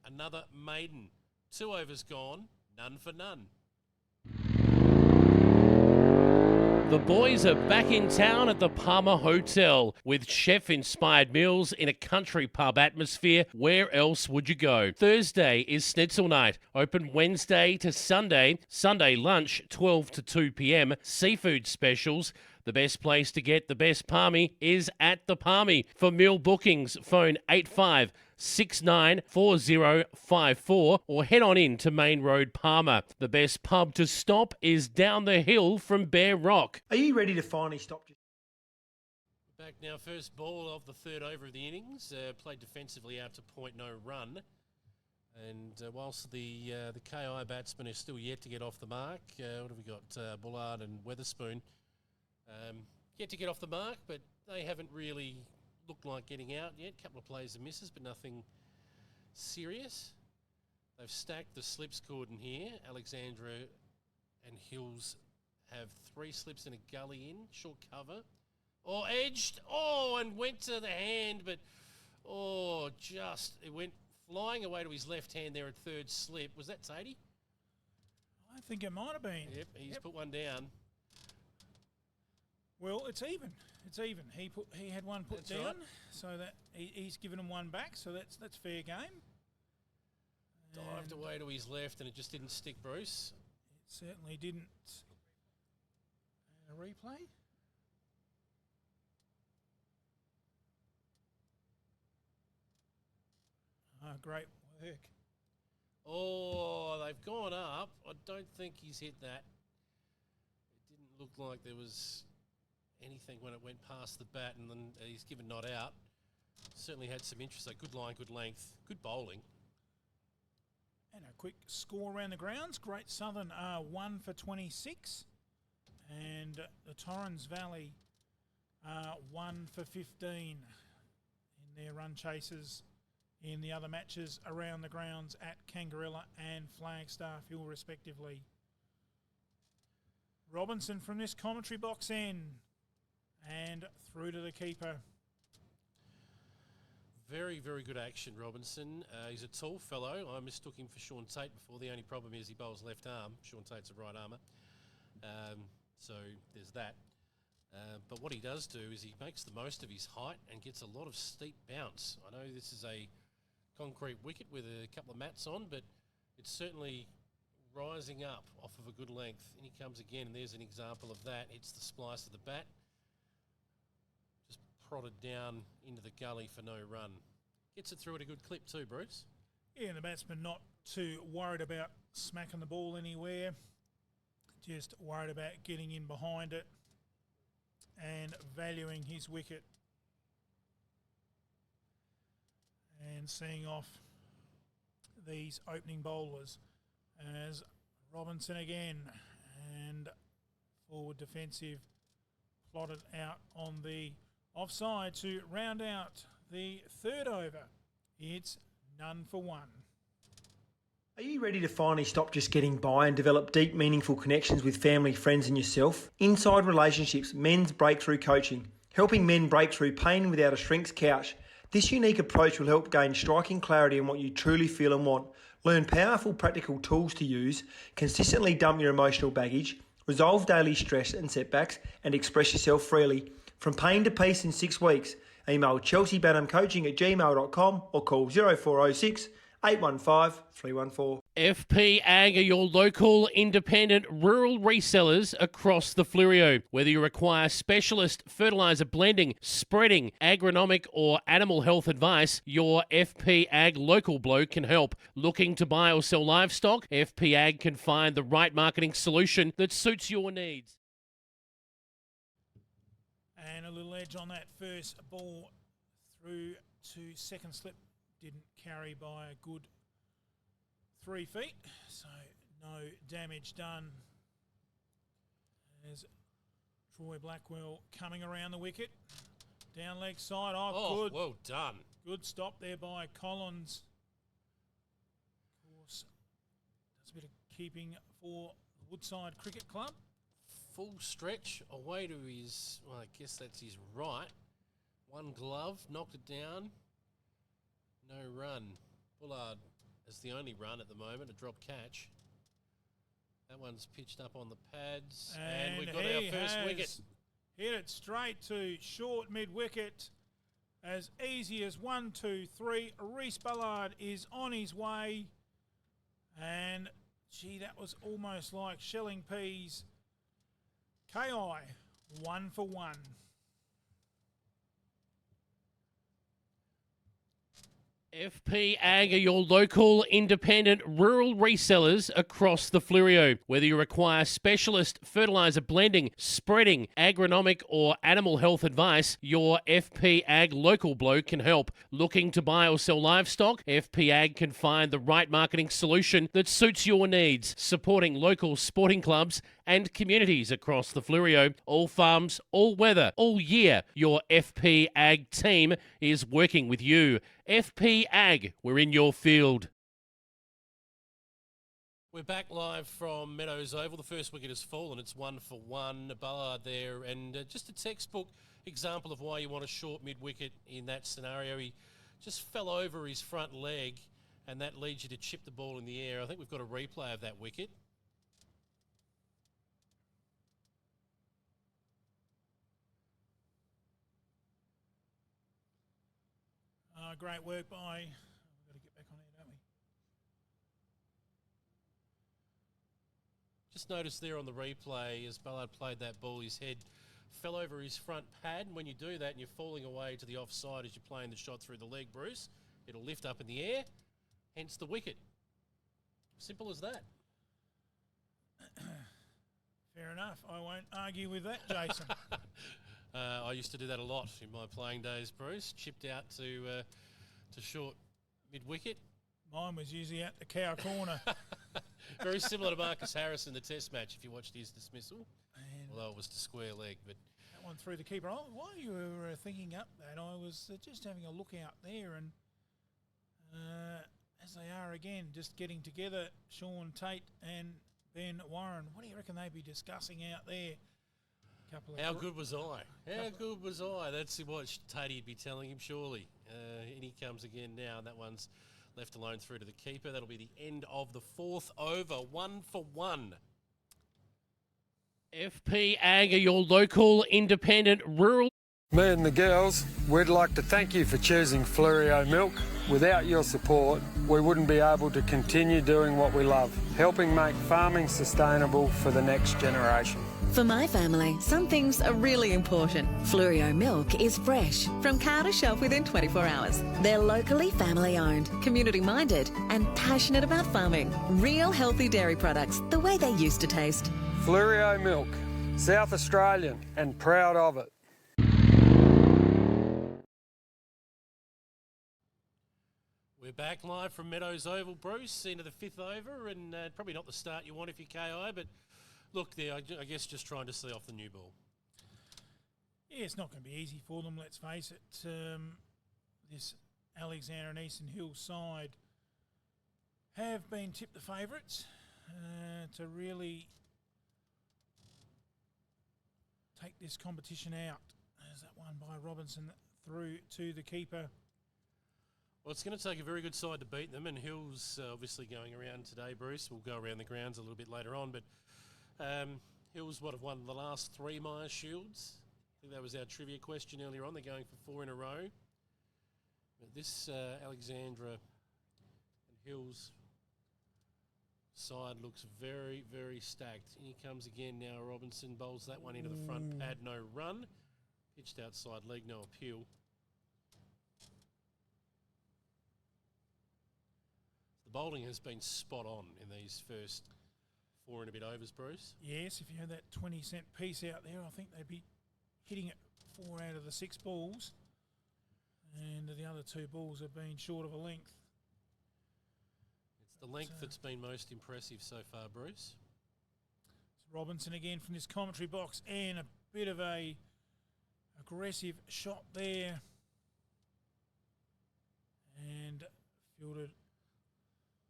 another maiden. 2 overs gone, none for none.
The boys are back in town at the Palmer Hotel with chef-inspired meals in a country pub atmosphere. Where else would you go? Thursday is Schnitzel night, open Wednesday to Sunday. Sunday lunch, 12 to 2 p.m. Seafood specials. The best place to get the best palmy is at the Palmy. For meal bookings, phone 85694054 or head on in to Main Road, Palmer. The best pub to stop is down the hill from Bear Rock.
Are you ready to finally stop?
Back now, first ball of the third over of the innings. Played defensively out to point, no run. And whilst the KI batsman is still yet to get off the mark, what have we got? Bullard and Weatherspoon. Yet to get off the mark, but they haven't really looked like getting out yet. Couple of plays and misses, but nothing serious. They've stacked the slips cordon here. Alexandra and Hills have 3 slips and a gully in, short cover. Oh, edged. Oh, and went to the hand, but it went flying away to his left hand there at third slip. Was that Sadie?
I think it might have been.
Yep, he's put one down.
Well, it's even. It's even. He had one put down,
right.
so that he's given him one back. So that's fair game.
Dived away to his left, and it just didn't stick, Bruce.
It certainly didn't. A replay. Great work.
Oh, they've gone up. I don't think he's hit that. It didn't look like there was anything when it went past the bat, and then he's given not out. Certainly had some interest. Good line, good length, good bowling.
And a quick score around the grounds. Great Southern are 1 for 26. And the Torrens Valley are 1 for 15 in their run chases in the other matches around the grounds at Kangarilla and Flagstaff Hill respectively. Robinson from this commentary box end and through to the keeper.
Very, very good action, Robinson. He's a tall fellow. I mistook him for Sean Tate before. The only problem is he bowls left arm. Sean Tate's a right armour. So there's that. But what he does do is he makes the most of his height and gets a lot of steep bounce. I know this is a concrete wicket with a couple of mats on, but it's certainly rising up off of a good length. And he comes again, and there's an example of that. Hits the splice of the bat. Just prodded down into the gully for no run. Gets it through at a good clip too, Bruce.
Yeah, and the batsman not too worried about smacking the ball anywhere. Just worried about getting in behind it and valuing his wicket. And seeing off these opening bowlers as Robinson again and forward defensive plotted out on the offside to round out the third over. It's none for one.
Are you ready to finally stop just getting by and develop deep, meaningful connections with family, friends and yourself? Inside Relationships, Men's Breakthrough Coaching, helping men break through pain without a shrink's couch. This unique approach will help gain striking clarity on what you truly feel and want, learn powerful practical tools to use, consistently dump your emotional baggage, resolve daily stress and setbacks, and express yourself freely. From pain to peace in 6 weeks. Email chelseabanhamcoaching@gmail.com or call 0406 815 314.
FP Ag are your local independent rural resellers across the Fleurieu. Whether you require specialist fertiliser blending, spreading, agronomic or animal health advice, your FP Ag local bloke can help. Looking to buy or sell livestock? FP Ag can find the right marketing solution that suits your needs.
And a little edge on that first ball through to second slip. Didn't carry by a good 3 feet, so no damage done. As Troy Blackwell coming around the wicket, Down leg side. Oh,
Oh,
good.
well done.
Good stop there by Collins. Of course, does a bit of keeping for Woodside Cricket Club.
Full stretch away to his, well, I guess that's his right. One glove, knocked it down. No run. Bullard is the only run at the moment, a drop catch. That one's pitched up on the pads. And we've got our first wicket.
Hit it straight to short mid-wicket. As easy as 1, 2, 3. Reece Bullard is on his way. And, gee, that was almost like shelling peas. KI, 1 for 1.
FP Ag are your local, independent, rural resellers across the Flurio. Whether you require specialist fertiliser blending, spreading, agronomic or animal health advice, your FP Ag local bloke can help. Looking to buy or sell livestock? FP Ag can find the right marketing solution that suits your needs, supporting local sporting clubs and communities across the Flurio. All farms, all weather, all year. Your FP Ag team is working with you. FP Ag, we're in your field.
We're back live from Meadows Oval. The first wicket has fallen. It's 1 for 1. Bullard there, and just a textbook example of why you want a short mid-wicket in that scenario. He just fell over his front leg, and that leads you to chip the ball in the air. I think we've got a replay of that wicket.
Great work by... We've got to get back on here, don't we?
Just notice there on the replay, as Bullard played that ball, his head fell over his front pad. And when you do that and you're falling away to the offside as you're playing the shot through the leg, Bruce, it'll lift up in the air, hence the wicket. Simple as that.
Fair enough. I won't argue with that, Jason.
I used to do that a lot in my playing days, Bruce. Chipped out to short mid-wicket.
Mine was usually at the cow corner.
Very similar to Marcus Harris in the test match, if you watched his dismissal. Although it was to square leg. But
that one through the keeper. Oh, while you were thinking up that, I was just having a look out there, and as they are again, just getting together, Sean Tate and Ben Warren. What do you reckon they'd be discussing out there?
How good was I? How good was I? That's what Tatey'd be telling him, surely. And he comes again now, and that one's left alone through to the keeper. That'll be the end of the fourth over. 1 for 1.
FP Ag are your local, independent, rural...
Me and the girls, we'd like to thank you for choosing Flurio Milk. Without your support, we wouldn't be able to continue doing what we love, helping make farming sustainable for the next generation.
For my family, some things are really important. Flurio milk is fresh, from cow to shelf within 24 hours. They're locally family owned, community minded, and passionate about farming. Real healthy dairy products, the way they used to taste.
Flurio Milk, South Australian and proud of it.
We're back live from Meadows Oval, Bruce, into the fifth over, and probably not the start you want if you're KI, but look there, I guess just trying to see off the new ball.
Yeah, it's not going to be easy for them, let's face it. This Alexander and Eastern Hills side have been tipped the favourites to really take this competition out. There's that one by Robinson through to the keeper.
Well, it's going to take a very good side to beat them, and Hills obviously going around today, Bruce. We'll go around the grounds a little bit later on, but Hills have won the last 3 Myers Shields. I think that was our trivia question earlier on. They're going for 4 in a row. But this Alexandra and Hills side looks very, very stacked. Here comes again now. Robinson bowls that one into the front pad, no run. Pitched outside leg, no appeal. Bowling has been spot on in these first 4 and a bit overs, Bruce.
Yes, if you had that 20-cent piece out there, I think they'd be hitting it 4 out of the 6 balls. And the other 2 balls have been short of a length.
It's the length that's been most impressive so far, Bruce.
It's Robinson again from this commentary box, and a bit of a Aggressive shot there. And fielded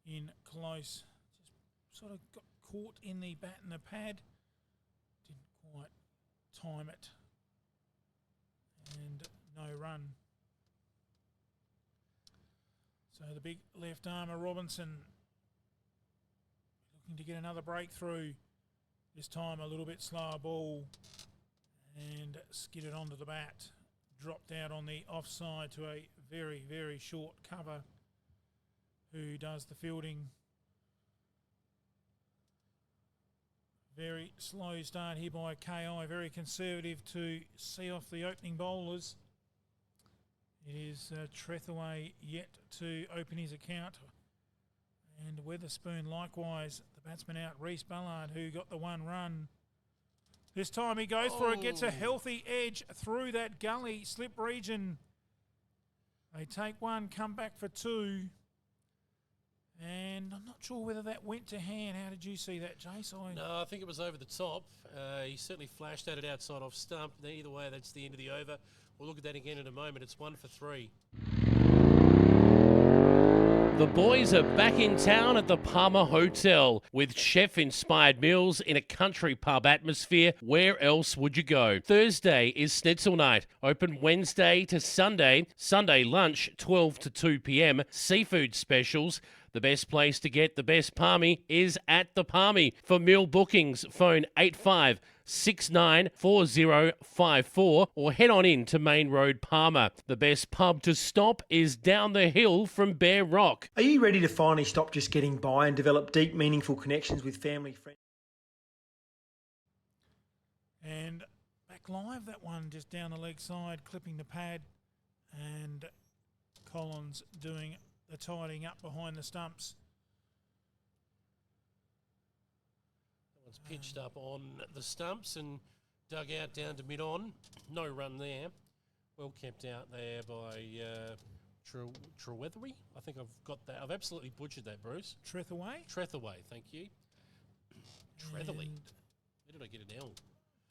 in close. Just sort of got caught in the bat and the pad. Didn't quite time it. And no run. So the big left armer Robinson looking to get another breakthrough. This time a little bit slower ball and skidded onto the bat. Dropped out on the offside to a very, very short cover who does the fielding. Very slow start here by KI, very conservative to see off the opening bowlers. It is Trethaway yet to open his account. And Weatherspoon likewise, the batsman out, Reece Ballard, who got the one run. This time he goes for it, gets a healthy edge through that gully slip region. They take one, come back for two. And I'm not sure whether that went to hand. How did you see that, Jace?
No, I think it was over the top. He certainly flashed at it outside off stump. Either way, that's the end of the over. We'll look at that again in a moment. It's 1 for 3.
The boys are back in town at the Palmer Hotel with chef-inspired meals in a country pub atmosphere. Where else would you go? Thursday is Schnitzel night. Open Wednesday to Sunday. Sunday lunch, 12 to 2 p.m. Seafood specials. The best place to get the best palmy is at the Palmy. For meal bookings, phone 85694054 or head on in to Main Road, Palmer. The best pub to stop is down the hill from Bear Rock.
Are you ready to finally stop just getting by and develop deep, meaningful connections with family, friends?
And back live, that one just down the leg side, clipping the pad, and Collins doing the tidying up behind the stumps.
That one's pitched up on the stumps and dug out down to mid-on. No run there. Well kept out there by Trethaway. I think I've got that. I've absolutely butchered that, Bruce.
Trethaway?
Trethaway, thank you. Trethaway. Where did I get an L?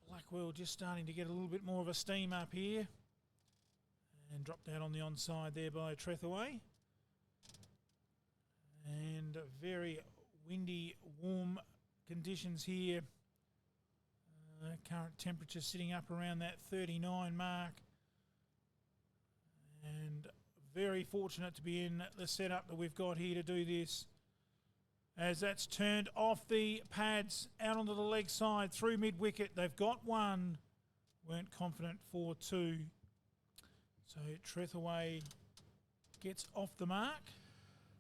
Blackwell just starting to get a little bit more of a steam up here. And dropped out on the onside there by Trethaway. And very windy, warm conditions here. Current temperature sitting up around that 39 mark. And very fortunate to be in the setup that we've got here to do this. As that's turned off the pads, out onto the leg side, through mid-wicket. They've got one. Weren't confident for two. So Trethaway gets off the mark.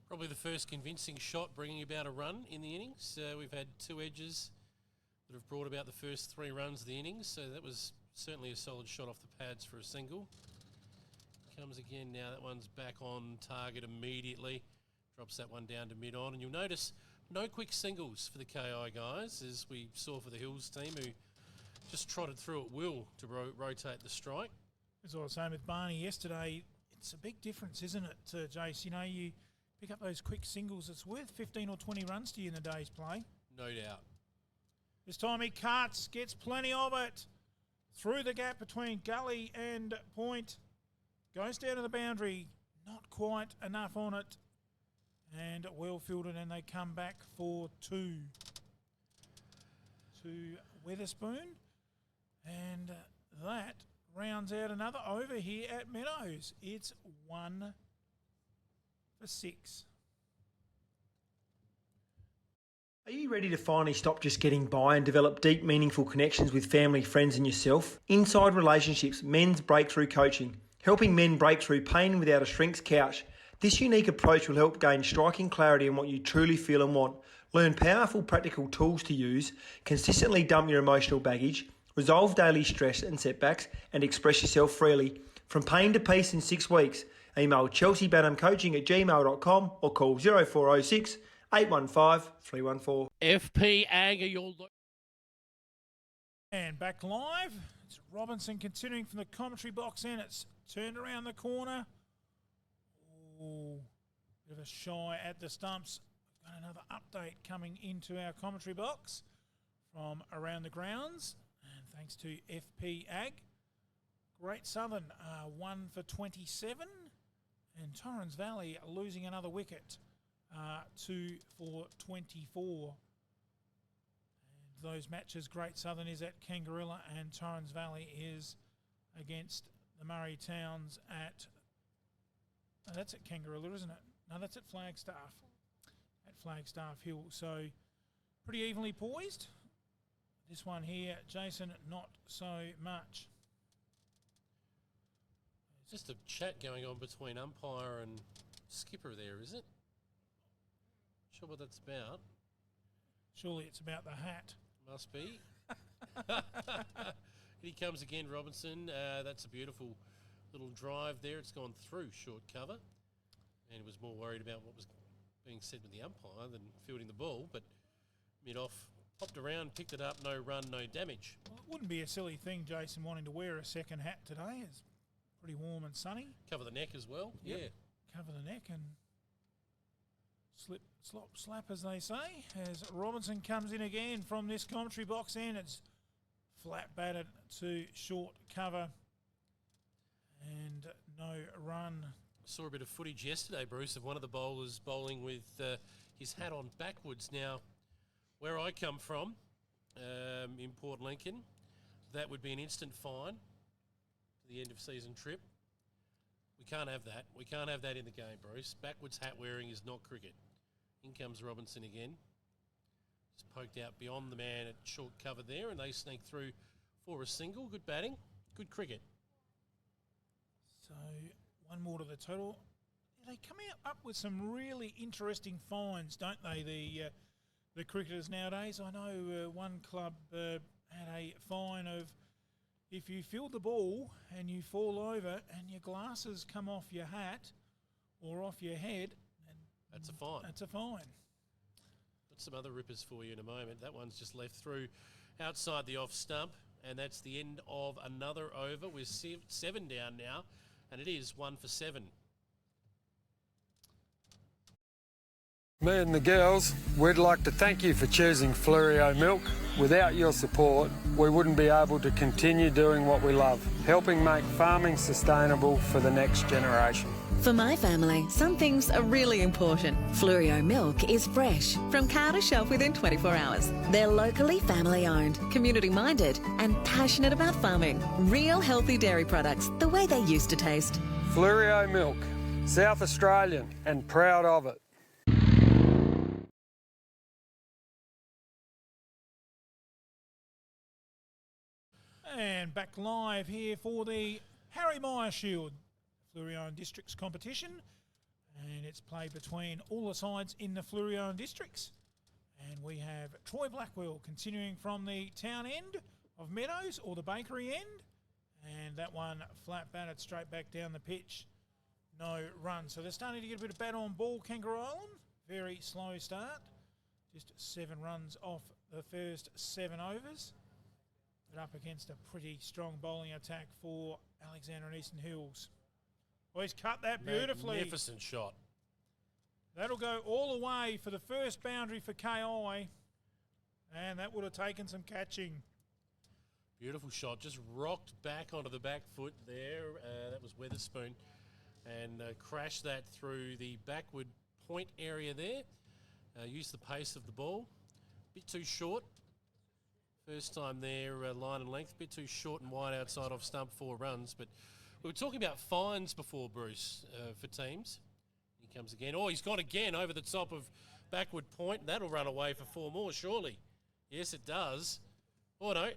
Probably the first convincing shot bringing about a run in the innings. We've had two edges that have brought about the first 3 runs of the innings, so that was certainly a solid shot off the pads for a single. Comes again now, that one's back on target immediately. Drops that one down to mid-on, and you'll notice no quick singles for the KI guys, as we saw for the Hills team, who just trotted through at will to rotate the strike.
As I was saying with Barney yesterday, it's a big difference, isn't it, Jace? You know, you pick up those quick singles, it's worth 15 or 20 runs to you in the day's play.
No doubt.
This time he cuts, gets plenty of it. Through the gap between gully and point. Goes down to the boundary, not quite enough on it. And well fielded, and they come back for 2 to Weatherspoon. And that rounds out another over here at Meadows. It's 1 for 6.
Are you ready to finally stop just getting by and develop deep, meaningful connections with family, friends and yourself? Inside Relationships, Men's Breakthrough Coaching. Helping men break through pain without a shrink's couch. This unique approach will help gain striking clarity on what you truly feel and want. Learn powerful practical tools to use, consistently dump your emotional baggage, resolve daily stress and setbacks, and express yourself freely. From pain to peace in 6 weeks. Email chelseabanhamcoaching@gmail.com or call 0406 815 314.
FP Ag are your...
And back live. It's Robinson continuing from the commentary box in. It's turned around the corner. Ooh, bit of a shy at the stumps. We've got another update coming into our commentary box from around the grounds. And thanks to FP Ag. Great Southern 1 for 27, and Torrens Valley losing another wicket, 2 for 24. And those matches, Great Southern is at Kangarilla and Torrens Valley is against the Murray Towns at... No, that's at Kangarilla, isn't it? No, that's at Flagstaff. At Flagstaff Hill. So pretty evenly poised. This one here, Jason, not so much.
Just a chat going on between umpire and skipper there, is it? Sure what that's about.
Surely it's about the hat.
Must be. He comes again, Robinson. That's a beautiful little drive there. It's gone through short cover. And he was more worried about what was being said with the umpire than fielding the ball. But mid-off, popped around, picked it up, no run, no damage.
Well, it wouldn't be a silly thing, Jason, wanting to wear a second hat today. It's pretty warm and sunny.
Cover the neck as well.
Yep.
Yeah.
Cover the neck and slip, slop, slap, as they say. As Robinson comes in again from this commentary box end, it's flat batted to short cover and no run.
Saw a bit of footage yesterday, Bruce, of one of the bowlers bowling with his hat on backwards. Now, where I come from, in Port Lincoln, that would be an instant fine to the end of season trip. We can't have that. We can't have that in the game, Bruce. Backwards hat wearing is not cricket. In comes Robinson again. Just poked out beyond the man at short cover there, and they sneak through for a single. Good batting, good cricket.
So one more to the total. They come up with some really interesting fines, don't they? The cricketers nowadays. I know one club had a fine of if you field the ball and you fall over and your glasses come off your hat or off your head,
that's a fine.
That's a fine.
Got some other rippers for you in a moment. That one's just left through outside the off stump, and that's the end of another over. We're 7 down now, and it is 1 for 7.
Me and the girls, we'd like to thank you for choosing Fluorio Milk. Without your support, we wouldn't be able to continue doing what we love, helping make farming sustainable for the next generation.
For my family, some things are really important. Fluorio milk is fresh, from cow to shelf within 24 hours. They're locally family owned, community minded, and passionate about farming. Real healthy dairy products, the way they used to taste.
Fluorio Milk, South Australian and proud of it.
And back live here for the Harry Meyer Shield Fluorio Districts competition. And it's played between all the sides in the Fluorio Districts. And we have Troy Blackwell continuing from the town end of Meadows, or the bakery end. And that one flat batted straight back down the pitch. No run. So they're starting to get a bit of bat on ball, Kangaroo Island. Very slow start. Just 7 runs off the first 7 overs. But up against a pretty strong bowling attack for Alexander and Eastern Hills. Well, he's cut that beautifully.
Magnificent shot.
That'll go all the way for the first boundary for KI. And that would have taken some catching.
Beautiful shot. Just rocked back onto the back foot there. That was Weatherspoon. And crashed that through the backward point area there. Used the pace of the ball. Bit too short. First time there, line and length. Bit too short and wide outside off stump, 4 runs. But we were talking about fines before, Bruce, for teams. He comes again. Oh, he's gone again over the top of backward point. That'll run away for 4 more, surely. Yes, it does. Oh, no.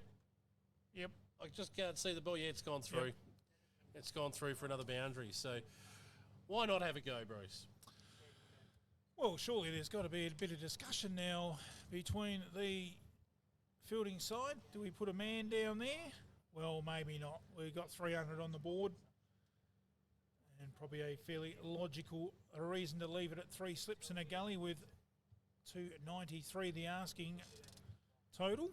Yep. I just can't see the ball. Yeah, it's gone through. Yep. It's gone through for another boundary. So why not have a go, Bruce?
Well, surely there's got to be a bit of discussion now between the fielding side. Do we put a man down there? Well, maybe not. We've got 300 on the board. And probably a fairly logical reason to leave it at 3 slips in a gully with 293 the asking total.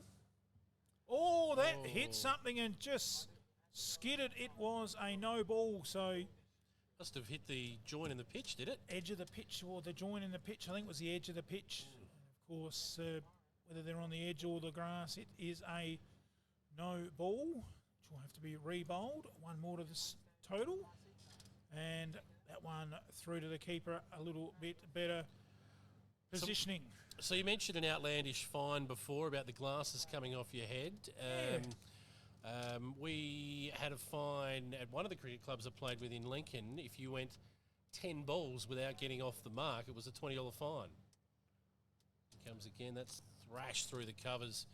Oh, that hit something and just skidded. It was a no ball, so...
Must have hit the joint in the pitch, did it?
Edge of the pitch, or the joint in the pitch. I think it was the edge of the pitch. Of course, whether they're on the edge or the grass, it is a no ball. will have to be re-bowled. One more to this total. And that one through to the keeper, a little bit better positioning.
So you mentioned an outlandish fine before about the glasses coming off your head. We had a fine at one of the cricket clubs I played with in Lincoln. If you went 10 balls without getting off the mark, it was a $20 fine. Here comes again, that's thrashed through the covers.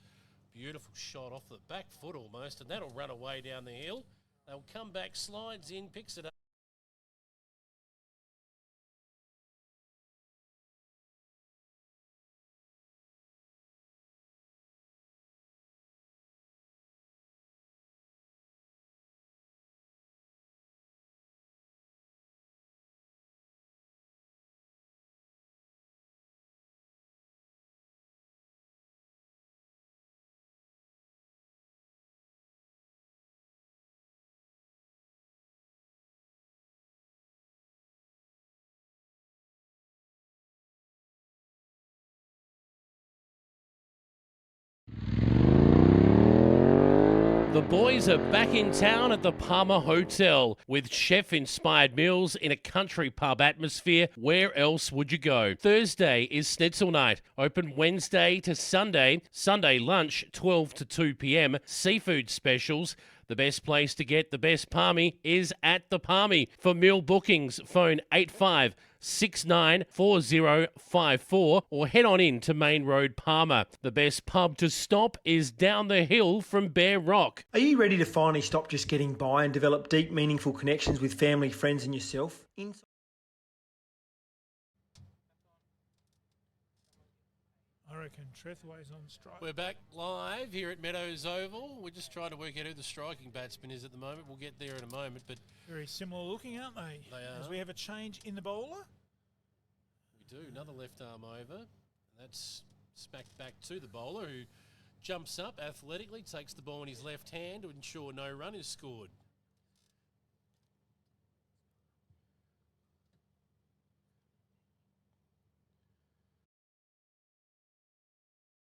Beautiful shot off the back foot almost, and that'll run away down the hill. They'll come back, slides in, picks it up.
The boys are back in town at the Palmer Hotel with chef-inspired meals in a country pub atmosphere. Where else would you go? Thursday is Schnitzel night. Open Wednesday to Sunday. Sunday lunch, 12 to 2 p.m. Seafood specials. The best place to get the best palmy is at the Palmy. For meal bookings, phone 85694054 or head on in to Main Road, Palmer. The best pub to stop is down the hill from Bear Rock.
Are you ready to finally stop just getting by and develop deep, meaningful connections with family, friends and yourself?
I reckon Trethway's on strike.
We're back live here at Meadows Oval. We're just trying to work out who the striking batsman is at the moment. We'll get there in a moment, but
Very similar looking, aren't they?
They are.
As we have a change in the bowler.
we do. Another left arm over. And that's smacked back to the bowler who jumps up athletically, takes the ball in his left hand to ensure no run is scored.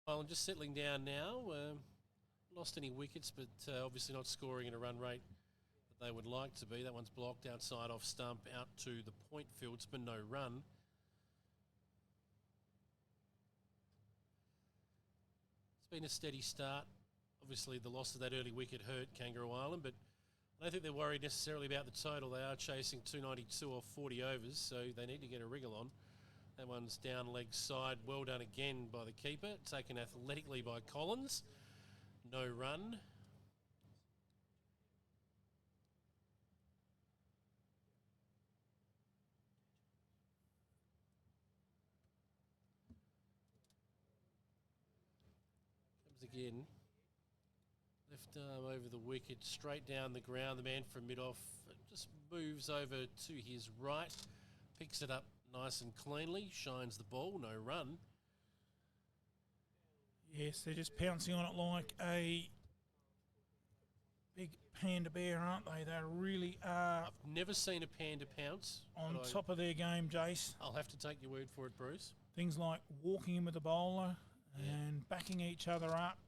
Ireland just settling down now. Lost any wickets, but obviously not scoring at a run rate that they would like to be. That one's blocked outside off stump out to the point fieldsman, no run. It's been a steady start. Obviously the loss of that early wicket hurt Kangaroo Island, but I don't think they're worried necessarily about the total. They are chasing 292 off 40 overs, so they need to get a wriggle on. That one's down leg side. Well done again by the keeper. Taken athletically by Collins. No run. Comes again. Left arm over the wicket, straight down the ground. The man from mid-off just moves over to his right. Picks it up nice and cleanly, shines the ball, no run.
Yes, they're just pouncing on it like a big panda bear, aren't they? They really are.
I've never seen a panda pounce.
On top of their game, Jace.
I'll have to take your word for it, Bruce.
Things like walking in with the bowler and backing each other up.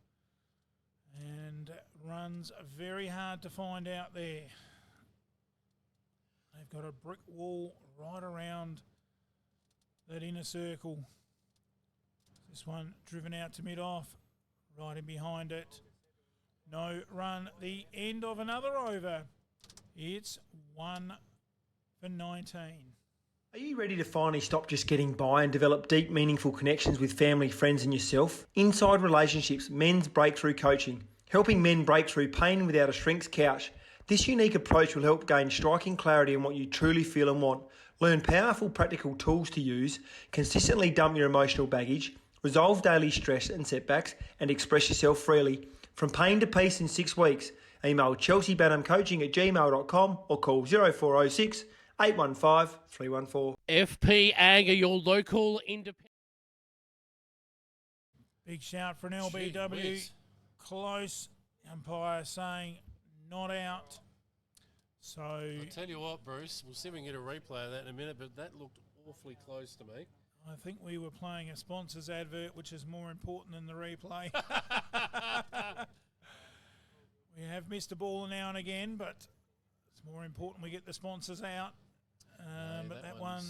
And runs are very hard to find out there. They've got a brick wall right around that inner circle. This one driven out to mid-off, right in behind it. No run. The end of another over. It's 1 for 19.
Are you ready to finally stop just getting by and develop deep, meaningful connections with family, friends and yourself? Inside Relationships Men's Breakthrough Coaching, helping men break through pain without a shrink's couch. This unique approach will help gain striking clarity on what you truly feel and want. Learn powerful practical tools to use, consistently dump your emotional baggage, resolve daily stress and setbacks, and express yourself freely. From pain to peace in 6 weeks. Email chelseabanhamcoaching@gmail.com or call 0406 815 314.
FP Ag are your local independent.
Big shout for an LBW. Close. Umpire saying not out. So
I'll tell you what, Bruce, we'll see if we can get a replay of that in a minute, but that looked awfully close to me.
I think we were playing a sponsors advert, which is more important than the replay. We have missed a ball now and again, but it's more important we get the sponsors out. But that one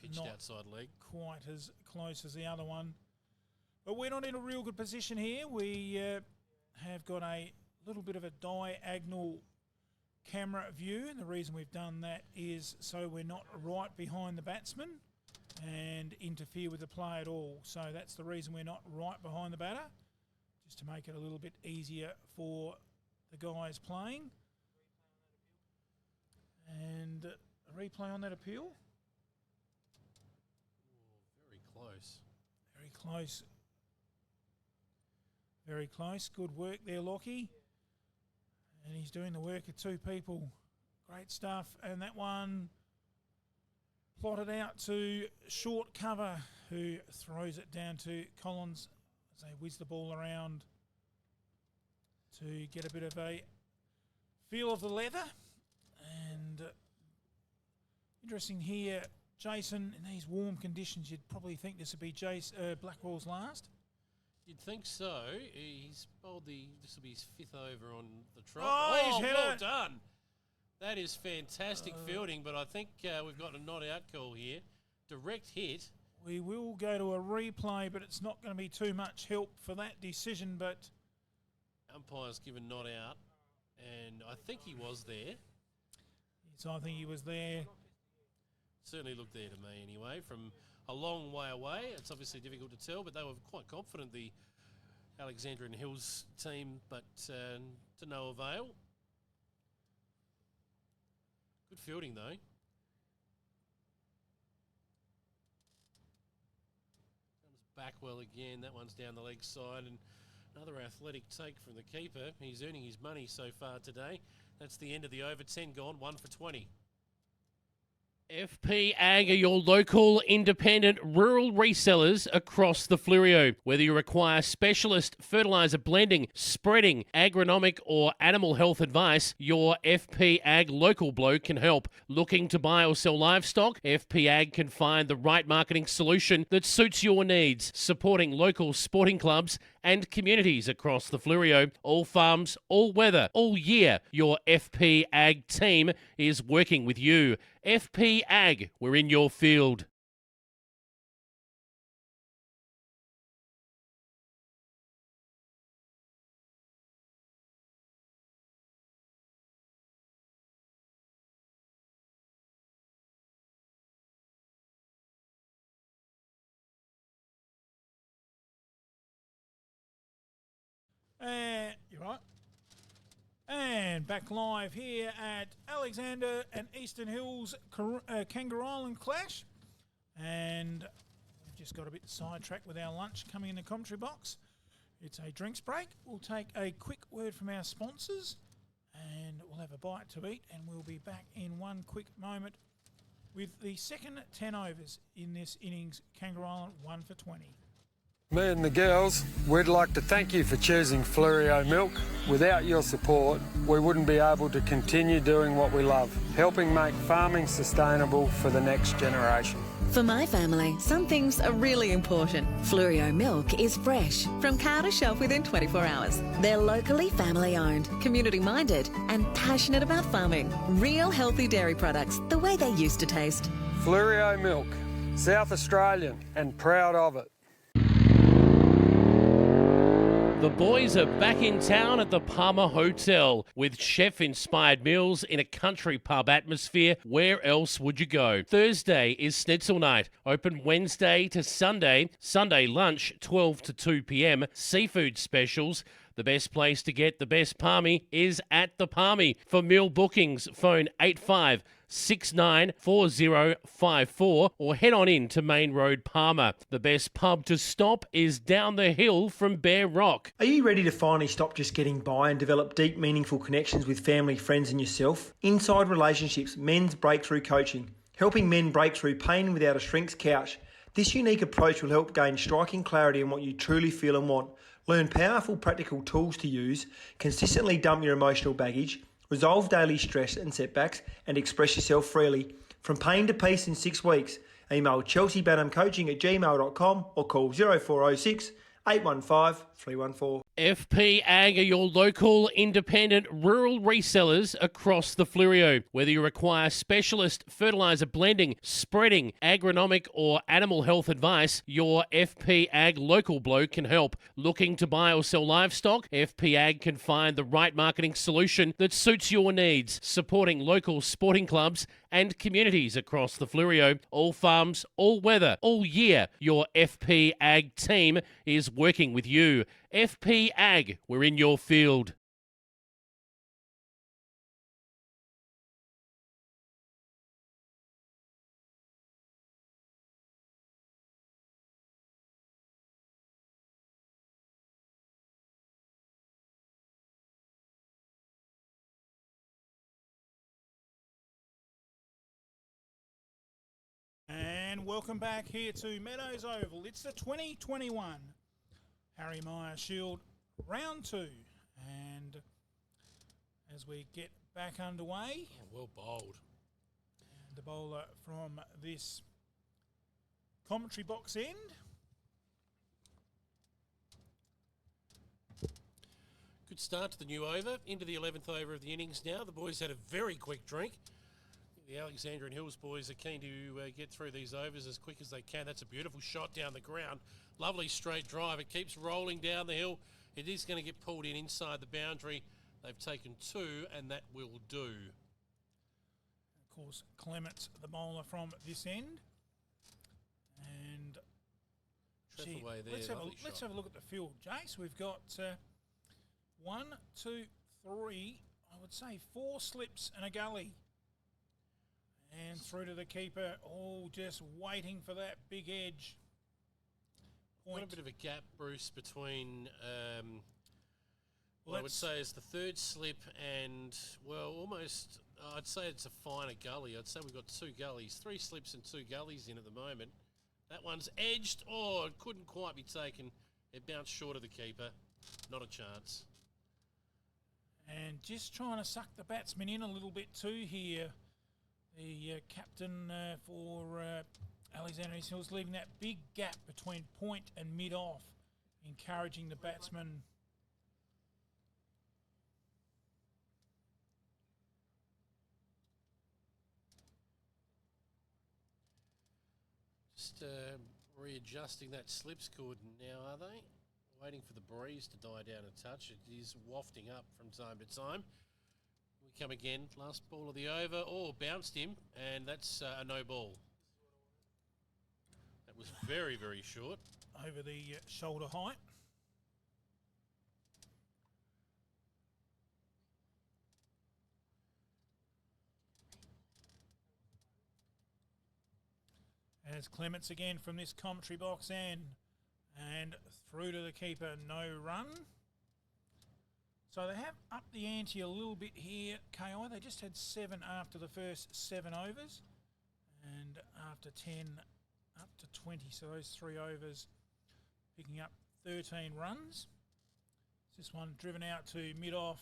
pitched
not
outside leg.
quite as close as the other one. But we're not in a real good position here. We have got a little bit of a diagonal camera view, and the reason we've done that is so we're not right behind the batsman and interfere with the play at all. So that's the reason we're not right behind the batter, just to make it a little bit easier for the guys playing. And a replay on that appeal.
Very close.
Very close. Very close. Good work there, Lockie. And he's doing the work of two people. Great stuff. And that one plotted out to short cover, who throws it down to Collins as they whiz the ball around to get a bit of a feel of the leather. And interesting here, Jason, in these warm conditions, you'd probably think this would be Blackwell's last.
You'd think so. He's bowled this will be his 5th over on the trot.
Oh, he's hit
well
it.
done. That is fantastic fielding, but I think we've got a not out call here. Direct hit.
We will go to a replay, but it's not going to be too much help for that decision. But
Umpire's given not out, and I think he was there.
so I think he was there.
Certainly looked there to me anyway, from a long way away. It's obviously difficult to tell, but they were quite confident, the Alexandra and Hills team, but to no avail. Good fielding though. Comes back well again. That one's down the leg side, and another athletic take from the keeper. He's earning his money so far today. That's the end of the over. 10 gone, 1 for 20.
FP Ag are your local, independent, rural resellers across the Flurio. Whether you require specialist fertiliser blending, spreading, agronomic or animal health advice, your FP Ag local bloke can help. Looking to buy or sell livestock? FP Ag can find the right marketing solution that suits your needs, supporting local sporting clubs and communities across the Flurio. All farms, all weather, all year. Your FP Ag team is working with you. FP Ag, we're in your field.
You're right. And back live here at Alexander and Eastern Hills Kangaroo Island clash. And we've just got a bit sidetracked with our lunch coming in the commentary box. It's a drinks break. We'll take a quick word from our sponsors and we'll have a bite to eat, and we'll be back in one quick moment with the second 10 overs in this innings. Kangaroo Island 1 for 20.
Me and the girls, we'd like to thank you for choosing Flurio Milk. Without your support, we wouldn't be able to continue doing what we love, helping make farming sustainable for the next generation.
For my family, some things are really important. Flurio milk is fresh, from cow to shelf within 24 hours. They're locally family owned, community minded, and passionate about farming. Real healthy dairy products, the way they used to taste.
Flurio Milk, South Australian, and proud of it.
The boys are back in town at the Palmer Hotel with chef-inspired meals in a country pub atmosphere. Where else would you go? Thursday is Schnitzel night, open Wednesday to Sunday. Sunday lunch, 12 to 2 p.m. Seafood specials. The best place to get the best palmy is at the Palmy. For meal bookings, phone 85694054 or head on in to Main Road, Palmer. The best pub to stop is down the hill from Bear Rock.
Are you ready to finally stop just getting by and develop deep, meaningful connections with family, friends and yourself? Inside Relationships, Men's Breakthrough Coaching. Helping men break through pain without a shrink's couch. This unique approach will help gain striking clarity on what you truly feel and want. Learn powerful, practical tools to use, consistently dump your emotional baggage, resolve daily stress and setbacks, and express yourself freely. From pain to peace in 6 weeks. Email chelseabanhamcoaching@gmail.com or call 0406 815 314.
FP Ag are your local, independent, rural resellers across the Fleurieu. Whether you require specialist fertiliser blending, spreading, agronomic or animal health advice, your FP Ag local bloke can help. Looking to buy or sell livestock? FP Ag can find the right marketing solution that suits your needs, supporting local sporting clubs and communities across the Fleurieu. All farms, all weather, all year. Your FP Ag team is working with you. FP Ag, we're in your field.
And welcome back here to Meadows Oval. It's the 2021 Harry Meyer Shield Round 2. And as we get back underway,
well bowled.
The bowler from this commentary box end.
Good start to the new over, into the 11th over of the innings now. The boys had a very quick drink. The Alexandra and Hills boys are keen to get through these overs as quick as they can. That's a beautiful shot down the ground. Lovely straight drive. It keeps rolling down the hill. It is going to get pulled in inside the boundary. They've taken 2, and that will do.
Of course, Clements, the bowler from this end. And gee,
away there.
let's have a look at the field, Jace. We've got 1, 2, 3, I would say 4 slips and a gully. And through to the keeper, all just waiting for that big edge.
Got a bit of a gap, Bruce, between what I would say is the third slip and, well, almost, I'd say it's a finer gully. I'd say we've got 2 gullies, 3 slips and 2 gullies in at the moment. That one's edged. Oh, it couldn't quite be taken. It bounced short of the keeper. Not a chance.
And just trying to suck the batsman in a little bit too here. The captain for Alexandra Hills leaving that big gap between point and mid-off, encouraging the batsman.
Just readjusting that slips cord now, are they? Waiting for the breeze to die down a touch. It is wafting up from time to time. We come again, last ball of the over. Oh, bounced him, and that's a no ball. That was very, very short.
Over the shoulder height. As Clements again from this commentary box and through to the keeper, no run. So they have upped the ante a little bit here, KI. They just had 7 after the first 7 overs. And after 10, up to 20. So those 3 overs picking up 13 runs. This one driven out to mid-off.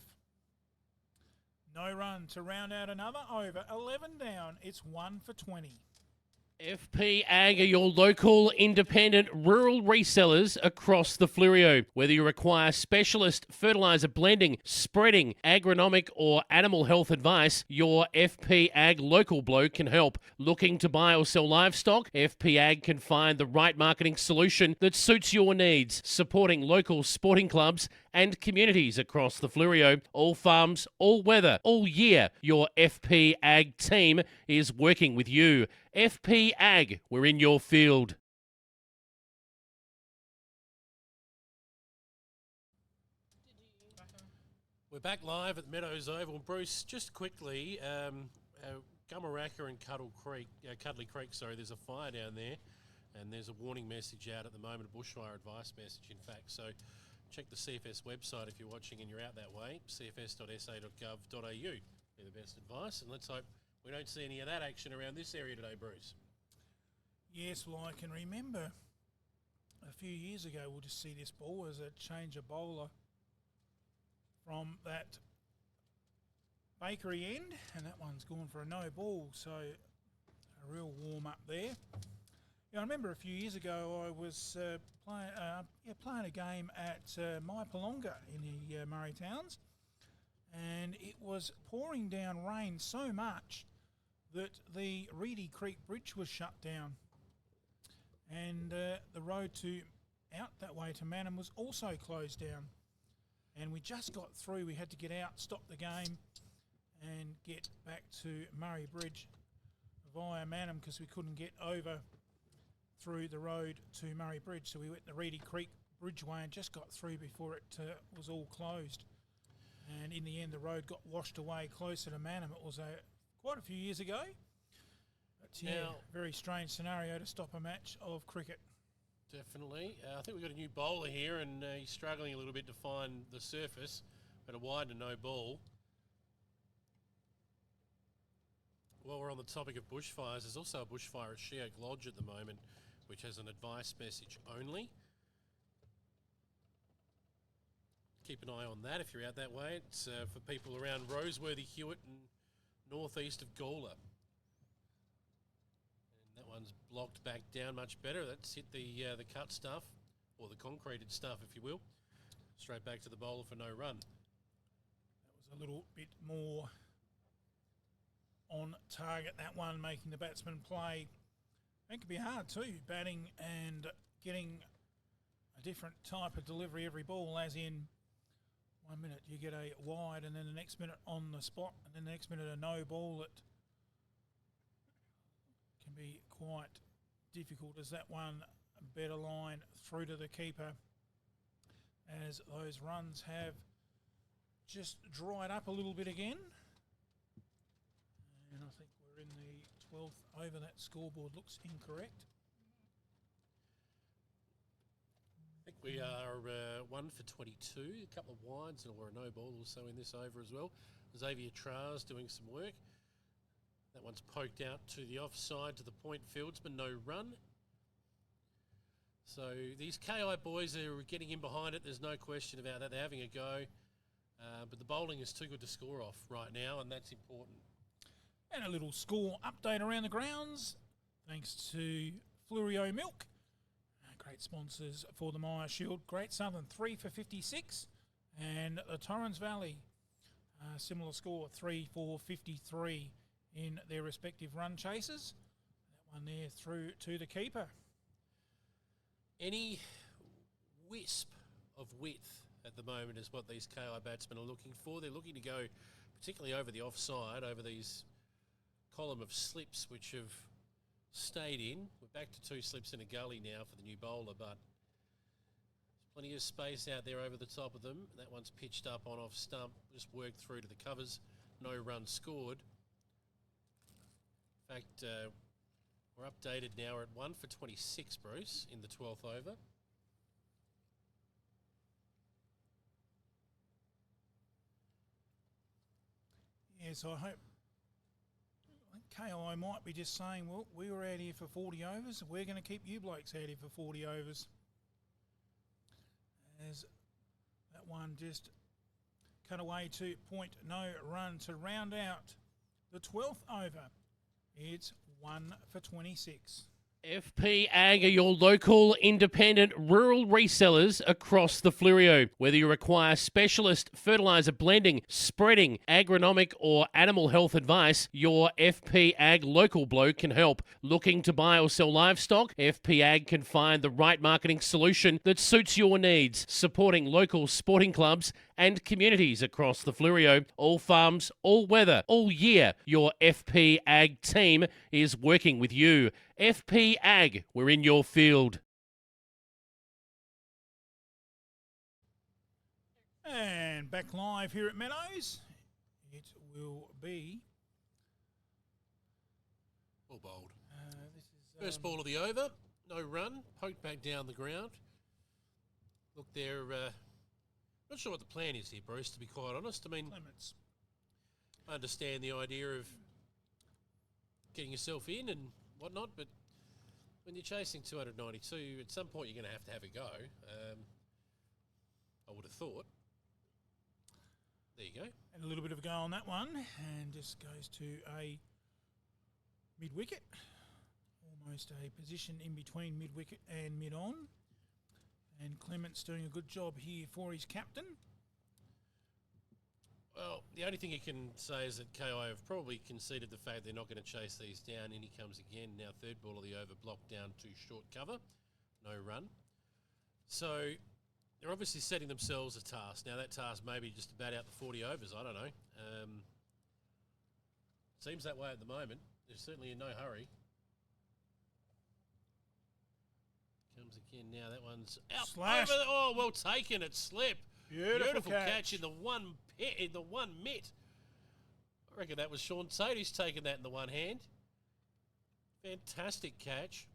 No run to round out another over. 11 down. It's 1 for 20.
FP Ag are your local, independent, rural resellers across the Fleurieu. Whether you require specialist fertiliser blending, spreading, agronomic or animal health advice, your FP Ag local bloke can help. Looking to buy or sell livestock? FP Ag can find the right marketing solution that suits your needs, supporting local sporting clubs and communities across the Fleurieu. All farms, all weather, all year. Your FP Ag team is working with you. FP Ag, we're in your field.
We're back live at Meadows Oval. Bruce, just quickly, Gummaraka and Cuddly Creek, there's a fire down there, and there's a warning message out at the moment, a bushfire advice message, in fact. So check the CFS website if you're watching and you're out that way, cfs.sa.gov.au. They're the best advice, and let's hope we don't see any of that action around this area today, Bruce.
Yes, well, I can remember a few years ago, we'll just see this ball as a change of bowler from that bakery end, and that one's gone for a no ball, so a real warm up there. Yeah, I remember a few years ago I was playing a game at Mypolonga in the Murray Towns, and it was pouring down rain so much that the Reedy Creek Bridge was shut down, and the road out that way to Mannum was also closed down. And we just got through. We had to get out, stop the game, and get back to Murray Bridge via Mannum because we couldn't get over through the road to Murray Bridge. So we went the Reedy Creek Bridgeway and just got through before it was all closed. And in the end, the road got washed away closer to Mannum. It was quite a few years ago. But yeah, very strange scenario to stop a match of cricket.
Definitely. I think we've got a new bowler here, and he's struggling a little bit to find the surface, but a wide and no ball. While we're on the topic of bushfires, there's also a bushfire at Sheoak Lodge at the moment, which has an advice message only. Keep an eye on that if you're out that way. It's for people around Roseworthy, Hewitt and northeast of Gawler. That one's blocked back down much better. That's hit the cut stuff, or the concreted stuff, if you will. Straight back to the bowler for no run.
That was a little bit more on target, that one, making the batsman play. It can be hard too, batting and getting a different type of delivery every ball, as in 1 minute you get a wide and then the next minute on the spot and then the next minute a no ball. That can be quite difficult, as that one better line through to the keeper, as those runs have just dried up a little bit again. And I think we're in the 12th over. That scoreboard looks incorrect.
I think we are 1 for 22, a couple of wides or a no ball also in this over as well. Xavier Traz doing some work. That one's poked out to the offside to the point fieldsman, no run. So these KI boys are getting in behind it, there's no question about that. They're having a go, but the bowling is too good to score off right now, and that's important.
And a little score update around the grounds, thanks to Flurio Milk. Great sponsors for the Myer Shield. Great Southern, 3 for 56. And the Torrens Valley, similar score, 3 for 53 in their respective run chases. That one there through to the keeper.
Any wisp of width at the moment is what these KI batsmen are looking for. They're looking to go particularly over the offside, over these column of slips which have stayed in. We're back to 2 slips in a gully now for the new bowler, but there's plenty of space out there over the top of them. That one's pitched up on off stump, just worked through to the covers. No run scored. In fact, we're updated now. We're at 1 for 26, Bruce, in the 12th over.
Yes, I hope KI might be just saying, well, we were out here for 40 overs, we're going to keep you blokes out here for 40 overs. As that one just cut away to point, no run to round out the 12th over. It's 1 for 26.
FP Ag are your local, independent, rural resellers across the Flurio. Whether you require specialist fertiliser blending, spreading, agronomic or animal health advice, your FP Ag local bloke can help. Looking to buy or sell livestock? FP Ag can find the right marketing solution that suits your needs, supporting local sporting clubs and communities across the Flurio. All farms, all weather, all year. Your FP Ag team is working with you. FP Ag, we're in your field.
And back live here at Meadows, it will be...
Well bowled. This is, first ball of the over, no run, poked back down the ground. Look, they're... not sure what the plan is here, Bruce, to be quite honest. I mean,
Clements.
I understand the idea of getting yourself in and whatnot, but when you're chasing 292, at some point you're going to have a go. I would have thought. There you go.
And a little bit of a go on that one, and just goes to a mid-wicket. almost a position in between mid-wicket and mid-on. And Clement's doing a good job here for his captain.
Well, the only thing you can say is that KI have probably conceded the fact they're not going to chase these down. In he comes again. Now third ball of the over, blocked down to short cover. No run. So they're obviously setting themselves a task. Now that task may be just about out the 40 overs. I don't know. Seems that way at the moment. They're certainly in no hurry. Comes again now. That one's out.
Slashed.
Over oh, well taken. It slip.
Beautiful
catch in the one mitt. I reckon that was Sean Tate who's taken that in the one hand. Fantastic catch.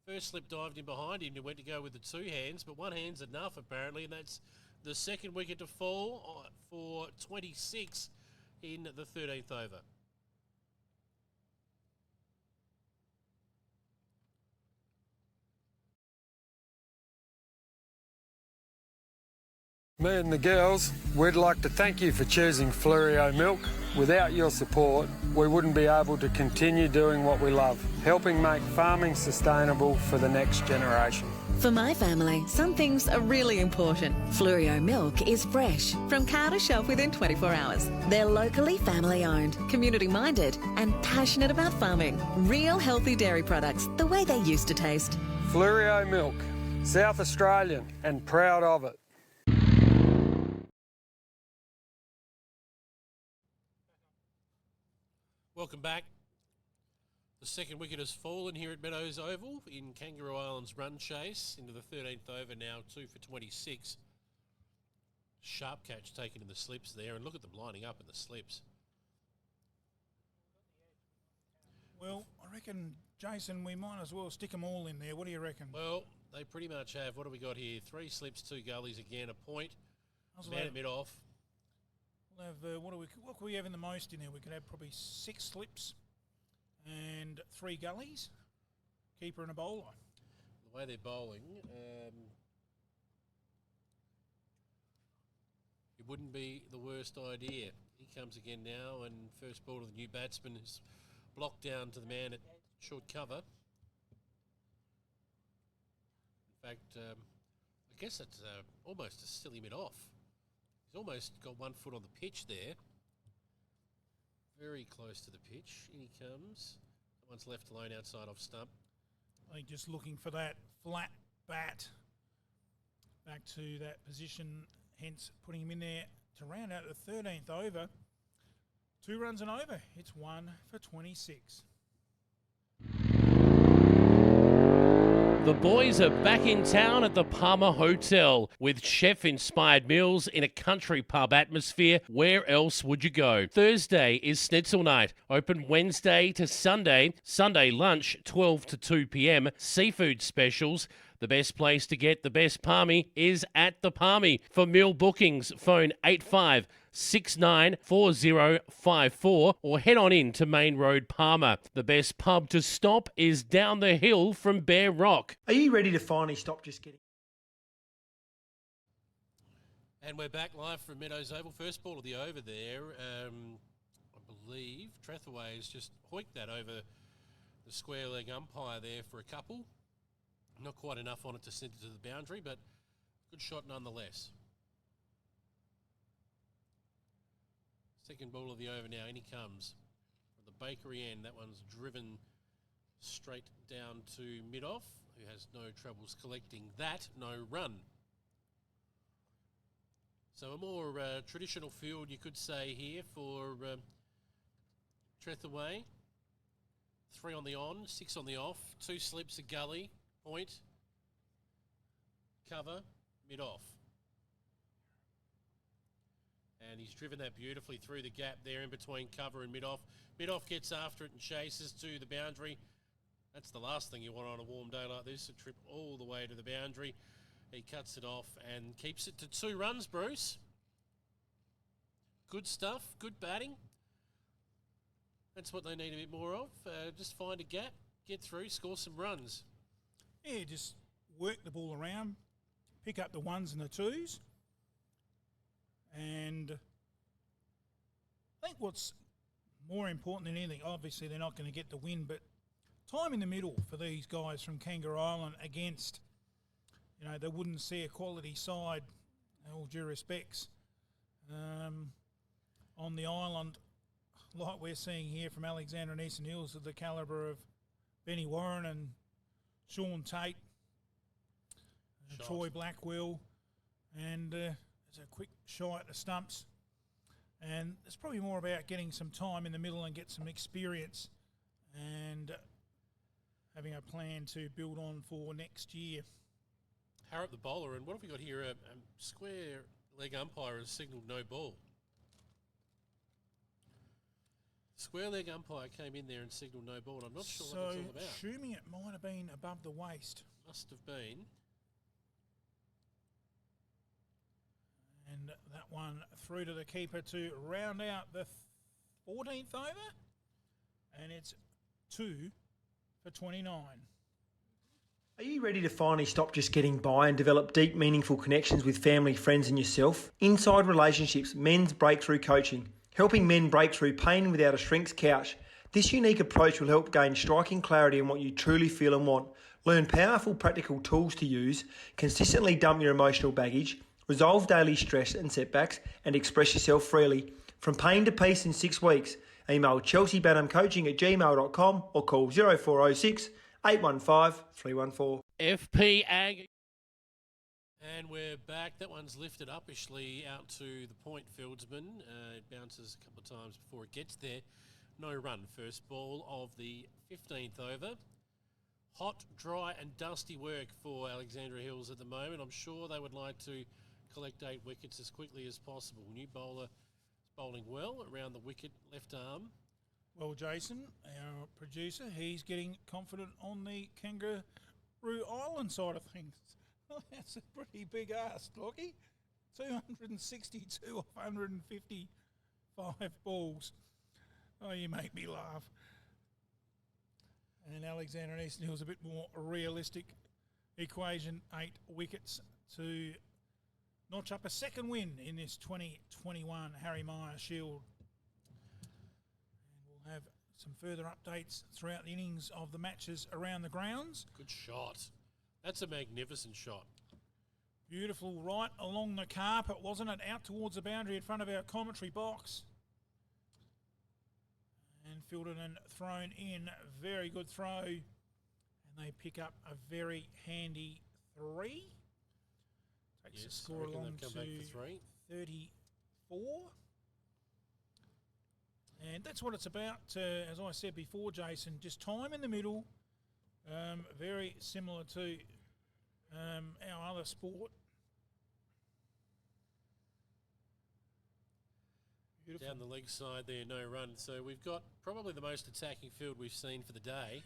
First slip dived in behind him. He went to go with the two hands, but one hand's enough apparently, and that's the second wicket to fall for 26 in the 13th over.
Me and the girls, we'd like to thank you for choosing Flurio Milk. Without your support, we wouldn't be able to continue doing what we love, helping make farming sustainable for the next generation.
For my family, some things are really important. Flurio milk is fresh, from car to shelf within 24 hours. They're locally family owned, community minded, and passionate about farming. Real healthy dairy products, the way they used to taste.
Flurio Milk, South Australian and proud of it.
Welcome back. The second wicket has fallen here at Meadows Oval in Kangaroo Island's run chase into the 13th over now, 2 for 26. Sharp catch taken in the slips there, and look at them lining up in the slips.
Well, I reckon, Jason, we might as well stick them all in there. What do you reckon?
Well, they pretty much have. What have we got here? 3 slips, 2 gullies again, a point. Man at mid-off.
We'll have, what could we have in the most in there? We could have probably 6 slips and 3 gullies, keeper and a bowler.
The way they're bowling, it wouldn't be the worst idea. He comes again now, and first ball to the new batsman is blocked down to the man at short cover. In fact, I guess it's almost a silly mid-off. He's almost got 1 foot on the pitch there. Very close to the pitch. In he comes. That one's left alone outside off stump.
I think just looking for that flat bat back to that position, hence putting him in there to round out the 13th over. 2 runs and over. It's 1 for 26.
The boys are back in town at the Palmer Hotel with chef-inspired meals in a country pub atmosphere. Where else would you go? Thursday is Schnitzel night. Open Wednesday to Sunday. Sunday lunch, 12 to 2 p.m. Seafood specials. The best place to get the best palmy is at the Palmy. For meal bookings, phone 85694054 or head on in to Main Road, Palmer. The best pub to stop is down the hill from Bear Rock.
Are you ready to finally stop just getting...
And we're back live from Meadows Oval. First ball of the over there. I believe Trethaway has just hoiked that over the square leg umpire there for a couple. Not quite enough on it to send it to the boundary, but good shot nonetheless. Second ball of the over now, in he comes. From the bakery end, that one's driven straight down to mid-off, who has no troubles collecting that, no run. So a more traditional field, you could say, here for Trethaway. 3 on the on, 6 on the off, 2 slips, a gully. Point, cover, mid-off. And he's driven that beautifully through the gap there in between cover and mid-off. Mid-off gets after it and chases to the boundary. That's the last thing you want on a warm day like this, a trip all the way to the boundary. He cuts it off and keeps it to 2 runs, Bruce. Good stuff, good batting. That's what they need a bit more of. Just find a gap, get through, score some runs.
Yeah, just work the ball around, pick up the 1s and the 2s. And I think what's more important than anything, obviously they're not going to get the win, but time in the middle for these guys from Kangaroo Island against, they wouldn't see a quality side, all due respects, on the island, like we're seeing here from Alexandra and Eastern Hills, of the calibre of Benny Warren and Sean Tate, Troy Blackwell, and there's a quick shot at the stumps. And it's probably more about getting some time in the middle and get some experience and having a plan to build on for next year.
Harrop the bowler, and what have we got here? A square leg umpire has signalled no ball. Square leg umpire came in there and signalled no ball, and I'm not sure what that's all about.
Assuming it might have been above the waist.
Must have been.
And that one through to the keeper to round out the 14th over. And it's 2 for 29.
Are you ready to finally stop just getting by and develop deep, meaningful connections with family, friends and yourself? Inside Relationships Men's Breakthrough Coaching, helping men break through pain without a shrink's couch. This unique approach will help gain striking clarity on what you truly feel and want. Learn powerful, practical tools to use, consistently dump your emotional baggage, resolve daily stress and setbacks, and express yourself freely. From pain to peace in 6 weeks. Email chelseabanhamcoaching@gmail.com or call 0406 815 314.
FP Ag.
And we're back. That one's lifted uppishly out to the point fieldsman. It bounces a couple of times before it gets there. No run. First ball of the 15th over. Hot, dry and dusty work for Alexandra Hills at the moment. I'm sure they would like to collect 8 wickets as quickly as possible. New bowler is bowling well around the wicket, left arm.
Well, Jason, our producer, he's getting confident on the Kangaroo Island side of things. Well, that's a pretty big ask, Lockie. 262 off 155 balls. Oh, you make me laugh. And Alexander and Eastern Hills a bit more realistic equation, 8 wickets to notch up a second win in this 2021 Harry Meyer Shield. And we'll have some further updates throughout the innings of the matches around the grounds.
Good shot. That's a magnificent shot.
Beautiful, right along the carpet, wasn't it? Out towards the boundary in front of our commentary box. And fielded and thrown in. Very good throw. And they pick up a very handy 3. Takes the score along to 34. And that's what it's about, as I said before, Jason. Just time in the middle. Very similar to our other sport. Beautiful.
Down the leg side there, no run. So we've got probably the most attacking field we've seen for the day.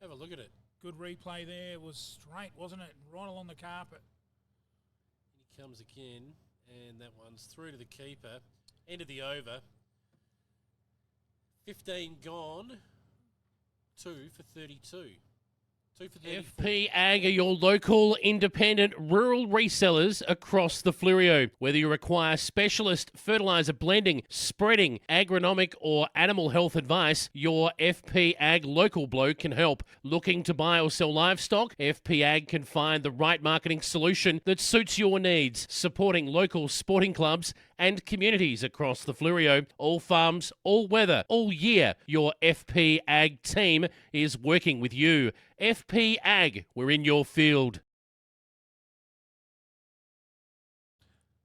Have a look at it.
Good replay there. It was straight, wasn't it? Right along the carpet.
He comes again, and that one's through to the keeper. End of the over. 15 gone. 2 for 32. 2 for 34.
FP Ag are your local, independent, rural resellers across the Flurio. Whether you require specialist fertiliser blending, spreading, agronomic or animal health advice, your FP Ag local bloke can help. Looking to buy or sell livestock? FP Ag can find the right marketing solution that suits your needs, supporting local sporting clubs and communities across the Flurio. All farms, all weather, all year. Your FP Ag team is working with you. FP Ag, we're in your field.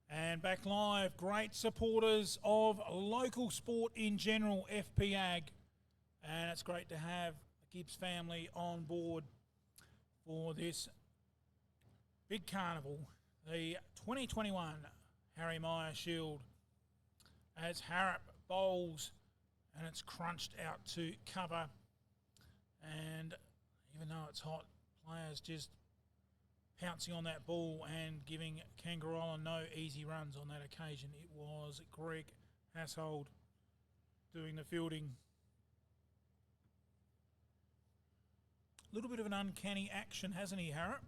And back live, great supporters of local sport in general, FP Ag. And it's great to have the Gibbs family on board for this big carnival, the 2021 Harry Meyer Shield, as Harrop bowls and it's crunched out to cover. And even though it's hot, players just pouncing on that ball and giving Kangaroo Island no easy runs on that occasion. It was Greg Hashold doing the fielding. A little bit of an uncanny action, hasn't he, Harrop?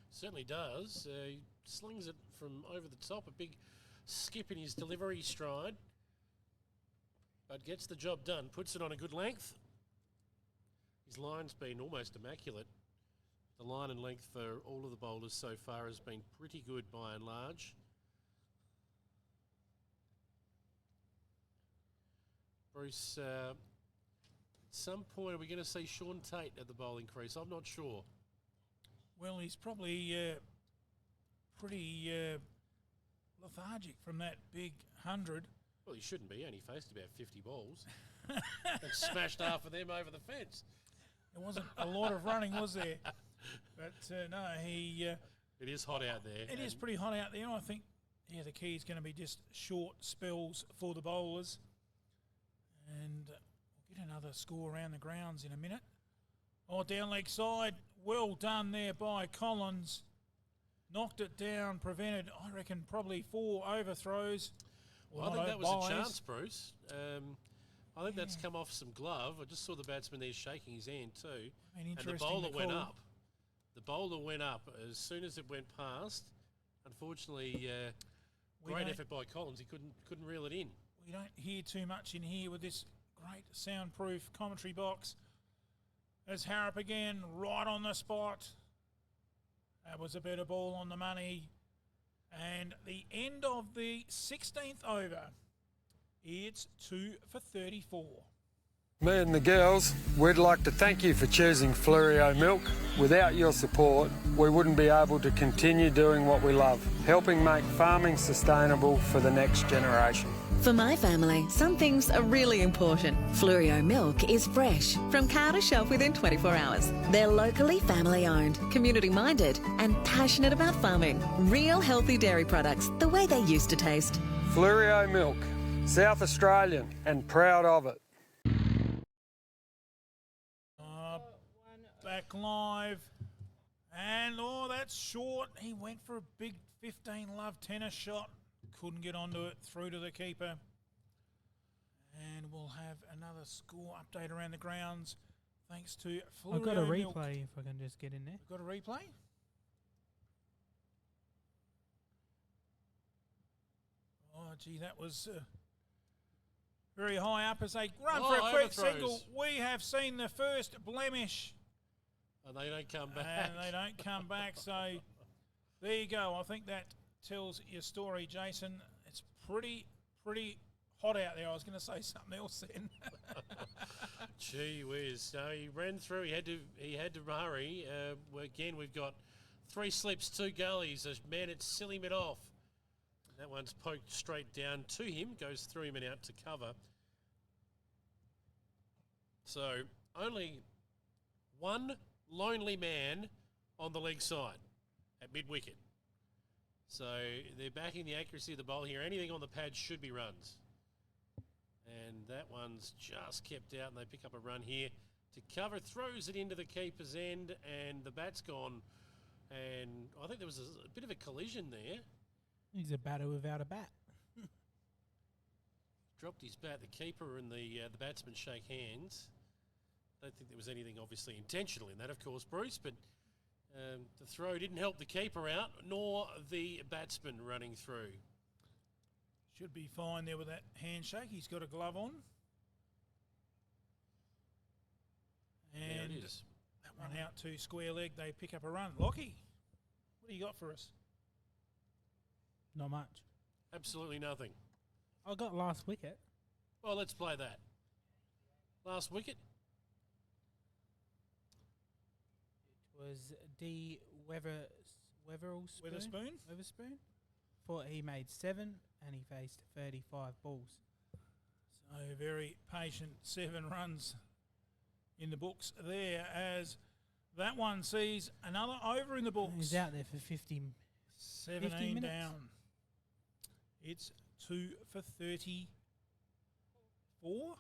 Certainly does. He slings it from over the top, a big skip in his delivery stride. but gets the job done. Puts it on a good length. His line's been almost immaculate. The line and length for all of the bowlers so far has been pretty good by and large. Bruce, at some point, are we going to see Sean Tate at the bowling crease? I'm not sure.
Well, he's probably pretty lethargic from that big 100.
Well, he shouldn't be. He only faced about 50 balls and smashed half of them over the fence.
There wasn't a lot of running, was there? But no, he...
it is hot out there.
It is pretty hot out there. And I think, the key is going to be just short spells for the bowlers. And we'll get another score around the grounds in a minute. Oh, down leg side. Well done there by Collins. Knocked it down, prevented, I reckon, probably 4 overthrows.
Well, I think that was a chance, Bruce. I think that's come off some glove. I just saw the batsman there shaking his hand too. And the bowler went up. The bowler went up as soon as it went past. Unfortunately, great effort by Collins. He couldn't reel it in.
We don't hear too much in here with this great soundproof commentary box. There's Harrop again, right on the spot. That was a better ball on the money. And the end of the 16th over. It's 2 for 34.
Me and the girls, we'd like to thank you for choosing Fluorio Milk. Without your support, we wouldn't be able to continue doing what we love, helping make farming sustainable for the next generation.
For my family, some things are really important. Fluorio Milk is fresh, from cow to shelf within 24 hours. They're locally family owned, community minded and passionate about farming. Real healthy dairy products, the way they used to taste.
Fluorio Milk, South Australian and proud of it.
Back live. And, that's short. He went for a big 15-love tennis shot. Couldn't get onto it, through to the keeper. And we'll have another score update around the grounds thanks to Fluorio
I've got a replay
Milk.
if I can just get in there.
Got a replay? Oh, gee, that was very high up as they run for a quick single. We have seen the first blemish.
And they don't come back.
And they don't come back. So there you go. I think that tells your story, Jason. It's pretty hot out there. I was going to say something else then.
Gee whiz! No, he ran through. He had to hurry. Again, we've got 3 slips, 2 gullies. A man at silly mid off. That one's poked straight down to him. Goes through him and out to cover. So only one lonely man on the leg side at mid-wicket. So they're backing the accuracy of the bowl here. Anything on the pad should be runs. And that one's just kept out, and they pick up a run here to cover. Throws it into the keeper's end, and the bat's gone. And I think there was a bit of a collision there.
He's a batter without a bat.
Dropped his bat. The keeper and the batsman shake hands. I don't think there was anything obviously intentional in that, of course, Bruce, but the throw didn't help the keeper out, nor the batsman running through.
Should be fine there with that handshake. He's got a glove on. And
there it is.
That one out to square leg. They pick up a run. Lockie, what do you got for us?
Not much.
Absolutely nothing.
I got last wicket.
Well, let's play that. Last wicket.
Was D. Weatherspoon. Thought he made 7 and he faced 35 balls.
So very patient 7 runs in the books there as that one sees another over in the books.
He's out there for
17
minutes.
down. It's 2 for 34.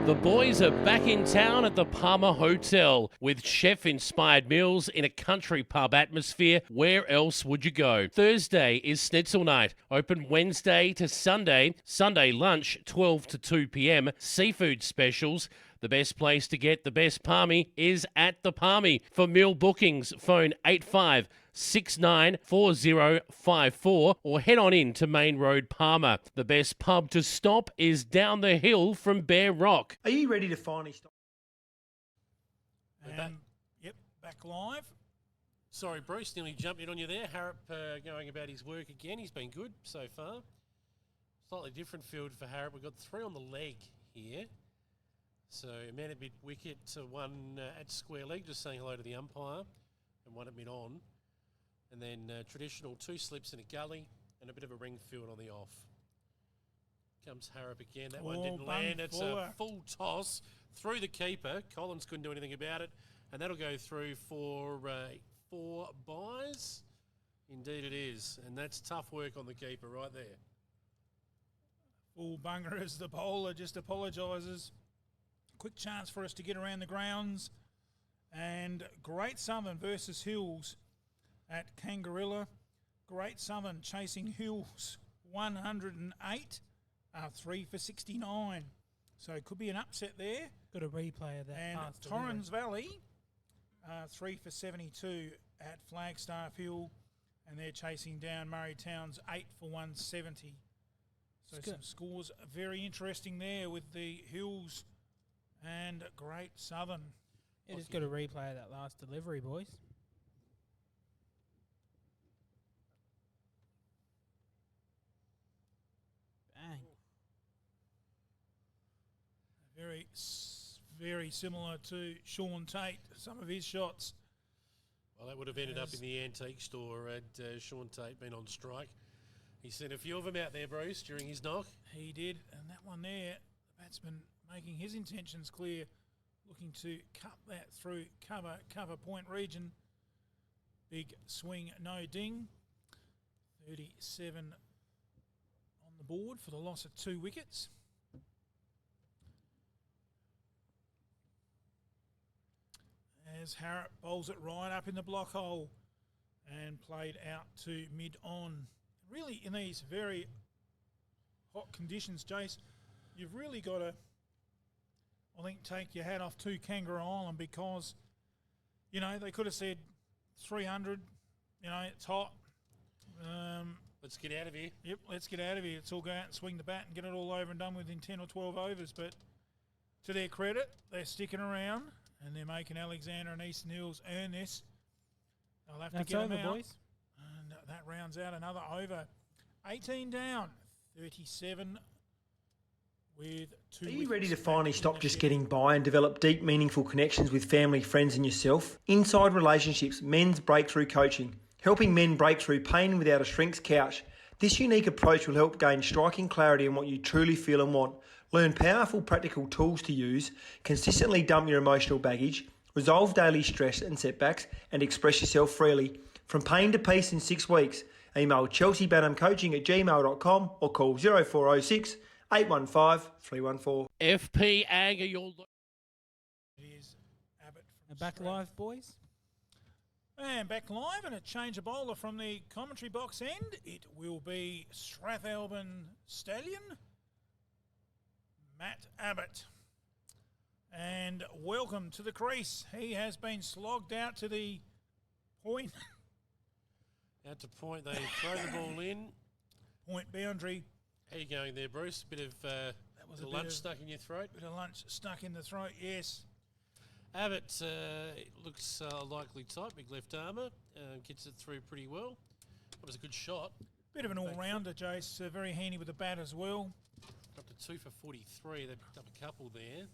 The boys are back in town at the Palmer Hotel with chef-inspired meals in a country pub atmosphere. Where else would you go? Thursday is Schnitzel night. Open Wednesday to Sunday. Sunday lunch, 12 to 2 p.m. Seafood specials. The best place to get the best palmy is at the Palmy. For meal bookings, phone 85 694054 or head on in to Main Road, Palmer. The best pub to stop is down the hill from Bear Rock.
Are you ready to finally stop?
Yep, back live.
Sorry, Bruce, nearly jumped in on you there. Harrop going about his work again. He's been good so far. Slightly different field for Harrop. We've got 3 on the leg here. So a man at mid-wicket, 1 at square leg, just saying hello to the umpire, and 1 at mid-on. And then traditional 2 slips in a gully and a bit of a ring field on the off. Comes Harrop again. That one didn't land. It's a full toss through the keeper. Collins couldn't do anything about it. And that'll go through for 4 buys. Indeed it is. And that's tough work on the keeper right there.
Full bunger as the bowler just apologises. Quick chance for us to get around the grounds. And Great Southern versus Hills at Kangarilla. Great Southern chasing Hills 108. 3 for 69. So it could be an upset there.
Got a replay of that.
And Torrens Valley, 3 for 72 at Flagstaff Hill. And they're chasing down Murray Towns 8 for 170. So some scores very interesting there with the Hills and Great Southern.
Yeah, just got a replay of that last delivery, boys. Bang.
Very similar to Sean Tate, some of his shots.
Well, that would have ended up in the antique store had Sean Tate been on strike. He sent a few of them out there, Bruce, during his knock.
He did, and that one there, the batsman making his intentions clear, looking to cut that through cover point region. Big swing, no ding. 37 on the board for the loss of 2 wickets. As Harrop bowls it right up in the block hole and played out to mid-on. Really, in these very hot conditions, Jace, you've really got to, I think, take your hat off to Kangaroo Island because, you know, they could have said 300, you know, it's hot.
Let's get out of here.
Yep, let's get out of here. Let's all go out and swing the bat and get it all over and done within 10 or 12 overs. But to their credit, they're sticking around and they're making Alexander and Eastern Hills earn this. They'll have to get them out. Boys. And that rounds out another over. 18 down, 37 with 2
Are you ready to finally stop just getting by and develop deep, meaningful connections with family, friends and yourself? Inside Relationships Men's Breakthrough Coaching, helping men break through pain without a shrink's couch. This unique approach will help gain striking clarity on what you truly feel and want. Learn powerful, practical tools to use, consistently dump your emotional baggage, resolve daily stress and setbacks, and express yourself freely. From pain to peace in 6 weeks. Email chelseabanhamcoaching@gmail.com or call 0406 815 314.
FP Ag are your...
It is Abbott from
Back live, boys.
And back live, and a change of bowler from the commentary box end. It will be Strathalbyn Stallion, Matt Abbott. And welcome to the crease. He has been slogged out to the point.
Out to point, they throw the ball in.
Point boundary.
How you going there, Bruce? Bit of lunch stuck in your throat?
Bit of lunch stuck in the throat, yes.
Abbott looks likely type, big left armour, gets it through pretty well. That was a good shot.
Bit of an all-rounder, Jace. Very handy with the bat as well.
Up to 2 for 43. They picked up a couple there.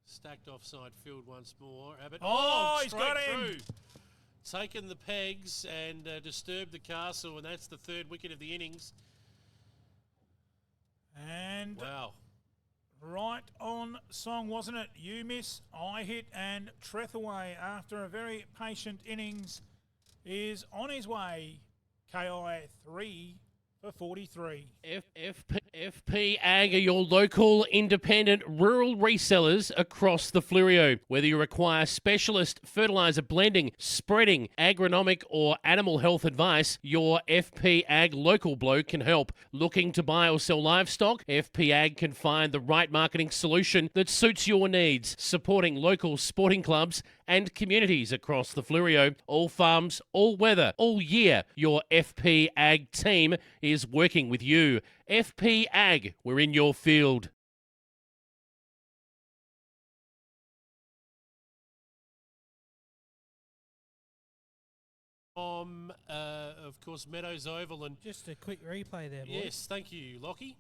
Stacked offside field once more. Abbott.
He's got him.
Through. Taken the pegs and disturbed the castle, and that's the 3rd wicket of the innings.
And
wow.
Right on song, wasn't it? You miss, I hit, and Trethaway, after a very patient innings, is on his way. KI 3 for 43.
FP Ag are your local, independent, rural resellers across the Flurio. Whether you require specialist fertiliser blending, spreading, agronomic or animal health advice, your FP Ag local bloke can help. Looking to buy or sell livestock? FP Ag can find the right marketing solution that suits your needs, supporting local sporting clubs and communities across the Fleurieu. All farms, all weather, all year. Your FP Ag team is working with you. FP Ag, we're in your field.
Of course, Meadows Oval. And
Just a quick replay there, boys.
yes, thank you, Lockie.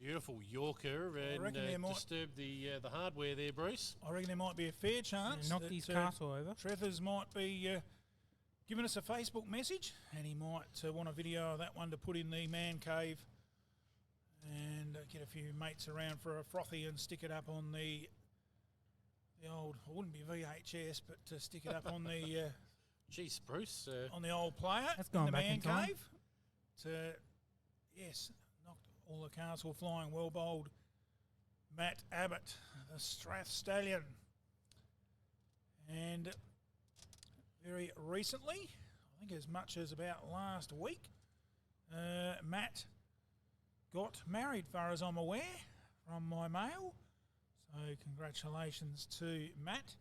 Beautiful Yorker and disturbed the hardware there, Bruce.
I reckon there might be a fair chance.
Knocked his castle over.
Trethers might be giving us a Facebook message, and he might want a video of that one to put in the man cave and get a few mates around for a frothy and stick it up on the old, it wouldn't be VHS, but to stick it up on the
Jeez, Bruce.
on the old player.
That's gone
in the
back
man
in time.
cave. Yes, knocked all the cars were flying, well bowled. Matt Abbott, the Strath Stallion. And very recently, I think as much as about last week, Matt got married, far as I'm aware, from my mail. So congratulations to Matt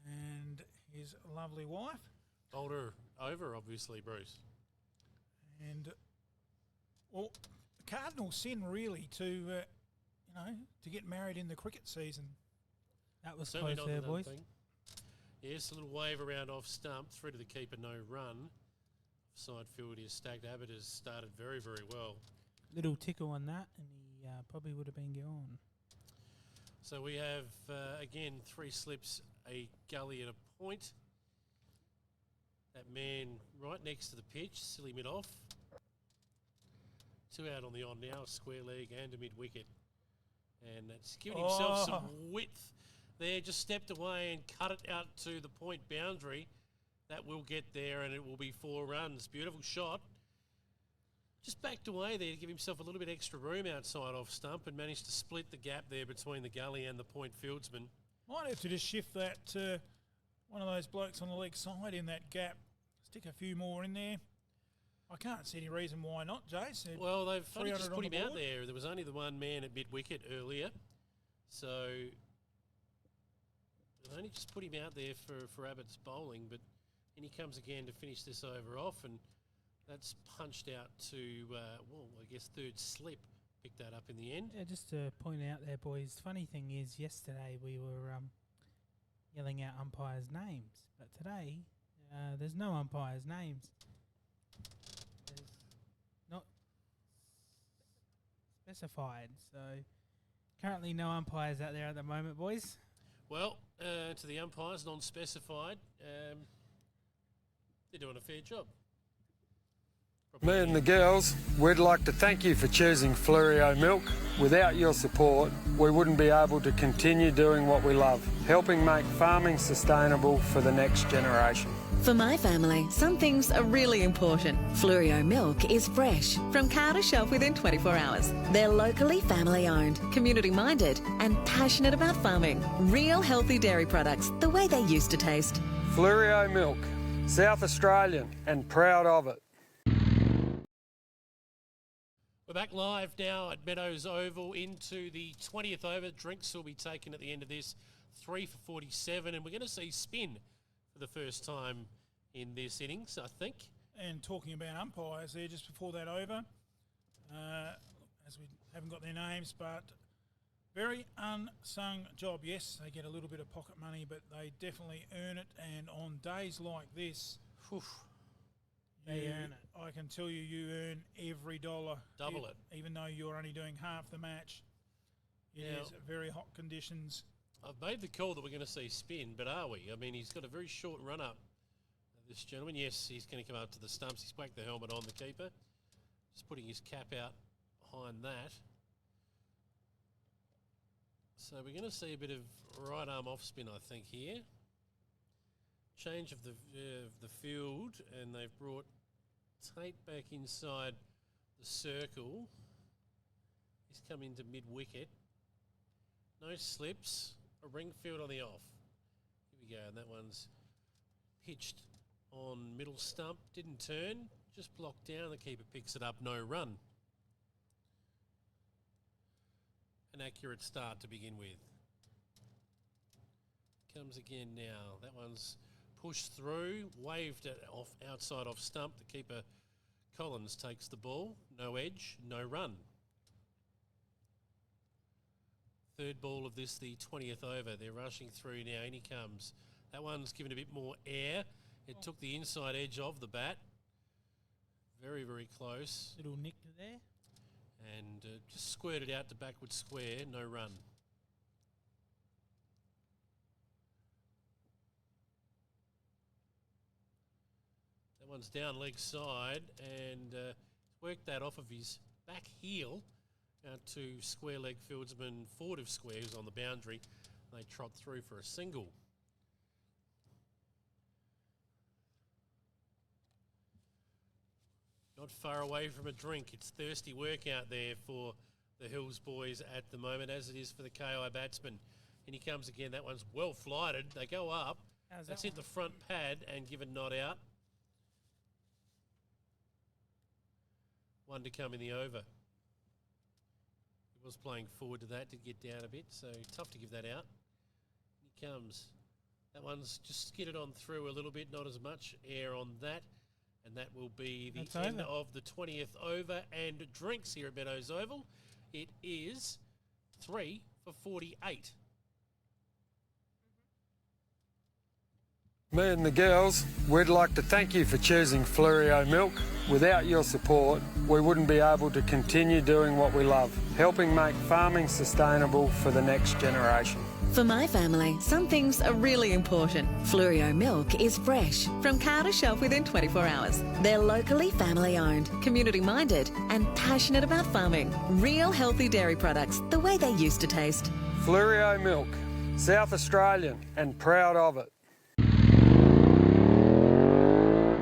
and his lovely wife.
Older over, obviously, Bruce.
And, well, cardinal sin really to, to get married in the cricket season.
That was
Certainly
close
not
there,
the
boys.
thing. Yes, a little wave around off stump, through to the keeper, no run. Side field is stacked. Abbott has started very, very well.
Little tickle on that, and he probably would have been gone.
So we have, again, 3 slips, a gully and a point. That man right next to the pitch, silly mid off. 2 out on the on now, a square leg and a mid wicket. And that's giving himself some width there. Just stepped away and cut it out to the point boundary. That will get there and it will be 4 runs. Beautiful shot. Just backed away there to give himself a little bit extra room outside off stump and managed to split the gap there between the gully and the point fieldsman.
Might have to just shift that one of those blokes on the leg side in that gap. Stick a few more in there. I can't see any reason why not, Jace.
Well, they've only just
300
put
on
him
the
out
board.
there. There was only the one man at mid-wicket earlier. So they've only just put him out there for Abbott's bowling, but in he comes again to finish this over off, and that's punched out to, I guess third slip. Picked that up in the end.
Yeah, just to point out there, boys, funny thing is yesterday we were yelling out umpires' names, but today there's no umpires' names. There's not specified, so currently no umpires out there at the moment, boys.
Well, to the umpires, non-specified, they're doing a fair job.
Me and the girls, we'd like to thank you for choosing Fleurieu Milk. Without your support, we wouldn't be able to continue doing what we love, helping make farming sustainable for the next generation.
For my family, some things are really important. Fleurieu milk is fresh, from car to shelf within 24 hours. They're locally family owned, community minded, and passionate about farming. Real healthy dairy products, the way they used to taste.
Fleurieu Milk, South Australian and proud of it.
We're back live now at Meadows Oval into the 20th over. Drinks will be taken at the end of this, 3 for 47, and we're going to see spin for the first time in this innings, I think.
And talking about umpires there just before that over, as we haven't got their names, but very unsung job. Yes, they get a little bit of pocket money, but they definitely earn it. And on days like this,
They earn it.
I can tell you, you earn every dollar.
Double it.
Even though you're only doing half the match. It is very hot conditions.
I've made the call that we're going to see spin, but are we? I mean, he's got a very short run up, this gentleman. Yes, he's going to come up to the stumps. He's whacked the helmet on the keeper. Just putting his cap out behind that. So we're going to see a bit of right arm off spin, I think, here. Change of the field, and they've brought Tate back inside the circle. He's come into mid-wicket. No slips. A ring field on the off. Here we go, and that one's pitched on middle stump. Didn't turn. Just blocked down. The keeper picks it up. No run. An accurate start to begin with. Comes again now. That one's pushed through, waved it off outside off stump. The keeper Collins takes the ball. No edge, no run. Third ball of this, the 20th over. They're rushing through now. In he comes. That one's given a bit more air. It took the inside edge of the bat. Very, very close.
Little nick there.
And just squirted out to backward square. No run. That one's down leg side and worked that off of his back heel out to square leg fieldsman Ford of Square, who's on the boundary. They trot through for a single. Not far away from a drink. It's thirsty work out there for the Hills boys at the moment, as it is for the KI batsman. And he comes again. That one's well flighted. They go up. That's hit the front pad and given not out. One to come in the over. He was playing forward to that, did get down a bit, so tough to give that out. He comes. That one's just skidded on through a little bit, not as much air on that. And that will be the end of the 20th over and drinks here at Meadows Oval. It is 3 for 48.
Me and the girls, we'd like to thank you for choosing Fluorio Milk. Without your support, we wouldn't be able to continue doing what we love, helping make farming sustainable for the next generation.
For my family, some things are really important. Fluorio milk is fresh, from car to shelf within 24 hours. They're locally family owned, community minded, and passionate about farming. Real healthy dairy products, the way they used to taste.
Fluorio Milk, South Australian and proud of it.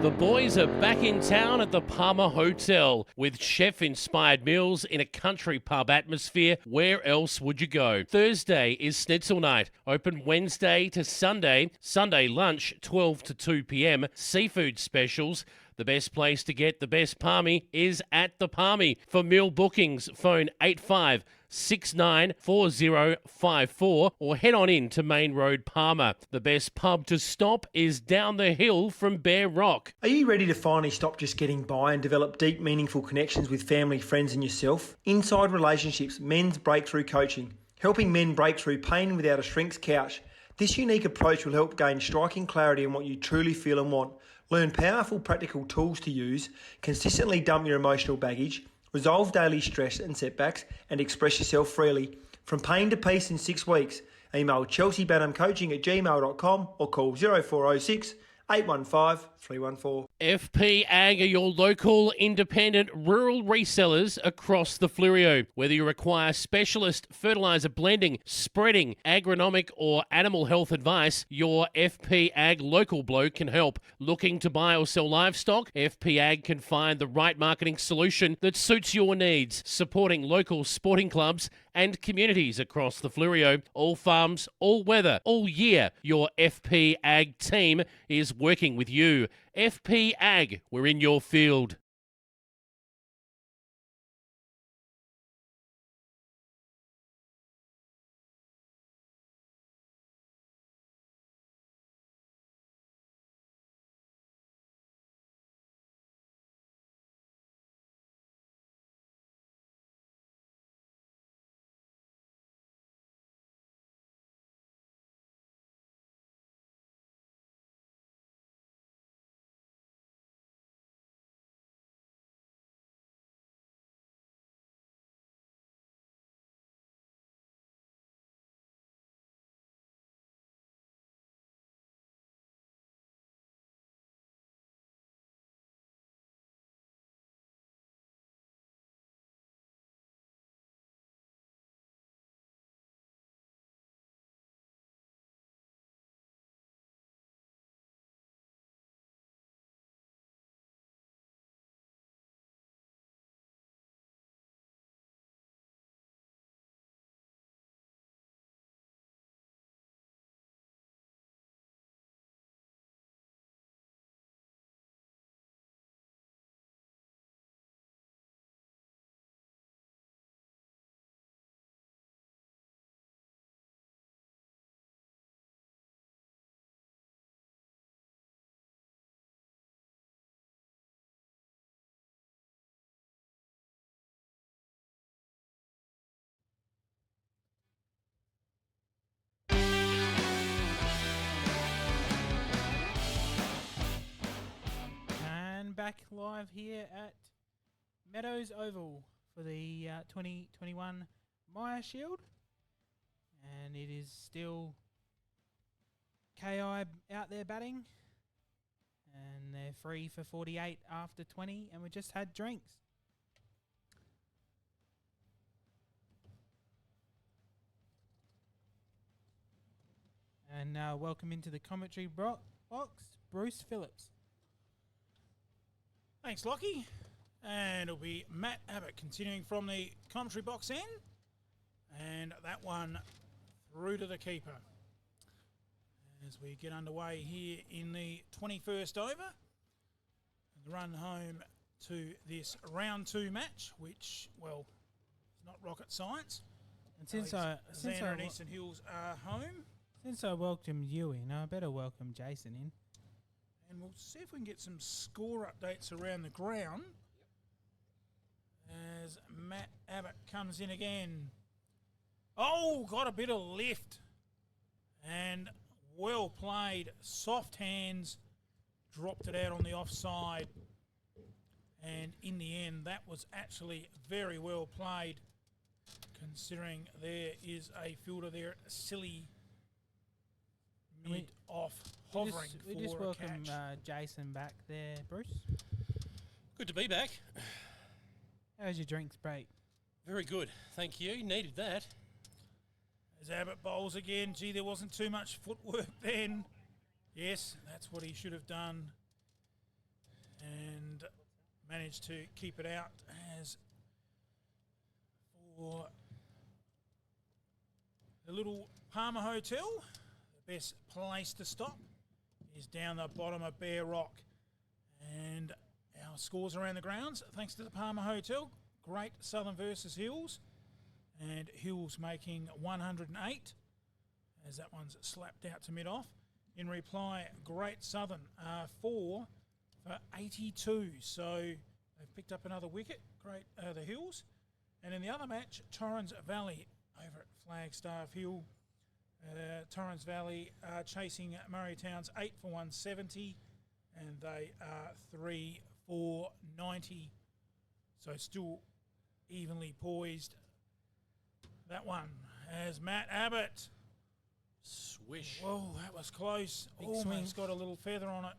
The boys are back in town at the Palmer Hotel with chef-inspired meals in a country pub atmosphere. Where else would you go? Thursday is Schnitzel night. Open Wednesday to Sunday. Sunday lunch, 12 to 2 p.m. Seafood specials. The best place to get the best palmy is at the Palmy. For meal bookings, phone 85694054 or head on in to Main Road, Palmer. The best pub to stop is down the hill from Bear Rock.
Are you ready to finally stop just getting by and develop deep, meaningful connections with family, friends and yourself? Inside Relationships, Men's Breakthrough Coaching. Helping men break through pain without a shrink's couch. This unique approach will help gain striking clarity on what you truly feel and want. Learn powerful practical tools to use, consistently dump your emotional baggage, resolve daily stress and setbacks, and express yourself freely. From pain to peace in 6 weeks. Email chelseabanhamcoaching@gmail.com or call 0406 815 314.
FP Ag are your local independent rural resellers across the Fluorio. Whether you require specialist fertiliser blending, spreading, agronomic or animal health advice, your FP Ag local bloke can help. Looking to buy or sell livestock? FP Ag can find the right marketing solution that suits your needs, supporting local sporting clubs and communities across the Fluorio. All farms, all weather, all year. Your FP Ag team is working with you. FP Ag, we're in your field.
back live here at Meadows Oval for the 2021 Maya Shield. And it is still KI out there batting. And they're free for 48 after 20. And we just had drinks. And welcome into the commentary box, Bruce Phillips.
Thanks, Lockie. And it'll be Matt Abbott continuing from the commentary box end. And that one through to the keeper. As we get underway here in the 21st over. The run home to this round 2 match, which, well, is not rocket science.
And since
Xander and Eastern Hills are home.
Since I welcomed you in, I better welcome Jason in.
And we'll see if we can get some score updates around the ground. As Matt Abbott comes in again. Oh, got a bit of lift. And well played. Soft hands. Dropped it out on the offside. And in the end, that was actually very well played. Considering there is a fielder there, silly mid-off, hovering
we
for
just
a
welcome
catch.
Jason back there, Bruce.
Good to be back.
How's your drinks break?
Very good. Thank you. Needed that.
As Abbott bowls again, gee, there wasn't too much footwork then. Yes, that's what he should have done. And managed to keep it out. As for the little Palmer Hotel, the best place to stop is down the bottom of Bear Rock. And our scores around the grounds, thanks to the Palmer Hotel, Great Southern versus Hills. And Hills making 108, as that one's slapped out to mid-off. In reply, Great Southern are 4 for 82. So they've picked up another wicket, the Hills. And in the other match, Torrens Valley over at Flagstaff Hill. Torrens Valley are chasing Murray Towns 8 for 170, and they are 3 for 90. So still evenly poised. That one as Matt Abbott.
Swish.
Whoa, that was close.
Big
Almost
swing.
got a little feather on it.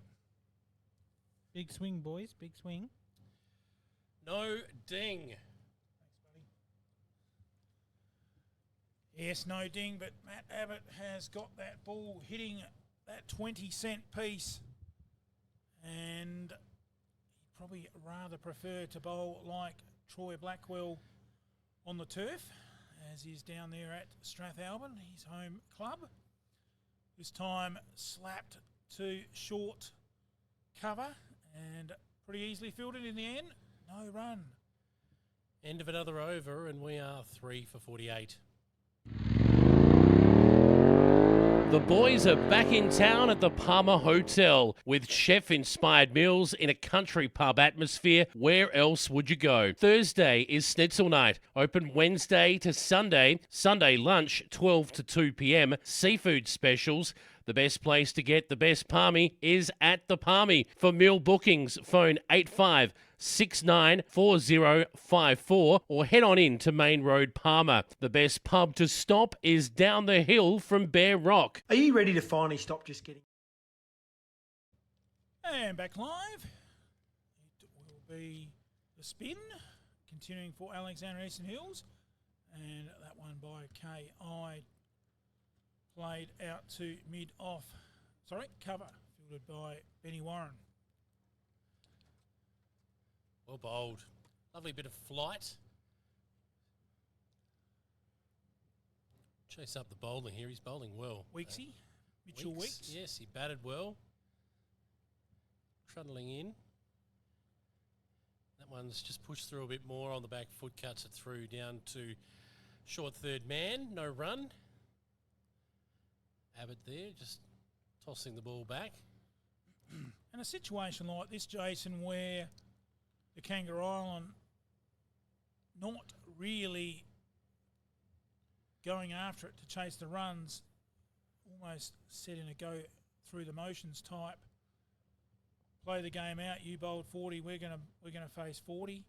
Big swing, boys. Big swing.
No ding.
Thanks, buddy. Yes, no ding, but Matt Abbott has got that ball hitting that 20-cent piece. And he'd probably rather prefer to bowl like Troy Blackwell on the turf, as he's down there at Strathalbyn, his home club. This time slapped to short cover and pretty easily fielded in the end. No run.
End of another over, and we are 3 for 48.
The boys are back in town at the Palmer Hotel with chef-inspired meals in a country pub atmosphere. Where else would you go? Thursday is Schnitzel night. Open Wednesday to Sunday. Sunday lunch, 12 to 2 p.m. Seafood specials. The best place to get the best palmy is at the Palmy. For meal bookings, phone 85694054 or head on in to Main Road, Palmer. The best pub to stop is down the hill from Bear Rock.
Are you ready to finally stop just getting...
And back live. It will be the spin, continuing for Alexander Eastern Hills. And that one by K.I. played out to mid-off. Sorry, cover, fielded by Benny Warren.
Well bowled. Lovely bit of flight. Chase up the bowling here. He's bowling well.
Weeksy, Mitchell Weeks.
Yes, he batted well. Trundling in. That one's just pushed through a bit more on the back foot, cuts it through down to short third man. No run. Abbott there, just tossing the ball back.
And a situation like this, Jason, where the Kangaroo Island not really going after it to chase the runs, almost setting a go through the motions type play the game out. You bowled 40. We're gonna face 40.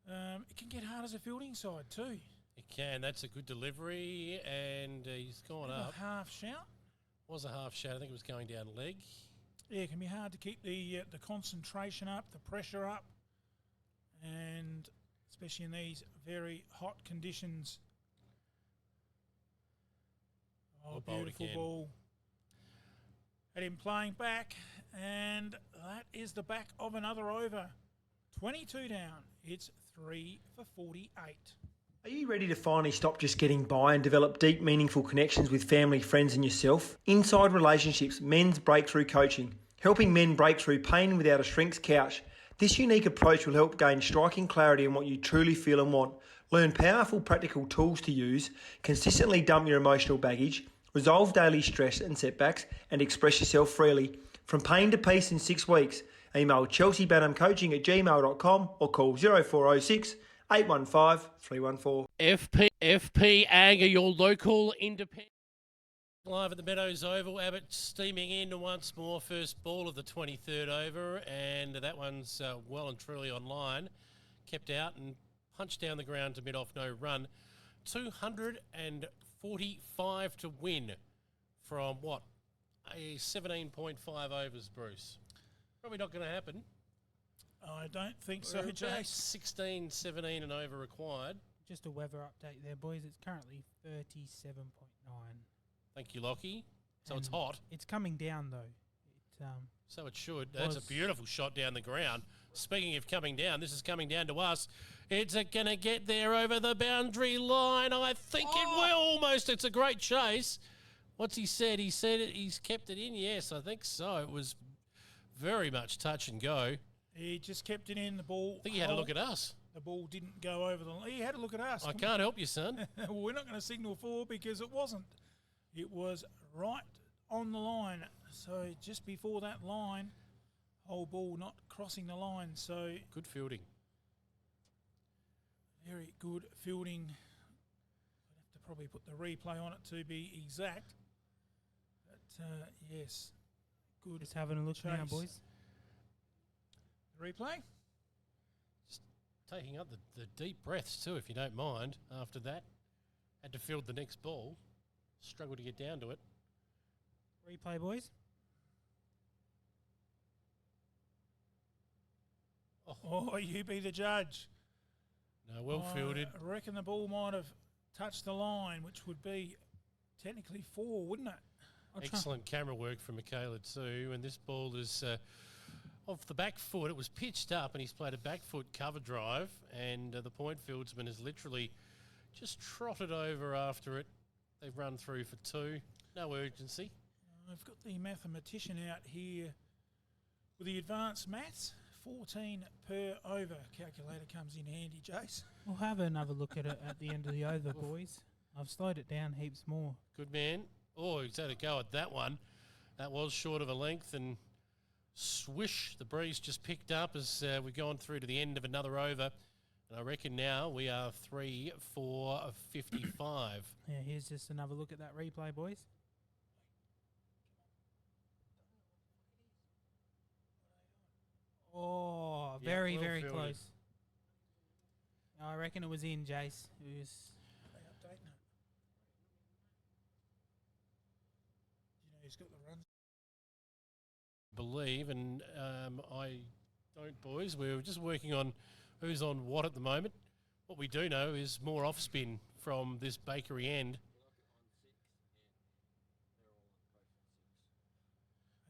It can get hard as a fielding side too.
It can. That's a good delivery, and he's gone
Bit of
up.
a half shout.
Was a half shot. I think it was going down leg.
Yeah, it can be hard to keep the concentration up, the pressure up, and especially in these very hot conditions. Oh,
Well bowled
beautiful
again.
ball. Had him playing back, and that is the back of another over. 22 down. It's 3 for 48.
Are you ready to finally stop just getting by and develop deep, meaningful connections with family, friends and yourself? Inside Relationships, men's breakthrough coaching. Helping men break through pain without a shrink's couch. This unique approach will help gain striking clarity in what you truly feel and want. Learn powerful practical tools to use, consistently dump your emotional baggage, resolve daily stress and setbacks, and express yourself freely. From pain to peace in 6 weeks. Email chelseabanhamcoaching@gmail.com or call 0406 815 314.
FP Ag are your local independent.
Live at the Meadows Oval, Abbott steaming in once more. First ball of the 23rd over, and that one's well and truly online. Kept out and punched down the ground to mid-off, no run. 245 to win from what? A 17.5 overs, Bruce. Probably not going to happen.
I don't think so,
We're about
Jace.
16, 17 and over required.
Just a weather update there, boys. It's currently 37.9.
Thank you, Lockie. So it's
And
hot.
It's coming down though.
So it should. That's a
was-
beautiful shot down the ground. Speaking of coming down, this is coming down to us. It's going to get there over the boundary line. I think it will almost. It's a great chase. What's he said? He said he's kept it in. Yes, I think so. It was very much touch and go.
He just kept it in the ball.
I think he had a look at us.
The ball didn't go over the line. He had a look at us.
I can't help you, son.
Well, we're not going to signal for because it wasn't. It was right on the line. So just before that line, whole ball not crossing the line. So
Good fielding.
very good fielding. I'd have to probably put the replay on it to be exact. But yes, good.
Just having a look now,
chase.
boys.
Replay.
Taking up the deep breaths too, if you don't mind, after that. Had to field the next ball. Struggled to get down to it.
Replay, boys.
Oh, you be the judge.
No, well fielded.
I reckon the ball might have touched the line, which would be technically 4, wouldn't it?
Excellent camera work from Michaela too. And this ball is off the back foot. It was pitched up and he's played a back foot cover drive. And the point fieldsman has literally just trotted over after it. They've run through for 2. No urgency.
I've got the mathematician out here with the advanced maths. 14 per over. Calculator comes in handy, Jace.
We'll have another look at it at the end of the over, boys. I've slowed it down heaps more.
Good man. Oh, he's had a go at that one. That was short of a length and swish, the breeze just picked up as we've gone through to the end of another over. And I reckon now we are 3 for 55.
Yeah, here's just another look at that replay, boys. Oh,
Yeah,
very,
well
very
fielded.
close. I reckon it was in, Jace. It was.
Are they updating it? You know who's got the runs?
Believe, and I don't, boys. We're just working on who's on what at the moment. What we do know is more off spin from this bakery end.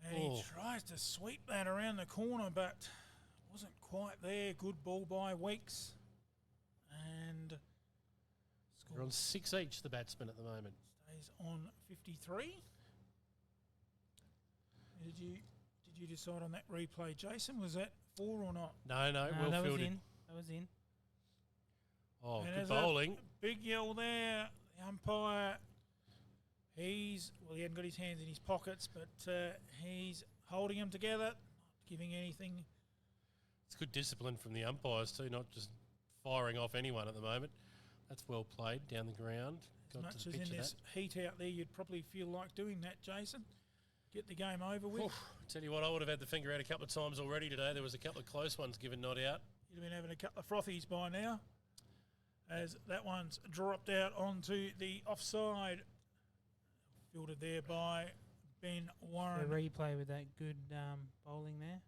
And he tries to sweep that around the corner, but wasn't quite there. Good ball by Weeks. And
We're on 6 each, the batsman at the moment.
stays on 53. Did you decide on that replay, Jason? Was that 4 or not?
No,
No,
well
that was
fielded.
in. That was in.
Oh,
And
good
there's a
bowling.
Big yell there. The umpire, he hadn't got his hands in his pockets, but he's holding them together, not giving anything.
It's good discipline from the umpires too, not just firing off anyone at the moment. That's well played down the ground.
As
Got
much
to
as
the
in
pitch of
this
that.
heat out there, you'd probably feel like doing that, Jason. get the game over with.
Oof, tell you what, I would have had the finger out a couple of times already today. There was a couple of close ones given not out.
You'd have been having a couple of frothies by now, as that one's dropped out onto the offside. Fielded there by Ben Warren.
The replay with that good bowling there.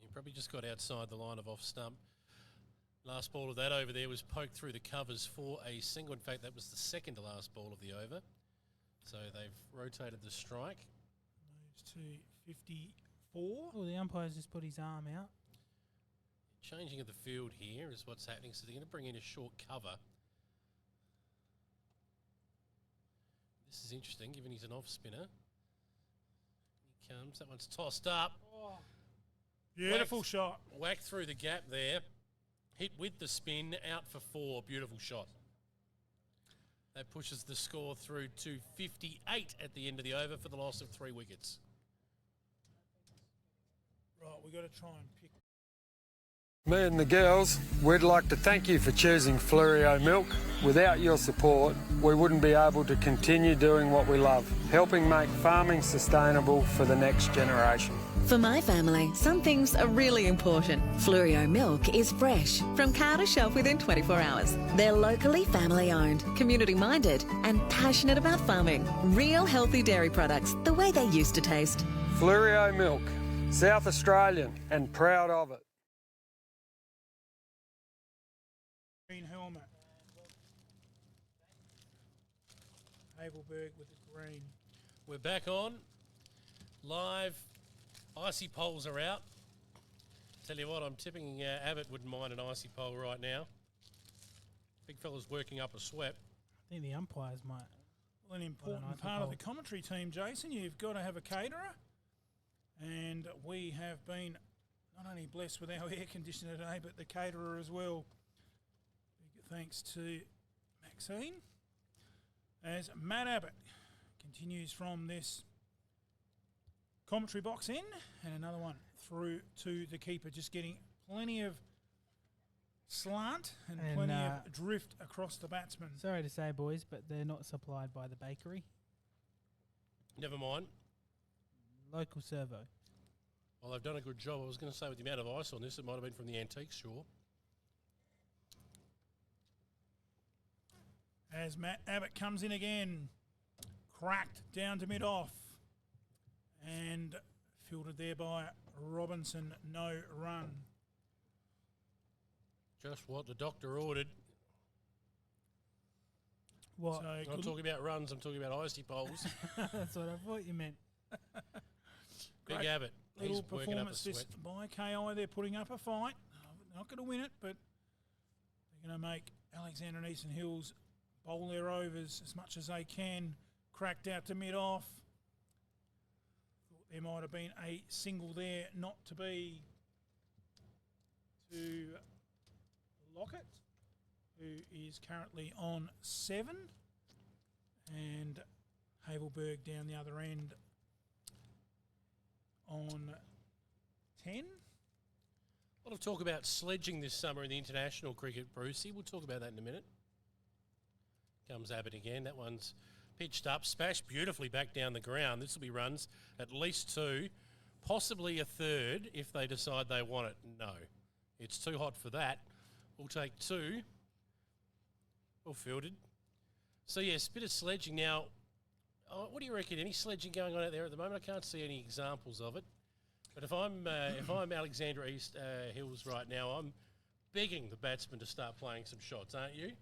He probably just got outside the line of off stump. Last ball of that over there was poked through the covers for a single. In fact, that was the second to last ball of the over. So they've rotated the strike.
Moves to 54.
Oh, the umpire's just put his arm out.
Changing of the field here is what's happening. So they're going to bring in a short cover. This is interesting, given he's an off spinner. Here comes. That one's tossed up.
Oh, beautiful shot.
Whacked through the gap there. Hit with the spin, out for 4. Beautiful shot. That pushes the score through to 58 at the end of the over for the loss of 3 wickets.
Right, we've got to try and pick.
Me and the girls, we'd like to thank you for choosing Fluorio Milk. Without your support, we wouldn't be able to continue doing what we love, helping make farming sustainable for the next generation.
For my family, some things are really important. Fluorio milk is fresh, from cow to shelf within 24 hours. They're locally family owned, community minded, and passionate about farming. Real healthy dairy products, the way they used to taste.
Fluorio Milk, South Australian and proud of it.
Green helmet. Havelberg with the green.
We're back on. Live. Icy poles are out. Tell you what, I'm tipping Abbott wouldn't mind an icy pole right now. Big fella's working up a sweat.
I think the umpires might.
Well, an important part of the commentary team, Jason, you've got to have a caterer. And we have been not only blessed with our air conditioner today, but the caterer as well. Big thanks to Maxine. As Matt Abbott continues from this commentary box in, and another one through to the keeper, just getting plenty of slant and plenty of drift across the batsman.
Sorry to say, boys, but they're not supplied by the bakery.
Never mind.
Local servo.
Well, they've done a good job. I was going to say with the amount of ice on this, it might have been from the antique store.
As Matt Abbott comes in again, cracked down to mid-off. And fielded there by Robinson, no run.
Just what the doctor ordered.
What?
So
I'm not talking about runs, I'm talking about icy poles.
That's what I thought you meant.
Big
Great
Abbott.
little
He's working up a
performance
sweat.
this by KI. They're putting up a fight. They're not going to win it, but they're going to make Alexander and Eastern Hills bowl their overs as much as they can. Cracked out to mid-off. There might have been a single there, not to be, to Lockett, who is currently on 7, and Havelberg down the other end on 10.
A lot of talk about sledging this summer in the international cricket, Brucey. We'll talk about that in a minute. Comes Abbott again. That one's pitched up, smashed beautifully back down the ground. This will be runs, at least 2, possibly a third if they decide they want it. No, it's too hot for that. We'll take 2. Well fielded. So yes, bit of sledging now. What do you reckon? Any sledging going on out there at the moment? I can't see any examples of it. But if I'm Alexandra East Hills right now, I'm begging the batsmen to start playing some shots, aren't you?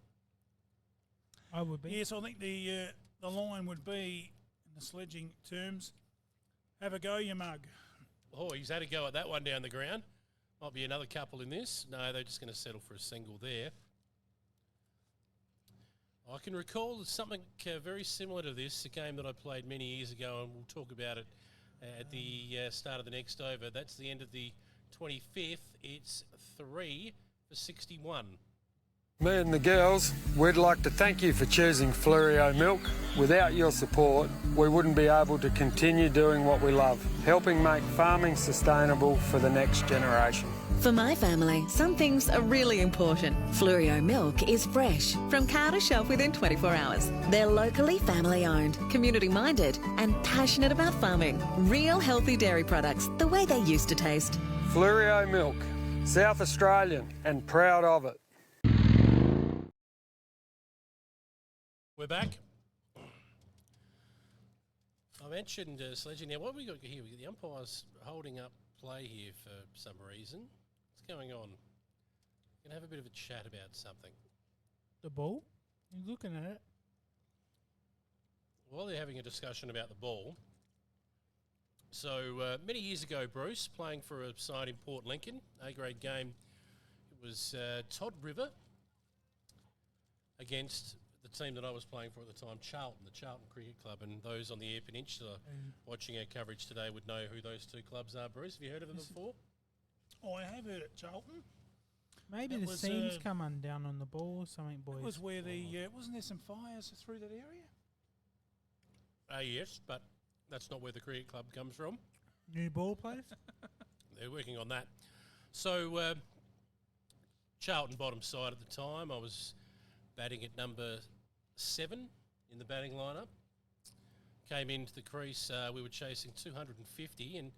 I would be.
Yes, I think the line would be, in the sledging terms, have a go, you mug.
Oh, he's had a go at that one down the ground. Might be another couple in this. No, they're just going to settle for a single there. I can recall something very similar to this, a game that I played many years ago, and we'll talk about it at the start of the next over. That's the end of the 25th. It's 3 for 61.
Me and the girls, we'd like to thank you for choosing Fluorio Milk. Without your support, we wouldn't be able to continue doing what we love, helping make farming sustainable for the next generation.
For my family, some things are really important. Fluorio milk is fresh, from cow to shelf within 24 hours. They're locally family owned, community minded, and passionate about farming. Real healthy dairy products, the way they used to taste.
Fluorio milk, South Australian and proud of it.
We're back. I mentioned sledging. Now, what have we got here? We got the umpires holding up play here for some reason. What's going on? We're going to have a bit of a chat about something.
The ball? You're looking at it.
While they're having a discussion about the ball, so many years ago, Bruce, playing for a side in Port Lincoln, A-grade game, it was Todd River against the team that I was playing for at the time, Charlton, the Charlton Cricket Club, and those on the Eyre Peninsula watching our coverage today would know who those two clubs are. Bruce, have you heard of them before?
Oh, I have heard it, Charlton.
Maybe
That
the
was,
seam's come undone on the ball or something, boys.
It was where the wasn't there some fires through that area?
Yes, but that's not where the cricket club comes from.
New ball place?
They're working on that. So, Charlton bottom side at the time. I was batting at number 7 in the batting lineup. Came into the crease, we were chasing 250 and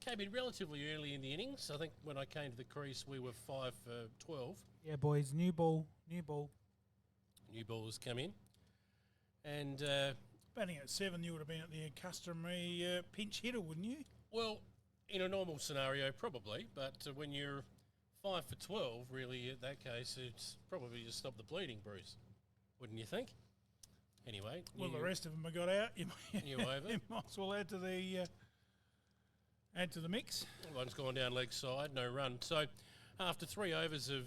came in relatively early in the innings. I think when I came to the crease, we were 5 for 12.
Yeah, boys, new ball, new ball.
New ballers come in. And
Batting at 7, you would have been at the customary pinch hitter, wouldn't you?
well, in a normal scenario, probably. But when you're 5 for 12, really, in that case, it's probably to stop the bleeding, Bruce. Wouldn't you think? Anyway.
Well, the rest of them have got out.
New over.
You might as well add to the mix.
One's gone down leg side, no run. So after 3 overs of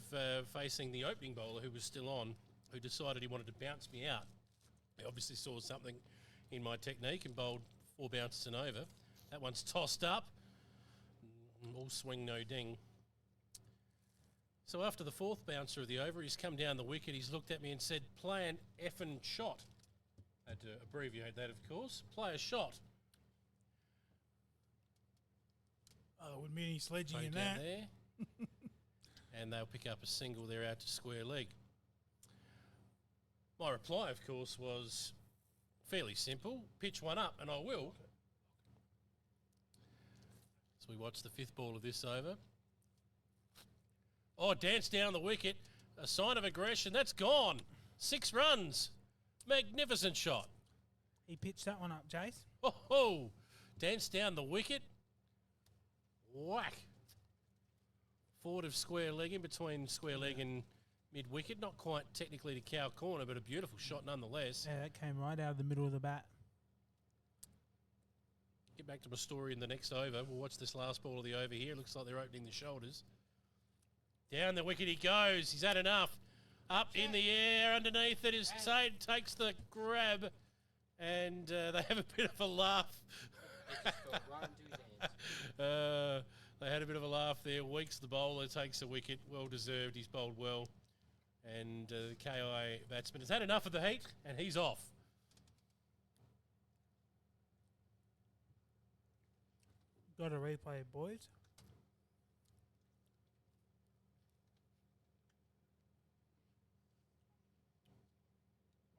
facing the opening bowler who was still on, who decided he wanted to bounce me out, he obviously saw something in my technique and bowled 4 bounces and over. That one's tossed up. All swing, no ding. So after the 4th bouncer of the over, he's come down the wicket, he's looked at me and said, play an effing shot. I had to abbreviate that, of course. Play a shot.
Oh, there wouldn't be any sledging in
Down
that.
there. And they'll pick up a single there out to square leg. My reply, of course, was fairly simple. Pitch one up, and I will. So we watch the 5th ball of this over. Oh, dance down the wicket. A sign of aggression. That's gone. 6 runs. Magnificent shot.
He pitched that one up, Jace.
Oh, dance down the wicket. Whack. Forward of square leg, in between square leg and mid-wicket. Not quite technically to cow corner, but a beautiful shot nonetheless.
Yeah, that came right out of the middle of the bat.
Get back to my story in the next over. We'll watch this last ball of the over here. Looks like they're opening the shoulders. Down the wicket he goes. He's had enough. Up in the air underneath it is Tate. Takes the grab. And they have a bit of a laugh. They had a bit of a laugh there. Weeks the bowler takes a wicket. Well deserved. He's bowled well. And the KI batsman has had enough of the heat and he's off.
Got to replay it, boys.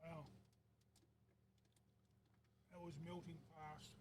Wow. That was melting fast.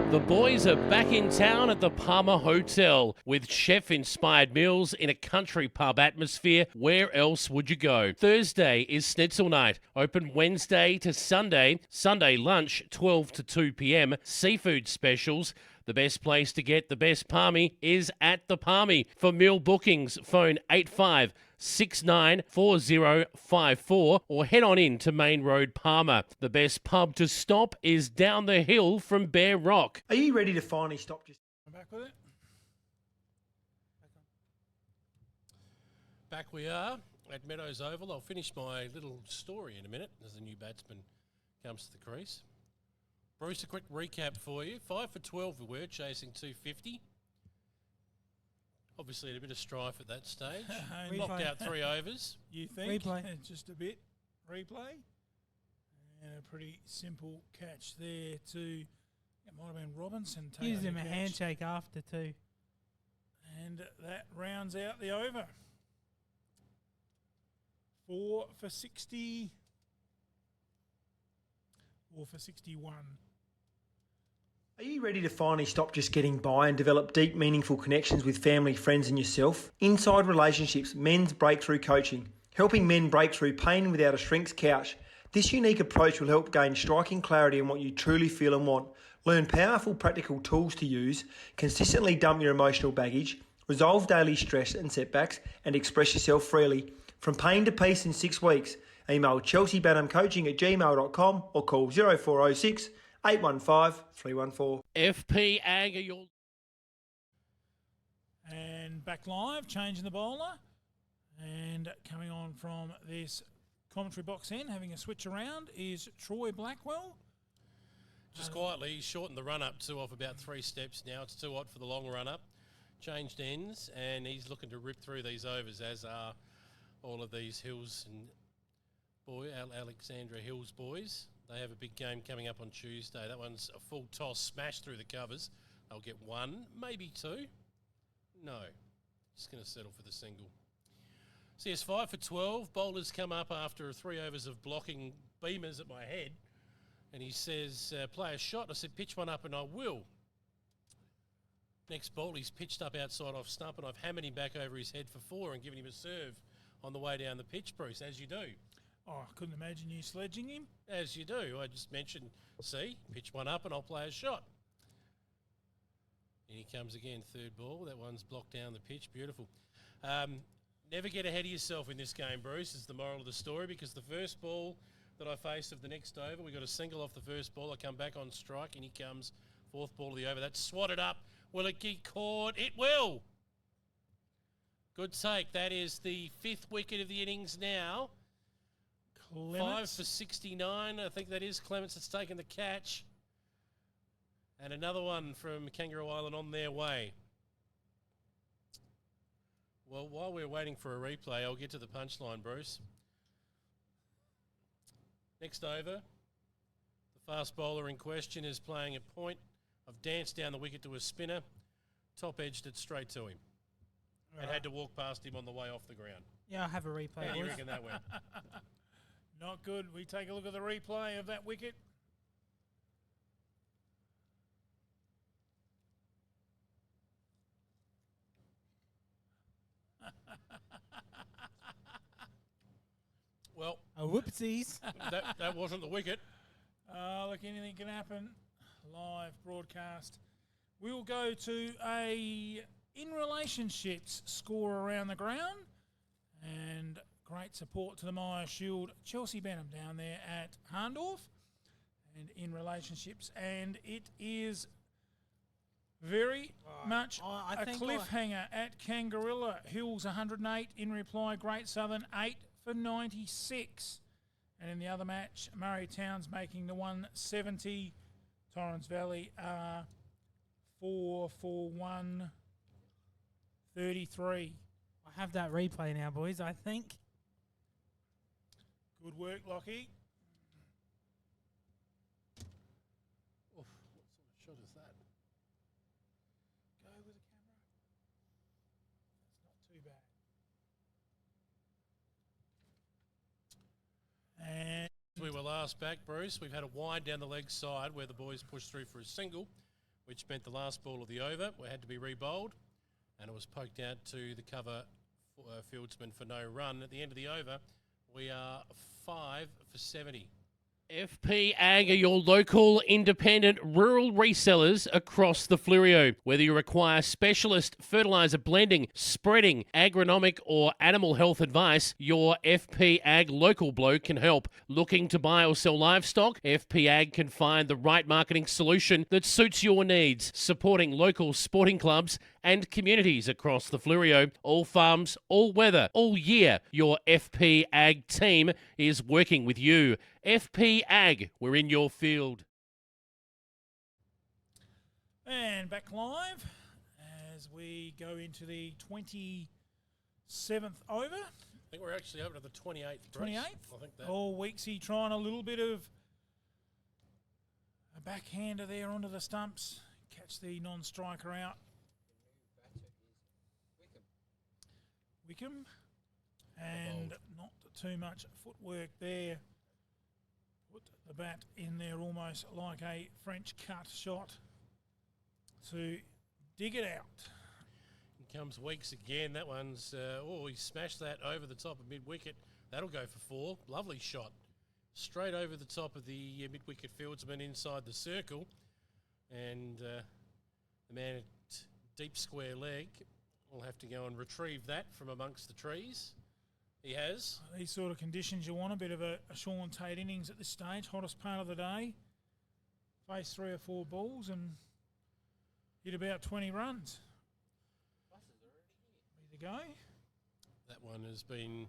The boys are back in town at the Palmer Hotel with chef-inspired meals in a country pub atmosphere. Where else would you go? Thursday is Schnitzel night. Open Wednesday to Sunday. Sunday lunch, 12 to 2 p.m. Seafood specials. The best place to get the best palmy is at the Palmy. For meal bookings, phone 85694054 or head on in to Main Road, Palmer. The best pub to stop is down the hill from Bear Rock.
Are you ready to finally stop just...
I'm back with it.
Back we are at Meadows Oval. I'll finish my little story in a minute as the new batsman comes to the crease. Bruce, a quick recap for you. 5 for 12 we were, chasing 250. Obviously a bit of strife at that stage. Knocked out 3 overs.
You think?
Replay.
Just a bit. Replay. And a pretty simple catch there to It might have been Robinson.
Gives him a
catch.
handshake after too.
And that rounds out the over. 4 for 60. 4 for 61.
Are you ready to finally stop just getting by and develop deep, meaningful connections with family, friends and yourself? Inside Relationships, Men's Breakthrough Coaching. Helping men break through pain without a shrink's couch. This unique approach will help gain striking clarity on what you truly feel and want. Learn powerful, practical tools to use, consistently dump your emotional baggage, resolve daily stress and setbacks, and express yourself freely. From pain to peace in 6 weeks. Email chelseabanhamcoaching@gmail.com or call 0406 815 314.
FP Ag are your...
And back live, changing the bowler. And coming on from this commentary box end, having a switch around, is Troy Blackwell.
Just quietly, he's shortened the run-up to off about 3 steps now. It's too hot for the long run-up. Changed ends, and he's looking to rip through these overs, as are all of these Hills and Alexandra Hills boys. They have a big game coming up on Tuesday. That one's a full toss, smash through the covers. They'll get 1, maybe 2. No, just going to settle for the single. So yes, 5 for 12. Bowlers come up after 3 overs of blocking beamers at my head. And he says, play a shot. I said, pitch one up and I will. Next ball, he's pitched up outside off stump and I've hammered him back over his head for 4 and given him a serve on the way down the pitch, Bruce, as you do.
Oh, I couldn't imagine you sledging him.
As you do. I just mentioned, see, pitch one up and I'll play a shot. And he comes again, third ball. That one's blocked down the pitch. Beautiful. Never get ahead of yourself in this game, Bruce, is the moral of the story, because the first ball that I face of the next over, we got a single off the first ball. I come back on strike, and he comes, 4th ball of the over. That's swatted up. Will it get caught? It will. Good take. That is the 5th wicket of the innings now.
Clements.
5 for 69. I think that is Clements that's taken the catch. And another one from Kangaroo Island on their way. Well, while we're waiting for a replay, I'll get to the punchline, Bruce. Next over, the fast bowler in question is playing a point. I've danced down the wicket to a spinner, top-edged it straight to him. And had to walk past him on the way off the ground.
Yeah, I'll have a replay.
How do you
boys.
reckon that went?
Not good. We take a look at the replay of that wicket.
Well,
whoopsies.
that wasn't the wicket.
Look, anything can happen. Live broadcast. We'll go to a in relationships score around the ground, and great support to the Maya Shield Chelsea Benham down there at Harndorf, and in relationships, and it is very much
I
a
think
cliffhanger at Kangarilla. Hills 108 in reply. Great Southern 8 for 96. And in the other match, Murray Towns making the 170. Torrens Valley are 4 for 133.
I have that replay now, boys, I think.
Good work, Lockie.
Oof, what sort of shot is that?
Go with the camera. That's not too bad. And
We were last back, Bruce. We've had a wind down the leg side where the boys pushed through for a single, which meant the last ball of the over had to be re-bowled, and it was poked out to the cover fieldsman for no run. At the end of the over, we are 5 for 70.
FP Ag are your local, independent, rural resellers across the Flurio. Whether you require specialist fertiliser blending, spreading, agronomic or animal health advice, your FP Ag local bloke can help. Looking to buy or sell livestock? FP Ag can find the right marketing solution that suits your needs, supporting local sporting clubs and communities across the Flurio. All farms, all weather, all year. Your FP Ag team is working with you. FP Ag, we're in your field.
And back live as we go into the 27th over.
I think we're actually over to the 28th.
28th?
I think that.
All Weeksy trying a little bit of backhander there onto the stumps. Catch the non-striker out. Wickham. And not too much footwork there. Put the bat in there almost like a French cut shot to dig it out.
Here comes Weeks again. That one's, he smashed that over the top of mid-wicket. That'll go for 4. Lovely shot. Straight over the top of the mid-wicket fieldsman inside the circle. And the man at deep square leg will have to go and retrieve that from amongst the trees. He has.
These sort of conditions, you want a bit of a Sean Tate innings at this stage. Hottest part of the day. Face 3 or 4 balls and hit about 20 runs. Ready to go.
That one has been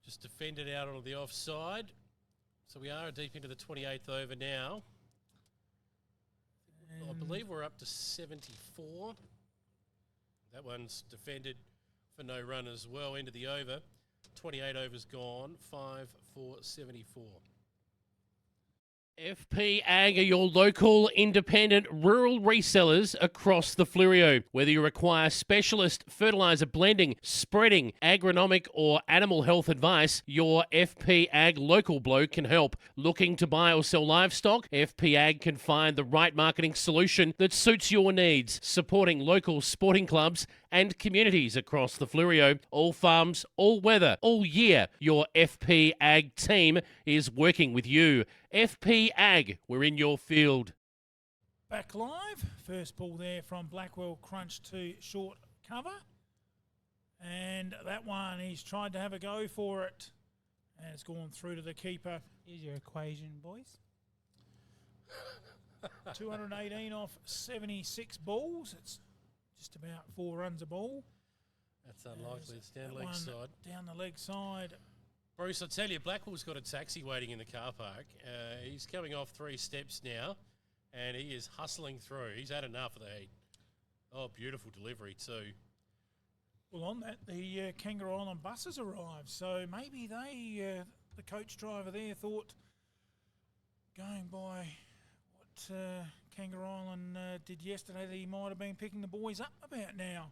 just defended out onto the offside. So we are deep into the 28th over now. I believe we're up to 74. That one's defended for no run as well into the over. 28 overs gone, 5 for 74.
FP Ag are your local, independent, rural resellers across the Flurio. Whether you require specialist fertiliser blending, spreading, agronomic or animal health advice, your FP Ag local bloke can help. Looking to buy or sell livestock? FP Ag can find the right marketing solution that suits your needs, supporting local sporting clubs and communities across the Flurio. All farms, all weather, all year. Your FP Ag team is working with you. FP Ag, we're in your field.
Back live. First ball there from Blackwell, crunch to short cover. And that one, he's tried to have a go for it. And it's gone through to the keeper.
Here's your equation, boys.
218 off 76 balls. It's just about 4 runs a ball.
That's unlikely. It's down
That
leg
one
side.
Down the leg side.
Bruce, I tell you, Blackwell's got a taxi waiting in the car park. He's coming off 3 steps now, and he is hustling through. He's had enough of the heat. Oh, beautiful delivery too.
Well, on that, the Kangaroo Island buses arrived, so maybe they, the coach driver there, thought, going by what Kangaroo Island did yesterday, that he might have been picking the boys up about now.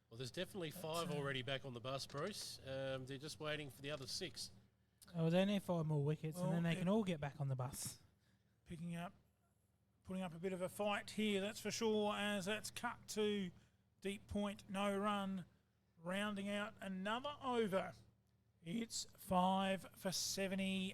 Well, there's definitely 5 already back on the bus, Bruce. They're just waiting for the other 6.
Oh, they need 5 more wickets,
Well,
and then they can all get back on the bus.
Putting up a bit of a fight here, that's for sure, as that's cut to deep point, no run, rounding out another over. It's 5 for 75.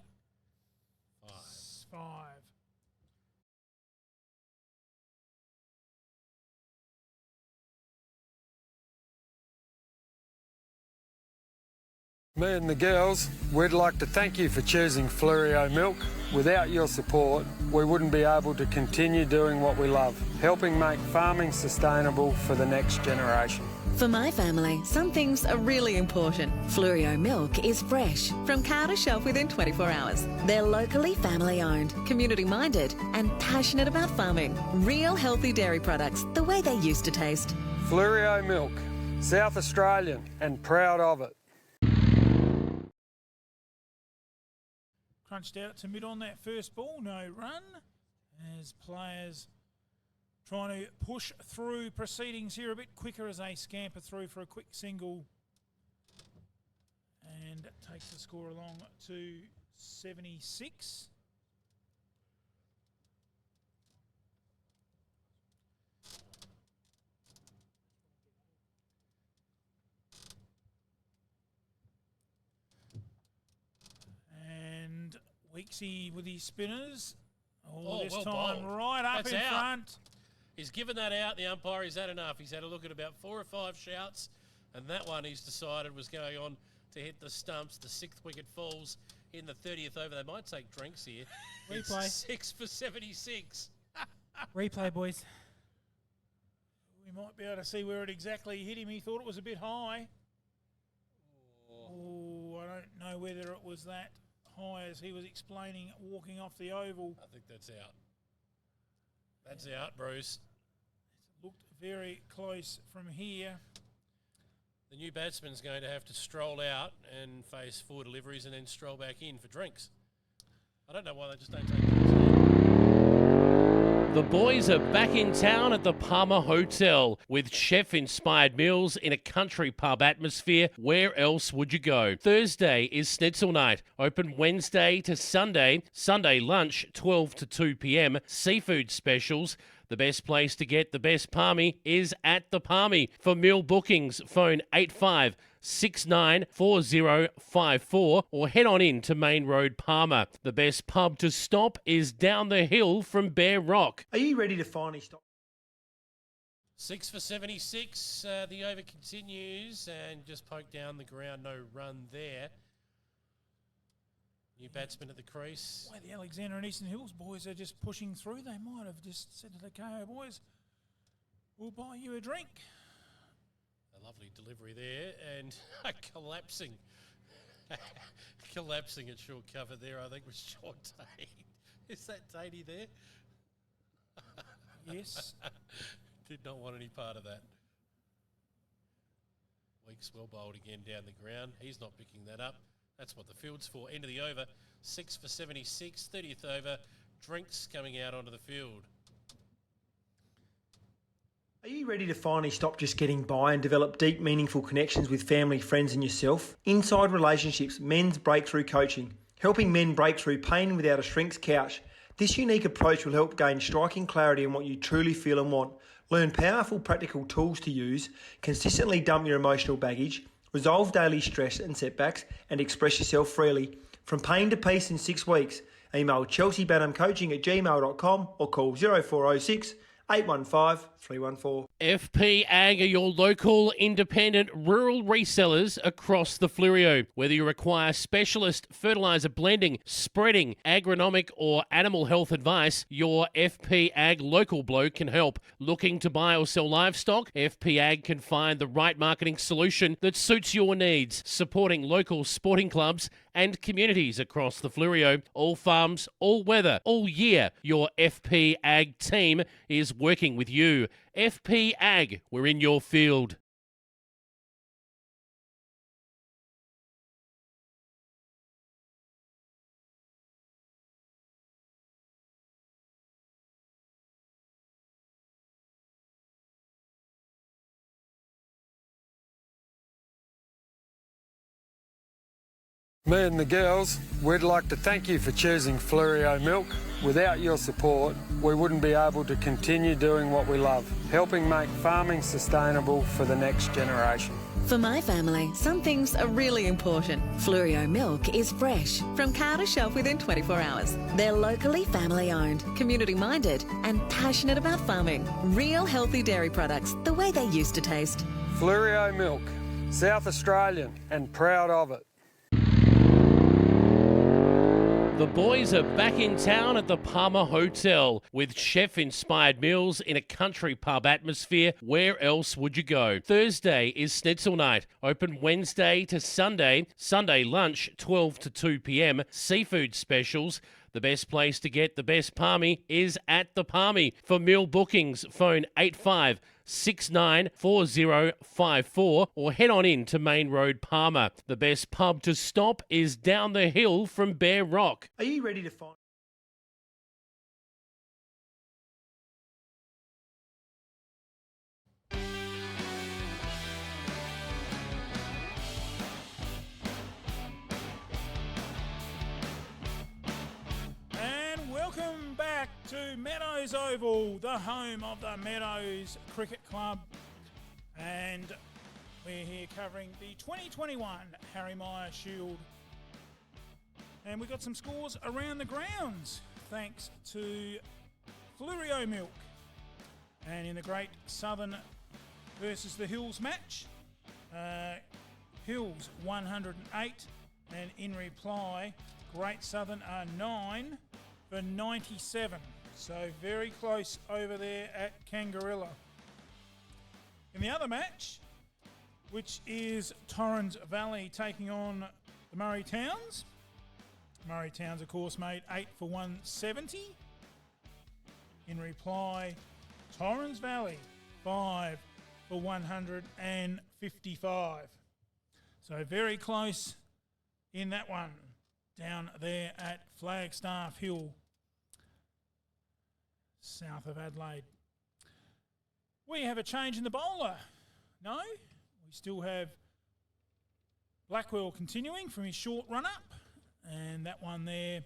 Me and the girls, we'd like to thank you for choosing Flurio Milk. Without your support, we wouldn't be able to continue doing what we love, helping make farming sustainable for the next generation.
For my family, some things are really important. Flurio milk is fresh, from cow to shelf within 24 hours. They're locally family owned, community minded, and passionate about farming. Real healthy dairy products, the way they used to taste.
Flurio Milk, South Australian and proud of it.
Crunched out to mid on that first ball, no run, as players trying to push through proceedings here a bit quicker as they scamper through for a quick single and takes the score along to 76. And Weeksy with his spinners. This
well
time
bowled.
right up
That's
in
out.
front.
He's given that out. The umpire, he's had enough. He's had a look at about 4 or 5 shouts, and that one he's decided was going on to hit the stumps. The 6th wicket falls in the 30th over. They might take drinks here.
Replay.
It's 6 for 76.
Replay, boys.
We might be able to see where it exactly hit him. He thought it was a bit high. Oh, I don't know whether it was that high as he was explaining walking off the oval.
I think that's out. That's out, Bruce.
It looked very close from here.
The new batsman's going to have to stroll out and face 4 deliveries and then stroll back in for drinks. I don't know why they just don't take drinks.
The boys are back in town at the Palmer Hotel with chef-inspired meals in a country pub atmosphere. Where else would you go? Thursday is Schnitzel night. Open Wednesday to Sunday. Sunday lunch, 12 to 2 p.m. Seafood specials. The best place to get the best palmy is at the Palmy. For meal bookings, phone 85694054 or head on in to Main Road, Palmer. The best pub to stop is down the hill from Bear Rock.
Are you ready to finally stop?
6 for 76. The over continues and just poked down the ground. No run there. New batsman at the crease.
Well, the Alexander and Eastern Hills boys are just pushing through. They might have just said to the KO boys, we'll buy you a drink.
A lovely delivery there and collapsing. Collapsing at short cover there, I think, was Sean Tate. Is that Tatey there?
Yes.
Did not want any part of that. Weeks well bowled again down the ground. He's not picking that up. That's what the field's for. End of the over. 6 for 76. 30th over. Drinks coming out onto the field.
Are you ready to finally stop just getting by and develop deep, meaningful connections with family, friends and yourself? Inside Relationships Men's Breakthrough Coaching, helping men break through pain without a shrink's couch. This unique approach will help gain striking clarity on what you truly feel and want. Learn powerful practical tools to use, consistently dump your emotional baggage, resolve daily stress and setbacks, and express yourself freely. From pain to peace in 6 weeks. Email chelseabadhamcoaching@gmail.com or call 0406 815 314.
FP Ag are your local, independent, rural resellers across the Fleurieu. Whether you require specialist fertiliser blending, spreading, agronomic or animal health advice, your FP Ag local bloke can help. Looking to buy or sell livestock? FP Ag can find the right marketing solution that suits your needs, supporting local sporting clubs and communities across the Fleurieu. All farms, all weather, all year. Your FP Ag team is working with you. FP Ag, we're in your field.
Me and the girls, we'd like to thank you for choosing Fleurieu Milk. Without your support, we wouldn't be able to continue doing what we love, helping make farming sustainable for the next generation.
For my family, some things are really important. Fleurieu milk is fresh, from cow to shelf within 24 hours. They're locally family owned, community minded, and passionate about farming. Real healthy dairy products, the way they used to taste.
Fleurieu Milk, South Australian and proud of it.
The boys are back in town at the Palmer Hotel with chef-inspired meals in a country pub atmosphere. Where else would you go? Thursday is Schnitzel night. Open Wednesday to Sunday. Sunday lunch, 12 to 2 p.m. Seafood specials. The best place to get the best palmy is at the Palmy. For meal bookings, phone 85694054 or head on in to Main Road, Palmer. The best pub to stop is down the hill from Bear Rock.
Are you ready to find?
Welcome back to Meadows Oval, the home of the Meadows Cricket Club. And we're here covering the 2021 Harry Meyer Shield. And we've got some scores around the grounds, thanks to Fleurieu Milk. And in the Great Southern versus the Hills match, Hills 108, and in reply, Great Southern are 9 for 97. So very close over there at Kangarilla. In the other match, which is Torrens Valley taking on the Murray Towns. Murray Towns, of course, made 8 for 170. In reply, Torrens Valley 5 for 155. So very close in that one down there at Flagstaff Hill. south of Adelaide. We have a change in the bowler. No, we still have Blackwell continuing from his short run-up, and that one there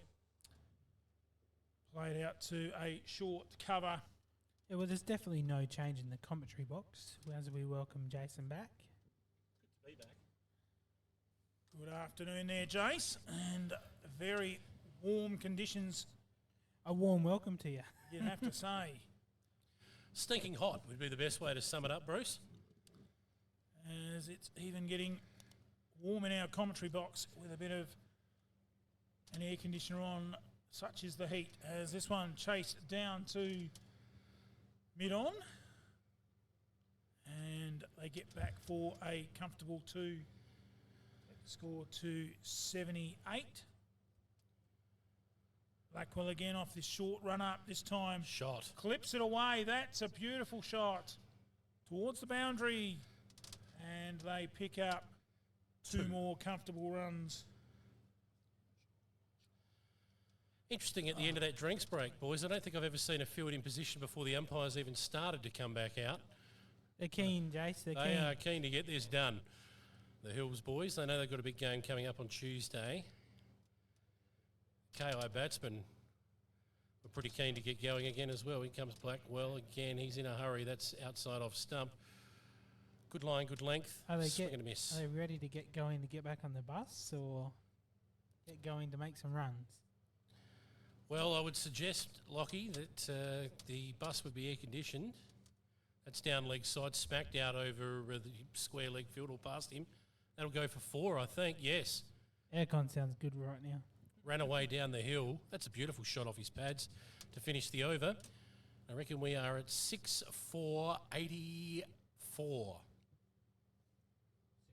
played out to a short cover.
Yeah, well, there's definitely no change in the commentary box as we welcome Jason back.
Good to be back.
Good afternoon there, Jace, and very warm conditions,
A warm welcome to you.
you'd have to say.
Stinking hot would be the best way to sum it up, Bruce.
As it's even getting warm in our commentary box with a bit of an air conditioner on, such is the heat, as this one chased down to mid-on, and they get back for a comfortable 2. Score to 78. Blackwell again off this short run up, this time
Shot.
clips it away. That's a beautiful shot towards the boundary, and they pick up two more comfortable runs.
Interesting at the end of that drinks break, boys. I don't think I've ever seen a field in position before the umpires even started to come back out.
They're keen, Jace. They're
They
keen.
are keen to get this done. The Hills boys, they know they've got a big game coming up on Tuesday. KI batsmen were pretty keen to get going again as well. Here comes Blackwell again. He's in a hurry. That's outside off stump. Good line, good length.
Are they,
Swing and a miss.
are they ready to get going to get back on the bus, or get going to make some runs?
Well, I would suggest, Lockie, that the bus would be air-conditioned. That's down leg side, smacked out over the square leg field or past him. That'll go for 4, I think, yes.
Aircon sounds good right now.
Ran away down the hill. That's a beautiful shot off his pads to finish the over. I reckon we are at 6-4-84.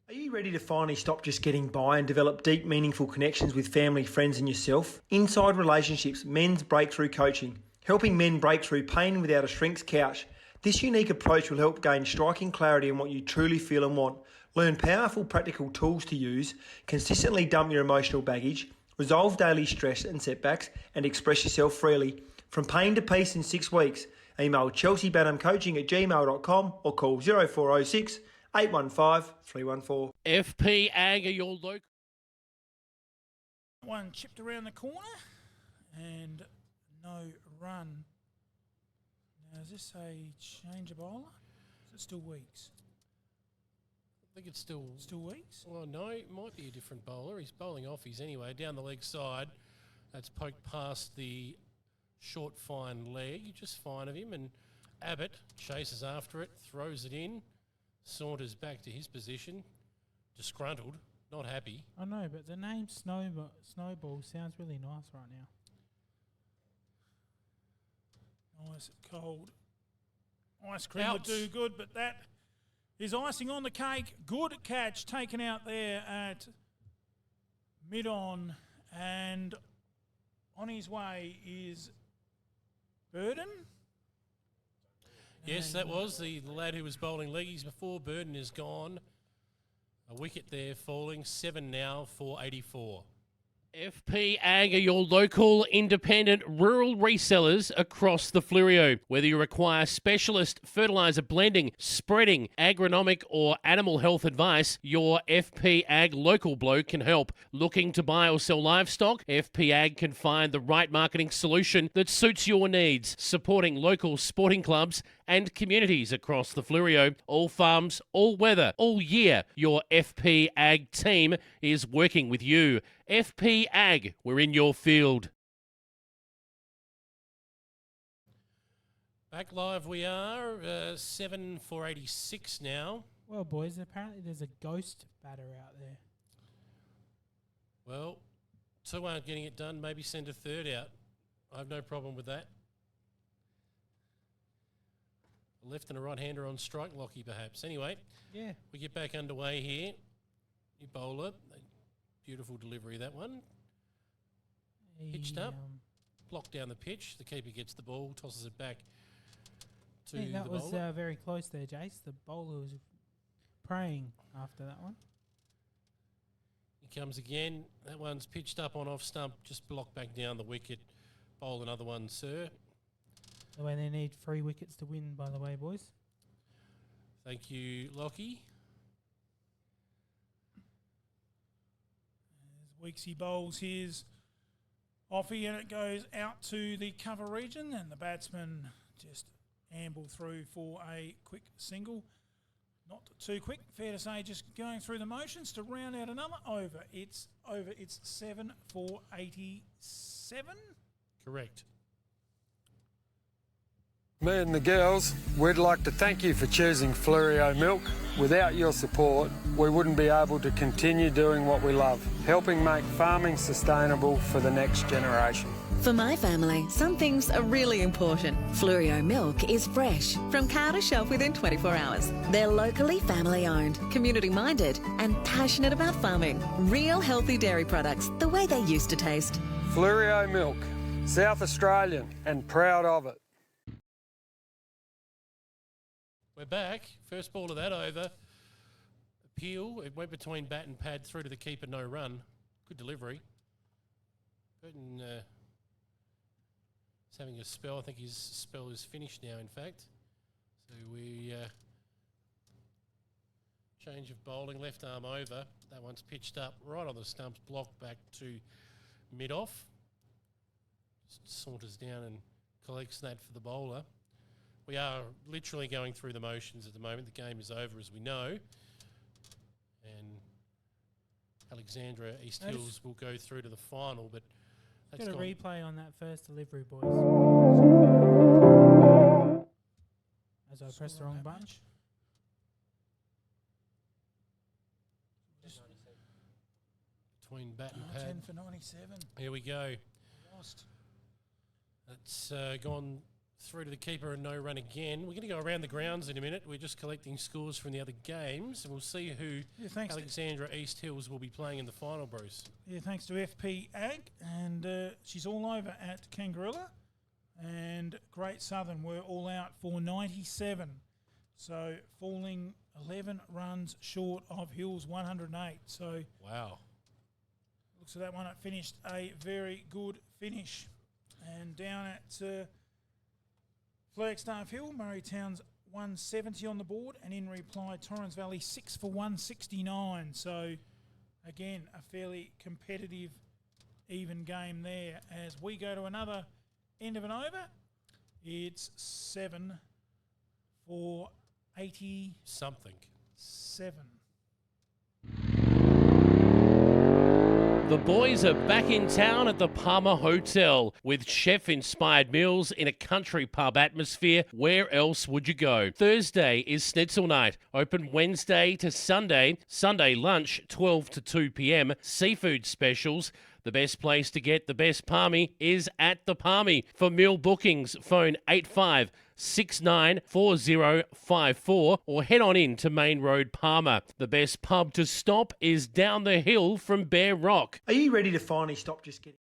Are you ready to finally stop just getting by and develop deep, meaningful connections with family, friends and yourself? Inside Relationships Men's Breakthrough Coaching, helping men break through pain without a shrink's couch. This unique approach will help gain striking clarity on what you truly feel and want. Learn powerful practical tools to use, consistently dump your emotional baggage, resolve daily stress and setbacks, and express yourself freely. From pain to peace in 6 weeks. Email chelseabanhamcoaching@gmail.com or call 0406 815 314.
FP Ag are your local.
One chipped around the corner, and no run. Now, is this a change of bowler? Is it still Weeks?
I think it's still...
Still Weeks?
Well, no, it might be a different bowler. He's bowling off his anyway, down the leg side. That's poked past the short, fine leg, just fine of him. And Abbott chases after it, throws it in, saunters back to his position, disgruntled, not happy.
I know, but the name Snowball sounds really nice right now.
Nice cold ice cream would
Out.
do good, but that is icing on the cake. Good catch taken out there at mid-on, and on his way is Burden.
Yes, that was the lad who was bowling leggies before. Burden is gone. A wicket there falling. 7 now for 84.
FP Ag are your local, independent, rural resellers across the Flurio. Whether you require specialist fertiliser blending, spreading, agronomic or animal health advice, your FP Ag local bloke can help. Looking to buy or sell livestock? FP Ag can find the right marketing solution that suits your needs, supporting local sporting clubs and communities across the Flurio. All farms, all weather, all year. Your FP Ag team is working with you. FP Ag, we're in your field.
Back live we are. 7 for 86 now.
Well, boys, apparently there's a ghost batter out there.
Well, 2 aren't getting it done. Maybe send a third out. I have no problem with that. A left and a right-hander on strike, Lockie, perhaps. Anyway,
Yeah.
we get back underway here. New bowler. Beautiful delivery, that one. Hitched up. Blocked down the pitch. The keeper gets the ball, tosses it back to
I think that
the
was
bowler.
very close there, Jace. The bowler was praying after that one.
He comes again. That one's pitched up on off stump, just blocked back down the wicket. Bowl another one, sir.
The way they need 3 wickets to win, by the way, boys.
Thank you, Lockie.
Weeksy bowls his offie and it goes out to the cover region and the batsman just amble through for a quick single. Not too quick, fair to say, just going through the motions to round out another over. It's 7 for 87.
Correct.
Me and the girls, we'd like to thank you for choosing Fluorio Milk. Without your support, we wouldn't be able to continue doing what we love, helping make farming sustainable for the next generation.
For my family, some things are really important. Fluorio milk is fresh, from cow to shelf within 24 hours. They're locally family owned, community minded, and passionate about farming. Real healthy dairy products, the way they used to taste.
Fluorio Milk, South Australian and proud of it.
We're back. First ball of that over. Appeal. It went between bat and pad through to the keeper, no run. Good delivery. Burton is having a spell. I think his spell is finished now, in fact. So we change of bowling, left arm over. That one's pitched up right on the stumps, blocked back to mid-off. Just saunters down and collects that for the bowler. We are literally going through the motions at the moment. The game is over, as we know. And Alexandra East Hills will go through to the final, but that's
Get a replay on that first delivery, boys. As I pressed the wrong button.
Between bat and pad.
10 for 97.
Here we go.
Lost.
That's gone through to the keeper and no run again. We're going to go around the grounds in a minute. We're just collecting scores from the other games, and we'll see who Alexandra East Hills will be playing in the final, Bruce.
Yeah, thanks to FP Ag, and she's all over at Kangarilla, and Great Southern were all out for 97, so falling 11 runs short of Hills 108. So
wow,
looks like that one, it finished a very good finish. And down at Flagstaff Hill, Murray Town's 170 on the board, and in reply, Torrens Valley 6 for 169. So, again, a fairly competitive, even game there. As we go to another end of an over, it's 7 for 80
something.
7.
The boys are back in town at the Palmer Hotel with chef-inspired meals in a country pub atmosphere. Where else would you go? Thursday is Schnitzel night, open Wednesday to Sunday. Sunday lunch, 12 to 2 p.m. Seafood specials. The best place to get the best palmy is at the Palmy. For meal bookings, phone 85694054 or head on in to Main Road, Palmer. The best pub to stop is down the hill from Bear Rock.
Are you ready to finally stop just getting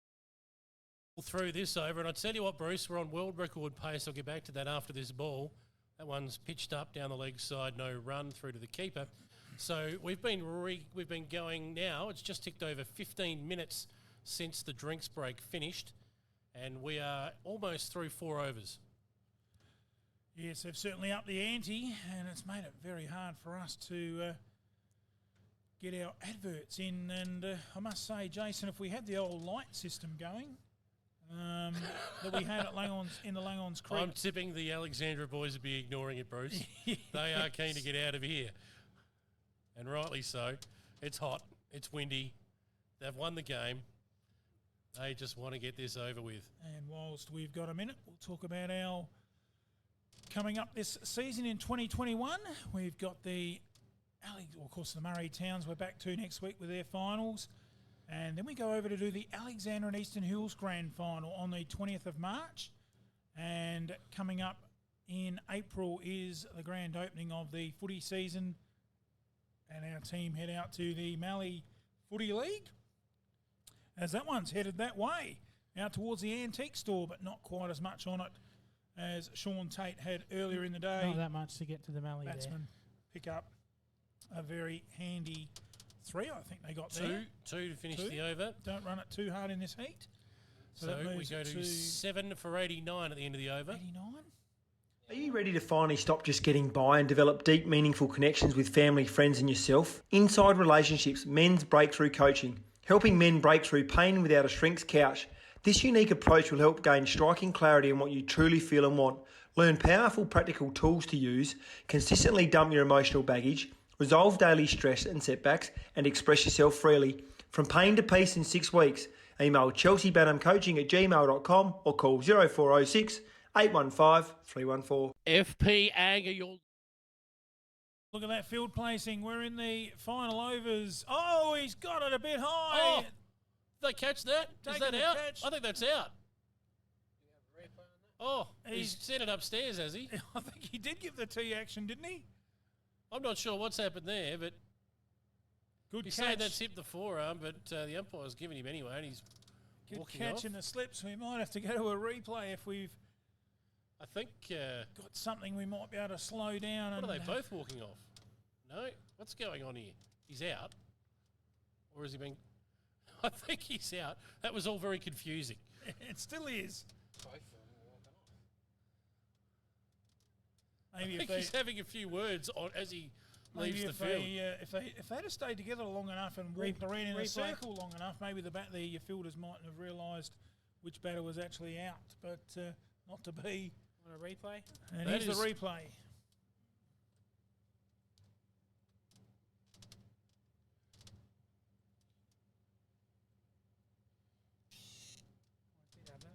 through this over? And I tell you what, Bruce, we're on world record pace. I'll get back to that after this ball. That one's pitched up down the leg side, no run through to the keeper. So we've been going now. It's just ticked over 15 minutes since the drinks break finished, and we are almost through 4 overs.
Yes, they've certainly upped the ante, and it's made it very hard for us to get our adverts in. And I must say, Jason, if we had the old light system going that we had at Langons in the Langons Creek,
I'm tipping the Alexandra boys would be ignoring it, Bruce. Yes. They are keen to get out of here, and rightly so. It's hot. It's windy. They've won the game. They just want to get this over with.
And whilst we've got a minute, we'll talk about our coming up this season in 2021. We've got of course, the Murray Towns we're back to next week with their finals. And then we go over to do the Alexandra and Eastern Hills Grand Final on the 20th of March. And coming up in April is the grand opening of the footy season. And our team head out to the Mallee Footy League, as that one's headed that way, out towards the antique store, but not quite as much on it as Sean Tate had earlier in the day.
Not that much to get to the Mallee
batsman pick up a very handy 3, I think they got there.
Two to finish the over.
Don't run it too hard in this heat. So that
we
moves
go
it
to
to
7 for 89 at the end of the over.
89.
Are you ready to finally stop just getting by and develop deep, meaningful connections with family, friends, and yourself? Inside Relationships Men's Breakthrough Coaching, helping men break through pain without a shrink's couch. This unique approach will help gain striking clarity on what you truly feel and want. Learn powerful, practical tools to use, consistently dump your emotional baggage, resolve daily stress and setbacks, and express yourself freely. From pain to peace in 6 weeks. Email chelseabanhamcoaching@gmail.com or call 0406 815 314.
FP Ag are your...
Look at that field placing. We're in the final overs. Oh, he's got it a bit high.
Oh, did they catch that? Is
Taking
that
the
out?
catch.
I think that's out. Oh, he's sent it upstairs, has he?
I think he did give the T action, didn't he?
I'm not sure what's happened there, but
Good
he's
catch.
saying that's hit the forearm, but the umpire's giving him anyway, and he's
Good
walking
catch
off.
in the slips. We might have to go to a replay if we've
I think,
got something we might be able to slow down.
what
and
are they both walking off? No? What's going on here? He's out? Or is he being... I think he's out. That was all very confusing.
It still is.
Both of them are walking off.
Maybe
I
if
think
they,
he's having a few words on as he
maybe
leaves the
if
field.
if they'd have stayed together long enough and walked around in a circle long enough, maybe the fielders mightn't have realised which batter was actually out. But not to be.
Want a replay?
And
That
here's the
is-
replay.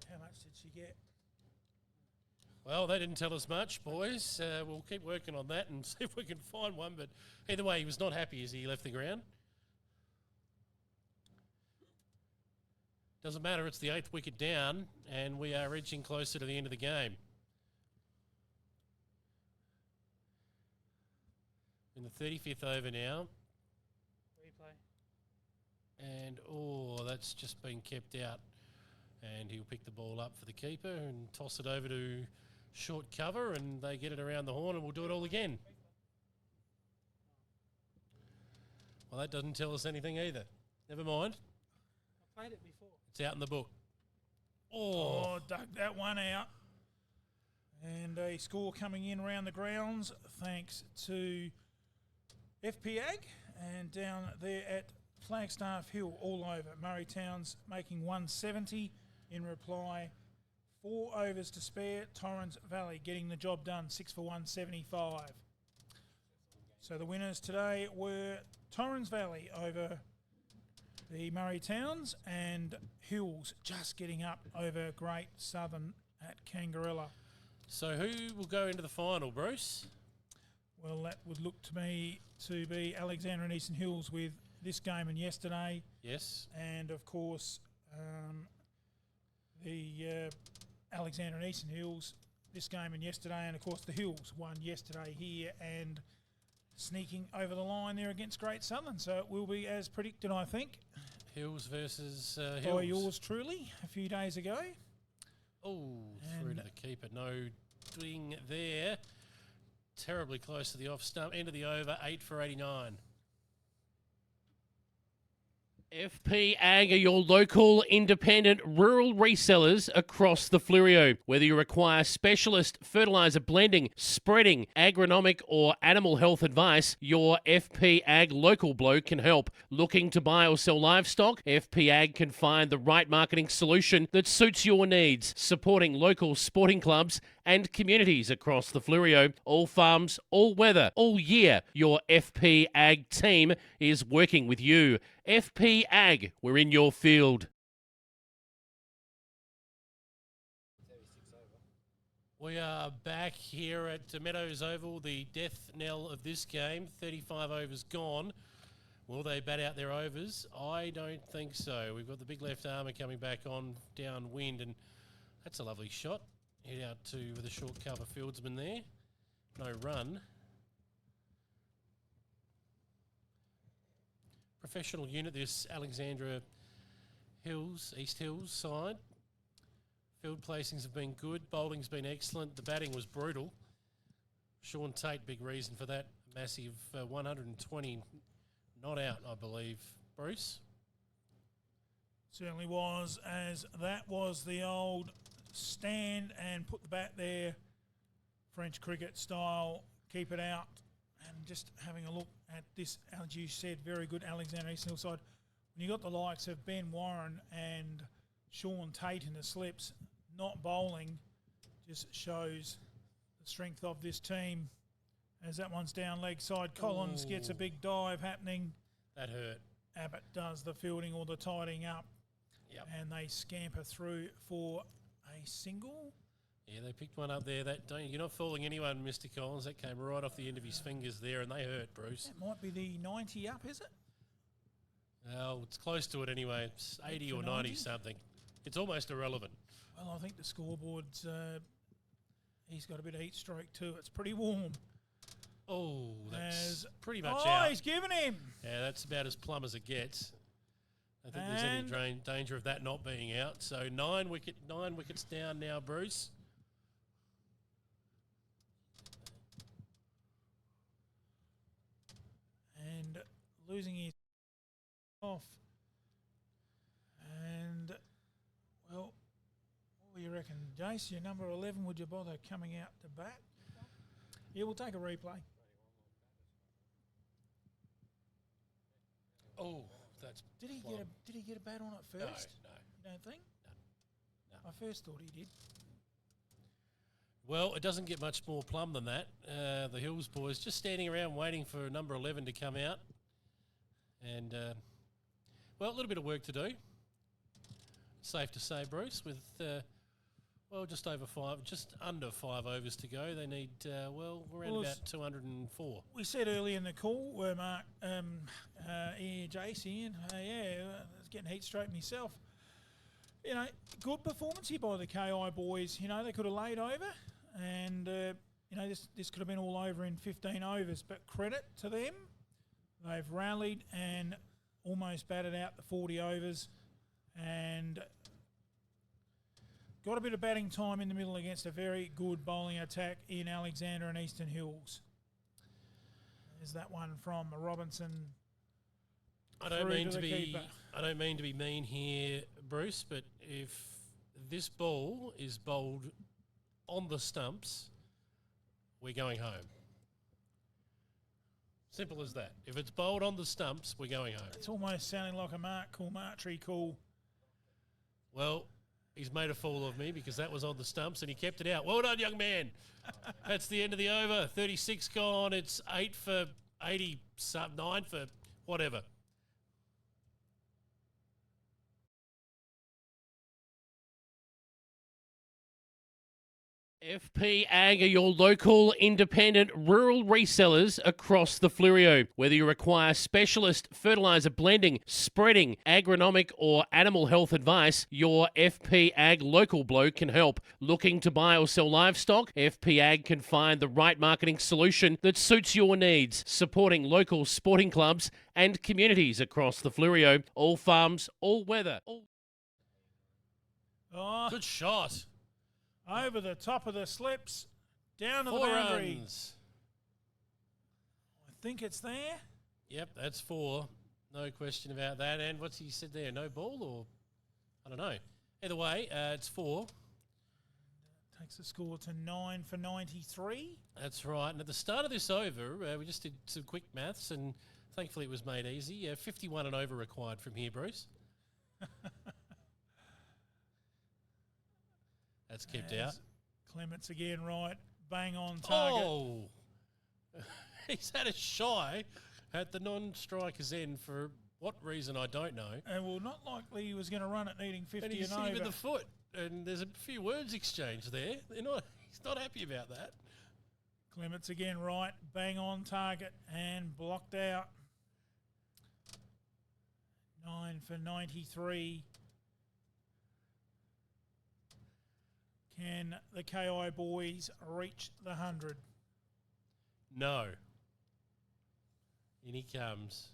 How much did she get?
Well, they didn't tell us much, boys. We'll keep working on that and see if we can find one. But either way, he was not happy as he left the ground. Doesn't matter, it's the 8th wicket down, and we are edging closer to the end of the game. In the 35th over now,
Replay.
and that's just been kept out. And he'll pick the ball up for the keeper and toss it over to short cover, and they get it around the horn, and we'll do it all again. Well, that doesn't tell us anything either. Never mind.
I played it before.
It's out in the book.
Oh, dug that one out. And a score coming in around the grounds thanks to FP Ag. And down there at Flagstaff Hill, all over. Murray Towns making 170 in reply. 4 overs to spare. Torrens Valley getting the job done, 6 for 175. So the winners today were Torrens Valley over the Murray Towns, and Hills just getting up over Great Southern at Kangarilla.
So who will go into the final, Bruce?
Well, that would look to me to be Alexandra and Eastern Hills with this game and yesterday.
Yes.
And, of course, the Alexandra and Eastern Hills, this game and yesterday. And, of course, the Hills won yesterday here and sneaking over the line there against Great Southern. So it will be as predicted, I think.
Hills versus
By
Hills.
yours truly a few days ago.
Oh, through to the keeper. No doing there. Terribly close to the off stump. End of the over, 8 for 89.
FP Ag are your local, independent, rural resellers across the Flurio. Whether you require specialist fertiliser blending, spreading, agronomic or animal health advice, your FP Ag local bloke can help. Looking to buy or sell livestock? FP Ag can find the right marketing solution that suits your needs, supporting local sporting clubs and communities across the Flurio. All farms, all weather, all year. Your FP Ag team is working with you. FP Ag, we're in your field.
We are back here at Meadows Oval, the death knell of this game. 35 overs gone. Will they bat out their overs? I don't think so. We've got the big left armour coming back on downwind, and that's a lovely shot. Head out to with a short cover fieldsman there. No run. Professional unit, this Alexandra Hills, East Hills side. Field placings have been good. Bowling's been excellent. The batting was brutal. Sean Tate, big reason for that. Massive 120 not out, I believe. Bruce?
Certainly was, as that was the old stand and put the bat there, French cricket style, keep it out. And just having a look at this, as you said, very good Alexander Eastern Hillside. When you got the likes of Ben Warren and Sean Tate in the slips, not bowling, just shows the strength of this team. As that one's down leg side, Collins gets a big dive happening.
That hurt.
Abbott does the fielding or the tidying up.
Yep.
And they scamper through for a single.
Yeah, they picked one up there. You're not fooling anyone, Mr. Collins. That came right off the end of his fingers there, and they hurt, Bruce.
That might be the 90 up, is it?
Well, it's close to it anyway. It's 80 or 90 something. It's almost irrelevant.
Well, I think the scoreboard's, he's got a bit of heat stroke too. It's pretty warm.
Oh, that's pretty much
oh,
out.
He's given him.
Yeah, that's about as plumb as it gets. I think there's any danger of that not being out. So 9 wickets down now, Bruce.
And losing his off. And, well, what do you reckon, Jace? Your number 11, would you bother coming out to bat? Yeah, we'll take a replay.
Oh, that's.
Did he get a bat on it first?
No.
You don't think?
No.
I first thought he did.
Well, it doesn't get much more plumb than that. The Hills boys just standing around waiting for number 11 to come out. And, well, a little bit of work to do. Safe to say, Bruce, with, just under 5 overs to go. They need, around about 204.
We said earlier in the call, where Mark, Jace, Ian, I was getting heat stroke myself. You know, good performance here by the KI boys. You know, they could have laid over, and this could have been all over in 15 overs. But credit to them, they've rallied and almost batted out the 40 overs, and got a bit of batting time in the middle against a very good bowling attack in Alexander and Eastern Hills. There's that one from Robinson.
I don't mean to be mean here, Bruce, but if this ball is bowled on the stumps, we're going home. Simple as that. If it's bowled on the stumps, we're going home.
It's almost sounding like a Mark Coolmartry call.
Well, he's made a fool of me because that was on the stumps and he kept it out. Well done, young man. That's the end of the over. 36 gone. It's 8 for 80, 9 for whatever.
FP Ag are your local, independent, rural resellers across the Fleurieu. Whether you require specialist fertiliser blending, spreading, agronomic or animal health advice, your FP Ag local bloke can help. Looking to buy or sell livestock? FP Ag can find the right marketing solution that suits your needs, supporting local sporting clubs and communities across the Fleurieu. All farms, all weather.
Oh,
good shot.
Over the top of the slips, down to
4
the boundary.
runs.
I think it's there.
Yep, that's 4. No question about that. And what's he said there? No ball or? I don't know. Either way, it's 4.
Takes the score to 9 for 93.
That's right. And at the start of this over, we just did some quick maths and thankfully it was made easy. 51 and over required from here, Bruce. That's kept out.
Clements again, right. Bang on target.
Oh! He's had a shy at the non-striker's end for what reason, I don't know.
And well, not likely he was going to run it needing 50
and he's
and
sitting
over.
with the foot, and there's a few words exchanged there. He's not happy about that.
Clements again, right. Bang on target and blocked out. 9 for 93. Can the KI boys reach the 100?
No. In he comes.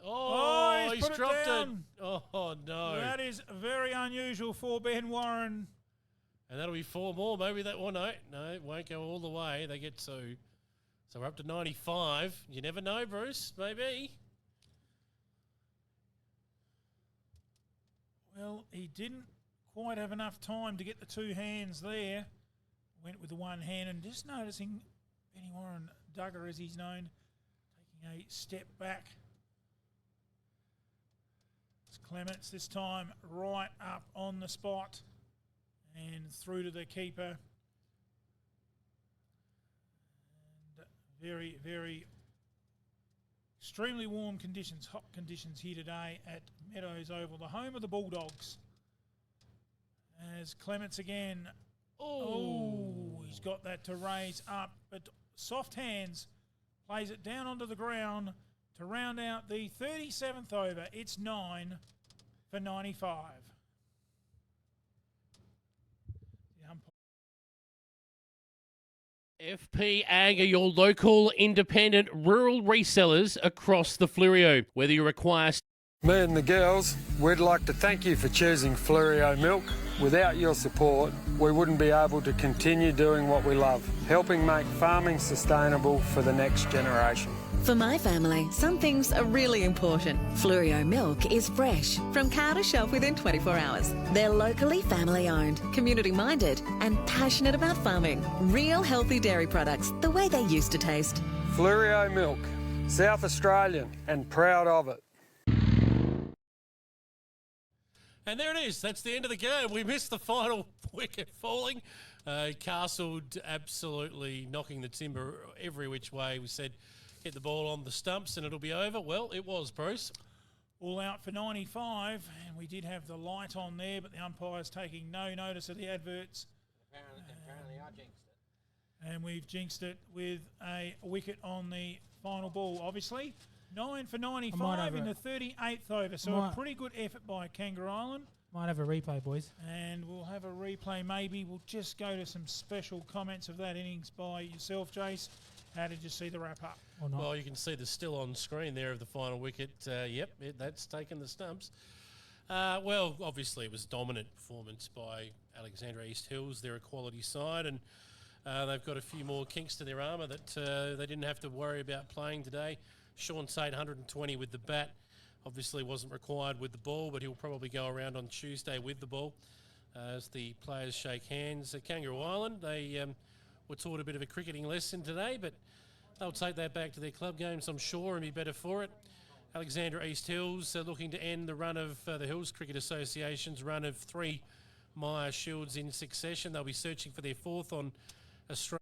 Oh,
he's put
dropped
it down.
Oh, no.
That is very unusual for Ben Warren.
And that'll be 4 more. Maybe that one. No, it won't go all the way. They get 2. So we're up to 95. You never know, Bruce. Maybe.
Well, he didn't quite have enough time to get the two hands there. Went with the one hand, and just noticing Benny Warren Duggar, as he's known, taking a step back. It's Clements this time right up on the spot and through to the keeper. And very, very extremely warm conditions, hot conditions here today at Meadows Oval, the home of the Bulldogs. As Clements again, he's got that to raise up, but soft hands, plays it down onto the ground to round out the 37th over. It's 9 for 95.
FP Ag are your local independent rural resellers across the Flurio. Whether you require...
Me and the girls, we'd like to thank you for choosing Flurio Milk. Without your support, we wouldn't be able to continue doing what we love, helping make farming sustainable for the next generation.
For my family, some things are really important. Flurio milk is fresh, from car to shelf within 24 hours. They're locally family owned, community minded, and passionate about farming. Real healthy dairy products, the way they used to taste.
Flurio Milk, South Australian and proud of it.
And there it is. That's the end of the game. We missed the final wicket falling. Castle absolutely knocking the timber every which way. We said hit the ball on the stumps and it'll be over. Well, it was, Bruce.
All out for 95, and we did have the light on there, but the umpire's taking no notice of the adverts.
Apparently I jinxed it.
And we've jinxed it with a wicket on the final ball, obviously. 9 for 95 in the 38th over, so a pretty good effort by Kangaroo Island.
Might have a replay, boys.
And we'll have a replay maybe. We'll just go to some special comments of that innings by yourself, Jace. How did you see the wrap-up?
Well, you can see the still on screen there of the final wicket. That's taken the stumps. Well, obviously it was a dominant performance by Alexandra East Hills. They're a quality side, and they've got a few more kinks to their armour that they didn't have to worry about playing today. Sean Tate, 120 with the bat. Obviously wasn't required with the ball, but he'll probably go around on Tuesday with the ball as the players shake hands. Kangaroo Island, they were taught a bit of a cricketing lesson today, but they'll take that back to their club games, I'm sure, and be better for it. Alexandra East Hills looking to end the run of the Hills Cricket Association's run of 3 Myer Shields in succession. They'll be searching for their 4th on Australia.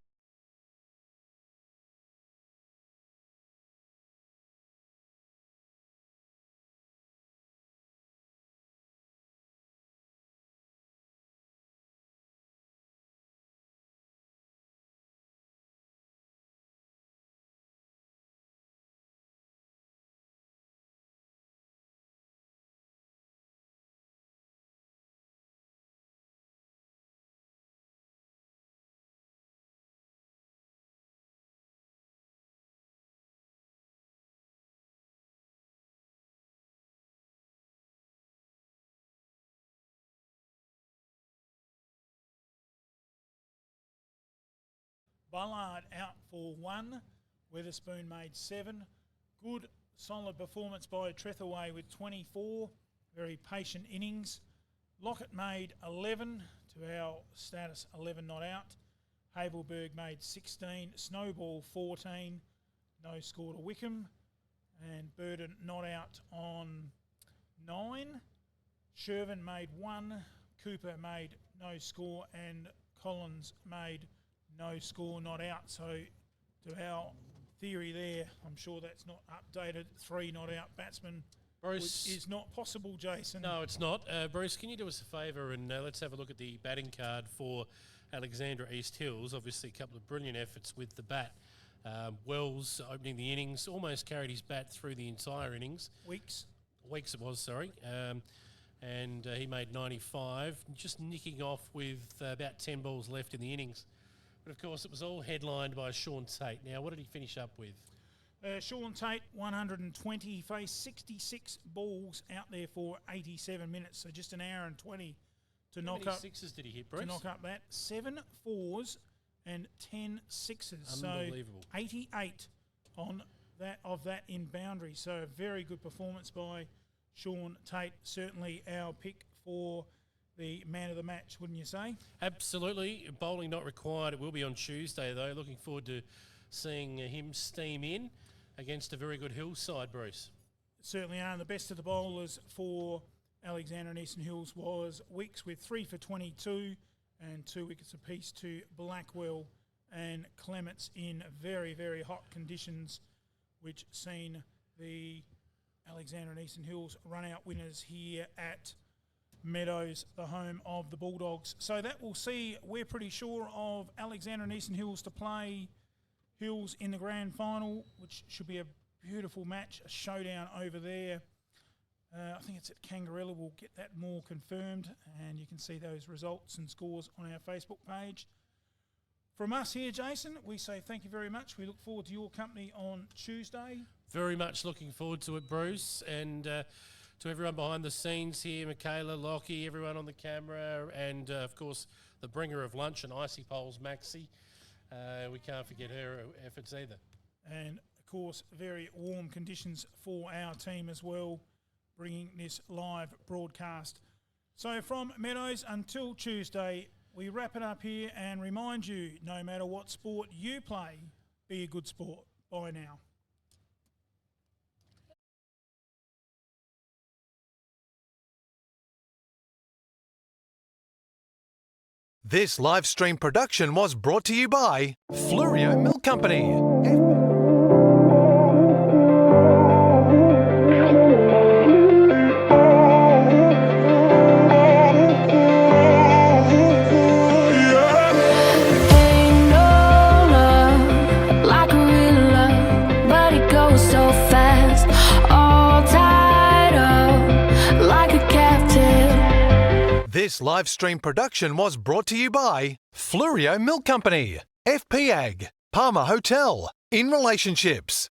Bullard out for 1. Weatherspoon made 7. Good, solid performance by Trethaway with 24. Very patient innings. Lockett made 11 to our status 11 not out. Havelberg made 16. Snowball 14. No score to Wickham. And Burden not out on 9. Shervin made 1. Cooper made no score. And Collins made no score, not out. So to our theory there, I'm sure that's not updated. 3 not out batsmen
Bruce,
is not possible, Jason.
No, it's not. Bruce, can you do us a favour and let's have a look at the batting card for Alexandra East Hills. Obviously a couple of brilliant efforts with the bat. Wells opening the innings, almost carried his bat through the entire innings. Weeks it was, sorry. And he made 95, just nicking off with about 10 balls left in the innings. But of course, it was all headlined by Sean Tate. Now, what did he finish up with?
Sean Tate, 120. He faced 66 balls out there for 87 minutes, so just an hour and 20 to knock up.
How many sixes did he hit, Bruce?
To knock up that. 7 fours and 10 sixes.
Unbelievable.
So 88 on that of that in boundary. So a very good performance by Sean Tate. Certainly our pick for the man of the match, wouldn't you say?
Absolutely. Bowling not required. It will be on Tuesday, though. Looking forward to seeing him steam in against a very good Hillside, Bruce.
Certainly are. And the best of the bowlers for Alexander and Eastern Hills was Wicks with 3 for 22 and 2 wickets apiece to Blackwell and Clements in very, very hot conditions, which seen the Alexander and Eastern Hills run-out winners here at Meadows, the home of the Bulldogs. So that will see, we're pretty sure of Alexander and Eastern Hills to play Hills in the grand final, which should be a beautiful match, a showdown over there. I think it's at Kangaroo. We'll get that more confirmed, and you can see those results and scores on our Facebook page. From us here, Jason, we say thank you very much. We look forward to your company on Tuesday.
Very much looking forward to it, Bruce, and to everyone behind the scenes here, Michaela, Lockie, everyone on the camera, and of course the bringer of lunch and icy poles, Maxie. We can't forget her efforts either.
And of course, very warm conditions for our team as well, bringing this live broadcast. So from Meadows until Tuesday, we wrap it up here and remind you, no matter what sport you play, be a good sport. Bye now.
This live stream production was brought to you by Flurio Milk Company. This live stream production was brought to you by Flurio Milk Company, FP Ag, Palmer Hotel, In Relationships,